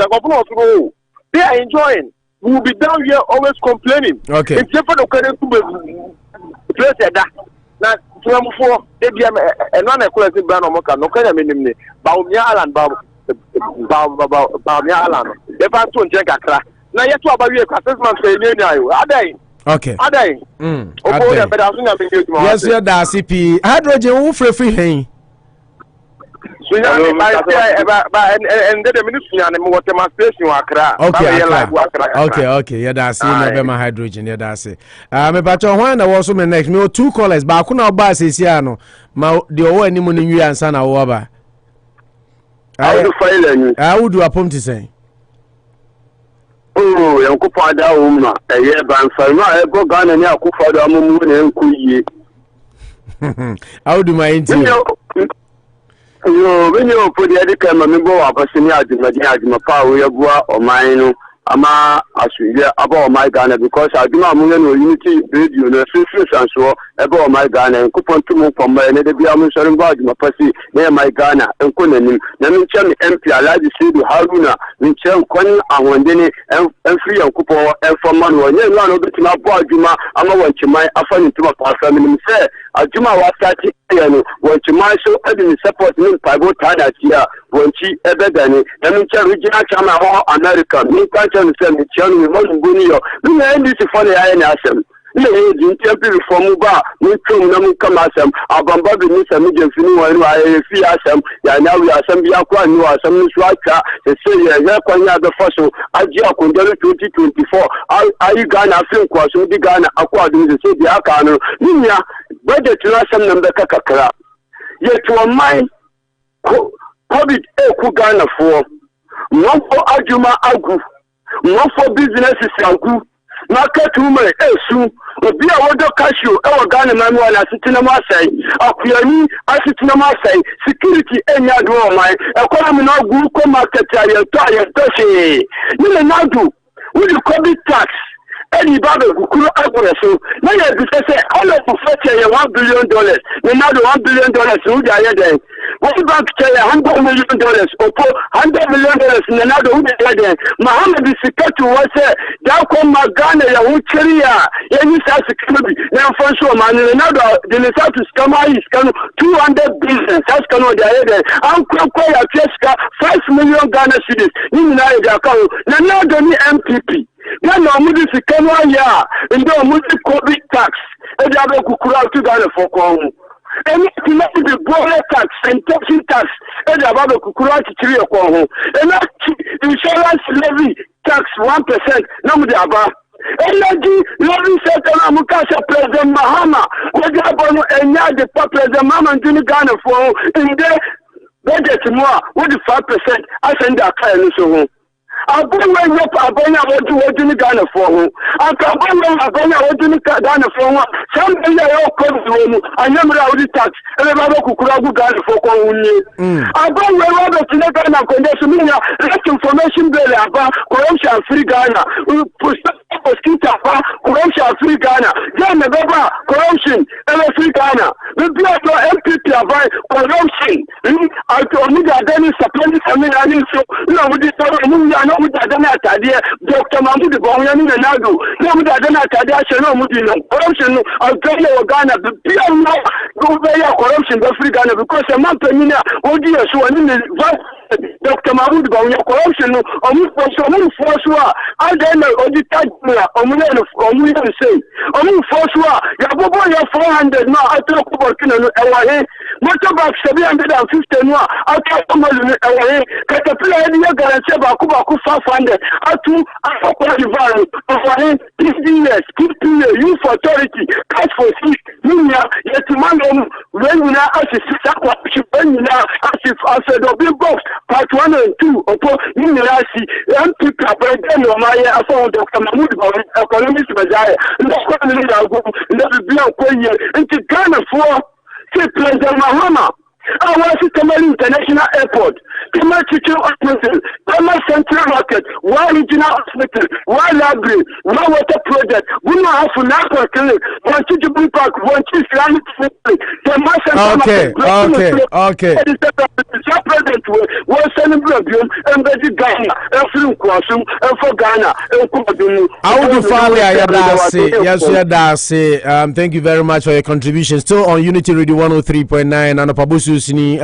N: akofo no so they are enjoying. We will be down here always complaining.
C: Okay.
N: If you for the current place that na tuamfo e bia eno na ekola se bra no mo ka no kanya menim ba omia alan ba omia alan e fa to nje kakra na yeto abawie assessment for eni ayo adai
C: okay
N: adai obo ya beda so nya me djuma
C: yes you da CP hydrogen wo frefri hen
N: so ya ba and the ministry and mo demonstration akra
C: okay yeah da see na be my hydrogen yeah da see me bacho hwan na wo so me next me 2 callers ba ko na oba asesi ano ma de owo animu ni nwi ansa na wo ba I would do a pump to say
K: oh yanku fada umma eye ban farma e go Ghana ni akufada mu na enku yi
C: I would do my interview
K: yo when you put the edika ma me go abasini adwuma pa wo yebua oman no ama asuye aba my Ghana because adwuma mu no unity radio no free sanso eba o my Ghana nkupon tumu poma ne de bia mu sori ba adwuma pasi na my Ghana enko nanim na me nche MP Alhaji Sidu Haruna me nche nkon ahonde ne enfri yankupon enfoma no nye no no betima bo adwuma ama wanchiman afa ni tuma pa fa me se adwuma wa start ya no wanchiman so edi support ni paibo tada tia wanchi ebedani na me nche regional chairman ho America me can say me chanu me mo nguni yo me na ndisi for ya na asem le ejin tempi reform ba me tum na me kama asem abamba bi ni Sammy Gyamfi ni wa ni wa fi asem ya na wi asem bi akwa ni wa asem ni so atwa se ye kwanya be faso aji akondere 2024 ayi Ghana fin kwa so di Ghana akwa do se di aka no nya budget na asem na be kakakra ye to mai COVID ku Ghana for no for ajuma agu no for businesses agu market woman esu obi a wodo cashew e wo Ghana manual na sitina ma sai akuyani asitina ma sai security enya do o mai economy na agu ko market aye to she ni na do with the COVID tax Any Bible Kukuru Agreso, now you say all of the first year $1 billion, now the $1 billion who they are there. What about $100 million, or $100 million, and now the who they are there. Muhammad is secret to what say, Dako Magana, Yahucheria, Yanis Security, now for sure, man, and now the Nesat to Skama is 200 billion, that's kind of the other. I'm quite a Cheska, 5 million Ghana cities, in the account, now the MPP. Now, Mudi Sikama ya, and the Mudi COVID tax, and the other Kukura to Ghana for Kong. And the border tax and tax, and the other Kukura to Trio Kong. And that insurance levy tax 1%, no Mudaba. Energy levy set on Mukasha President Mahama, where the Abano and the President Mama and Jimmy Ghana for in the budget more with the 5%. I send that kind of I've been way up, I've been out to Ghana for him. I've been out to Ghana for him. Some day I come to him, I never out the tax, and I'm going to Ghana for him. I've been way out to Ghana for this. Let information bill about corruption free Ghana. Mosquito, corruption free Ghana. Then the Baba, corruption, free Ghana. The people MPP avoid corruption. I told me that then it's a police, I mean, I need to know with this. No, with idea, Dr. Mahmoud Bonyani and Nadu. No, with idea, Shano Mudino. Corruption, I'll tell you, Ghana, the people now go very corruption, the free Ghana, because a month in here, oh dear, so I mean, Dr. Mahmoud Bonyani, corruption, or move for some force war. I don't know, or the tag, or we don't say. Or move force war, Yabobo, 400 now, I talk about Kino, motorbike 750 now, I talk about Caterpillar, Bakuba 500. Atu Anopa Bosuo, 15 years, youth authority, cash for sleep, Minya, Yetimano, when you now ask when you now ask the big box, part 1 and 2, upon Minasi, MPP, President of Maya, I found Dr. Mahmoud, economist Bazaya, and that's what I go, never be a queen, and to Ghana for President Mahama. I want to come International Airport, come Teaching Hospital, come Central Market, one regional hospital, one library, one water project, we now have a national clinic, one teachable park, one Islamic clinic,
C: Okay.
K: President was sending Bagbin and Betty Ghana, and Film Crossing, and for Ghana, and Kumadunu.
C: I would say, thank you very much for your contribution. Still on Unity Radio 103.9, Anopa Bosuo Sini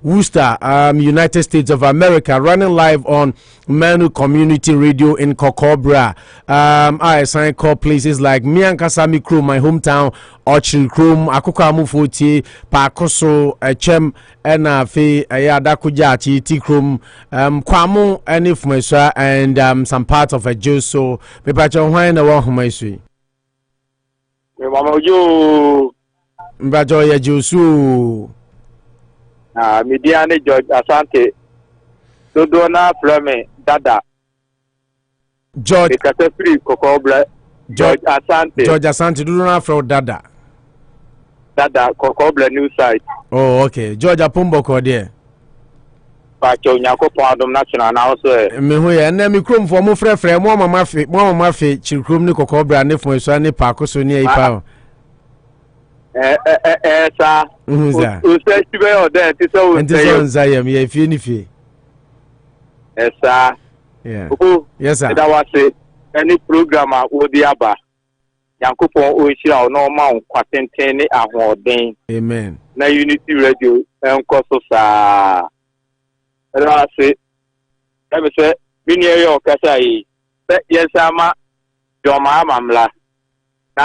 C: Worcester, United States of America, running live on Manu Community Radio in Kokobra. I assign call places like Miankasami Crew, my hometown, Orchard Crew, Akuka Mufoti, Pakoso, Chem, Enafe, Ayadakujachi, Tikrum, Kwamo, and if Mesra, and some parts of a Jew. So, Pepacho, why in the one who may see? Mbajo ya Josu.
N: Midiani George Asante. Dodona Flame Dada.
C: George
N: Asante.
C: Dodona from Dada.
N: Dada Kokobla new site.
C: Oh, okay. George Apumbo Kodie.
N: Pacho Nyako Pondom National now so.
C: Mehuya and me crum for mo frefre mo mama fe chikrum ni Kokobra ne fo so ne Pako so ne ipa.
N: Sir.
C: Uza.
N: Uza tibe o de ti so.
C: Enti nzayam ye fie ni fie.
N: Sir.
C: Yeah.
N: Yes sir. That was any programmer wo di aba. Yankopon o hira o no ma kwatenten ni ahoden.
C: Amen.
N: Na Unity Radio enko so sa. That was let me say mini yo kasa yi. Yes ama John Mahama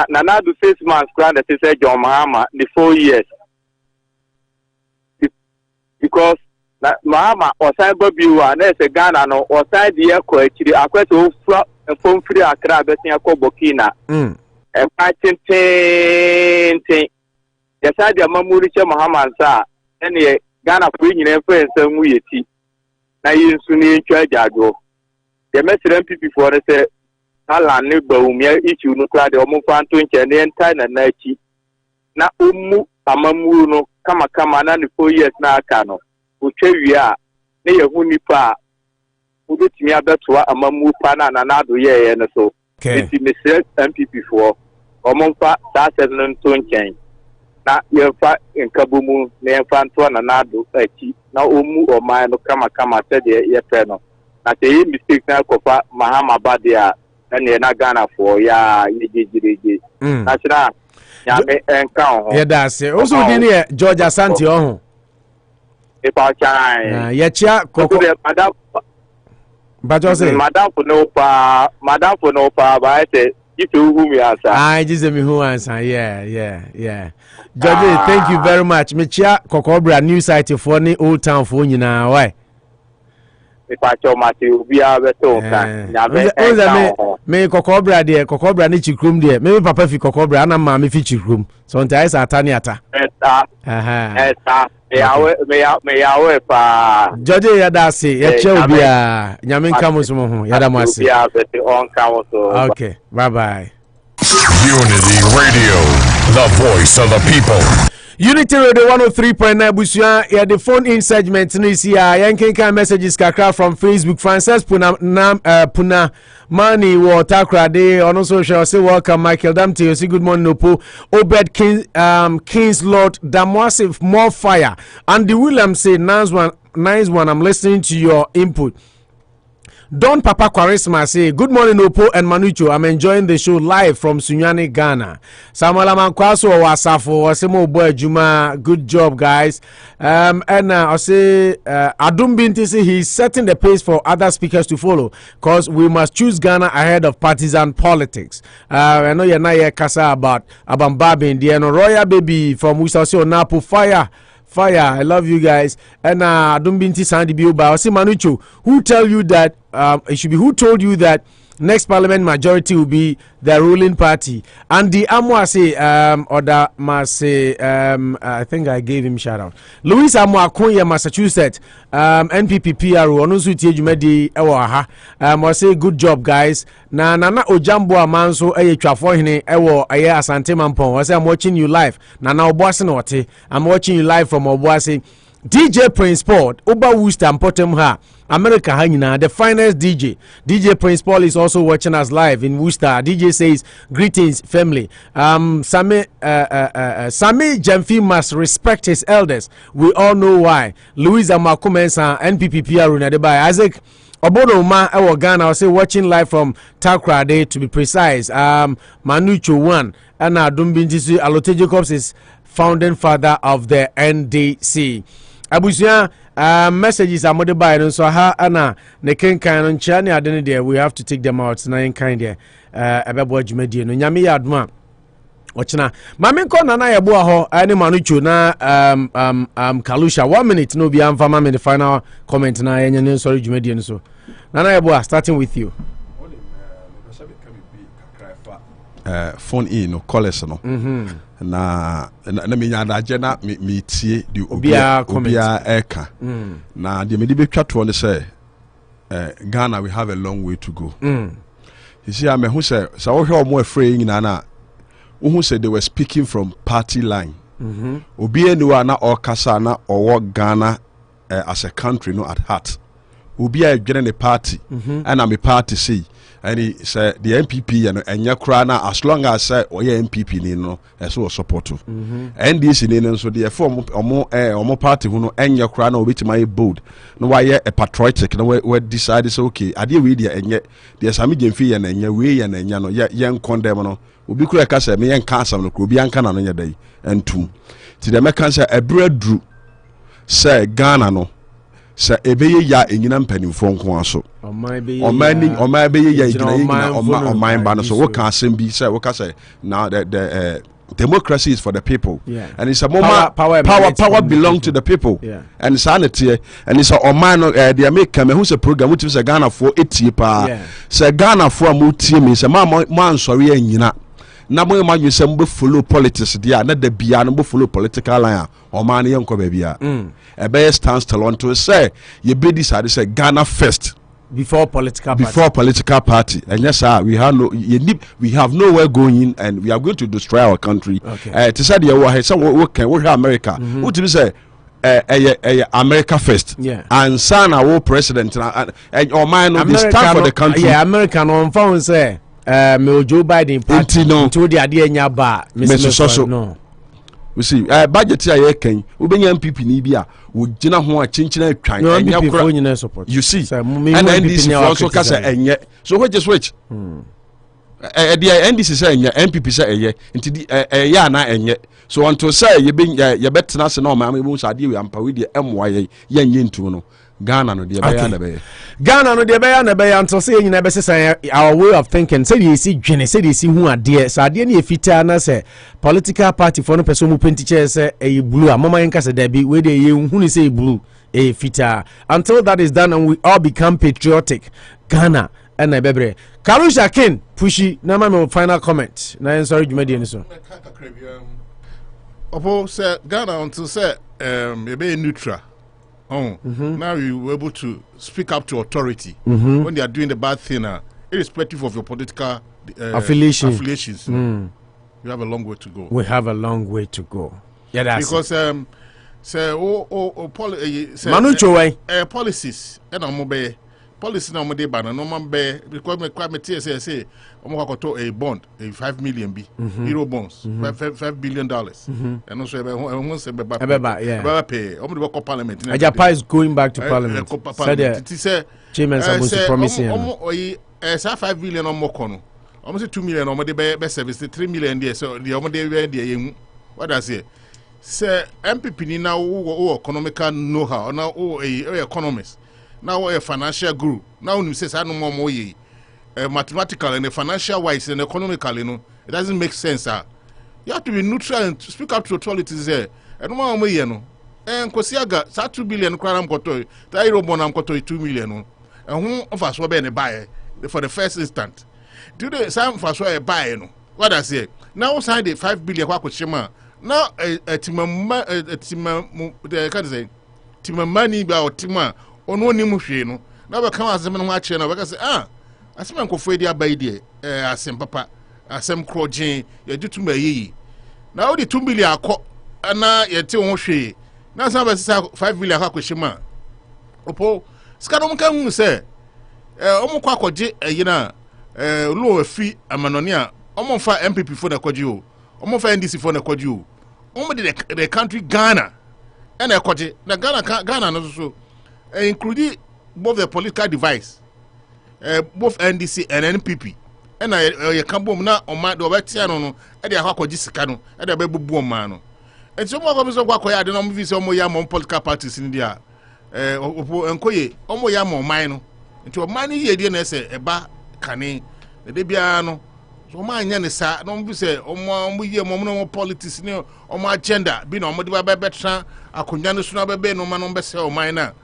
N: na do 6 months grand that say John Mahama the 4 years. Because na Mahama osan babiwa na ese Ghana no osan de ekọ akiri akweto from free Accra betin akọ Burkina e patintin yesa de mamuri che Mahama nsa ene Ghana ko nyina efa nsa mu yeti na yinsu ni ntwa jado de mesere MPP for say ala ne bawumia ichu no kra de omo fanto nche ne enta na achi na omu amamuru no kama na ne 4 years na aka no utwe a ne yehu nipa ubetimi abetoa amamu pa na do ye no so It's Mr. MPP for Omonfa, that's a non-tone change. Now, you're in Kabumu, near Fantuan and Nadu, now Umu or mine, come, said your friend. Now, the mistake now, Mahama Badia, and you're not gonna for ya, that's not. Yeah, that's it. Also, didn't Georgia Santi. If I can, yeah, Madam. But I say, Madam for no pa, but I say, if you who me answer. I just me who answer. Yeah. George, thank you very much. Michia Kokobra new site for any old town for you now. Why? If I tell Matthew, we are better. Me Kokobra there, Kokobra ni chikrum there. Maybe Papa fi Kokobra na mama fi chikrum. So untai sa taniata. Me yawe pa. George yadasi, yache ubia. Nyamin kamusu mo yadamasi. Okay, bye.
B: Unity Radio, the voice of the people.
C: Unity Radio 103.9 Busua. Yeah, the phone in segment is here. Yankin messages kakra from Facebook. Francis Puna Mani Watakra Day on social. Say welcome, Michael Damte. You say good morning, Nopo. Obed King's Lord Damwasif more fire. And the Williams say nice one. I'm listening to your input. Don Papa Kwarisma say, good morning, Opo and Manucho. I'm enjoying the show live from Sunyani, Ghana. Samuel Amankwaso Wasafo, Wasemo Boy Juma, good job, guys. And I say, Adum Binti say he's setting the pace for other speakers to follow because we must choose Ghana ahead of partisan politics. I know you're not here, Kasa, about Bagbin, the Royal Baby from Wisasio Napu Fire, I love you guys. And don't be into Sandy Biuba. I say Manucho, who tell you that it should be who told you that next parliament majority will be the ruling party? And the Amwa say I think I gave him shout out. Louis Amwa Konya, Massachusetts, NPP PRO, Onusu Tiejumedi Ewa I say good job, guys. Nana Ojambo Amanso Trafo Ewo Aya Asante Mampon. I say I'm watching you live. Nana Obuasi I'm watching you live from Obuasi. DJ Prince Paul, Oba Worcester and Potem Ha, America Hanyina, the finest DJ. DJ Prince Paul is also watching us live in Worcester. DJ says, greetings, family. Sammy Gyamfi must respect his elders. We all know why. Louisa Makumensa, NPP PR Isaac Obono Ma Ewo Ghana, I'll say watching live from Takrade to be precise. Manucho 1, and Dumbinjisi Alote Jacobs is founding father of the NDC. Abusia messages are made by so ha ana ne kenkan no nchane ade there we have to take them out na kenkan there ebebo adwumadi no nyame ya adoma ochina mame nko na na yebo ho ani Manucho na Kalusha 1 minute no bi amfa mame the final comment na yenye ne sorry adwumadi no so na yebo starting with you
H: phone in no callers no na me nyadaje na me tie di obia eka na de me di betwa to ne say Ghana we have a long way to go. You see me who say so wo hwe omo afre nyina na who said they were speaking from party line. Obi anyone na okasa na owo Ghana as a country no at heart. Obi a dwene ne party and am a party say and he said the MPP and enya na as long as say oye MPP ni no so support to NDC ni no so the form omo party hu no enya kra na obitima bold no why a patriotic no we decide say okay ade we dia enye the Sammy Gyamfi ya na enya we ya na enya no ye condemn no obi kura ka say me yen ka asam no obi anka na no nya dai entum ti the make say ebredru say Ghana no sa ebeye ya enyina mpanimfo nko aso omai beye ya enyina omai ba no so we can asem bi say we can say now the democracy is for the people and it's a moment power belong to the people and sanity and it's a omai no the America me who say program which is Ghana for 80 pa say Ghana for amutie me say man sorry enyina na mo ma nyu say mbe follow politics dia na da bia no mbe follow political line o man ye nko ba bia ebe stands to say ye be decide say Ghana first before political party and yes sir we have nowhere going and we are going to destroy our country to say the we say we can America what to say America first and son our president and or man no stand for the country
C: America no found say me Joe Biden party to the idea nya ba Mr. No.
H: We see budget ya ye kan ubenya MPP ni bia wo gina ho a chinchina twan
C: enya support.
H: You see and NDC also kasa enye so which is which the NDC say enye MPP say enye nti ya na enye so until say ye betena se na o ma me so ade we ampa we de emwa ye nye ntu no Ghana no de be ya na be
C: Ghana no de be ya na be until say nyina be say our way of thinking say dey see dwene say dey see hu ade so ade na efita na say political party for no person mu penti chair say e blue amama yenka say da bi we dey ye hu ni say blue e fita until that is done and we all become patriotic Ghana and bebre Karusha Ken pushi na my final comment na sorry jumadi ni so
D: opo say Ghana until say e be neutral. Now you were able to speak up to authority when they are doing the bad thing, irrespective of your political affiliations. You have a long way to go.
C: We have a long way to go. Yeah, that's
D: because
C: Manucho way
D: policies and I'm policy na mode ba no man be because me say a bond a 5 million euro bonds $5 billion and also pay parliament
C: Ajapa is going back to parliament said Jean Mensa was promising
D: say 5 billion on more kono almost 2 million on be service 3 million there so the there what I say MPP ni na wo economical know how na o economist now a financial guru now you say no more ye mathematical and financial wise and economical it doesn't make sense you have to be neutral and speak up to authorities there and no more ye no and kosiaga 2 billion kram koto that euro bond am koto 2 million and who offer so be buy for the first instant do the same for so buy no what I say now sign the 5 billion kwa kochema now timama the can say timamani ba otima ono ni muhwe no na be kan asem no ache na be say asem nkofo edi abai die asem papa asem krogen ye dituma yi na odi 2 billion akọ na ye te ho hwe na san be say 5 billion akọ hwema opo ska no mka hu say omo kwa akọje yi na lo afi amanoni a omo fa MPP for na akọje o omo fa NDC for na akọje o omo the country Ghana and akọje na Ghana no so including both the political device, both NDC and NPP. And I can boom now on my Dobetiano, and they are Hakojisicano, and a baby boom man. And some more of Wakoya, the non visa Moyam political parties in India, and Koye, Omoyamo Mino, into a money DNS, a bar cane, the Debiano. So my Yanisa, don't be say, Omo politics, on my agenda, being on Modiba Betran, I could understand no man on Bessel minor.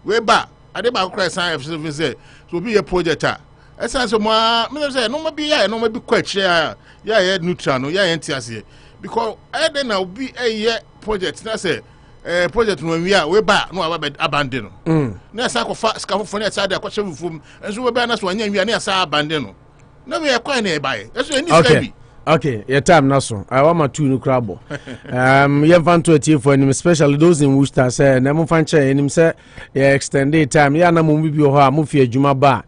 D: We ba ade ba kra san FCV say so be a projector esa so me say no be ya no be kwachire ya neutral no ya entiase because I dey now be a project na say project no we ba no abandon no na sa ko fa scaffold na sa dey akwache fufum enso we ba na so anya wi na sa abandon no me e kwa na e ba e so any steady.
C: Okay, your time now so. I want my two new crabo. You have fun to achieve for him, especially those in Worcester. Say, Nemo Fancha, and him say, extended time. Ya na mumbi bi ho amufi adwuma ba.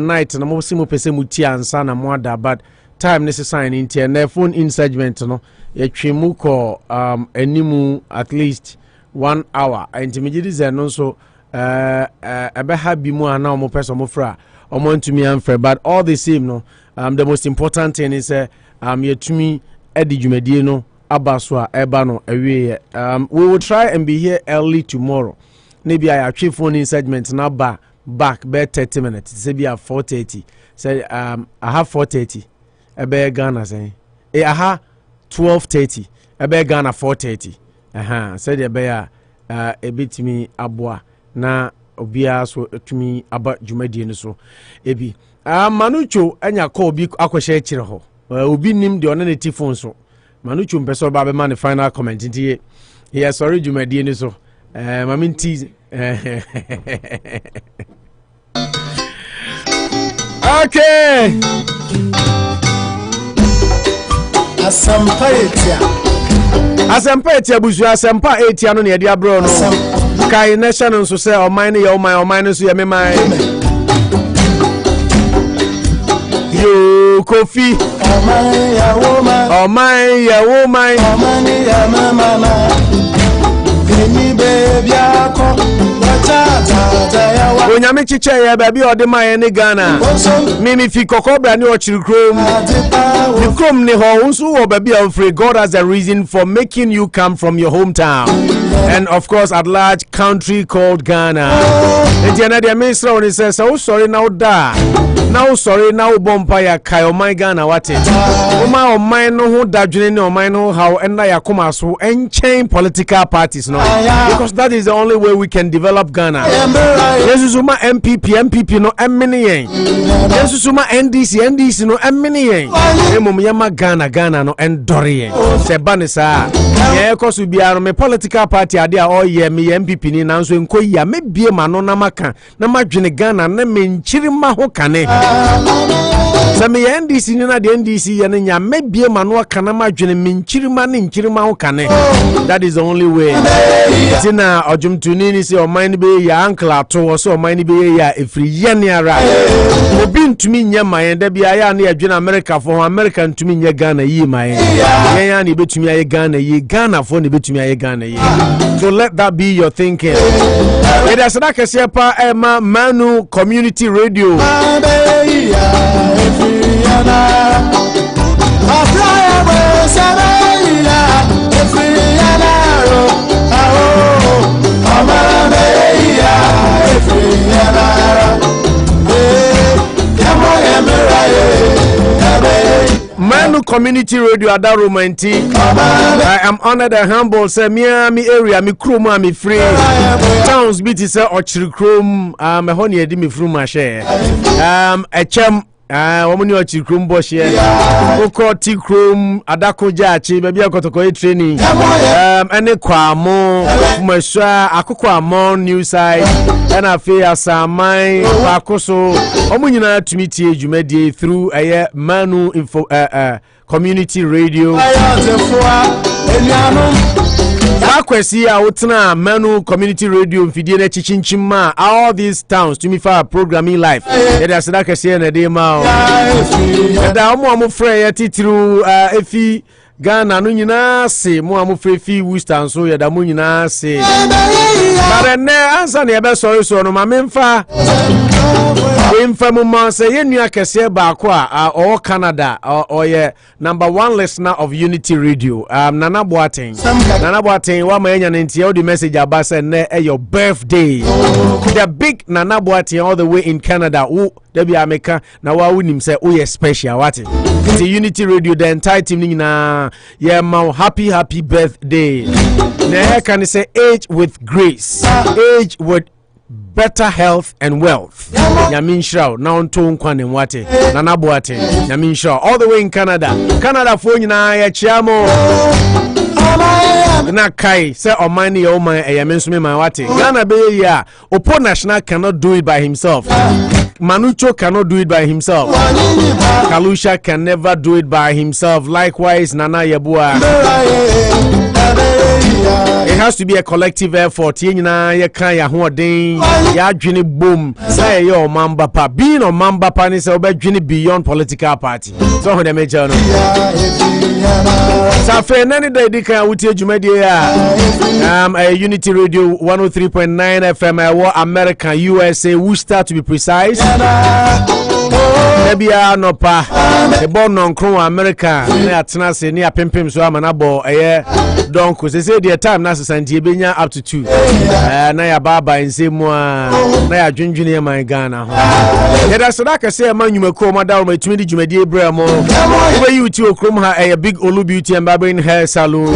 C: Night na mo simo pese mutia ansa na mo ada but time necessary in tie na phone in segment no. Ye twemu ko animu at least 1 hour. Intimidity ze no so ebe ha bi mu ana mo pese mo fra. Omo ntumi amfre but all the same no. The most important thing is yetumi edi dwumadie no abaso a eba no awie we will try and be here early tomorrow maybe I actually phone in segment na back be 30 minutes say be at 4:30 say I have 4:30 ebe Ghana say I have 12:30 ebe Ghana 4:30 say the be ebitimi aboa na obia so etumi aba dwumadie no so ebi Manucho anya call bi akwahye kire ho obi nim de ona neti phone so Manucho mpeso ba be man the final comment ntie he sorry dwumadie ni so mama nti okay asampa etia busu asampa etia no ne ye dia bro no kai nation so say o mine ye o mine so ye me mine yo Kofi. Oh my woman. Onyame chiche ya baby odema ye ne Ghana. Mimi fi kokobra ni ochirikrom. The krom ne ho unsu wo baby afraid God has a reason for making you come from your hometown. And of course at large country called Ghana. Etiana dia minister oni says so sorry now da. Now sorry now bompa ya kai o my Ghana wate. Oma o my no ho dadwene ne o my no how enda ya koma so enchain political parties no. Because that is the only way we can develop Ghana. Yesusuma MPP no emini yen. Yesusuma NDC no emini yen. Emom yama Ghana no endori yen. Se bane sa. Ye kosu biara me political party ade a oye me MPP ni nanso enko ya me bie ma no na maka na madwene Ghana na me nchiri ma ho kane. Se me NDC ni na de NDC ye ne nya me bie ma no aka na madwene me nchiri ma ne nchiri ma ho kane. That is the only way. Tina ojumtuni ni se o man be ya uncle ato so o man be ya efri yene ara. Obi ntumi nya mayen da bia ya na adwene America for America ntumi nya Ghana yi mayen. Yen ya na betumi aye Ghana yi Ghana for na betumi aye Ghana yi. So let that be your thinking. It is na kese pa Emma Manu Community Radio. Manu Community Radio Adaro Manti. I am honored and humble. Say Miami area, mi kroma mi free. Towns biti say Ochirikrom, me honi edi mi fru ma share. Echem womuni Ochirikrom bo share. Oko Tikrom adako jachi baby akotoko training. Ene kwamo meswa akoko amon new side. Ena fe asamai akoso omunyina tumiti ejumedie through Manu info Community Radio. Akwesi a wotena Manu Community Radio mfidie na chichinchima all these towns to me for programming live. It is that kese na dey ma. Da omo frɛ ya titru efi Ghana no nyina se mo amofrɛ fi Worcester so ya da mo nyina se. But ne answer na be so no ma memfa. Wemfa mo ma se yenua kese ba ko a o Canada or ye number 1 listener of Unity Radio. Nana Boateng wa ma enya ntia o the message abasa ne your birthday. The big Nana Boateng all the way in Canada. Who there be America na wa wunim say o ye special what? The Unity Radio the entire team na yeah ma happy birthday. Na can say age with grace, age with better health and wealth. Nyamin Shroud now on Tone Kwan and Wate Nana Boate Nyamin Shroud all the way in Canada for na ya chiamo na kai say o mani o man e yamensume man Wate Ghana be ya Opo National cannot do it by himself. Manucho cannot do it by himself. Kalusha can never do it by himself. Likewise Nana Yabua. It has to be a collective effort. Yenina ye kan ya hoden ya adwene boom. Say your mamba pa being on mamba pa ni say obedwene beyond political party. So they make no. Sa fe nani da di kan wuti adwumade a Unity Radio 103.9 FM America USA Worcester to be precise. Maybe Anopa the born on Koku America na atena se ni apempem so amanabo donc say the time na santie benya up to 2 na ya baba nsemu na ya dwendwene man Ghana ho ye da sadaka say manwumako madawo matumi di dwumadi ebramo we yuti okrom ha a big olu beauty and Bagbin hair salon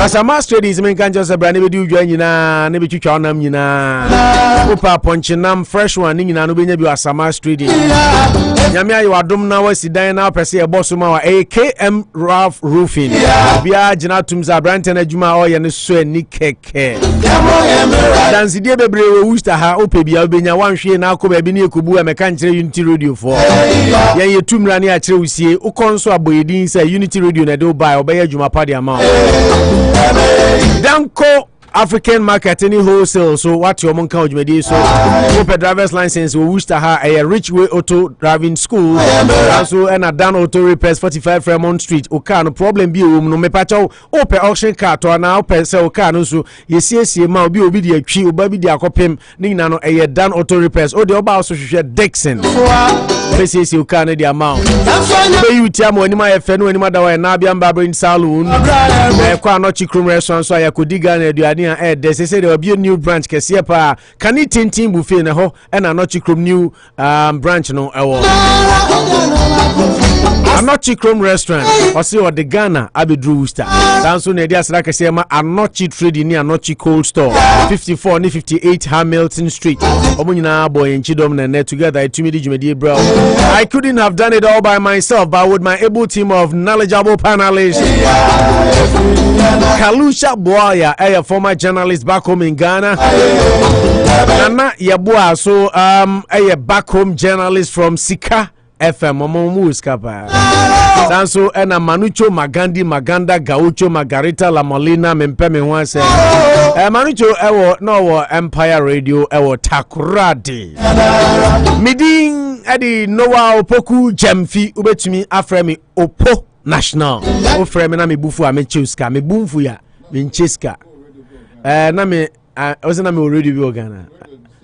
C: as a master is men kan just brand be di udwa nyina na be twitwa onam nyina opa ponchinam fresh one nyina no benya bi asama street nyame ayi wadom na wasidan na pese e boss ma wa AKM Ralph Roofing bia gina tumza brand na juma o ye ne so ani keke dance die bebre we Worcester ha ope bia obenya wanhwe na akọ ba bi ne ekobu e meka nkire Unity Radio for ye yetumra ne akire usie ukonso aboyedin say Unity Radio na do buy obeye juma pa de ama danko African market any wholesale so what your monka ojumedi so open driver's license we wish to have a Richway Auto Driving School also and a Dan Auto Repairs 45 Fremont Street oka no problem bi o no mepacho open auction car to na open se oka no so yesiesie ma obi obi de atwi oba bi de akopem ni na no Dan Auto Repairs o de oba so hwehwe Dixon yesiesie oka no de amount be you tia mo anima ye fe no anima da wa na bia Bagbin saloon kwa no chikrum restaurant so ayakodiga na aduane a they say there will be a new branch kese pa kan it tintin buffet na ho and no chikrum new branch no ewo Anochi Chrome Restaurant or see what the Ghana Abidru Worcester. Danso na dia sra kese ma Anochi Trading ni Anochi Cold Store 54 ni 58 Hamilton Street. Omo nyina boy enchidom na net together itumidi jumedi bro. I couldn't have done it all by myself, but with my able team of knowledgeable panelists. Kalusha Boya, a former journalist back home in Ghana. Nana Yabua, so a back home journalist from Sika FM Momo Skapa. Sanso ena Manucho Magandi Maganda Gaucho Margarita La Molina Mempeme Wanse. Manucho ewo no Empire Radio ewo Takuradi. Miding edi Noah Opoku Gyamfi ubetumi afremi Opo National. O fremi na me bufu a me cheska me bumfu ya me cheska. Na me ozena me already be Ghana.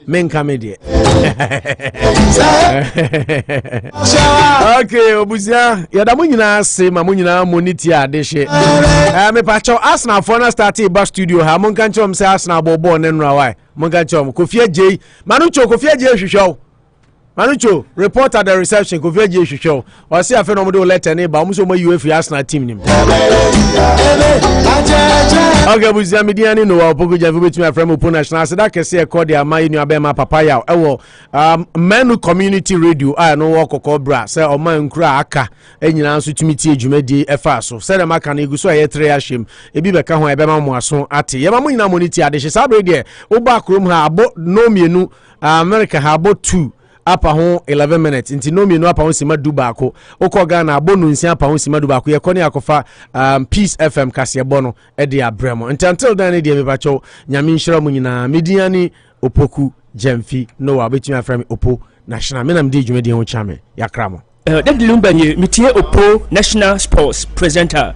C: Men come there. Okay, Obusia, yadamu nyina se ma nyina moniti adehye. Me pacho Arsenal for na start e studio ha mon kan chom se Arsenal bobo ne nra why. Mon kan chom Kofi Ajay, Manucho Kofi Ajay hwehwew. Manucho report at the reception Kofi Ajay hwehwew. O se afa no mo de letter ne ba mo so mo UEFA Arsenal team nim. Okay, Obusia mediani no wa Opoku Gyamfi betumi afrem Opo National se da kese e call dia mai nu abema papa ya ewo Menu Community Radio I no wo kokko bra se o man nkura aka enyina nso tumi tie dwumadi efa so se dem aka na eguso ye tre ahyem ebi beka ho ebema mo aso ate ye ma mo nyina moniti adehye sabre de wo ba krom ha abo no mienu America ha abo 2 apa ho 11 minutes nti no mienu apa ho sima du baako okọ Ghana abo no nsia apa ho sima du baako ye koni akofa Peace FM kase bono e de abremo until then de me bacho nyame nhira mu nyina mediani Opoku Gyamfi no wa betumi aframe Opo National menam de dwumadi ho chame yakramo
O: Dem de lumbanye mitie Opo National Sports presenter